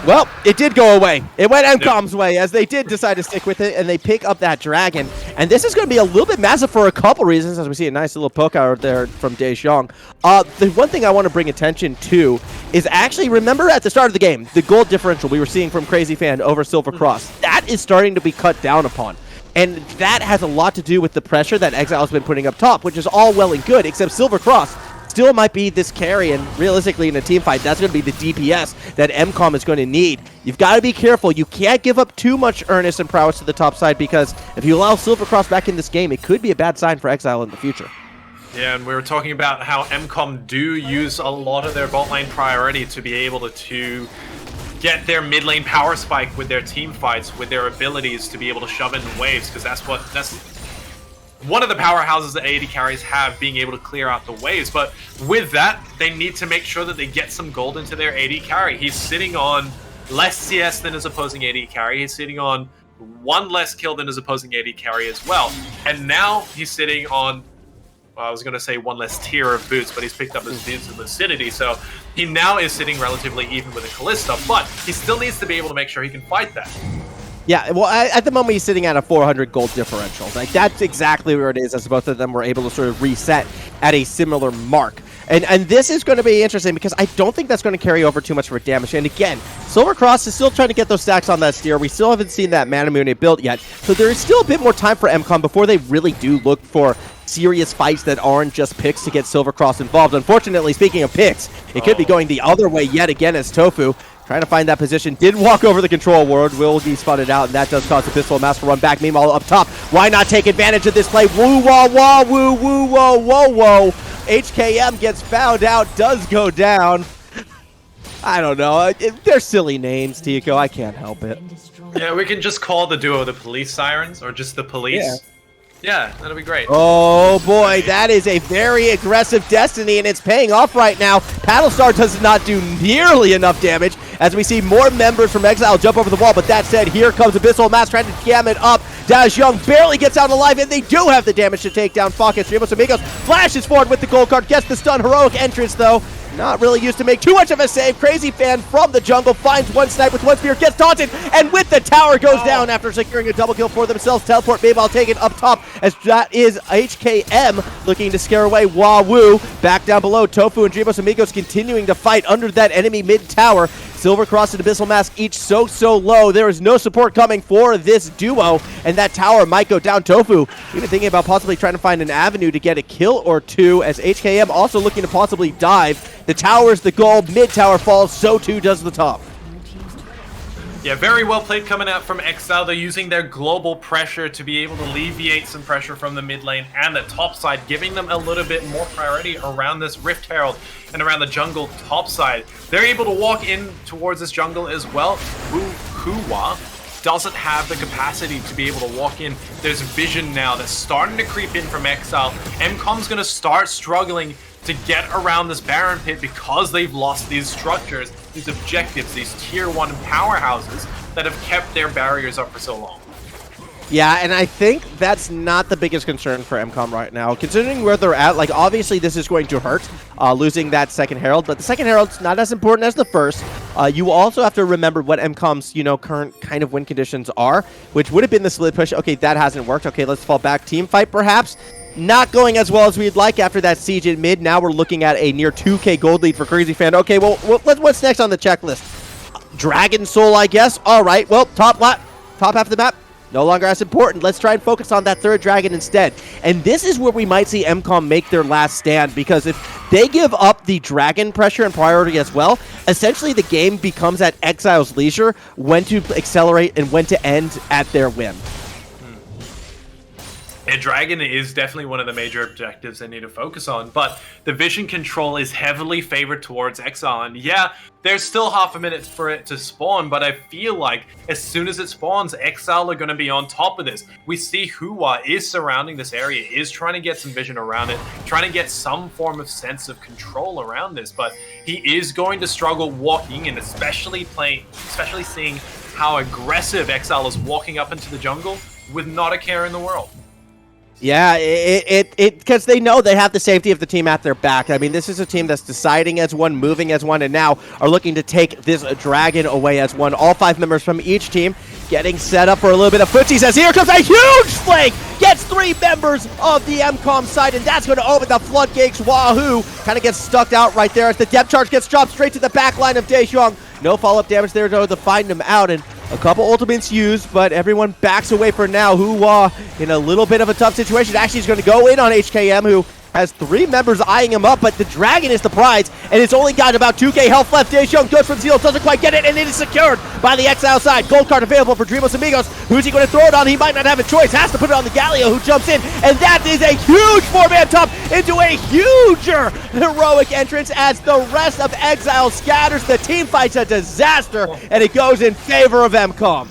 Well, it did go away. It went MCOM's way, as they did decide to stick with it, and they pick up that dragon. And this is going to be a little bit massive for a couple reasons, as we see a nice little poke out there from Daehyung. The one thing I want to bring attention to is actually, remember at the start of the game, the gold differential we were seeing from Crazy Fan over Silver Cross. That is starting to be cut down upon. And that has a lot to do with the pressure that Exile's been putting up top, which is all well and good, except Silver Cross still might be this carry, and realistically in a team fight, that's going to be the DPS that MCOM is going to need. You've got to be careful. You can't give up too much earnest and prowess to the top side, because if you allow Silver Cross back in this game, it could be a bad sign for Exile in the future. Yeah, and we were talking about how MCOM do use a lot of their bot lane priority to be able to get their mid lane power spike with their team fights, with their abilities to be able to shove in waves, because that's one of the powerhouses that AD carries have, being able to clear out the waves. But with that, they need to make sure that they get some gold into their AD carry. He's sitting on less CS than his opposing AD carry. He's sitting on one less kill than his opposing AD carry as well. And now he's sitting on, well, I was going to say one less tier of boots, but he's picked up his boots in Lucidity. So he now is sitting relatively even with a Kalista, but he still needs to be able to make sure he can fight that. Yeah, well, at the moment, he's sitting at a 400 gold differential. Like, that's exactly where it is, as both of them were able to sort of reset at a similar mark. And this is going to be interesting, because I don't think that's going to carry over too much for damage. And again, Silver Cross is still trying to get those stacks on that steer. We still haven't seen that Mana Moon built yet. So there is still a bit more time for MCOM before they really do look for serious fights that aren't just picks to get Silver Cross involved. Unfortunately, speaking of picks, it could be going the other way yet again, as Tofu trying to find that position. Did walk over the control ward. Will be spotted out, and that does cause the Pistol Mask to run back. Meanwhile, up top, why not take advantage of this play? Woo, wah, wah, woo, woo, whoa, whoa, whoa. HKM gets found out, does go down. I don't know. They're silly names, Tico. I can't help it. Yeah, we can just call the duo the Police Sirens, or just the Police. Yeah, that'll be great. Oh boy, that is a very aggressive Destiny, and it's paying off right now. Battlestar does not do nearly enough damage, as we see more members from Exile jump over the wall. But that said, here comes Abyssal Mask trying to jam it up. Daz Young barely gets out alive, and they do have the damage to take down Focus. Ramos Amigos flashes forward with the gold card, gets the stun. Heroic entrance, though. Not really used to make too much of a save. Crazy Fan from the jungle finds one snipe with one spear, gets taunted, and with the tower goes down after securing a double kill for themselves. Teleport, maybe I'll take it up top, as that is HKM looking to scare away Wawoo. Back down below, Tofu and Dreamos Amigos continuing to fight under that enemy mid tower. Silver Cross and Abyssal Mask each so low. There is no support coming for this duo, and that tower might go down. Tofu even thinking about possibly trying to find an avenue to get a kill or two, as HKM also looking to possibly dive. The tower's the goal, mid tower falls, so too does the top. Yeah, very well played coming out from Exile. They're using their global pressure to be able to alleviate some pressure from the mid lane and the top side, giving them a little bit more priority around this Rift Herald and around the jungle top side. They're able to walk in towards this jungle as well. Hua doesn't have the capacity to be able to walk in. There's vision now that's starting to creep in from Exile. MCOM's going to start struggling to get around this Baron Pit because they've lost these structures, these objectives, these tier 1 powerhouses that have kept their barriers up for so long. Yeah, and I think that's not the biggest concern for MCOM right now. Considering where they're at, like, obviously this is going to hurt, losing that second Herald, but the second Herald's not as important as the first. You also have to remember what MCOM's, current kind of win conditions are, which would have been the split push. Okay, that hasn't worked. Okay, let's fall back. Team fight, perhaps. Not going as well as we'd like after that siege in mid. Now we're looking at a near 2k gold lead for Crazy Fan. Okay, well, what's next on the checklist? Dragon Soul, I guess. All right, well, top half of the map, no longer as important. Let's try and focus on that third dragon instead. And this is where we might see MCOM make their last stand, because if they give up the dragon pressure and priority as well, essentially the game becomes at Exile's leisure when to accelerate and when to end at their whim. And Dragon is definitely one of the major objectives they need to focus on, but the vision control is heavily favored towards Exile. And yeah, there's still half a minute for it to spawn, but I feel like as soon as it spawns, Exile are going to be on top of this. We see Hua is surrounding this area, is trying to get some vision around it, trying to get some form of sense of control around this, but he is going to struggle walking in, especially seeing how aggressive Exile is walking up into the jungle with not a care in the world. Yeah, because they know they have the safety of the team at their back. I mean, this is a team that's deciding as one, moving as one, and now are looking to take this dragon away as one. All 5 members from each team getting set up for a little bit of footsies, as here comes a huge flank! Gets 3 members of the MCOM side, and that's going to open the floodgates. Wahoo kind of gets stuck out right there as the depth charge gets dropped straight to the back line of Daejeong. No follow-up damage there, though, to find him out, and A couple ultimates used, but everyone backs away for now. Hua in a little bit of a tough situation. Actually, he's going to go in on HKM, who has 3 members eyeing him up, but the dragon is the prize, and it's only got about 2k health left. Daeshun goes for the seal, doesn't quite get it, and it is secured by the Exile side. Gold card available for Dreamos Amigos. Who's he going to throw it on? He might not have a choice. Has to put it on the Galio, who jumps in, and that is a huge 4-man top into a huger heroic entrance as the rest of Exile scatters. The team fight's a disaster, and it goes in favor of MCOM.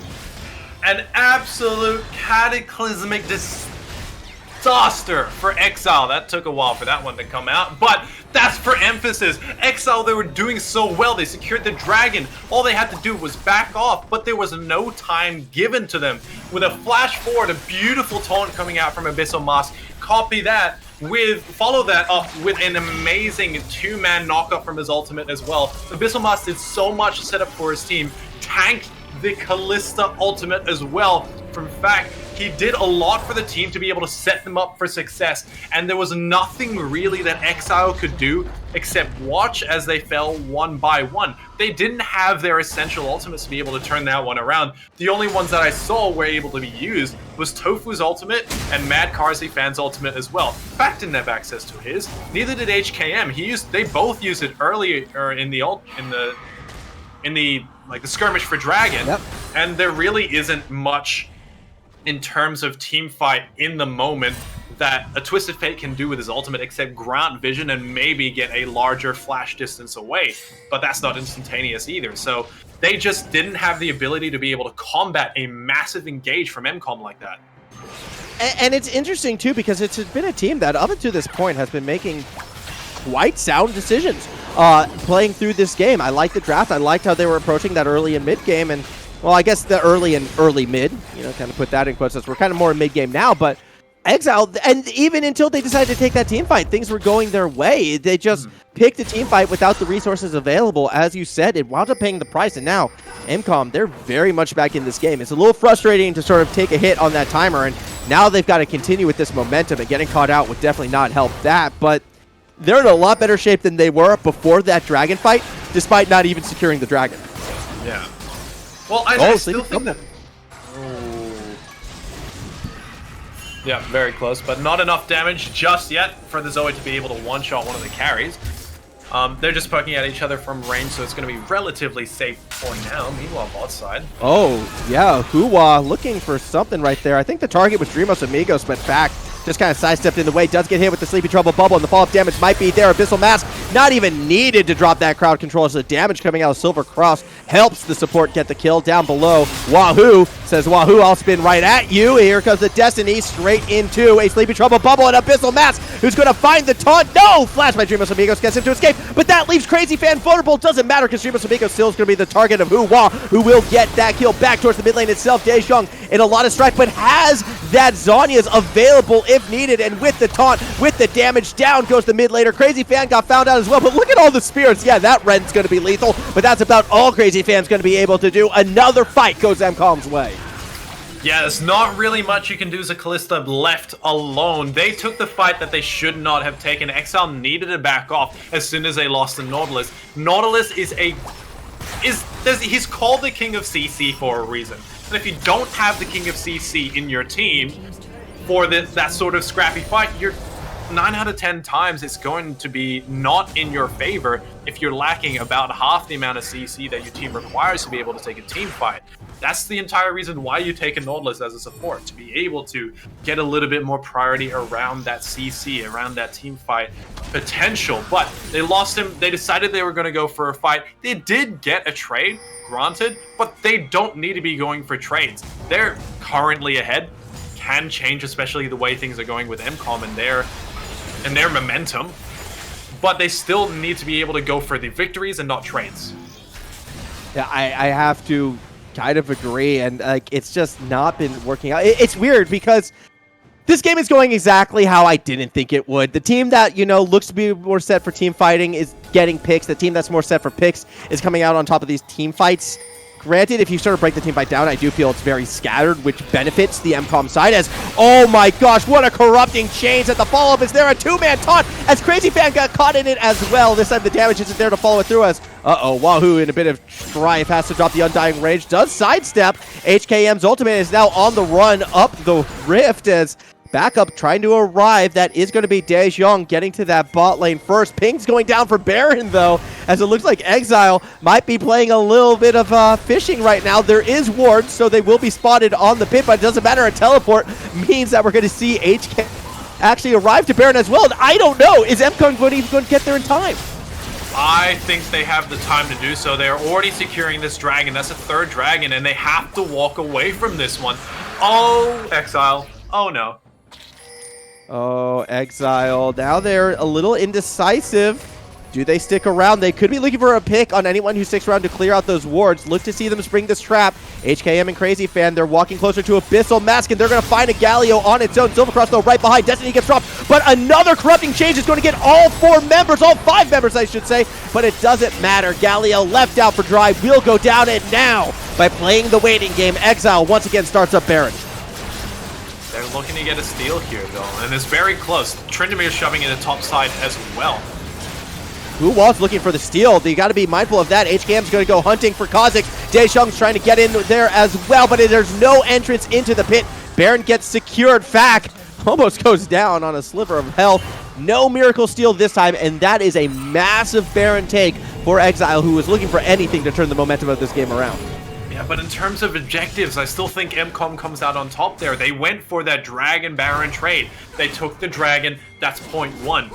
An absolute cataclysmic disaster for Exile. That took a while for that one to come out, but that's for emphasis. Exile, they were doing so well. They secured the dragon. All they had to do was back off, but there was no time given to them. With a flash forward, a beautiful taunt coming out from Abyssal Mask. Copy that follow that up with an amazing 2-man knockup from his ultimate as well. Abyssal Mask did so much to set up for his team. Tanked the Callista ultimate as well. In fact, he did a lot for the team to be able to set them up for success, and there was nothing really that Exile could do except watch as they fell one by one. They didn't have their essential ultimates to be able to turn that one around. The only ones that I saw were able to be used was Tofu's ultimate and Mad Carzzy Fan's ultimate as well. Fact didn't have access to his. Neither did HKM. They both used it earlier in the skirmish for Dragon. Yep. And there really isn't much in terms of team fight in the moment that a Twisted Fate can do with his ultimate except grant vision and maybe get a larger flash distance away, but that's not instantaneous either. So they just didn't have the ability to be able to combat a massive engage from MCOM like that. And it's interesting too, because it's been a team that up until this point has been making quite sound decisions playing through this game. I like the draft. I liked how they were approaching that early and mid game, and well, I guess the early and early mid, kind of put that in quotes. We're kind of more mid game now, but Exile, and even until they decided to take that team fight, things were going their way. They just picked a team fight without the resources available. As you said, it wound up paying the price, and now MCOM, they're very much back in this game. It's a little frustrating to sort of take a hit on that timer, and now they've got to continue with this momentum, and getting caught out would definitely not help that, but they're in a lot better shape than they were before that dragon fight, despite not even securing the dragon. Yeah. Well, I still think that... Yeah, very close, but not enough damage just yet for the Zoe to be able to one-shot one of the carries. They're just poking at each other from range, so it's going to be relatively safe for now. Meanwhile, bot side. Oh, yeah, Hua looking for something right there. I think the target was Dreamos Amigos, but back just kind of sidestepped in the way. Does get hit with the Sleepy Trouble Bubble, and the follow-up damage might be there. Abyssal Mask not even needed to drop that crowd control, so the damage coming out of Silver Cross helps the support get the kill. Down below, Wahoo says, Wahoo, I'll spin right at you. Here comes the Destiny straight into a Sleepy Trouble Bubble, and Abyssal Mask, who's going to find the taunt. No! Flash by Dreamos Amigos, gets him to escape, but that leaves Crazy Fan vulnerable. Doesn't matter, because Dreamos Amigos still is going to be the target of Hua, who will get that kill back towards the mid lane itself. Daeshun in a lot of strife, but has that Zhonya's available if needed, and with the taunt, with the damage, down goes the mid laner. Crazy Fan got found out as well, but look at all the spirits. Yeah, that Ren's going to be lethal, but that's about all Crazy Fan's going to be able to do. Another fight goes MCOM's way. Yeah, there's not really much you can do as a Callista left alone. They took the fight that they should not have taken. Exile needed to back off as soon as they lost to Nautilus. Nautilus he's called the King of CC for a reason. And if you don't have the King of CC in your team for that sort of scrappy fight, you're 9 out of 10 times it's going to be not in your favor if you're lacking about half the amount of CC that your team requires to be able to take a team fight. That's the entire reason why you take a Nautilus as a support, to be able to get a little bit more priority around that CC, around that team fight potential. But they lost him. They decided they were going to go for a fight. They did get a trade, granted, but they don't need to be going for trades. They're currently ahead. Can change, especially the way things are going with MCOM and their momentum, but they still need to be able to go for the victories and not trades. Yeah, I have to kind of agree, and it's just not been working out. It's weird because this game is going exactly how I didn't think it would. The team that, looks to be more set for team fighting is getting picks. The team that's more set for picks is coming out on top of these team fights. Granted, if you sort of break the team fight down, I do feel it's very scattered, which benefits the MCOM side as, oh my gosh, what a corrupting change at the follow-up. Is there a two-man taunt as Crazy Fan got caught in it as well? This time the damage isn't there to follow it through as, Wahoo in a bit of strife has to drop the Undying Rage, does sidestep. HKM's ultimate is now on the run up the rift as backup trying to arrive. That is going to be Daejeong getting to that bot lane first. Ping's going down for Baron, though, as it looks like Exile might be playing a little bit of fishing right now. There is wards, so they will be spotted on the pit, but it doesn't matter. A teleport means that we're going to see HK actually arrive to Baron as well. And I don't know, is MCOM going to get there in time? I think they have the time to do so. They are already securing this dragon. That's a third dragon, and they have to walk away from this one. Oh, Exile. Oh, no. Oh, Exile. Now they're a little indecisive. Do they stick around? They could be looking for a pick on anyone who sticks around to clear out those wards. Look to see them spring this trap. HKM and Crazy Fan, they're walking closer to Abyssal Mask, and they're going to find a Galio on its own. Silvercross, though, right behind. Destiny gets dropped, but another corrupting change is going to get all 4 members, all 5 members, I should say, but it doesn't matter. Galio left out for dry will go down, and now, by playing the waiting game, Exile once again starts up Baron. They're looking to get a steal here, though, and it's very close. Tryndamere shoving in the top side as well. Who was looking for the steal? You got to be mindful of that. HKM's going to go hunting for Kha'Zix. Daejeong's trying to get in there as well, but there's no entrance into the pit. Baron gets secured. Fak almost goes down on a sliver of health. No miracle steal this time, and that is a massive Baron take for Exile, who was looking for anything to turn the momentum of this game around. Yeah, but in terms of objectives, I still think MCOM comes out on top there. They went for that Dragon Baron trade. They took the Dragon. That's point 1.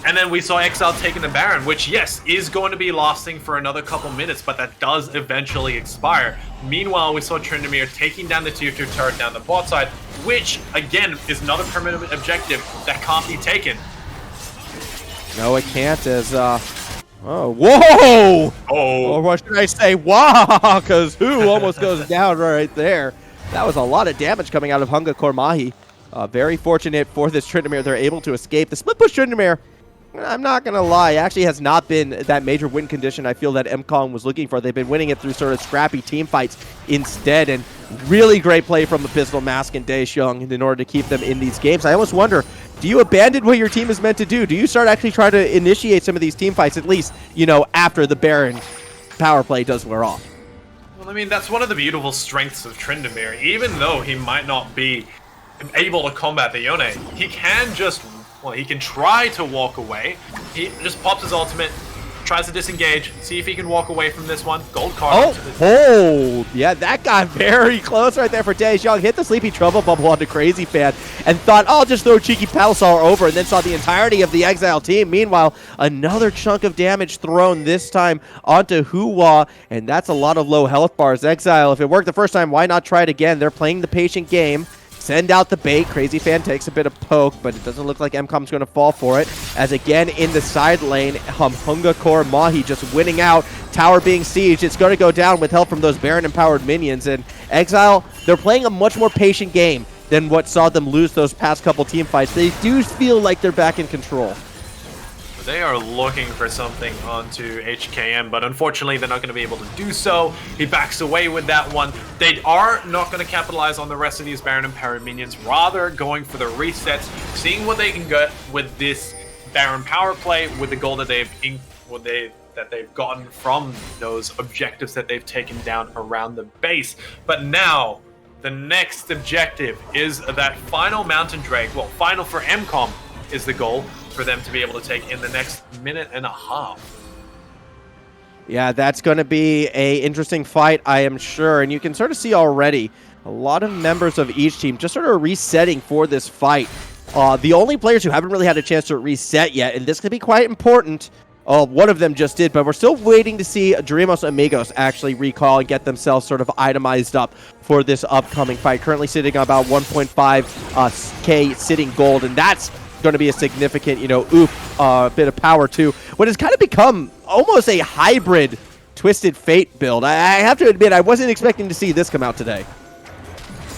And then we saw Exile taking the Baron, which, yes, is going to be lasting for another couple minutes, but that does eventually expire. Meanwhile, we saw Tryndamere taking down the tier 2 turret down the bot side, which, again, is another permanent objective that can't be taken. No, it can't, as, oh, whoa! Oh. Or what should I say? Wow, because who almost goes down right there. That was a lot of damage coming out of Hunga Kormahi. Very fortunate for this Tryndamere. They're able to escape. The split push Tryndamere, I'm not going to lie, actually has not been that major win condition I feel that MCOM was looking for. They've been winning it through sort of scrappy team fights instead, and really great play from Abyssal Mask and Daejeong in order to keep them in these games. I almost wonder, do you abandon what your team is meant to do? Do you start actually trying to initiate some of these team fights, at least, you know, after the Baron power play does wear off? Well, I mean, that's one of the beautiful strengths of Tryndamere. Even though he might not be able to combat the Yone, he can just, well, he can try to walk away. He just pops his ultimate, tries to disengage, see if he can walk away from this one. Gold card. Yeah, that got very close right there for Daejeong. Hit the Sleepy Trouble Bubble onto Crazy Fan and thought, I'll just throw Cheeky Palisar over, and then saw the entirety of the Exile team. Meanwhile, another chunk of damage thrown, this time onto Hua, and that's a lot of low health bars. Exile, if it worked the first time, why not try it again? They're playing the patient game. Send out the bait. Crazy Fan takes a bit of poke, but it doesn't look like MCOM's going to fall for it. As again in the side lane, Hunga Kormahi just winning out. Tower being sieged. It's going to go down with help from those Baron-empowered minions. And Exile, they're playing a much more patient game than what saw them lose those past couple team fights. They do feel like they're back in control. They are looking for something onto HKM, but unfortunately they're not going to be able to do so. He backs away with that one. They are not going to capitalize on the rest of these Baron and Power minions, rather going for the resets, seeing what they can get with this Baron power play, with the goal that they've gotten from those objectives that they've taken down around the base. But now, the next objective is that final Mountain Drake. Well, final for MCOM is the goal for them to be able to take in the next minute and a half. Yeah, that's going to be a interesting fight, I am sure. And you can sort of see already a lot of members of each team just sort of resetting for this fight. The only players who haven't really had a chance to reset yet, and this could be quite important, one of them just did, but we're still waiting to see Doremos Amigos actually recall and get themselves sort of itemized up for this upcoming fight. Currently sitting on about 1.5k sitting gold, and that's going to be a significant, bit of power too. What has kind of become almost a hybrid Twisted Fate build. I have to admit, I wasn't expecting to see this come out today.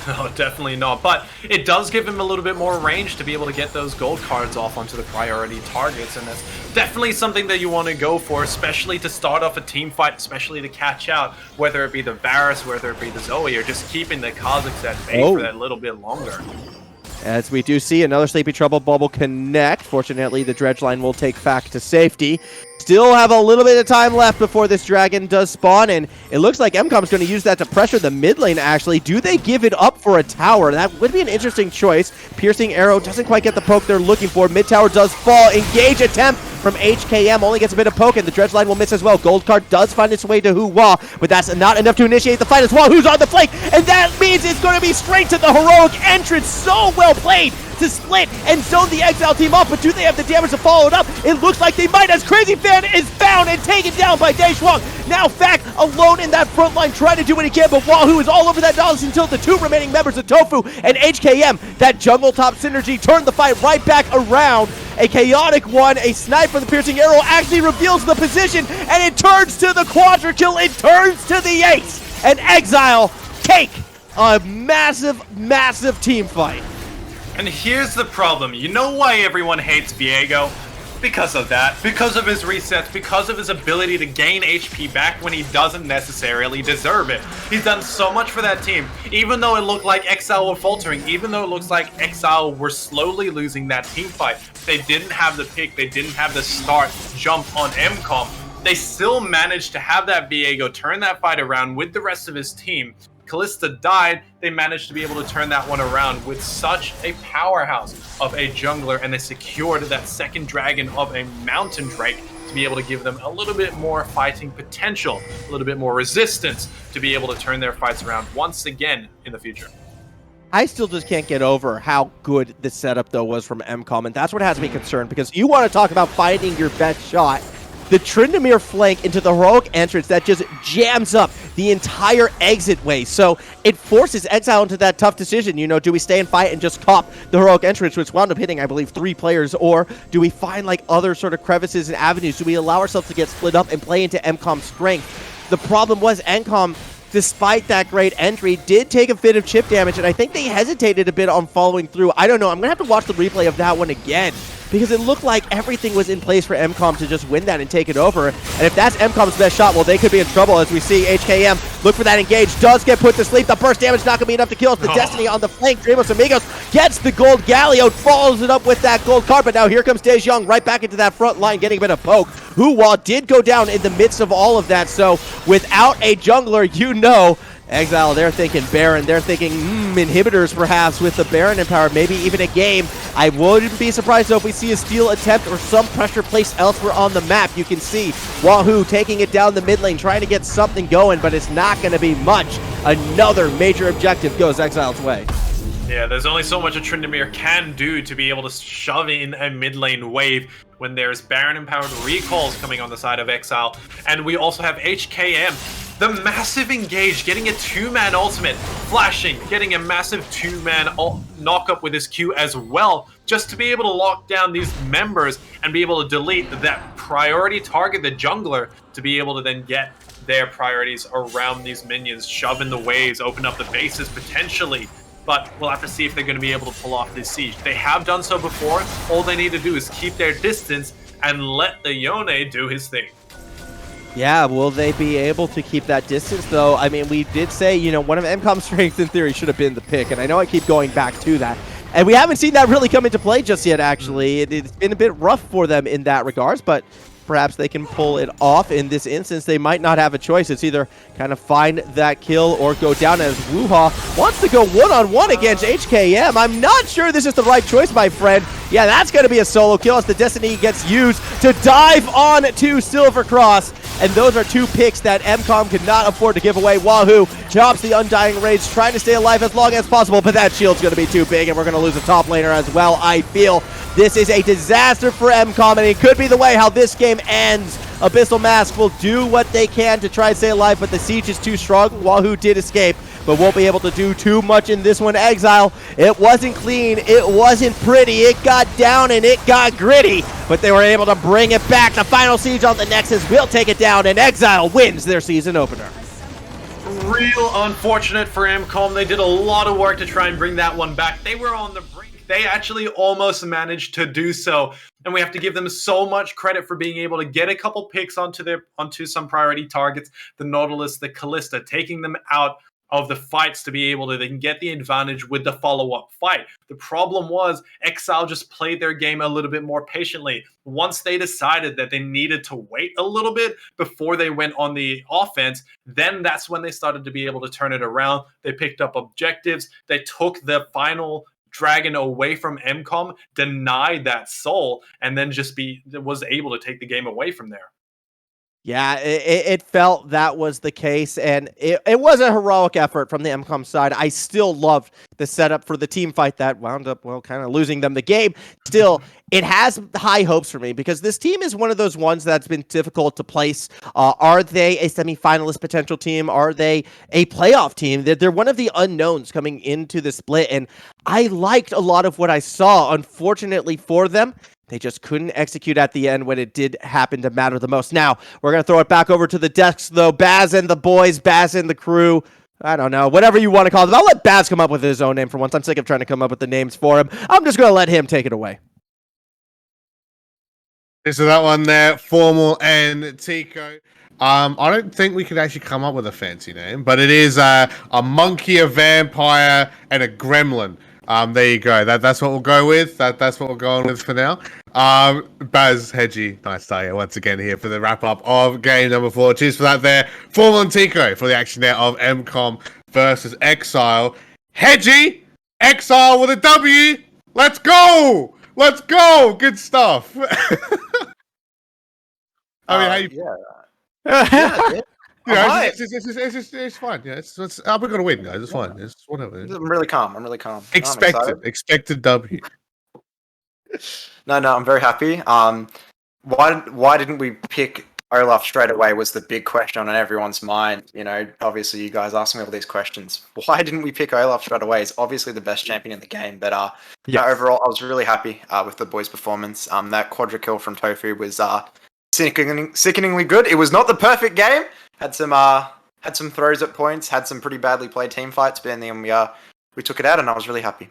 No, definitely not. But it does give him a little bit more range to be able to get those gold cards off onto the priority targets, and that's definitely something that you want to go for, especially to start off a team fight, especially to catch out, whether it be the Varus, whether it be the Zoe, or just keeping the Kazakhs at bay for that little bit longer. As we do see another Sleepy Trouble bubble connect. Fortunately, the dredge line will take Fact to safety. Still have a little bit of time left before this dragon does spawn, and it looks like MCOM's going to use that to pressure the mid lane, actually. Do they give it up for a tower? That would be an interesting choice. Piercing Arrow doesn't quite get the poke they're looking for. Mid tower does fall. Engage attempt from HKM. Only gets a bit of poke, and the dredge line will miss as well. Gold card does find its way to Hua, but that's not enough to initiate the fight as well. Who's on the flank? And that means it's going to be straight to the heroic entrance. So well played to split and zone the Exile team off, but do they have the damage to follow it up? It looks like they might, as Crazy Fan is found and taken down by Daeshuang. Now Fact alone in that front line trying to do what he can, but Wahoo is all over that Dynasty until the two remaining members of Tofu and HKM, that jungle top synergy, turned the fight right back around. A chaotic one, a snipe from the Piercing Arrow actually reveals the position, and it turns to the quadra kill, it turns to the ace, and Exile take a massive team fight. And here's the problem. You know why everyone hates Viego? Because of that. Because of his resets. Because of his ability to gain HP back when he doesn't necessarily deserve it. He's done so much for that team. Even though it looked like Exile were faltering. Even though it looks like Exile were slowly losing that team fight. They didn't have the pick. They didn't have the start jump on MCOM. They still managed to have that Viego turn that fight around with the rest of his team. Kalista died, they managed to be able to turn that one around with such a powerhouse of a jungler, and they secured that second dragon of a mountain drake to be able to give them a little bit more fighting potential, a little bit more resistance to be able to turn their fights around once again in the future. I still just can't get over how good the setup, though, was from MCOM, and that's what has me concerned, because you want to talk about finding your best shot. The Tryndamere flank into the heroic entrance that just jams up the entire exit way. So it forces Exile into that tough decision. You know, do we stay and fight and just cop the heroic entrance, which wound up hitting, I believe, 3 players, or do we find like other sort of crevices and avenues? Do we allow ourselves to get split up and play into MCOM's strength? The problem was MCOM, despite that great entry, did take a bit of chip damage, and I think they hesitated a bit on following through. I don't know. I'm going to have to watch the replay of that one again, because it looked like everything was in place for MCOM to just win that and take it over. And if that's MCOM's best shot, well, they could be in trouble, as we see HKM look for that engage. Does get put to sleep. The burst damage not going to be enough to kill us. The Destiny on the flank. Dreamos Amigos gets the gold Galio, follows it up with that gold card, but now here comes Daeshuang right back into that front line, getting a bit of poke. Hua did go down in the midst of all of that, so without a jungler, you know, Exile, they're thinking Baron, they're thinking inhibitors perhaps with the Baron in power, maybe even a game. I wouldn't be surprised though if we see a steal attempt or some pressure placed elsewhere on the map. You can see Wahoo taking it down the mid lane, trying to get something going, but it's not going to be much. Another major objective goes Exile's way. Yeah, there's only so much a Tryndamere can do to be able to shove in a mid lane wave when there's Baron empowered recalls coming on the side of Exile. And we also have HKM, the massive engage, getting a 2-man ultimate, flashing, getting a massive 2-man knock up with his Q as well, just to be able to lock down these members and be able to delete that priority target, the jungler, to be able to then get their priorities around these minions, shove in the waves, open up the bases potentially. But we'll have to see if they're going to be able to pull off this siege. They have done so before. All they need to do is keep their distance and let the Yone do his thing. Yeah, will they be able to keep that distance, though? I mean, we did say, you know, one of MCOM's strengths in theory should have been the pick, and I know I keep going back to that. And we haven't seen that really come into play just yet, actually. It's been a bit rough for them in that regards, but perhaps they can pull it off in this instance. They might not have a choice. It's either kind of find that kill or go down, as Wuha wants to go one-on-one against HKM. I'm not sure this is the right choice, my friend. Yeah, that's going to be a solo kill as the Destiny gets used to dive on to Silver Cross. And those are 2 picks that MCOM could not afford to give away. Wahoo chops the Undying Rage, trying to stay alive as long as possible, but that shield's going to be too big, and we're going to lose a top laner as well, I feel. This is a disaster for MCOM, and it could be the way how this game ends. Abyssal Mask will do what they can to try and stay alive, but the siege is too strong. Wahoo did escape, but won't be able to do too much in this one. Exile, it wasn't clean, it wasn't pretty, it got down and it got gritty, but they were able to bring it back. The final siege on the Nexus will take it down, and Exile wins their season opener. real unfortunate for MCOM. They did a lot of work to try and bring that one back. They were on the brink. They actually almost managed to do so. And we have to give them so much credit for being able to get a couple picks onto some priority targets. The Nautilus, the Callista, taking them out of the fights to be able to, they can get the advantage with the follow-up fight. The problem was Exile just played their game a little bit more patiently. Once they decided that they needed to wait a little bit before they went on the offense, then that's when they started to be able to turn it around. They picked up objectives. They took the final dragon away from MCOM, denied that soul, and then was able to take the game away from there. Yeah, it felt that was the case, and it was a heroic effort from the MCOM side. I still loved the setup for the team fight that wound up, well, kind of losing them the game. Still, it has high hopes for me because this team is one of those ones that's been difficult to place. Are they a semifinalist potential team? Are they a playoff team? They're one of the unknowns coming into the split, and I liked a lot of what I saw. Unfortunately for them, they just couldn't execute at the end when it did happen to matter the most. Now, we're going to throw it back over to the desks, though. Baz and the boys, Baz and the crew. I don't know. Whatever you want to call them. I'll let Baz come up with his own name for once. I'm sick of trying to come up with the names for him. I'm just going to let him take it away. So that one there, Formal and Tico. I don't think we could actually come up with a fancy name, but it is a monkey, a vampire, and a gremlin. There you go. That's what we'll go with. That's what we're going with for now. Baz, Hedgie, nice to you once again here for the wrap up of game number 4. Cheers for that there. Formal and Tico for the action there of MCOM versus Exile. Hedgie, Exile with a W. Let's go. Let's go. Good stuff. I mean, how you? Yeah, It's fine. Yeah, we're gonna win, guys. It's fine. It's whatever. I'm really calm. Expected W. No, I'm very happy. Why didn't we pick Olaf straight away was the big question on everyone's mind. You know, obviously you guys ask me all these questions. Why didn't we pick Olaf straight away? He's obviously the best champion in the game, but no, overall I was really happy with the boys' performance. That quadra kill from Tofu was sickeningly good. It was not the perfect game. Had some throws at points, had some pretty badly played team fights, but in the end we took it out, and I was really happy.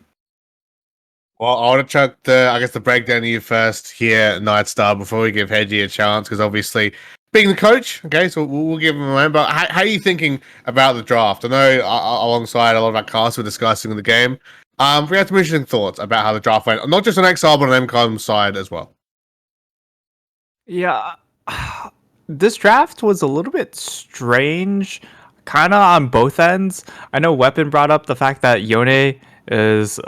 Well, I want to chuck the breakdown to you first here, Nightstar, before we give Hedgie a chance, because obviously being the coach, okay, so we'll give him a moment. But how are you thinking about the draft? I know alongside a lot of our cast we're discussing the game. We had some interesting thoughts about how the draft went, not just on Exile, but on MCOM side as well. Yeah, this draft was a little bit strange, kind of on both ends. I know Weapon brought up the fact that Yone is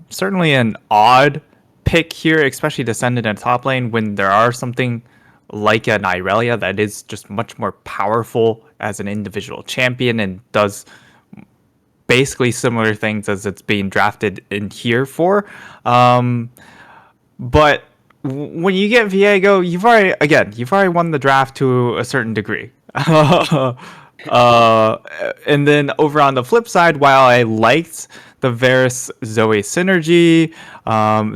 certainly an odd pick here, especially to send in a top lane when there are something like an Irelia that is just much more powerful as an individual champion and does basically similar things as it's being drafted in here for. But when you get Viego, you've already won the draft to a certain degree. And then over on the flip side, while I liked the Varus Zoe synergy,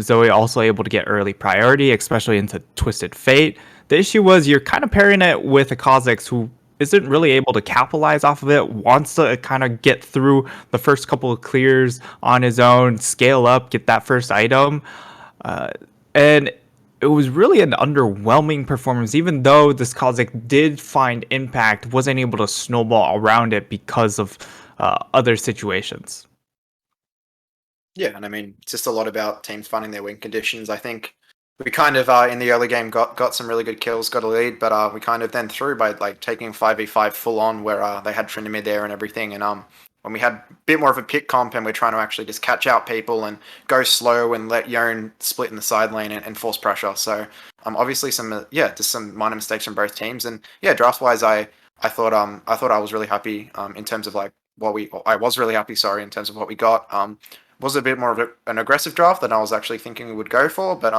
Zoe also able to get early priority, especially into Twisted Fate. The issue was you're kind of pairing it with a Kha'Zix who isn't really able to capitalize off of it, wants to kind of get through the first couple of clears on his own, scale up, get that first item. And it was really an underwhelming performance, even though this Kha'Zix did find impact, wasn't able to snowball around it because of other situations. Yeah, and I mean, it's just a lot about teams finding their win conditions. I think we kind of in the early game got some really good kills, got a lead, but we kind of then threw by like taking 5v5 full on where they had Trinity mid there and everything, and when we had a bit more of a pick comp and we're trying to actually just catch out people and go slow and let Yone split in the side lane and force pressure. So obviously just some minor mistakes from both teams, and draft wise I thought I was really happy in terms of like I was really happy in terms of what we got. Was a bit more of an aggressive draft than I was actually thinking we would go for, but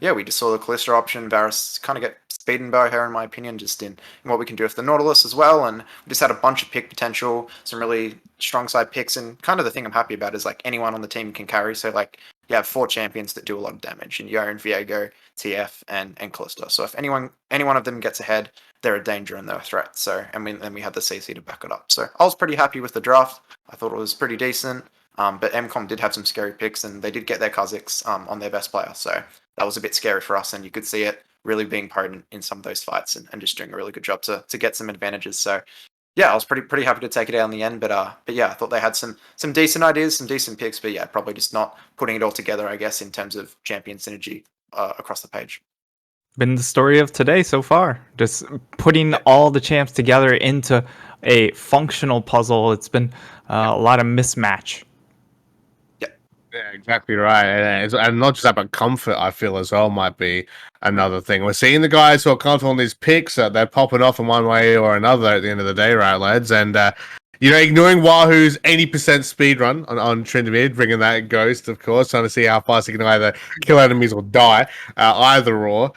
we just saw the Callista option. Varus kind of get speed and bow here, in my opinion, just in what we can do with the Nautilus as well, and we just had a bunch of pick potential, some really strong side picks, and kind of the thing I'm happy about is like anyone on the team can carry. So like, you have 4 champions that do a lot of damage, and Yo and Viego, TF, and Callisto. So if any one of them gets ahead, they're a danger and they're a threat. So then we had the CC to back it up. So I was pretty happy with the draft. I thought it was pretty decent. But MCOM did have some scary picks, and they did get their Kazakhs on their best player. So that was a bit scary for us, and you could see it really being potent in some of those fights and just doing a really good job to get some advantages. So yeah, I was pretty happy to take it out in the end. But yeah, I thought they had some decent ideas, some decent picks. But yeah, probably just not putting it all together, I guess, in terms of champion synergy across the page. Been the story of today so far. Just putting all the champs together into a functional puzzle. It's been a lot of mismatch. Yeah, exactly right. And not just that, but comfort, I feel, as well, might be another thing. We're seeing the guys who are comfortable on these picks, they're popping off in one way or another at the end of the day, right, lads? And, ignoring Wahoo's 80% speed run on Tryndamere, bringing that Ghost, of course, trying to see how fast he can either kill enemies or die, either or.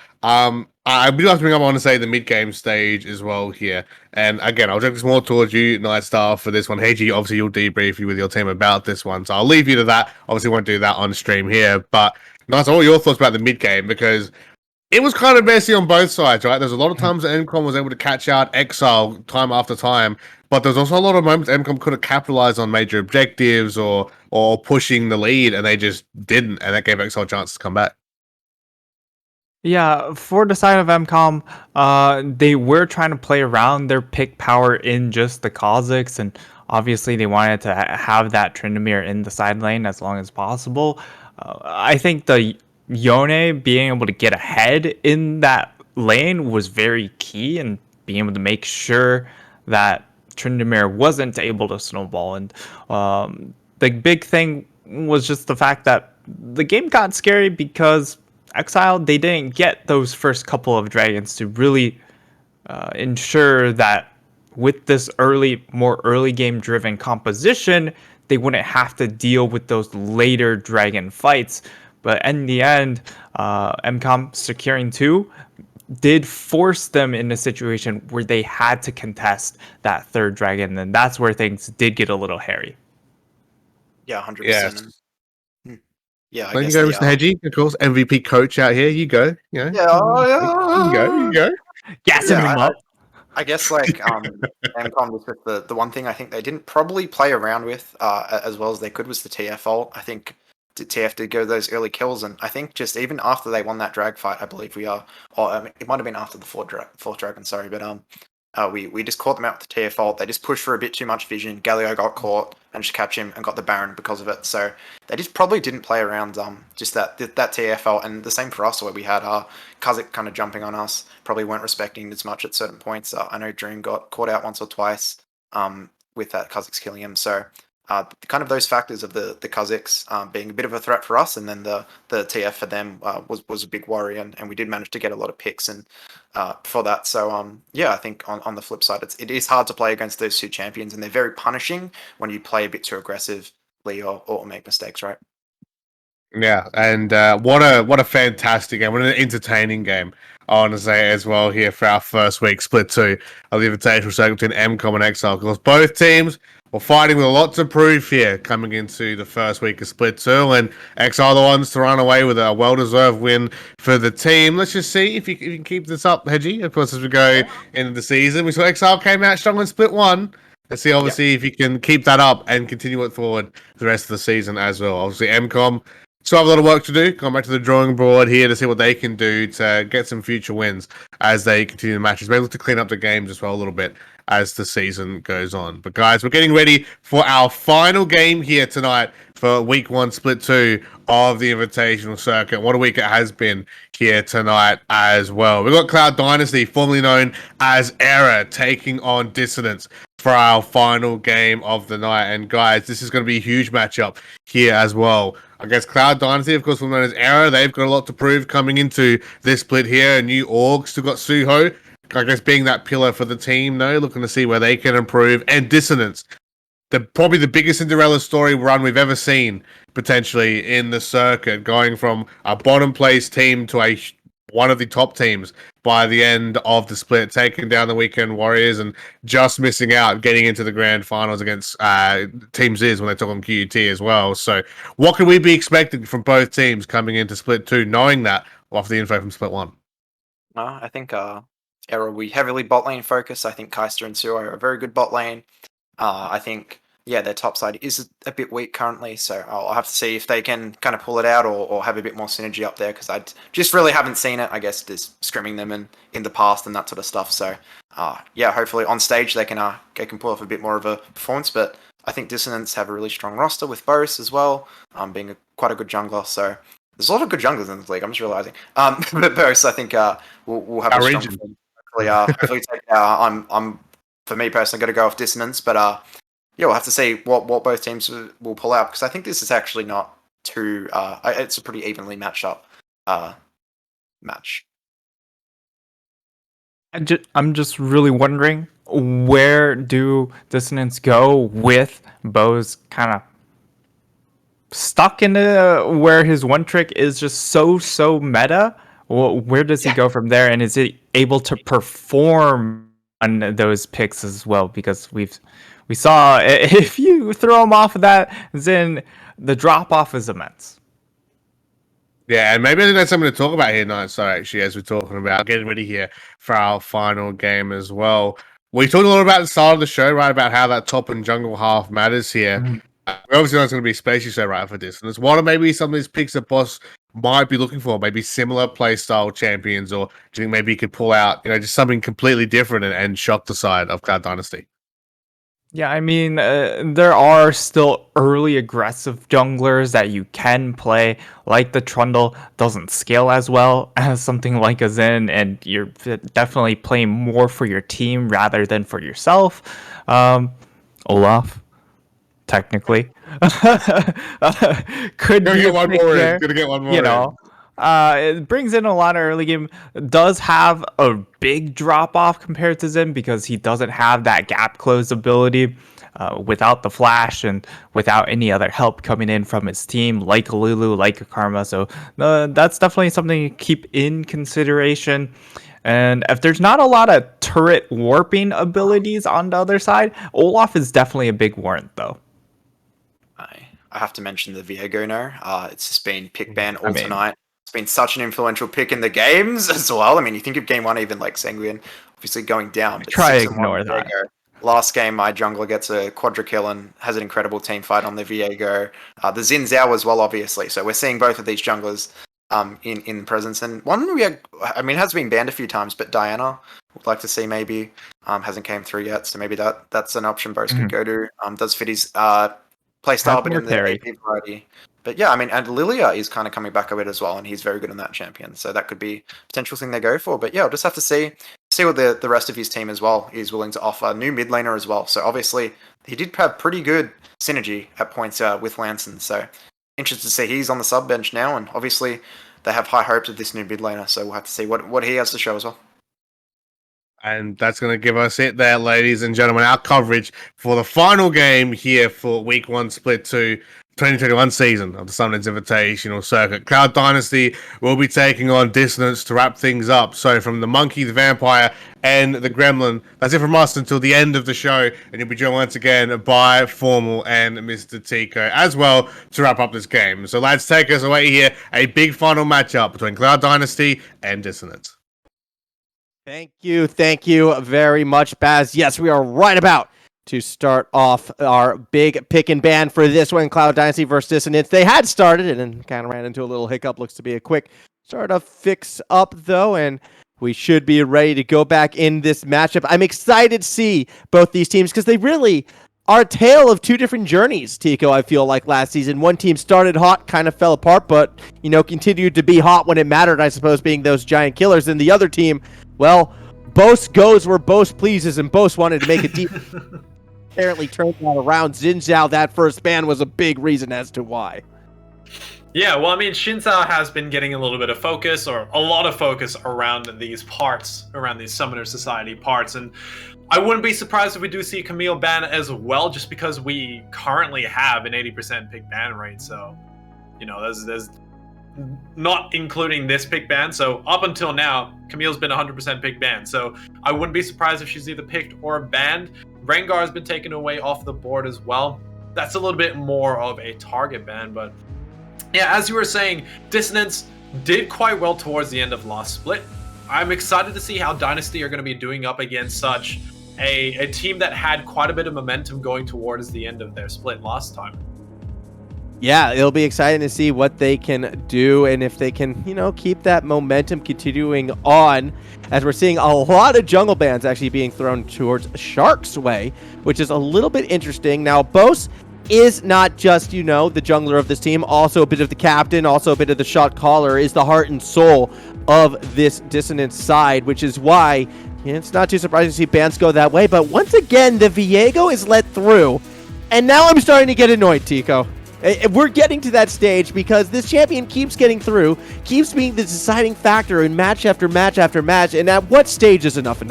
I do have to bring up, I want to say, the mid-game stage as well here. And again, I'll direct this more towards you, Nightstar, for this one. Heiji, obviously, you'll debrief you with your team about this one. So I'll leave you to that. Obviously, won't do that on stream here. But, Nightstar, what are your thoughts about the mid-game? Because it was kind of messy on both sides, right? There's a lot of times that MCOM was able to catch out Exile time after time. But there's also a lot of moments MCOM could have capitalized on major objectives or pushing the lead, and they just didn't. And that gave Exile a chance to come back. Yeah, for the side of MCOM, they were trying to play around their pick power in just the Kazakhs, and obviously they wanted to have that Tryndamere in the side lane as long as possible. I think the Yone being able to get ahead in that lane was very key, and being able to make sure that Tryndamere wasn't able to snowball. And the big thing was just the fact that the game got scary because Exile, they didn't get those first couple of dragons to really ensure that with this more early game driven composition, they wouldn't have to deal with those later dragon fights. But in the end, MCOM securing 2 did force them in a situation where they had to contest that third dragon, and that's where things did get a little hairy. Yeah, 100%. Yes. Yeah, I There you guess go, they Mr. are. Hedgie, of course, MVP coach out here. You go. You go. Gassing Yeah, them up. I guess MCOM was with the one thing I think they didn't probably play around with as well as they could was the TF ult. I think TF did go those early kills, and I think just even after they won that drag fight, I believe it might have been after the fourth dragon, sorry, but we just caught them out with the TF ult. They just pushed for a bit too much vision. Galio got caught and just catch him and got the Baron because of it. So they just probably didn't play around just that TF ult, and the same for us where we had Kazakh kind of jumping on us. Probably weren't respecting as much at certain points. I know Dream got caught out once or twice with that Kazakhs killing him. So kind of those factors of the Kazakhs being a bit of a threat for us, and then the TF for them was a big worry, and we did manage to get a lot of picks and for that. So yeah, I think on the flip side, it is hard to play against those 2 champions, and they're very punishing when you play a bit too aggressively or make mistakes, right? Yeah, and what a fantastic game. What an entertaining game, I want to say as well here for our first week, split 2 of the Invitational Circuit between MCOM and Exile. Because both teams were fighting with a lot to prove here coming into the first week of split 2. And Exile the ones to run away with a well-deserved win for the team. Let's just see if you can keep this up, Hedgie. Of course, as we go into the season, we saw Exile came out strong in split 1. Let's see, obviously, if you can keep that up and continue it forward the rest of the season as well. Obviously, MCOM still have a lot of work to do. Going back to the drawing board here to see what they can do to get some future wins as they continue the matches. Maybe look to clean up the games as well a little bit as the season goes on. But guys, we're getting ready for our final game here tonight for week 1, split 2 of the Invitational Circuit. What a week it has been here tonight as well. We've got Cloud Dynasty, formerly known as Error, taking on Dissonance for our final game of the night. And guys, this is going to be a huge matchup here as well. I guess Cloud Dynasty, of course, known as Error, they've got a lot to prove coming into this split here. A new org, still got Suho, I guess, being that pillar for the team, though, looking to see where they can improve. And Dissonance, probably the biggest Cinderella story run we've ever seen, potentially, in the circuit, going from a bottom place team to one of the top teams by the end of the split, taking down the Weekend Warriors and just missing out getting into the grand finals against Team Zyzz when they took on QUT as well. So what can we be expecting from both teams coming into split 2, knowing that off the info from split 1? I think Era will be heavily bot lane focused. I think Keister and Suo are a very good bot lane. I think, yeah, their top side is a bit weak currently, so I'll have to see if they can kind of pull it out or have a bit more synergy up there, because I just really haven't seen it, I guess, just scrimming them in the past and that sort of stuff. So, yeah, hopefully on stage they can pull off a bit more of a performance, but I think Dissonance have a really strong roster with Boris as well, being quite a good jungler, so there's a lot of good junglers in this league, I'm just realizing. But Boris, I think we'll have Our a strong region. hopefully take I'm for me personally going to go off Dissonance, but yeah, we'll have to see what both teams will pull out, because I think this is actually not too it's a pretty evenly matched up match. I'm just really wondering, where do Dissonance go with Bo's kind of stuck in where his one trick is just so meta? Well, where does he go from there, and is he able to perform on those picks as well? Because we saw if you throw him off of that, then the drop off is immense. Yeah, and maybe I think that's something to talk about here tonight. Sorry, actually, as we're talking about getting ready here for our final game as well. We talked a lot about the start of the show, right? About how that top and jungle half matters here. We're obviously not going to be especially so right for Dissonance. What are maybe some of these picks that Boss might be looking for? Maybe similar playstyle champions, or do you think maybe he could pull out, just something completely different and shock the side of Cloud Dynasty? Yeah, I mean, there are still early aggressive junglers that you can play, like the Trundle. Doesn't scale as well as something like a Zen, and you're definitely playing more for your team rather than for yourself. Olaf, technically. Could Gonna be get a one pick more there, in. Gonna get one more you in. know. It brings in a lot of early game. Does have a big drop off compared to Zen, because he doesn't have that gap close ability without the flash and without any other help coming in from his team, like a Lulu, like a Karma. So that's definitely something to keep in consideration. And if there's not a lot of turret warping abilities on the other side, Olaf is definitely a big warrant, though. I have to mention the Viego now. It's just been pick ban all tonight. It's been such an influential pick in the games as well. I mean, you think of game one, even like Sanguine, obviously going down. But Try 6-1 ignore that. Viego. Last game, my jungler gets a quadra kill and has an incredible team fight on the Viego. The Xin Zhao as well, obviously. So we're seeing both of these junglers in presence. And one has been banned a few times, but Diana would like to see maybe hasn't came through yet. So maybe that's an option Boris could go to. Does fit his playstyle, but in the AP variety. But yeah, I mean, and Lilia is kind of coming back a bit as well, and he's very good on that champion. So that could be a potential thing they go for. But yeah, we'll just have to see what the rest of his team as well is willing to offer. New mid laner as well. So obviously, he did have pretty good synergy at points with Lanson. So interested to see he's on the sub bench now, and obviously they have high hopes of this new mid laner. So we'll have to see what he has to show as well. And that's going to give us it there, ladies and gentlemen. Our coverage for the final game here for Week 1 Split 2 2021 season of the Summoners Invitational Circuit. Cloud Dynasty will be taking on Dissonance to wrap things up. So from the Monkey, the Vampire, and the Gremlin, that's it from us until the end of the show. And you'll be joined once again by Formal and Mr. Tico as well to wrap up this game. So lads, take us away here. A big final matchup between Cloud Dynasty and Dissonance. Thank you very much, Baz. Yes, we are right about to start off our big pick and ban for this one, Cloud Dynasty versus Dissonance. They had started and then kind of ran into a little hiccup. Looks to be a quick sort of fix up, though, and we should be ready to go back in this matchup. I'm excited to see both these teams because they really are a tale of two different journeys, Tico, I feel like last season. One team started hot, kind of fell apart, but, continued to be hot when it mattered, I suppose, being those giant killers. And the other team, well, Bose goes where Bose pleases, and Bose wanted to make a deep... apparently turned that around. Xin Zhao, that first ban was a big reason as to why. Yeah, well, I mean, Xin Zhao has been getting a little bit of focus, or a lot of focus, around these parts, around these Summoners Society parts, and I wouldn't be surprised if we do see Camille ban as well, just because we currently have an 80% pick ban rate, so, there's not including this pick ban. So up until now, Camille's been 100% pick ban. So I wouldn't be surprised if she's either picked or banned. Rengar has been taken away off the board as well. That's a little bit more of a target ban, but yeah, as you were saying, Dissonance did quite well towards the end of last split. I'm excited to see how Dynasty are going to be doing up against such a team that had quite a bit of momentum going towards the end of their split last time. Yeah, it'll be exciting to see what they can do and if they can, keep that momentum continuing on, as we're seeing a lot of jungle bans actually being thrown towards Shark's way, which is a little bit interesting. Now, Bose is not just, the jungler of this team, also a bit of the captain, also a bit of the shot caller, is the heart and soul of this Dissonance side, which is why it's not too surprising to see bans go that way. But once again, the Viego is let through, and now I'm starting to get annoyed, Tico. We're getting to that stage because this champion keeps getting through, keeps being the deciding factor in match after match after match, and at what stage is enough?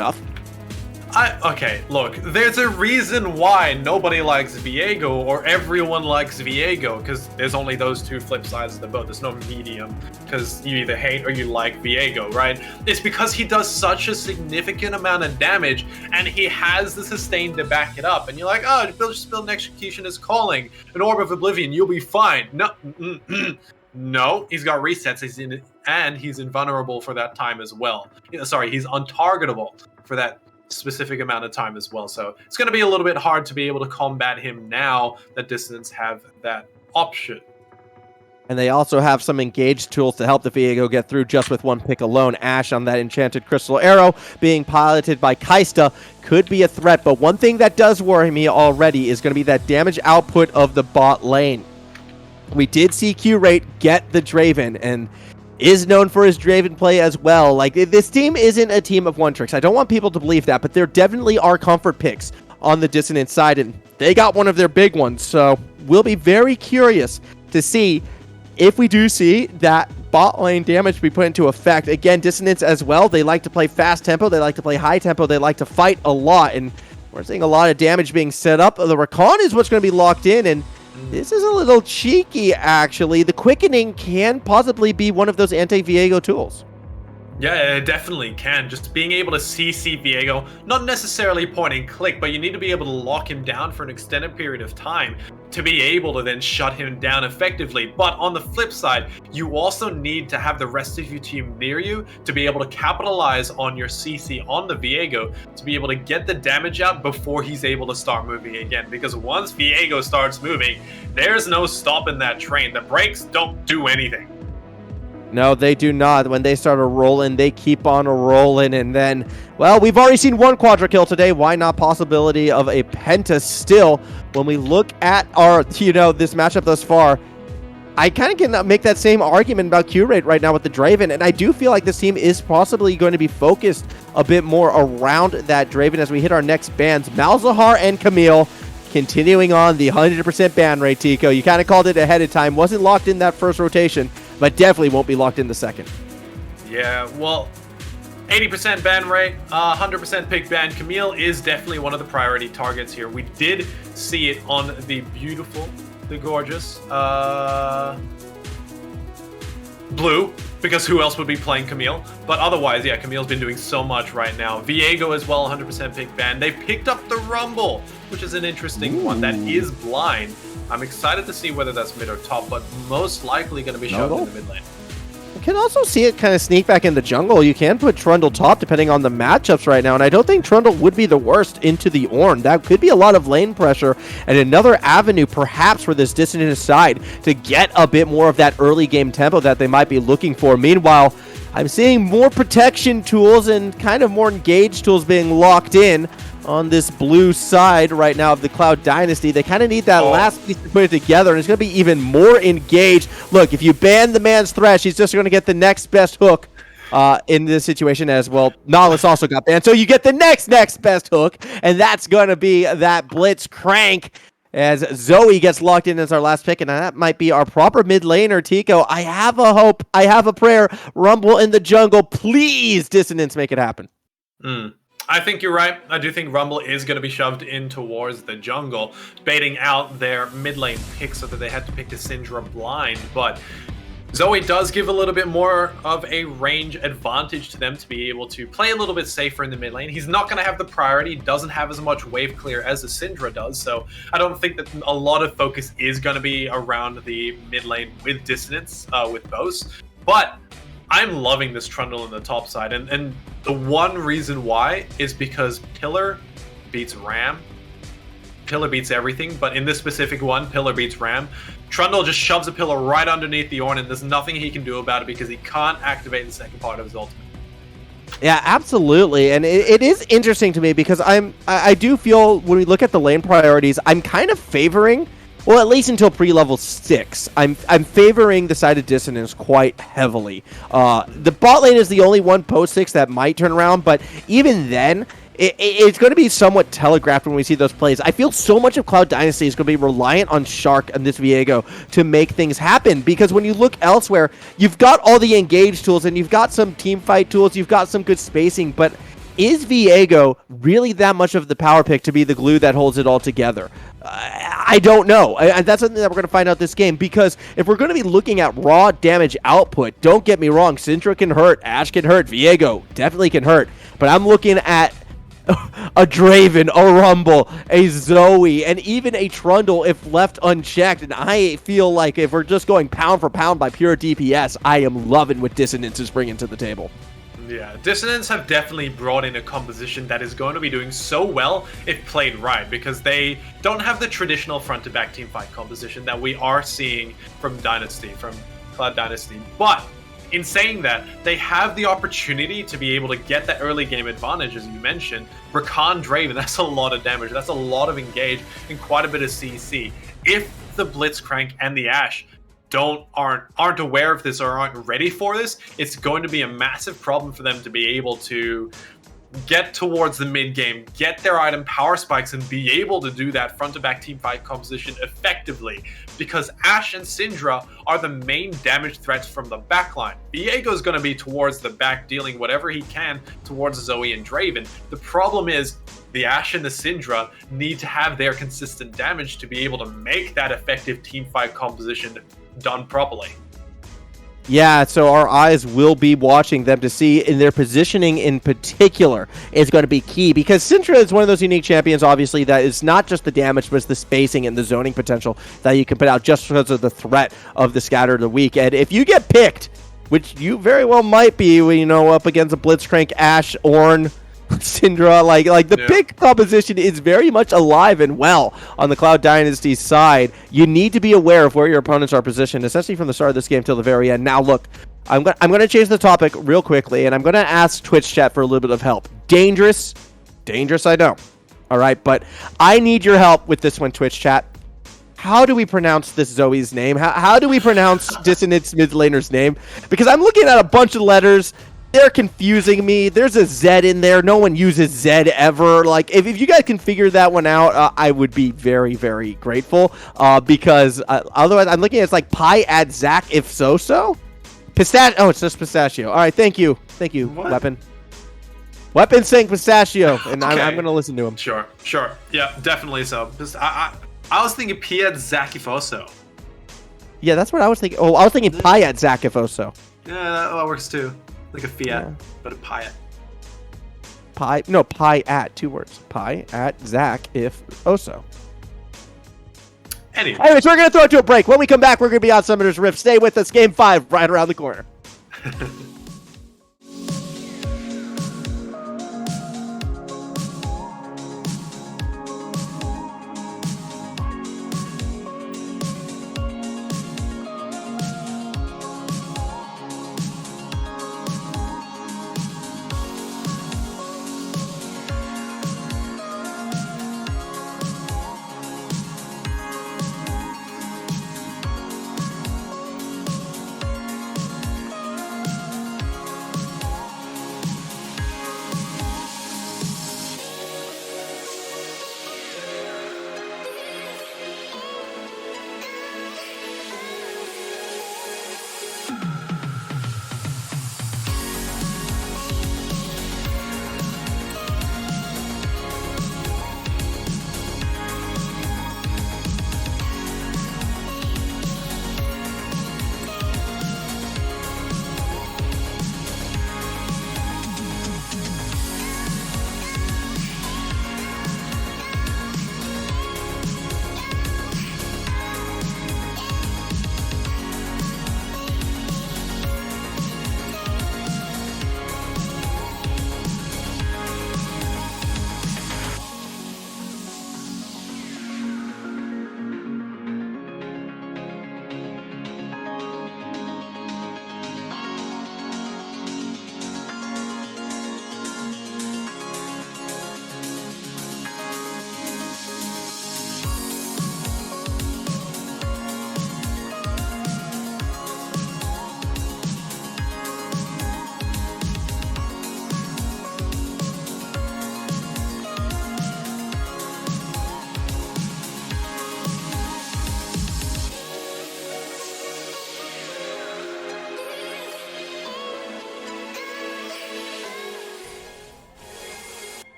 Okay, look, there's a reason why nobody likes Viego or everyone likes Viego, because there's only those two flip sides of the boat. There's no medium, because you either hate or you like Viego, right? It's because he does such a significant amount of damage, and he has the sustain to back it up. And you're like, oh, just build an execution is calling, an Orb of Oblivion, you'll be fine. No, no, he's got resets, and he's invulnerable for that time as well. Sorry, he's untargetable for that specific amount of time as well. So it's going to be a little bit hard to be able to combat him now that Dissonance have that option. And they also have some engaged tools to help the Viego get through just with one pick alone. Ashe on that enchanted crystal arrow being piloted by Kaista could be a threat, but one thing that does worry me already is going to be that damage output of the bot lane. We did see Q-Rate get the Draven, and is known for his Draven play as well. Like, this team isn't a team of one tricks. I don't want people to believe that, but there definitely are comfort picks on the Dissonance side, and they got one of their big ones. So we'll be very curious to see if we do see that bot lane damage be put into effect. Again, Dissonance as well, they like to play fast tempo, they like to play high tempo, they like to fight a lot, and we're seeing a lot of damage being set up. The Rakan is what's going to be locked in, and this is a little cheeky, actually. The Quickening can possibly be one of those anti-Viego tools. Yeah, it definitely can. Just being able to CC Viego, not necessarily point and click, but you need to be able to lock him down for an extended period of time to be able to then shut him down effectively. But on the flip side, you also need to have the rest of your team near you to be able to capitalize on your CC on the Viego to be able to get the damage out before he's able to start moving again. Because once Viego starts moving, there's no stopping that train. The brakes don't do anything. No, they do not. When they start a rolling, they keep on a rolling, and then, well, we've already seen one quadra kill today. Why not possibility of a penta still? When we look at our, this matchup thus far, I kind of can make that same argument about Q-Rate right now with the Draven, and I do feel like this team is possibly going to be focused a bit more around that Draven as we hit our next bans. Malzahar and Camille continuing on the 100% ban rate, Tico. You kind of called it ahead of time. Wasn't locked in that first rotation, but definitely won't be locked in the second. Yeah, well, 80% ban rate, 100% pick ban. Camille is definitely one of the priority targets here. We did see it on the beautiful, the gorgeous, Blue, because who else would be playing Camille? But otherwise, yeah, Camille's been doing so much right now. Viego as well, 100% pick ban. They picked up the Rumble, which is an interesting one. That is blind. I'm excited to see whether that's mid or top, but most likely going to be shoved in the mid lane. You can also see it kind of sneak back in the jungle. You can put Trundle top depending on the matchups right now, and I don't think Trundle would be the worst into the Ornn. That could be a lot of lane pressure and another avenue perhaps for this Dissonance side to get a bit more of that early game tempo that they might be looking for. Meanwhile, I'm seeing more protection tools and kind of more engaged tools being locked in on this blue side right now of the Cloud Dynasty. They kind of need that last piece to put it together, and it's going to be even more engaged. Look, if you ban the man's Thresh, he's just going to get the next best hook in this situation as well. Nautilus also got banned, so you get the next best hook, and that's going to be that Blitz Crank as Zoe gets locked in as our last pick, and that might be our proper mid laner, Tico. I have a hope. I have a prayer. Rumble in the jungle. Please, Dissonance, make it happen. I think you're right. I do think Rumble is going to be shoved in towards the jungle, baiting out their mid lane pick so that they had to pick the Syndra blind. But Zoe does give a little bit more of a range advantage to them to be able to play a little bit safer in the mid lane. He's not going to have the priority, doesn't have as much wave clear as a Syndra does, so I don't think that a lot of focus is going to be around the mid lane with Dissonance, with Bose. But I'm loving this Trundle in the top side, and the one reason why is because Pillar beats Ram. Pillar beats everything, but in this specific one, Pillar beats Ram. Trundle just shoves a Pillar right underneath the Ornn, and there's nothing he can do about it because he can't activate the second part of his ultimate. Yeah, absolutely, and it is interesting to me because I do feel when we look at the lane priorities, I'm kind of favoring, well, at least until pre-level 6, I'm favoring the side of Dissonance quite heavily. The bot lane is the only one post 6 that might turn around, but even then, it's going to be somewhat telegraphed when we see those plays. I feel so much of Cloud Dynasty is going to be reliant on Shark and this Viego to make things happen, because when you look elsewhere, you've got all the engage tools and you've got some team fight tools, you've got some good spacing, but is Viego really that much of the power pick to be the glue that holds it all together? I don't know. That's something that we're going to find out this game, because if we're going to be looking at raw damage output, don't get me wrong, Syndra can hurt, Ashe can hurt, Viego definitely can hurt, but I'm looking at a Draven, a Rumble, a Zoe, and even a Trundle if left unchecked. And I feel like if we're just going pound for pound by pure DPS, I am loving what Dissonance is bringing to the table. Yeah, Dissonance have definitely brought in a composition that is going to be doing so well if played right, because they don't have the traditional front-to-back teamfight composition that we are seeing from Dynasty, from Cloud Dynasty. But in saying that, they have the opportunity to be able to get that early game advantage, as you mentioned. Rakan Draven, that's a lot of damage, that's a lot of engage, and quite a bit of CC. If the Blitzcrank and the Ashe aren't aware of this or aren't ready for this, it's going to be a massive problem for them to be able to get towards the mid game, get their item power spikes, and be able to do that front to back team fight composition effectively, because Ashe and Syndra are the main damage threats from the backline. Viego's going to be towards the back, dealing whatever he can towards Zoe and Draven. The problem is the Ashe and the Syndra need to have their consistent damage to be able to make that effective team fight composition done properly. Yeah, so our eyes will be watching them to see in their positioning in particular is going to be key, because Syndra is one of those unique champions, obviously, that is not just the damage, but it's the spacing and the zoning potential that you can put out just because of the threat of the Scatter of the Week. And if you get picked, which you very well might be, you know, up against a Blitzcrank, Ashe, Ornn, Syndra, like the pick composition is very much alive and well on the Cloud Dynasty side. You need to be aware of where your opponents are positioned, essentially from the start of this game till the very end. Now, look, I'm going to change the topic real quickly, and I'm going to ask Twitch chat for a little bit of help. Dangerous, I know. All right, but I need your help with this one, Twitch chat. How do we pronounce this Zoe's name? How do we pronounce Dissonance mid laner's name? Because I'm looking at a bunch of letters. They're confusing me. There's a Z in there. No one uses Z ever. Like, if you guys can figure that one out, I would be very, very grateful. Because otherwise, I'm looking at it's like Pi at Zach if so. Pistachio. Oh, it's just Pistachio. All right, thank you. Thank you, What? Weapon. Weapon saying Pistachio, and Okay. I'm going to listen to him. Sure. Yeah, definitely so. Just, I was thinking Piet Zakifoso. Yeah, that's what I was thinking. Oh, I was thinking Pi at Zach if so. Yeah, that works too. Like a Fiat, Yeah. but a Piet. Pi at, 2 words. Pi at Zach if so. Anyway. Anyways, we're going to throw it to a break. When we come back, we're going to be on Summoners Rift. Stay with us. Game 5 right around the corner.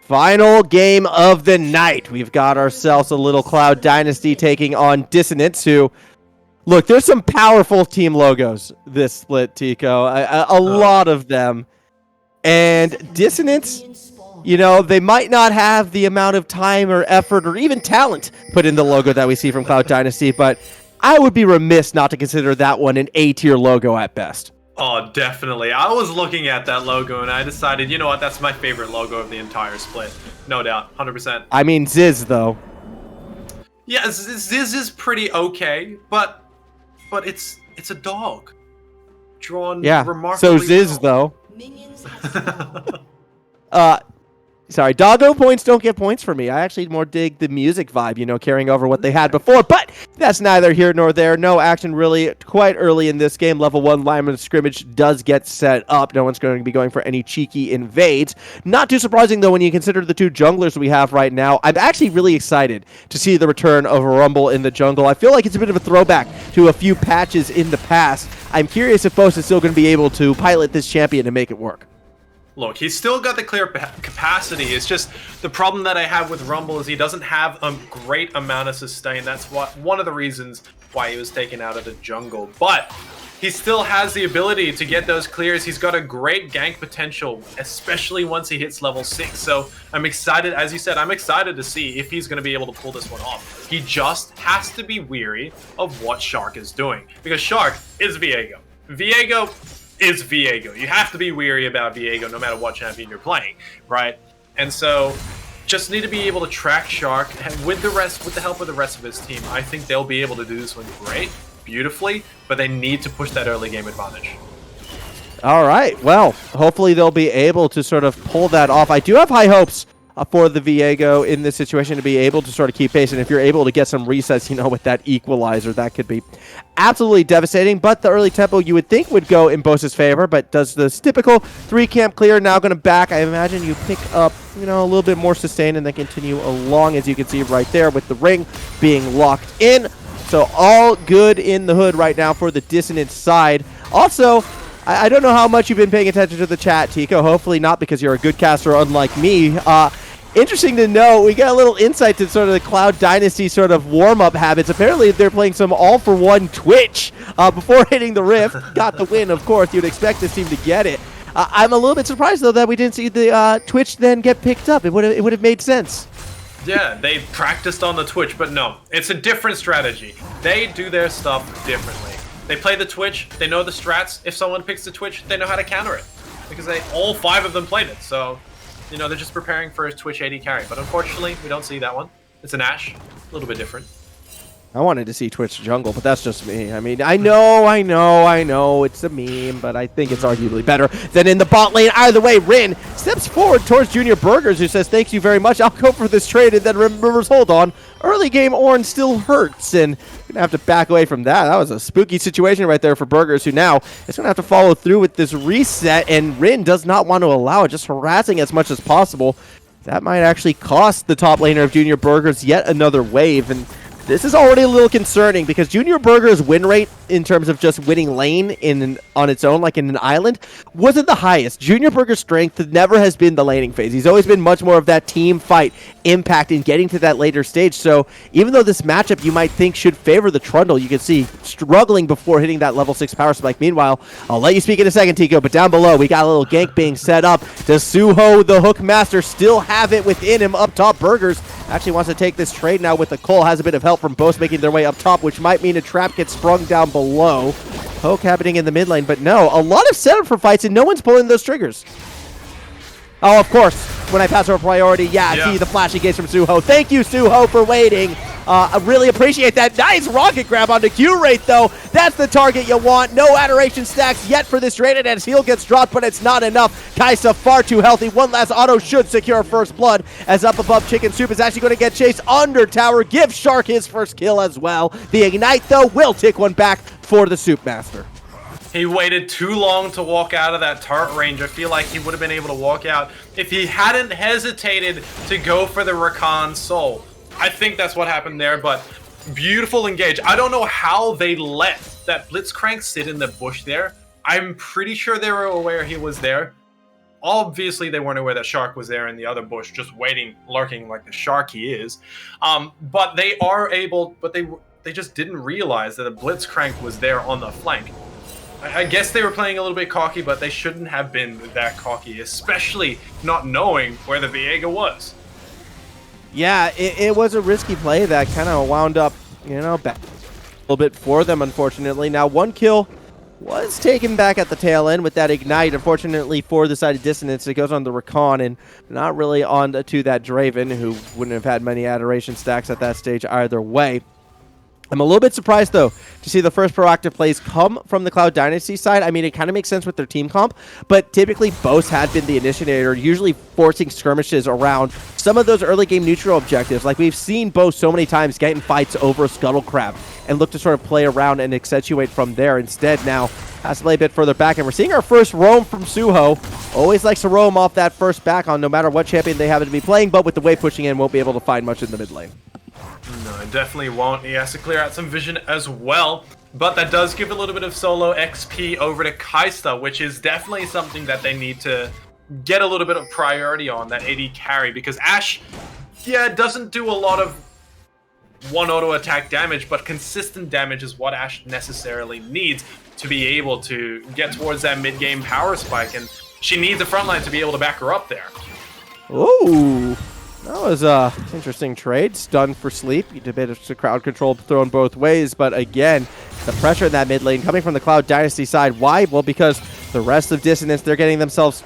Final game of the night. We've got ourselves a little Cloud Dynasty taking on Dissonance, who... Look, there's some powerful team logos this split, Tico. A lot of them. And Dissonance, you know, they might not have the amount of time or effort or even talent put in the logo that we see from Cloud Dynasty, but I would be remiss not to consider that one an A-tier logo at best. Oh, definitely. I was looking at that logo and I decided, you know what, that's my favorite logo of the entire split. No doubt, 100%. I mean, Zyzz, though. Yeah, Zyzz is pretty okay, but it's a dog. Drawn remarkably so Zyzz, well. though. Minions Sorry, doggo points don't get points for me. I actually more dig the music vibe, you know, carrying over what they had before. But that's neither here nor there. No action really quite early in this game. Level 1 line of scrimmage does get set up. No one's going to be going for any cheeky invades. Not too surprising, though, when you consider the two junglers we have right now. I'm actually really excited to see the return of Rumble in the jungle. I feel like it's a bit of a throwback to a few patches in the past. I'm curious if Boast is still going to be able to pilot this champion and make it work. Look, he's still got the clear capacity. It's just the problem that I have with Rumble is he doesn't have a great amount of sustain. That's one of the reasons why he was taken out of the jungle. But he still has the ability to get those clears. He's got a great gank potential, especially once he hits level 6. So I'm excited, as you said, I'm excited to see if he's going to be able to pull this one off. He just has to be weary of what Shark is doing, because Shark is Viego. Viego is Viego. You have to be weary about Viego no matter what champion you're playing, right? And so just need to be able to track Shark, and with the help of the rest of his team, I think they'll be able to do this one beautifully, but they need to push that early game advantage. All right, well, hopefully they'll be able to sort of pull that off. I do have high hopes for the Viego in this situation to be able to sort of keep pace, and if you're able to get some resets, you know, with that equalizer, that could be absolutely devastating. But the early tempo you would think would go in Bosa's favor, but does this typical 3-camp clear now going to back? I imagine you pick up, you know, a little bit more sustain and then continue along, as you can see right there with the ring being locked in. So all good in the hood right now for the Dissonance side. Also, I don't know how much you've been paying attention to the chat, Tico. Hopefully not, because you're a good caster unlike me. Interesting to know, we got a little insight to sort of the Cloud Dynasty sort of warm-up habits. Apparently, they're playing some all-for-one Twitch before hitting the Rift. Got the win, of course. You'd expect this team to get it. I'm a little bit surprised, though, that we didn't see the Twitch then get picked up. It would have made sense. Yeah, they practiced on the Twitch, but no. It's a different strategy. They do their stuff differently. They play the Twitch, they know the strats. If someone picks the Twitch, they know how to counter it. Because all 5 of them played it, so... You know, they're just preparing for a Twitch AD carry. But unfortunately, we don't see that one. It's an Ashe. A little bit different. I wanted to see Twitch jungle, but that's just me. I mean, I know, it's a meme, but I think it's arguably better than in the bot lane. Either way, Rin steps forward towards Junior Burgers, who says, thank you very much. I'll go for this trade, and then remembers, hold on. Early game Ornn still hurts, and going to have to back away from that. That was a spooky situation right there for Burgers, who now is going to have to follow through with this reset, and Rin does not want to allow it, just harassing as much as possible. That might actually cost the top laner of Junior Burgers yet another wave, and this is already a little concerning because Junior Burger's win rate in terms of just winning lane on its own, like in an island, wasn't the highest. Junior Burger's strength never has been the laning phase. He's always been much more of that team fight impact in getting to that later stage. So even though this matchup you might think should favor the Trundle, you can see struggling before hitting that level 6 power spike. Meanwhile, I'll let you speak in a second, Tico, but down below we got a little gank being set up. Does Suho, the Hook Master, still have it within him up top? Burgers actually wants to take this trade now with the Cole. Has a bit of help from Boast making their way up top, which might mean a trap gets sprung down below. Poke happening in the mid lane, but no, a lot of setup for fights and no one's pulling those triggers. Oh, of course, when I pass over priority, I see the flashy gaze from Suho. Thank you, Suho, for waiting. I really appreciate that. Nice rocket grab onto Q-Rate, though. That's the target you want. No adoration stacks yet for this trade, and his heal gets dropped, but it's not enough. Kaisa far too healthy. One last auto should secure first blood, as up above Chicken Soup is actually going to get chased under tower. Give Shark his first kill as well. The Ignite, though, will take one back for the Soup Master. He waited too long to walk out of that turret range. I feel like he would have been able to walk out if he hadn't hesitated to go for the Rakan Soul. I think that's what happened there, but beautiful engage. I don't know how they let that Blitzcrank sit in the bush there. I'm pretty sure they were aware he was there. Obviously, they weren't aware that Shark was there in the other bush, just waiting, lurking like the shark he is. But they are able, but they just didn't realize that the Blitzcrank was there on the flank. I guess they were playing a little bit cocky, but they shouldn't have been that cocky, especially not knowing where the Viega was. Yeah, it was a risky play that kind of wound up, back a little bit for them, unfortunately. Now, 1 kill was taken back at the tail end with that Ignite. Unfortunately for the side of Dissonance, it goes on the Recon and not really on to that Draven, who wouldn't have had many Adoration stacks at that stage either way. I'm a little bit surprised, though, to see the first proactive plays come from the Cloud Dynasty side. I mean, it kind of makes sense with their team comp, but typically Boast had been the initiator, usually forcing skirmishes around some of those early game neutral objectives. Like, we've seen Boast so many times get in fights over Scuttle Crab and look to sort of play around and accentuate from there. Instead, now has to play a bit further back, and we're seeing our first roam from Suho. Always likes to roam off that first back on no matter what champion they happen to be playing, but with the wave pushing in, won't be able to find much in the mid lane. No, it definitely won't. He has to clear out some vision as well. But that does give a little bit of solo XP over to Kaista, which is definitely something that they need to get a little bit of priority on, that AD carry. Because Ashe, yeah, doesn't do a lot of one auto attack damage, but consistent damage is what Ashe necessarily needs to be able to get towards that mid-game power spike. And she needs a frontline to be able to back her up there. Ooh. That was a interesting trade. Stun for sleep. You debated the crowd control thrown both ways, but again, the pressure in that mid lane coming from the Cloud Dynasty side. Why? Well, because the rest of Dissonance, they're getting themselves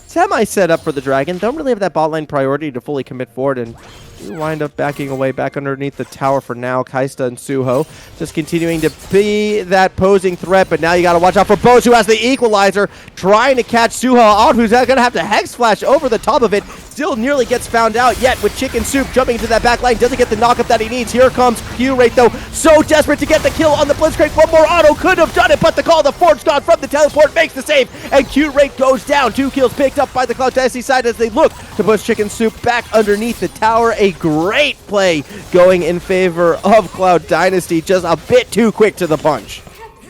semi-set up for the Dragon. Don't really have that bot lane priority to fully commit forward, and you wind up backing away back underneath the tower for now. Kaista and Suho just continuing to be that posing threat, but now you got to watch out for Bose, who has the equalizer, trying to catch Suho out, who's going to have to Hex Flash over the top of it. Still nearly gets found out yet with Chicken Soup jumping into that back line. Doesn't get the knockup that he needs. Here comes Q-Rate, though. So desperate to get the kill on the Blitzcrank. One more auto could have done it, but the call, the Forge God from the teleport makes the save, and Q-Rate goes down. 2 kills picked up by the Cloud Dynasty side as they look to push Chicken Soup back underneath the tower. A great play going in favor of Cloud Dynasty. Just a bit too quick to the punch.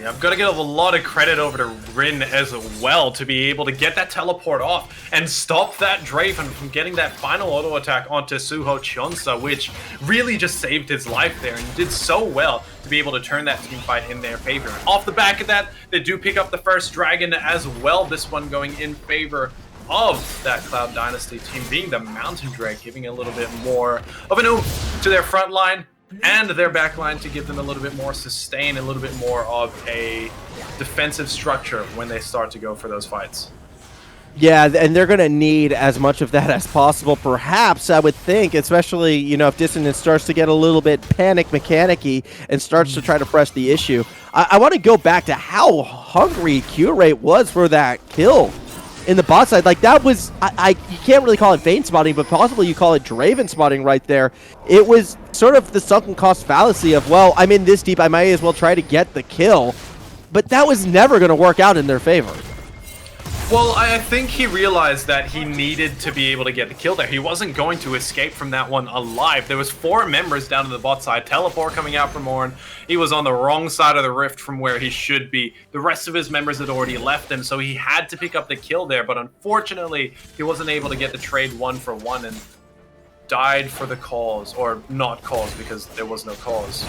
I've got to give a lot of credit over to Rin as well to be able to get that teleport off and stop that Draven from getting that final auto attack onto Suho Chonsa, which really just saved his life there, and did so well to be able to turn that team fight in their favor. Off the back of that, they do pick up the first dragon as well, this one going in favor of that Cloud Dynasty team, being the Mountain Drake, giving a little bit more of an oomph to their front line and their back line to give them a little bit more sustain, a little bit more of a defensive structure when they start to go for those fights. Yeah, and they're going to need as much of that as possible, perhaps, I would think, especially, if Dissonance starts to get a little bit panic mechanic-y and starts to try to press the issue. I want to go back to how hungry Q-Rate was for that kill in the bot side. Like, that was, you can't really call it vein spotting, but possibly you call it Draven spotting right there. It was sort of the sunken cost fallacy of, well, I'm in this deep, I might as well try to get the kill. But that was never going to work out in their favor. Well, I think he realized that he needed to be able to get the kill there. He wasn't going to escape from that one alive. There was 4 members down to the bot side. Teleport coming out from Ornn. He was on the wrong side of the rift from where he should be. The rest of his members had already left him, so he had to pick up the kill there. But unfortunately, he wasn't able to get the trade 1-for-1 and died for the cause. Or not cause, because there was no cause.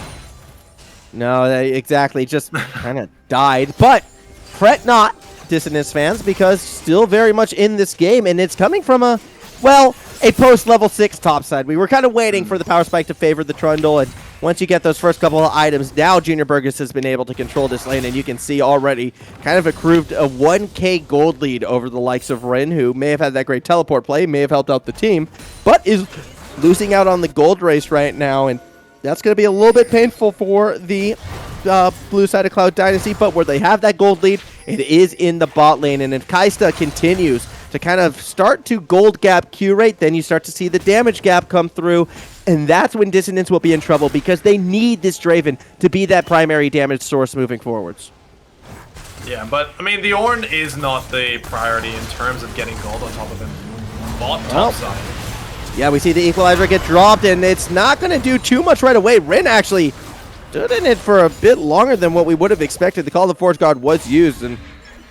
No, exactly. Just kind of died. But fret not, Dissonance fans, because still very much in this game, and it's coming from a post-level 6 topside. We were kind of waiting for the power spike to favor the Trundle, and once you get those first couple of items, now Junior Burgess has been able to control this lane, and you can see already kind of accrued a 1k gold lead over the likes of Rin, who may have had that great teleport play, may have helped out the team, but is losing out on the gold race right now, and that's going to be a little bit painful for the blue side of Cloud Dynasty, but where they have that gold lead, it is in the bot lane. And if Kaista continues to kind of start to gold gap Q-Rate, then you start to see the damage gap come through, and that's when Dissonance will be in trouble, because they need this Draven to be that primary damage source moving forwards. Yeah, but, I mean, the Ornn is not the priority in terms of getting gold on top of him. Bot top side. Yeah, we see the equalizer get dropped, and it's not going to do too much right away. Rin actually stood in it for a bit longer than what we would have expected. The Call of the Forge God was used, and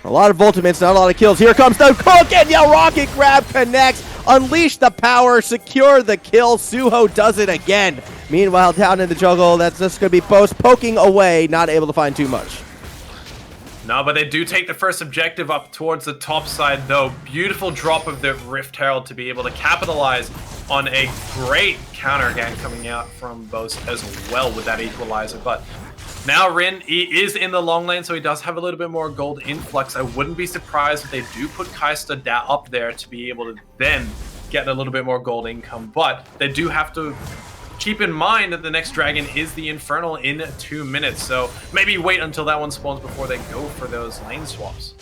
A lot of ultimates, not a lot of kills. Here comes the hook, and the rocket grab connects. Unleash the power, secure the kill. Suho does it again. Meanwhile, down in the jungle, that's just going to be Boast poking away, not able to find too much. No, but they do take the first objective up towards the top side, though. Beautiful drop of the Rift Herald to be able to capitalize on a great counter gang coming out from Boast as well with that equalizer. But now Rin, he is in the long lane, so he does have a little bit more gold influx. I wouldn't be surprised if they do put Kaista up there to be able to then get a little bit more gold income. But they do have to keep in mind that the next dragon is the Infernal in 2 minutes, so maybe wait until that one spawns before they go for those lane swaps.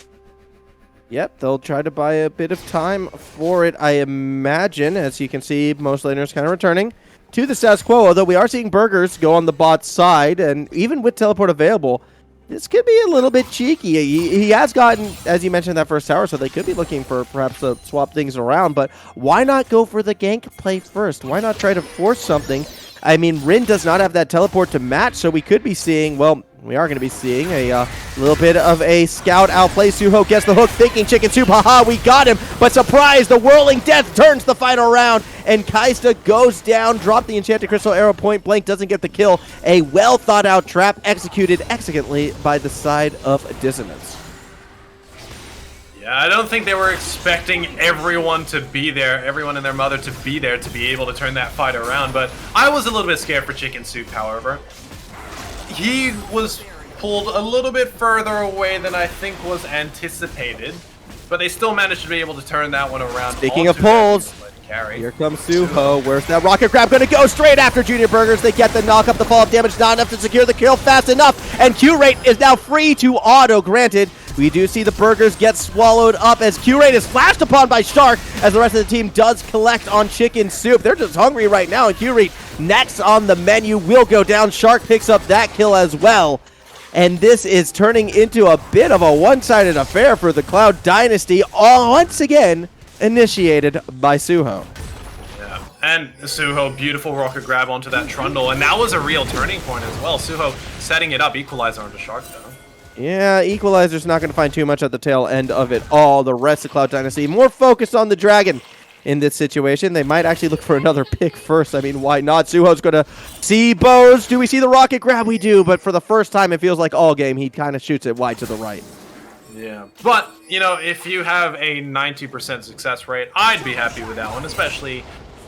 Yep, they'll try to buy a bit of time for it, I imagine. As you can see, most laners kind of returning to the status quo, although we are seeing Burgers go on the bot side, and even with teleport available, this could be a little bit cheeky. He has gotten, as you mentioned, that first tower, so they could be looking for perhaps to swap things around, but why not go for the gank play first? Why not try to force something? I mean, Rin does not have that teleport to match, so we could be seeing, well, we are going to be seeing a little bit of a scout outplay. Suho gets the hook, thinking chicken soup, haha, we got him, but surprise, the whirling death turns the final round, and Kaista goes down, dropped the enchanted crystal arrow point blank, doesn't get the kill. A well thought out trap executed excellently by the side of Dissonance. Yeah, I don't think they were expecting everyone to be there, everyone and their mother to be there to be able to turn that fight around, but I was a little bit scared for Chicken Soup, however. He was pulled a little bit further away than I think was anticipated, but they still managed to be able to turn that one around. Speaking of pulls, here comes Suho. Where's that rocket grab going to go? Straight after Junior Burgers. They get the knock up, the follow-up damage, not enough to secure the kill fast enough, and Q-Rate is now free to auto. Granted, we do see the Burgers get swallowed up as Q-Rate is flashed upon by Shark, as the rest of the team does collect on Chicken Soup. They're just hungry right now, and Q-Rate next on the menu will go down. Shark picks up that kill as well. And this is turning into a bit of a one-sided affair for the Cloud Dynasty, once again initiated by Suho. Yeah, and Suho, beautiful rocket grab onto that Trundle, and that was a real turning point as well. Suho setting it up, equalizer onto Shark though. Yeah, Equalizer's not going to find too much at the tail end of it all. The rest of Cloud Dynasty more focused on the Dragon in this situation. They might actually look for another pick first. I mean, why not? Suho's going to see Bows. Do we see the rocket grab? We do, but for the first time, it feels like all game, he kind of shoots it wide to the right. Yeah, but, you know, if you have a 90% success rate, I'd be happy with that one, especially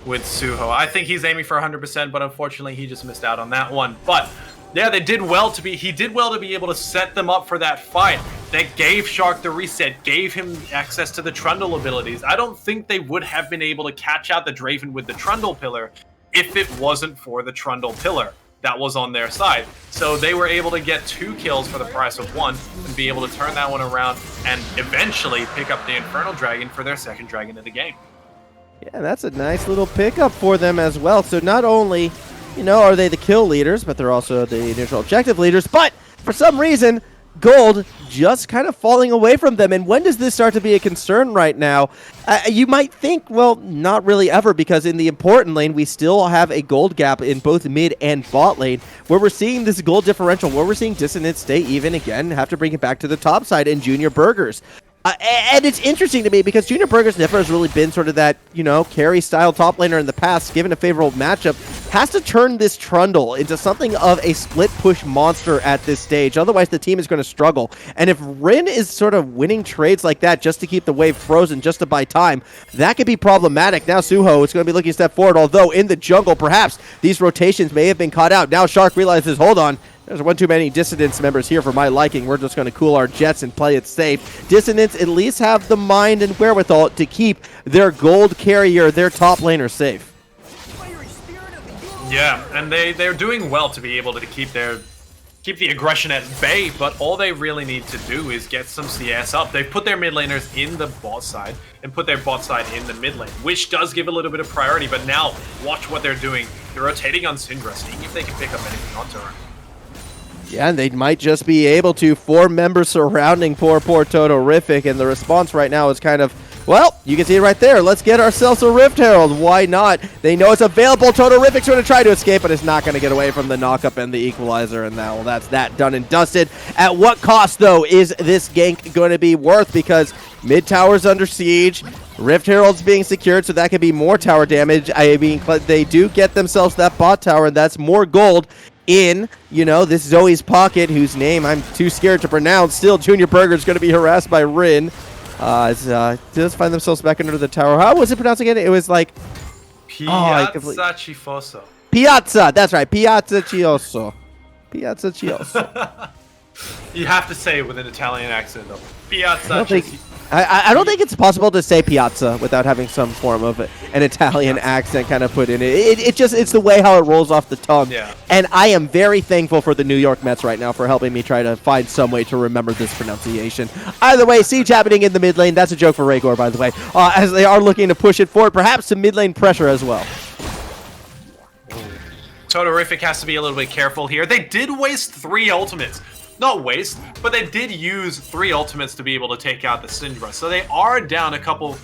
with Suho. I think he's aiming for 100%, but unfortunately, he just missed out on that one. But yeah, he did well to be able to set them up for that fight. That gave Shark the reset, gave him access to the Trundle abilities. I don't think they would have been able to catch out the Draven with the Trundle pillar if it wasn't for the Trundle pillar that was on their side. So they were able to get 2 kills for the price of 1 and be able to turn that one around and eventually pick up the Infernal Dragon for their second dragon of the game. Yeah, that's a nice little pickup for them as well. So not only, you know, are they the kill leaders, but they're also the neutral objective leaders. But for some reason, gold just kind of falling away from them. And when does this start to be a concern right now? You might think, well, not really ever, because in the important lane, we still have a gold gap in both mid and bot lane, where we're seeing this gold differential, where we're seeing Dissonance stay even again, have to bring it back to the top side, and Junior Burgers. And it's interesting to me because Junior Burgers never has really been sort of that, you know, carry-style top laner in the past, given a favorable matchup, has to turn this Trundle into something of a split-push monster at this stage. Otherwise, the team is going to struggle. And if Rin is sort of winning trades like that just to keep the wave frozen, just to buy time, that could be problematic. Now Suho is going to be looking a step forward, although in the jungle, perhaps these rotations may have been caught out. Now Shark realizes, hold on, there's one too many Dissonance members here for my liking. We're just going to cool our jets and play it safe. Dissonance at least have the mind and wherewithal to keep their gold carrier, their top laner, safe. Yeah, and they're doing well to be able to keep the aggression at bay, but all they really need to do is get some CS up. They've put their mid laners in the bot side and put their bot side in the mid lane, which does give a little bit of priority, but now watch what they're doing. They're rotating on Syndra, seeing if they can pick up anything onto her. Yeah, and they might just be able to. 4 members surrounding poor Totorific, and the response right now is kind of Well, you can see it right there. Let's get ourselves a Rift Herald. Why not? They know it's available. Totarific's going to try to escape, but it's not going to get away from the knockup and the equalizer. And now, well, that's that done and dusted. At what cost, though, is this gank going to be worth? Because mid tower's under siege. Rift Herald's being secured, so that could be more tower damage. I mean, they do get themselves that bot tower, and that's more gold in, you know, this Zoe's pocket, whose name I'm too scared to pronounce. Still, Junior Burger's going to be harassed by Rin. Does find themselves back under the tower. How was it pronounced again? It was like Piazza Cifoso. Piazza. That's right. Piazza Chioso. Piazza Chioso. You have to say it with an Italian accent, though. Piazza Cifoso. I don't think it's possible to say piazza without having some form of an Italian accent kind of put in it. It's the way how it rolls off the tongue. Yeah. And I am very thankful for the New York Mets right now for helping me try to find some way to remember this pronunciation. Either way, siege happening in the mid lane. That's a joke for Rhaegor, by the way, as they are looking to push it forward, perhaps some mid lane pressure as well. Totarific has to be a little bit careful here. They did waste 3 ultimates. Not waste, but they did use 3 ultimates to be able to take out the Syndra. So they are down a couple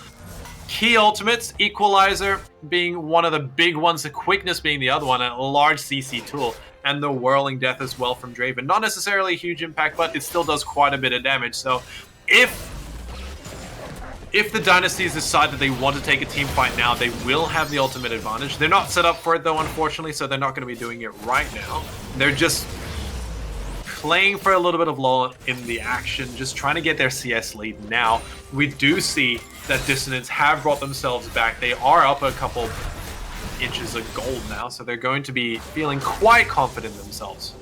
key ultimates, Equalizer being one of the big ones, the Quickness being the other one, a large CC tool, and the Whirling Death as well from Draven. Not necessarily a huge impact, but it still does quite a bit of damage. So if the Dynasties decide that they want to take a team fight now, they will have the ultimate advantage. They're not set up for it though, unfortunately, so they're not going to be doing it right now. They're just playing for a little bit of lull in the action, just trying to get their CS lead now. We do see that Dissonance have brought themselves back. They are up a couple inches of gold now, so they're going to be feeling quite confident themselves.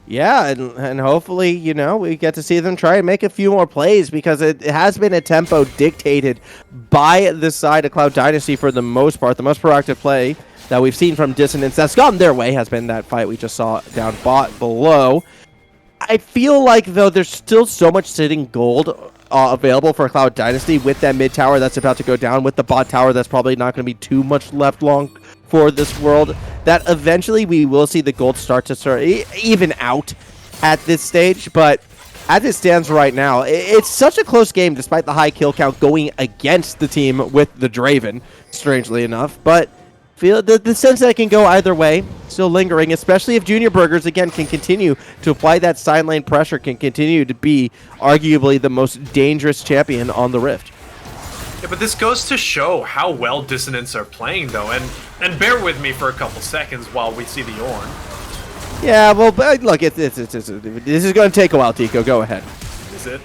Yeah, and hopefully, you know, we get to see them try and make a few more plays, because it has been a tempo dictated by the side of Cloud Dynasty for the most part. The most proactive play that we've seen from Dissonance that's gone their way has been that fight we just saw down bot below. I feel like, though, there's still so much sitting gold available for Cloud Dynasty with that mid tower that's about to go down, with the bot tower that's probably not going to be too much left long for this world, that eventually we will see the gold start to even out at this stage. But as it stands right now, it's such a close game despite the high kill count going against the team with the Draven, strangely enough. But feel the sense that it can go either way still lingering, especially if Junior Burgers again can continue to apply that side lane pressure, can continue to be arguably the most dangerous champion on the Rift. Yeah, but this goes to show how well Dissonance are playing, though, and bear with me for a couple seconds while we see the Ornn. Yeah, well, but look, this is going to take a while, Tico. Go ahead. Is it?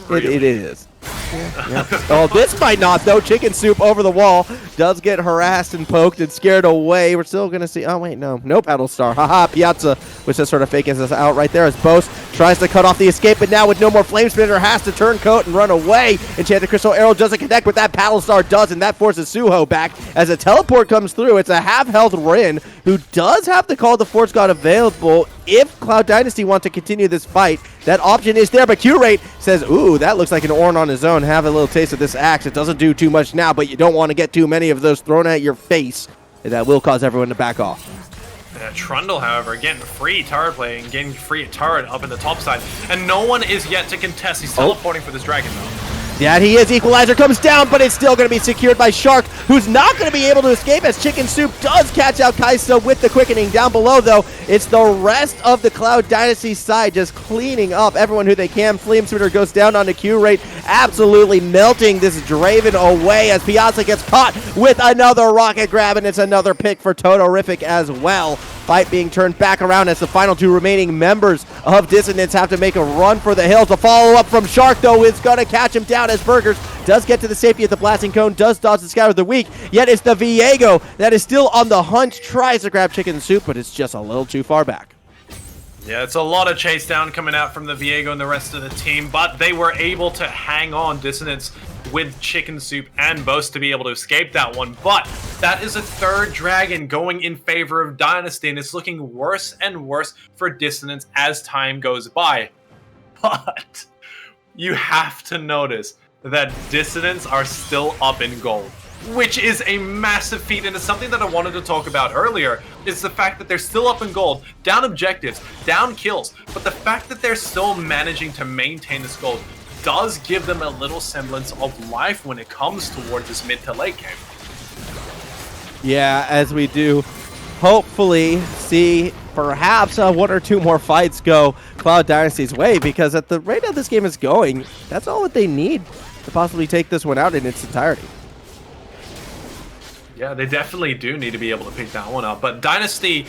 It is. Yeah. Oh, this might not, though. Chicken Soup over the wall does get harassed and poked and scared away. We're still going to see... Oh, wait, no. No Battlestar. Haha, Piazza, which is sort of faking us out right there as Bose tries to cut off the escape, but now with no more Flame Spitter has to turncoat and run away. Enchanted Crystal Arrow doesn't connect, but that Battlestar does, and that forces Suho back as a teleport comes through. It's a half-health Rin, who does have the Call of the Force God available if Cloud Dynasty want to continue this fight. That option is there, but Q-Rate says, ooh, that looks like an Ornn on his own. Have a little taste of this axe. It doesn't do too much now, but you don't want to get too many of those thrown at your face. That will cause everyone to back off. Trundle, however, getting free turret play and getting free turret up in the top side. And no one is yet to contest. He's teleporting for this dragon, though. Yeah, he is. Equalizer comes down, but it's still going to be secured by Shark, who's not going to be able to escape as Chicken Soup does catch out Kai'Sa with the quickening. Down below, though, it's the rest of the Cloud Dynasty side just cleaning up everyone who they can. Flame Spitter goes down onto Q-Rate, absolutely melting this Draven away as Piazza gets caught with another rocket grab, and it's another pick for Totarific as well. Fight being turned back around as the final 2 remaining members of Dissonance have to make a run for the hills. A follow-up from Shark, though, is going to catch him down as Burgers does get to the safety of the blasting cone, does dodge the Scout of the Week, yet it's the Viego that is still on the hunt, tries to grab Chicken Soup, but it's just a little too far back. Yeah, it's a lot of chase down coming out from the Viego and the rest of the team, but they were able to hang on Dissonance with Chicken Soup and Boast to be able to escape that one. But that is a 3rd dragon going in favor of Dynasty, and it's looking worse and worse for Dissonance as time goes by. But you have to notice that Dissonance are still up in gold, which is a massive feat, and it's something that I wanted to talk about earlier, is the fact that they're still up in gold, down objectives, down kills, but the fact that they're still managing to maintain this gold does give them a little semblance of life when it comes toward this mid to late game. Yeah, as we do hopefully see perhaps one or two more fights go Cloud Dynasty's way, because at the rate that this game is going, that's all that they need to possibly take this one out in its entirety. Yeah, they definitely do need to be able to pick that one up. But Dynasty,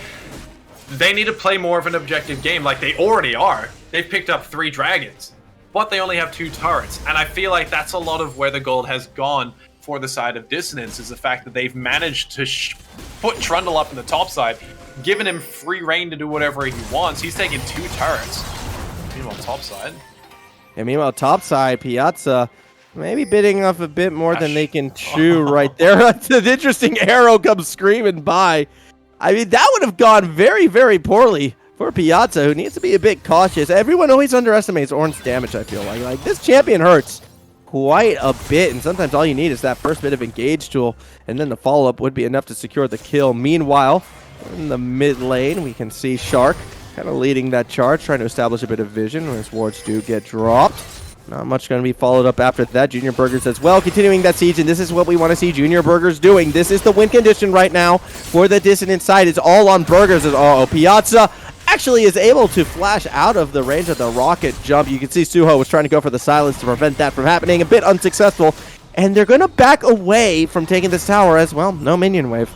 they need to play more of an objective game like they already are. They've picked up 3 dragons, but they only have 2 turrets. And I feel like that's a lot of where the gold has gone for the side of Dissonance, is the fact that they've managed to put Trundle up in the top side, giving him free reign to do whatever he wants. He's taking 2 turrets. Meanwhile, top side. And meanwhile, top side, Piazza maybe bidding off a bit more than they can chew right there. An interesting arrow comes screaming by. I mean, that would have gone very, very poorly for Piazza, who needs to be a bit cautious. Everyone always underestimates Ornn's damage, I feel like. Like, this champion hurts quite a bit, and sometimes all you need is that first bit of engage tool, and then the follow-up would be enough to secure the kill. Meanwhile, in the mid lane, we can see Shark kind of leading that charge, trying to establish a bit of vision as wards do get dropped. Not much going to be followed up after that. Junior Burgers as well, continuing that siege, and this is what we want to see Junior Burgers doing. This is the win condition right now for the Dissonant side. It's all on Burgers. Uh-oh, Piazza actually is able to flash out of the range of the rocket jump. You can see Suho was trying to go for the silence to prevent that from happening. A bit unsuccessful, and they're going to back away from taking this tower as well. No minion wave.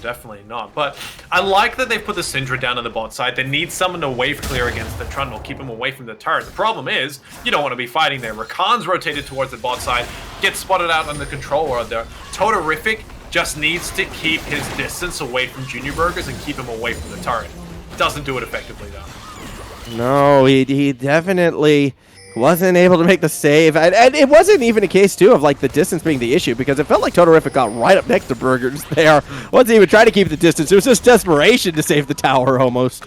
Definitely not. But I like that they've put the Syndra down on the bot side. They need someone to wave clear against the Trundle, keep him away from the turret. The problem is, you don't want to be fighting there. Rakan's rotated towards the bot side, gets spotted out on the control ward there. Todorific just needs to keep his distance away from Junior Burgers and keep him away from the turret. Doesn't do it effectively, though. No, he definitely wasn't able to make the save, and it wasn't even a case too of like the distance being the issue, because it felt like Todorific got right up next to Burgers there. Wasn't even trying to keep the distance. It was just desperation to save the tower almost.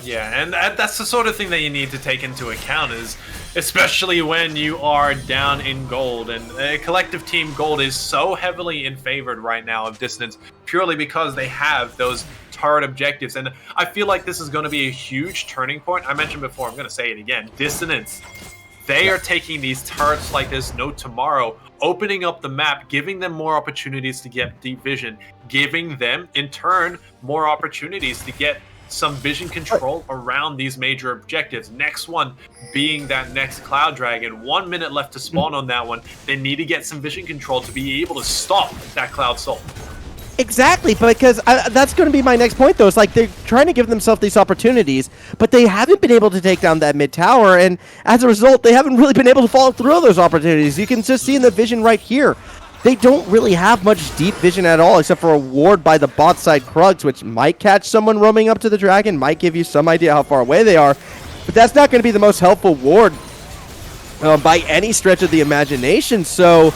Yeah, and that's the sort of thing that you need to take into account, is especially when you are down in gold, and a collective team gold is so heavily in favored right now of Dissonance purely because they have those turret objectives. And I feel like this is going to be a huge turning point. I mentioned before, I'm going to say it again. Dissonance, they are taking these turrets like there's no tomorrow, opening up the map, giving them more opportunities to get deep vision, giving them, in turn, more opportunities to get some vision control around these major objectives. Next one being that next Cloud Dragon. 1 minute left to spawn on that one. They need to get some vision control to be able to stop that Cloud Soul. Exactly, because that's going to be my next point, though. It's like they're trying to give themselves these opportunities, but they haven't been able to take down that mid tower, and as a result, they haven't really been able to follow through those opportunities. You can just see in the vision right here. They don't really have much deep vision at all, except for a ward by the bot side Krugs, which might catch someone roaming up to the dragon, might give you some idea how far away they are, but that's not going to be the most helpful ward by any stretch of the imagination. So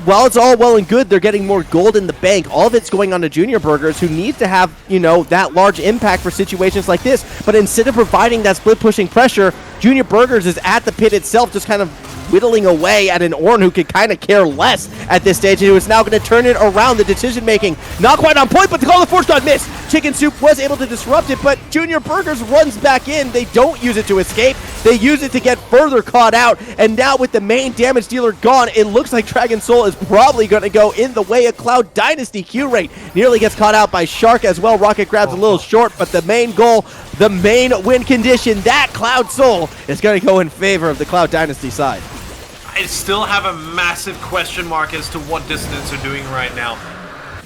while it's all well and good, they're getting more gold in the bank. All of it's going on to Junior Burgers, who needs to have, you know, that large impact for situations like this. But instead of providing that split pushing pressure, Junior Burgers is at the pit itself, just kind of whittling away at an Ornn who could kind of care less at this stage, and who is now going to turn it around. The decision making not quite on point, but the call of force shot missed. Chicken Soup was able to disrupt it, but Junior Burgers runs back in. They don't use it to escape. They use it to get further caught out, and now with the main damage dealer gone, it looks like Dragon Soul is probably going to go in the way of Cloud Dynasty. Q-Rate nearly gets caught out by Shark as well. Rocket grabs a little short, but the main goal, the main win condition, that Cloud Soul is going to go in favor of the Cloud Dynasty side. I still have a massive question mark as to what Dissonance are doing right now.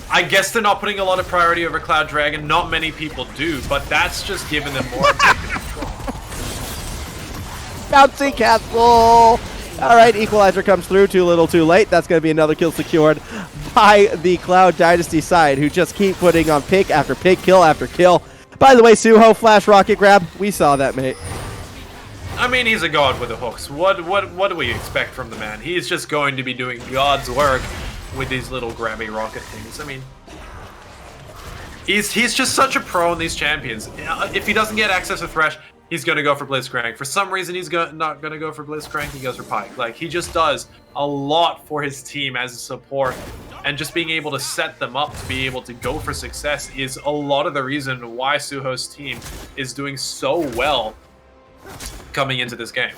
I guess they're not putting a lot of priority over Cloud Dragon. Not many people do, but that's just giving them more objective control. Bouncy castle! Alright, Equalizer comes through, too little too late. That's going to be another kill secured by the Cloud Dynasty side, who just keep putting on pick after pick, kill after kill. By the way, Suho, flash rocket grab. We saw that, mate. I mean, he's a god with the hooks. What do we expect from the man? He's just going to be doing God's work with these little grabby rocket things. I mean, he's just such a pro in these champions. If he doesn't get access to Thresh, he's going to go for Blitzcrank. For some reason, he's not going to go for Blitzcrank. He goes for Pike. Like, he just does a lot for his team as a support. And just being able to set them up to be able to go for success is a lot of the reason why Suho's team is doing so well coming into this game.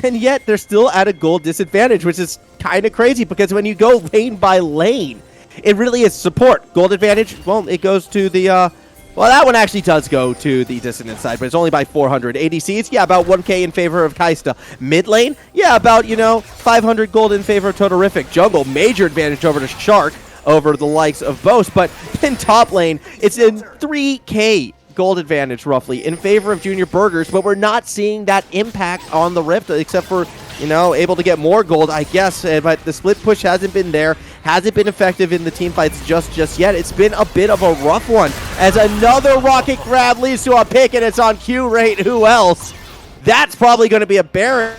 And yet they're still at a gold disadvantage, which is kind of crazy because when you go lane by lane, it really is support. Gold advantage, well, it goes to the, well, that one actually does go to the Dissonance side, but it's only by 400. ADCs, yeah, about 1k in favor of Kaista. Mid lane, yeah, about, 500 gold in favor of Totarific. Jungle, major advantage over to Shark, over the likes of Boast, but in top lane, it's in 3k gold advantage roughly in favor of Junior Burgers, but we're not seeing that impact on the Rift except for, able to get more gold, I guess, but the split push hasn't been there, hasn't been effective in the team fights just yet. It's been a bit of a rough one as another rocket grab leads to a pick and it's on Q rate. Who else? That's probably going to be a Baron.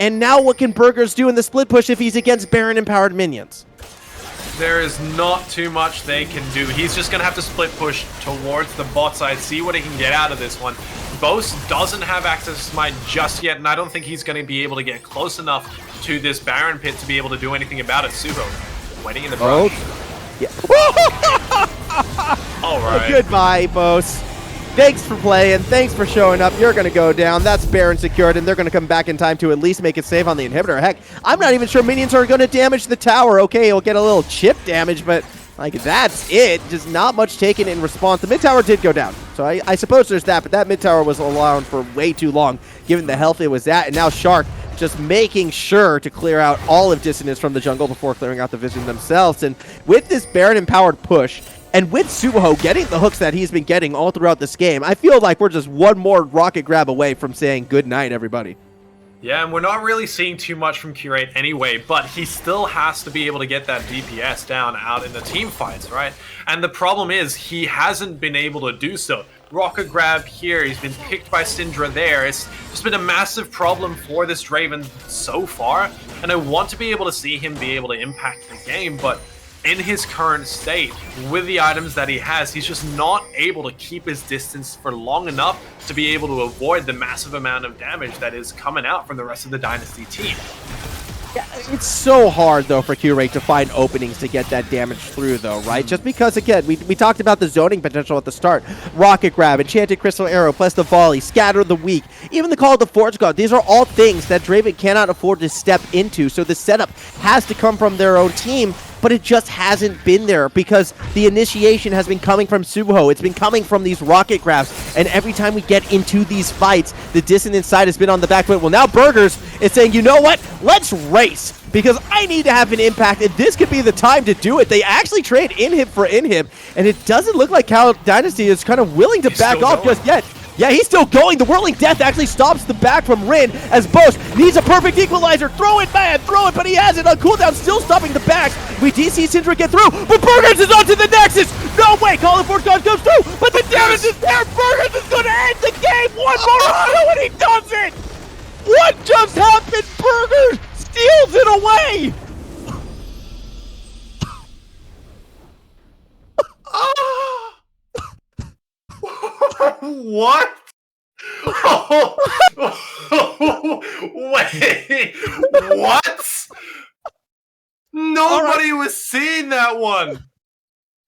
And now what can Burgers do in the split push if he's against Baron empowered minions? There is not too much they can do. He's just going to have to split push towards the bot side, see what he can get out of this one. Boast doesn't have access to Smite just yet, and I don't think he's going to be able to get close enough to this Baron pit to be able to do anything about it. Suho waiting in the brush. Yeah. All right. Goodbye, Boast. Thanks for playing. Thanks for showing up. You're going to go down. That's Baron secured, and they're going to come back in time to at least make it safe on the inhibitor. Heck, I'm not even sure minions are going to damage the tower. Okay, he'll get a little chip damage, but that's it. Just not much taken in response. The mid tower did go down, so I suppose there's that, but that mid tower was allowed for way too long, given the health it was at, and now Shark just making sure to clear out all of Dissonance from the jungle before clearing out the Vision themselves. And with this Baron empowered push, and with Suho getting the hooks that he's been getting all throughout this game, I feel like we're just one more rocket grab away from saying good night, everybody. Yeah, and we're not really seeing too much from Curate anyway, but he still has to be able to get that DPS down out in the team fights, right? And the problem is he hasn't been able to do so. Rocket grab here, he's been picked by Syndra there. It's just been a massive problem for this Draven so far, and I want to be able to see him be able to impact the game, but in his current state, with the items that he has, he's just not able to keep his distance for long enough to be able to avoid the massive amount of damage that is coming out from the rest of the Dynasty team. Yeah, it's so hard, though, for Q-Rate to find openings to get that damage through, though, right? Just because, again, we talked about the zoning potential at the start. Rocket Grab, Enchanted Crystal Arrow, plus the Volley, Scatter the Weak, even the Call of the Forge God. These are all things that Draven cannot afford to step into, so the setup has to come from their own team, but it just hasn't been there because the initiation has been coming from Suho. It's been coming from these rocket grabs, and every time we get into these fights, the Dissonance side has been on the back foot. Well, now Burgers is saying, you know what? Let's race because I need to have an impact, and this could be the time to do it. They actually trade inhib for inhib, and it doesn't look like Cal Dynasty is kind of willing to back off just yet. Yeah, he's still going. The Whirling Death actually stops the back from Rin as Boast needs a perfect equalizer. Throw it, man, throw it, but he has it on cooldown, still stopping the back. We DC Syndra get through, but Burgers is onto the Nexus. No way, Call of Forge God goes through, but the damage is there. Burgers is going to end the game. One more auto, and he does it. What just happened? Burgers steals it away. What? Wait, what? Nobody was seeing that one.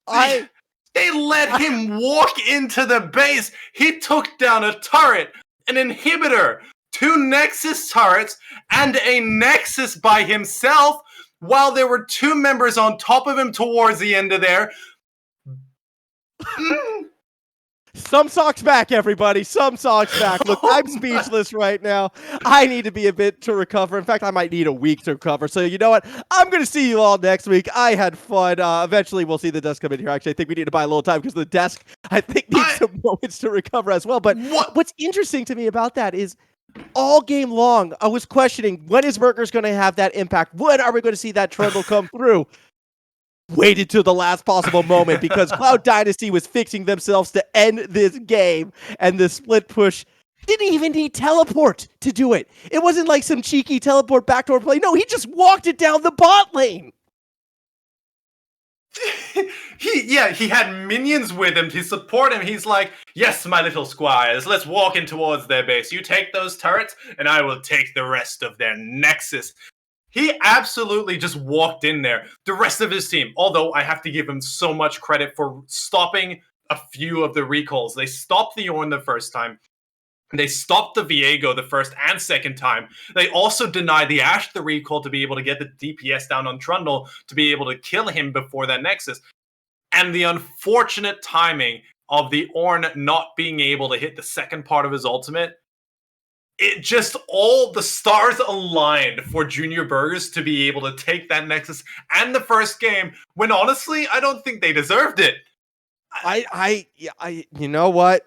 They let him walk into the base. He took down a turret, an inhibitor, 2 Nexus turrets, and a Nexus by himself, while there were 2 members on top of him towards the end of there. Some socks back, everybody. Some socks back. Look, I'm speechless right now. I need to be a bit to recover. In fact, I might need a week to recover. So you know what? I'm going to see you all next week. I had fun. Eventually, we'll see the desk come in here. Actually, I think we need to buy a little time because the desk, I think, needs some moments to recover as well. But what's interesting to me about that is all game long, I was questioning, when is Burgers going to have that impact? When are we going to see that trundle come through? Waited to the last possible moment because Cloud Dynasty was fixing themselves to end this game, and the split push didn't even need teleport to do it. It wasn't like some cheeky teleport backdoor play. No, he just walked it down the bot lane. He had minions with him to support him. He's like, yes, my little squires, let's walk in towards their base. You take those turrets, and I will take the rest of their Nexus. He absolutely just walked in there. The rest of his team, although I have to give him so much credit for stopping a few of the recalls. They stopped the Ornn the first time. They stopped the Viego the first and second time. They also denied the Ashe the recall to be able to get the DPS down on Trundle to be able to kill him before that Nexus. And the unfortunate timing of the Ornn not being able to hit the second part of his ultimate, it just all the stars aligned for Junior Burgers to be able to take that Nexus and the first game when honestly, I don't think they deserved it. You know what?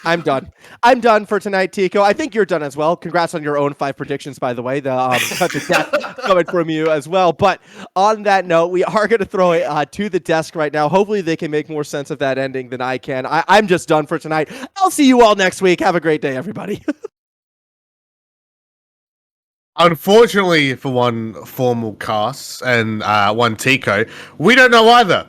I'm done. I'm done for tonight, Tico. I think you're done as well. Congrats on your own 5 predictions, by the way. The coming from you as well. But on that note, we are going to throw it to the desk right now. Hopefully, they can make more sense of that ending than I can. I'm just done for tonight. I'll see you all next week. Have a great day, everybody. Unfortunately, for one formal cast and one Tico, we don't know either.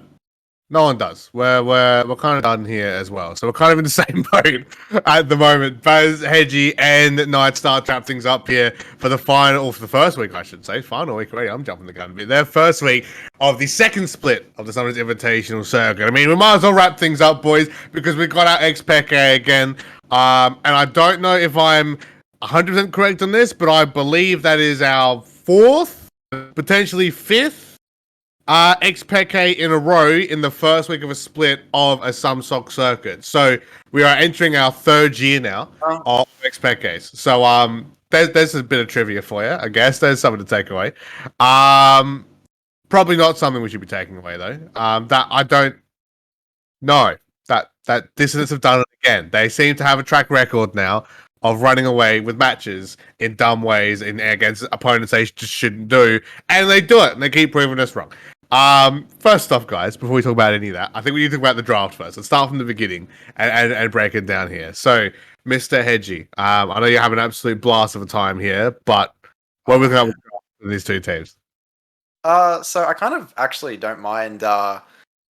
No one does. We're kind of done here as well. So we're kind of in the same boat at the moment. Baz, Hedgie, and Nightstar trap things up here for the final, or for the first week, I should say. Final week already. I'm jumping the gun a bit. Their first week of the second split of the Summoners Invitational Circuit. I mean, we might as well wrap things up, boys, because we got our XPK again. And I don't know if I'm 100% correct on this, but I believe that is our 4th, potentially 5th XPK in a row in the first week of a split of a SumSoc circuit. So we are entering our 3rd year now of XPKs. So there's a bit of trivia for you, I guess. There's something to take away. Probably not something we should be taking away though. That I don't know that Dissonance have done it again. They seem to have a track record now of running away with matches in dumb ways against opponents they just shouldn't do, and they do it, and they keep proving us wrong. First off, guys, before we talk about any of that, I think we need to talk about the draft first. Let's start from the beginning and break it down here. So, Mr. Hedgie, I know you have an absolute blast of a time here, but what are we looking at with these two teams? So I kind of actually don't mind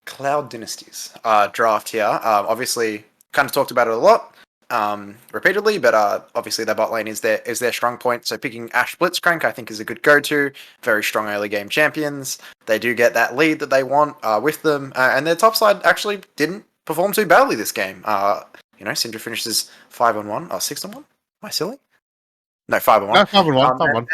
Cloud Dynasty's draft here. Obviously, kind of talked about it a lot. Repeatedly, but obviously their bot lane is their strong point. So picking Ashe Blitzcrank, I think, is a good go-to. Very strong early game champions. They do get that lead that they want with them, and their top side actually didn't perform too badly this game. Syndra finishes 5-on-1 or 6-on-1. Am I silly? No, 5-on-1. No, 5-on-1.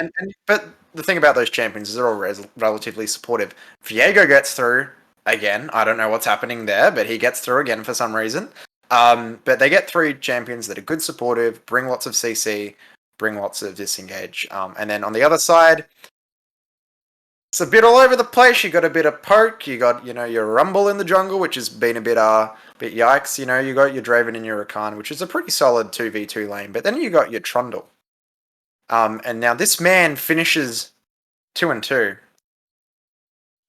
But the thing about those champions is they're all relatively supportive. Viego gets through again. I don't know what's happening there, but he gets through again for some reason. But they get 3 champions that are good supportive, bring lots of CC, bring lots of disengage. And then on the other side, it's a bit all over the place. You got a bit of poke, you got, your Rumble in the jungle, which has been a bit yikes. You got your Draven and your Rakan, which is a pretty solid 2v2 lane. But then you got your Trundle. And now this man finishes 2-2.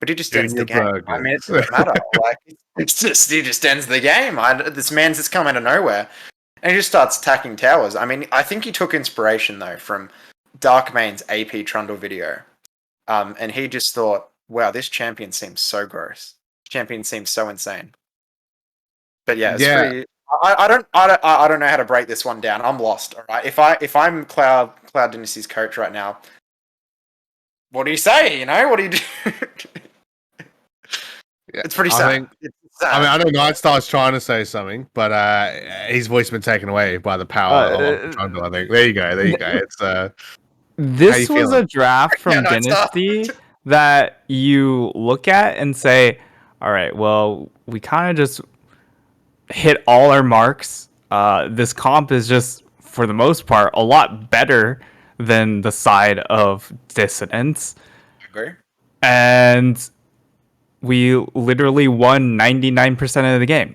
But he just ends the game. I mean, it doesn't matter. He just ends the game. This man's just come out of nowhere, and he just starts attacking towers. I mean, I think he took inspiration though from Darkmane's AP Trundle video, and he just thought, "Wow, this champion seems so gross. This champion seems so insane." But yeah, it's pretty. I don't know how to break this one down. I'm lost. All right, if I'm Cloud Dynasty's coach right now, what do you say? What do you do? Yeah, it's pretty sad. I know Nightstar's trying to say something, but his voice has been taken away by the power of Trundle, I think. There you go. It's this was a draft from Dynasty that you look at and say, all right, well, we kind of just hit all our marks. This comp is just, for the most part, a lot better than the side of Dissonance. I agree. And we literally won 99% of the game.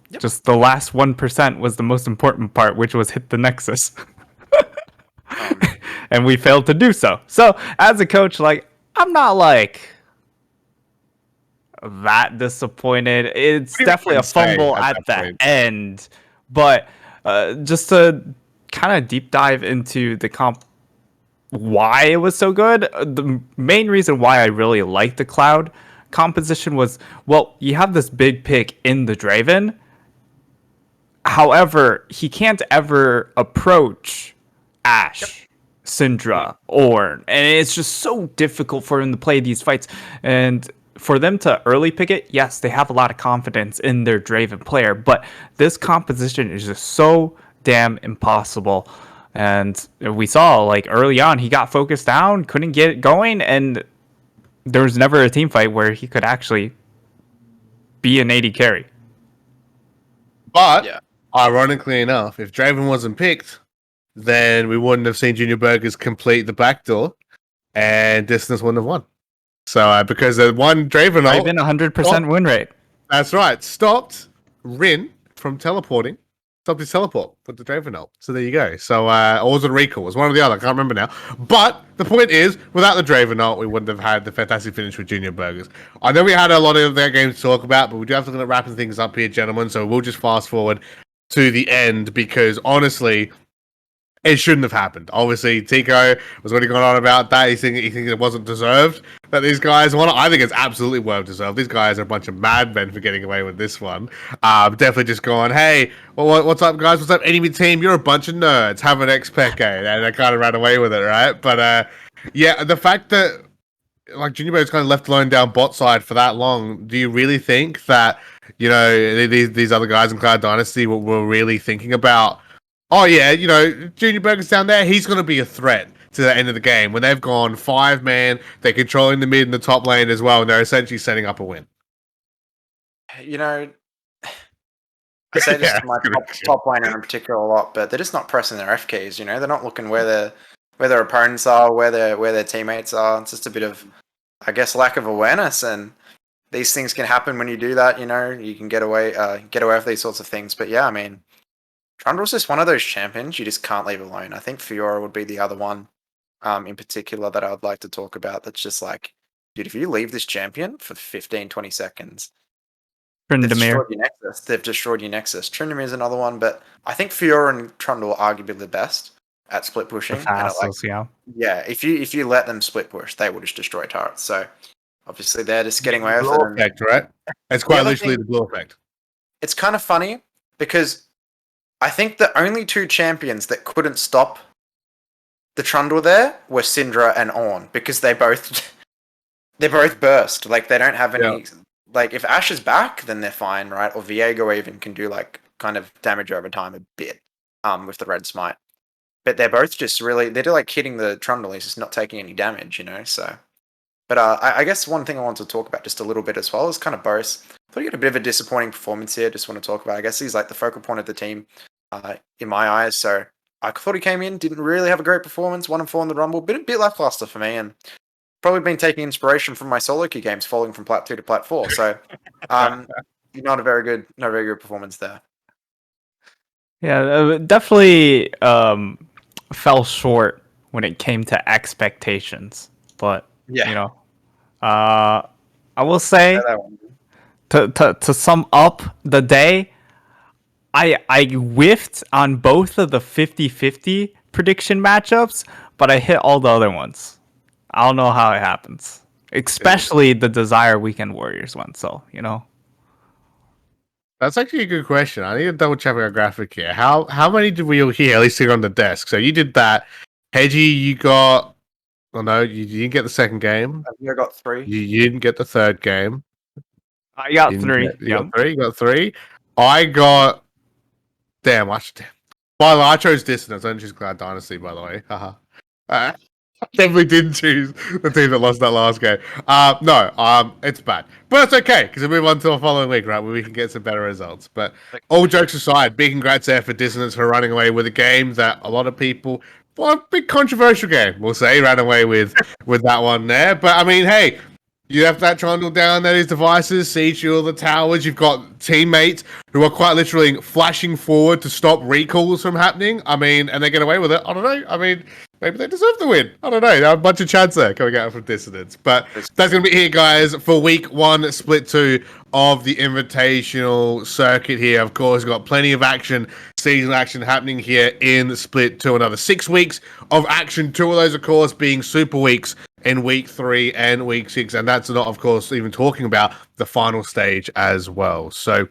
Yep. Just the last 1% was the most important part, which was hit the Nexus. And we failed to do so. So, as a coach, I'm not that disappointed. It's definitely a fumble at the end. But just to kind of deep dive into the comp, why it was so good, the main reason why I really liked the Cloud composition was, well, you have this big pick in the Draven. However, he can't ever approach Ashe, Syndra, Ornn, and it's just so difficult for him to play these fights. And for them to early pick it, yes, they have a lot of confidence in their Draven player, but this composition is just so damn impossible. And we saw like early on, he got focused down, couldn't get it going, and there was never a team fight where he could actually be an AD carry. But Yeah. ironically enough, if Draven wasn't picked, then we wouldn't have seen Junior Burgers complete the backdoor, and Dissonance wouldn't have won. So because the one Draven Not ult, even 100% win rate. that's right, stopped Rin from teleporting. Stopped his teleport with the Draven ult. So there you go. So or was it a recall? It was one or the other. I can't remember now. But the point is, without the Draven ult, we wouldn't have had the fantastic finish with Junior Burgers. I know we had a lot of their games to talk about, but we do have to look at wrapping things up here, gentlemen. So we'll just fast forward to the end because honestly, it shouldn't have happened. Obviously, Tico was already going on about that. He thinks it wasn't deserved that these guys won. I think it's absolutely well deserved. These guys are a bunch of madmen for getting away with this one. Definitely just going, hey, well, what's up, guys? What's up, enemy team? You're a bunch of nerds. Have an X-Peke. And they kind of ran away with it, right? But yeah, the fact that like Junior Bird's kind of left alone down bot side for that long, do you really think that, you know, these other guys in Cloud Dynasty were really thinking about, oh yeah, you know, Junior Burger's down there, he's going to be a threat to the end of the game when they've gone 5-man, they're controlling the mid and the top lane as well, and they're essentially setting up a win. You know, I say this to my top laner in particular a lot, but they're just not pressing their F keys. You know, they're not looking where their opponents are, where their teammates are. It's just a bit of, I guess, lack of awareness, and these things can happen when you do that. You know, you can get away with these sorts of things. But yeah, I mean, Trundle's just one of those champions you just can't leave alone. I think Fiora would be the other one, in particular, that I would like to talk about. That's just like, dude, if you leave this champion for 15, 20 seconds, they've destroyed your Nexus. Tryndamere is another one, but I think Fiora and Trundle are arguably the best at split pushing. Yeah, if you let them split push, they will just destroy turrets. So obviously they're just getting away with it. Effect, right? It's quite literally the blue effect. It's kind of funny because I think the only two champions that couldn't stop the Trundle there were Syndra and Ornn, because they both burst. Like they don't have any. Yeah. Like if Ashe is back, then they're fine, right? Or Viego even can do like kind of damage over time a bit, with the red smite. But they're both just really, they're like hitting the Trundle. He's just not taking any damage, you know. So, but I guess one thing I want to talk about just a little bit as well is kind of Boris. I thought he had a bit of a disappointing performance here. Just want to talk about. I guess he's like the focal point of the team, in my eyes. So I thought he came in, didn't really have a great performance. 1-4 in the Rumble, but a bit lackluster for me, and probably been taking inspiration from my solo queue games, falling from Plat 2 to Plat 4. So, not a very good performance there. Yeah, definitely fell short when it came to expectations. But Yeah. you know, I will say to sum up the day, I whiffed on both of the 50-50 prediction matchups, but I hit all the other ones. I don't know how it happens, especially the Desire Weekend Warriors one. So, you know. That's actually a good question. I need to double check our graphic here. How many did we all hear, at least here on the desk? So you did that. Hedgie, you got... Oh no, you didn't get the second game. I think I got 3. You didn't get the third game. I got 3. You got 3. I got... Damn, By the way, I chose Dissonance. I didn't choose Cloud Dynasty, by the way. Haha. Definitely didn't choose the team that lost that last game. It's bad. But it's okay, because we move on to the following week, right, where we can get some better results. But all jokes aside, big congrats there for Dissonance for running away with a game that a lot of people, well, a big controversial game, we'll say, ran away with that one there. But, I mean, hey, you have that Trundle down there, his devices, siege all the towers. You've got teammates who are quite literally flashing forward to stop recalls from happening. I mean, and they get away with it. I don't know. I mean, maybe they deserve the win. I don't know. There are a bunch of chance there coming out from Dissonance. But that's going to be here, guys, for week 1, split 2 of the Invitational Circuit here. Of course, we've got plenty of action, season action happening here in split 2. Another 6 weeks of action. 2 of those, of course, being super weeks in week 3 and week 6. And that's not, of course, even talking about the final stage as well. So,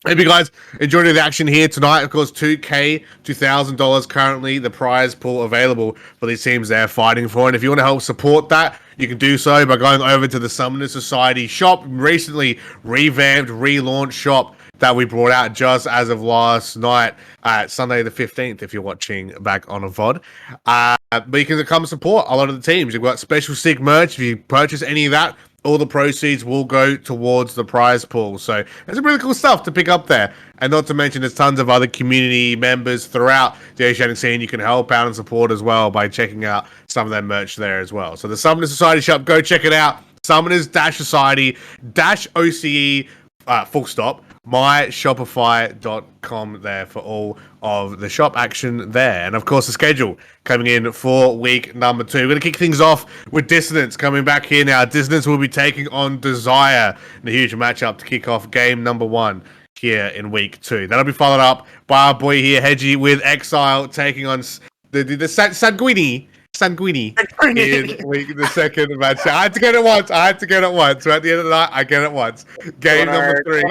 hope you guys enjoyed the action here tonight. Of course, $2,000, $2,000 currently the prize pool available for these teams they're fighting for. And if you want to help support that, you can do so by going over to the Summoners Society shop. Recently revamped, relaunched shop that we brought out just as of last night, Sunday the 15th, if you're watching back on a VOD. But you can come support a lot of the teams. You've got special SIG merch. If you purchase any of that, all the proceeds will go towards the prize pool. So there's some really cool stuff to pick up there. And not to mention there's tons of other community members throughout the Oceanic scene you can help out and support as well by checking out some of their merch there as well. So the Summoners Society shop, go check it out. Summoners-Society-OCE, full stop, myshopify.com there for all of the shop action there. And of course, the schedule coming in for week number 2. We're going to kick things off with Dissonance coming back here now. Dissonance will be taking on Desire in a huge matchup to kick off game number 1 here in week 2. That'll be followed up by our boy here, Hedgie, with Exile taking on the Sanguine. Sanguine in the second match. I had to get it once. So at the end of the night, I get it once. Game number 3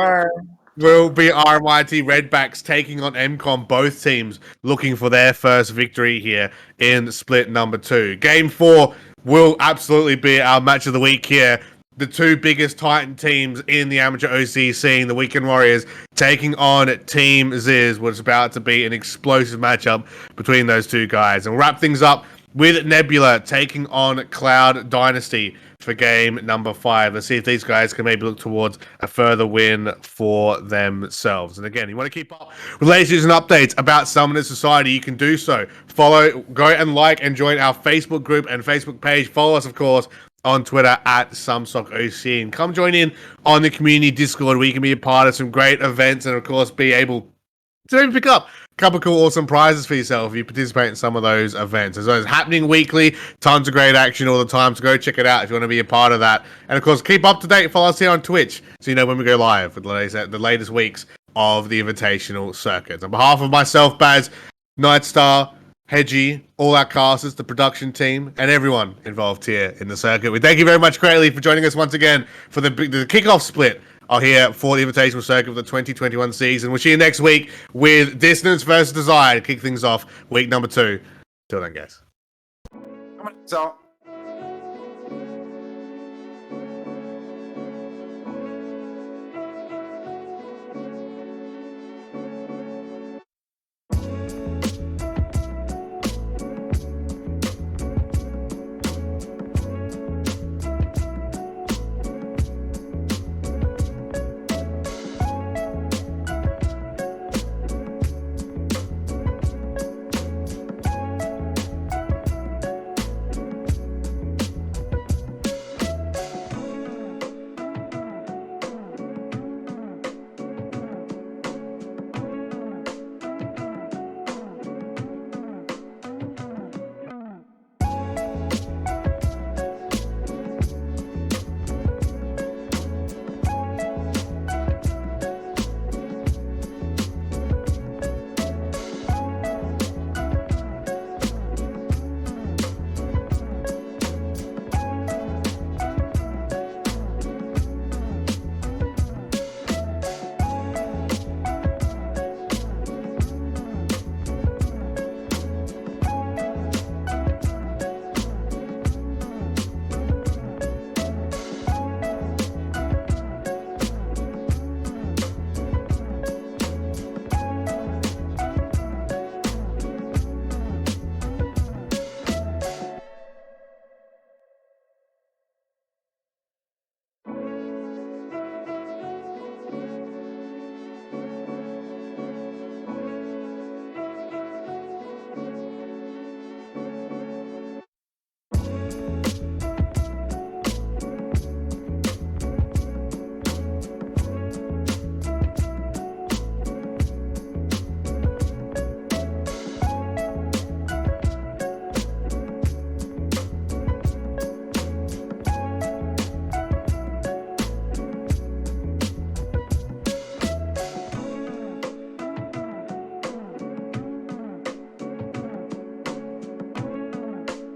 will be RMIT Redbacks taking on MCOM. Both teams looking for their first victory here in split number 2. Game 4 will absolutely be our match of the week here. The 2 biggest Titan teams in the amateur OC scene, the Weekend Warriors, taking on Team Zyzz, which is about to be an explosive matchup between those 2 guys. And we'll wrap things up with Nebula taking on Cloud Dynasty for game number 5. Let's see if these guys can maybe look towards a further win for themselves. And again, you want to keep up with latest news and updates about Summoners Society, you can do so. Follow, go and like and join our Facebook group and Facebook page. Follow us, of course, on Twitter at SumSockOC. And come join in on the community Discord where you can be a part of some great events and, of course, be able to maybe pick up a couple of cool, awesome prizes for yourself if you participate in some of those events. As always, happening weekly, tons of great action all the time, so go check it out if you want to be a part of that. And of course, keep up to date. Follow us here on Twitch so you know when we go live with the latest weeks of the Invitational Circuit. On behalf of myself, Baz, Nightstar, Hedgie, all our casters, the production team, and everyone involved here in the circuit, we thank you very much greatly for joining us once again for the kickoff split here for the Invitational Circuit of the 2021 season. We'll see you next week with Dissonance versus Desire to kick things off week number 2. Till then, guys. So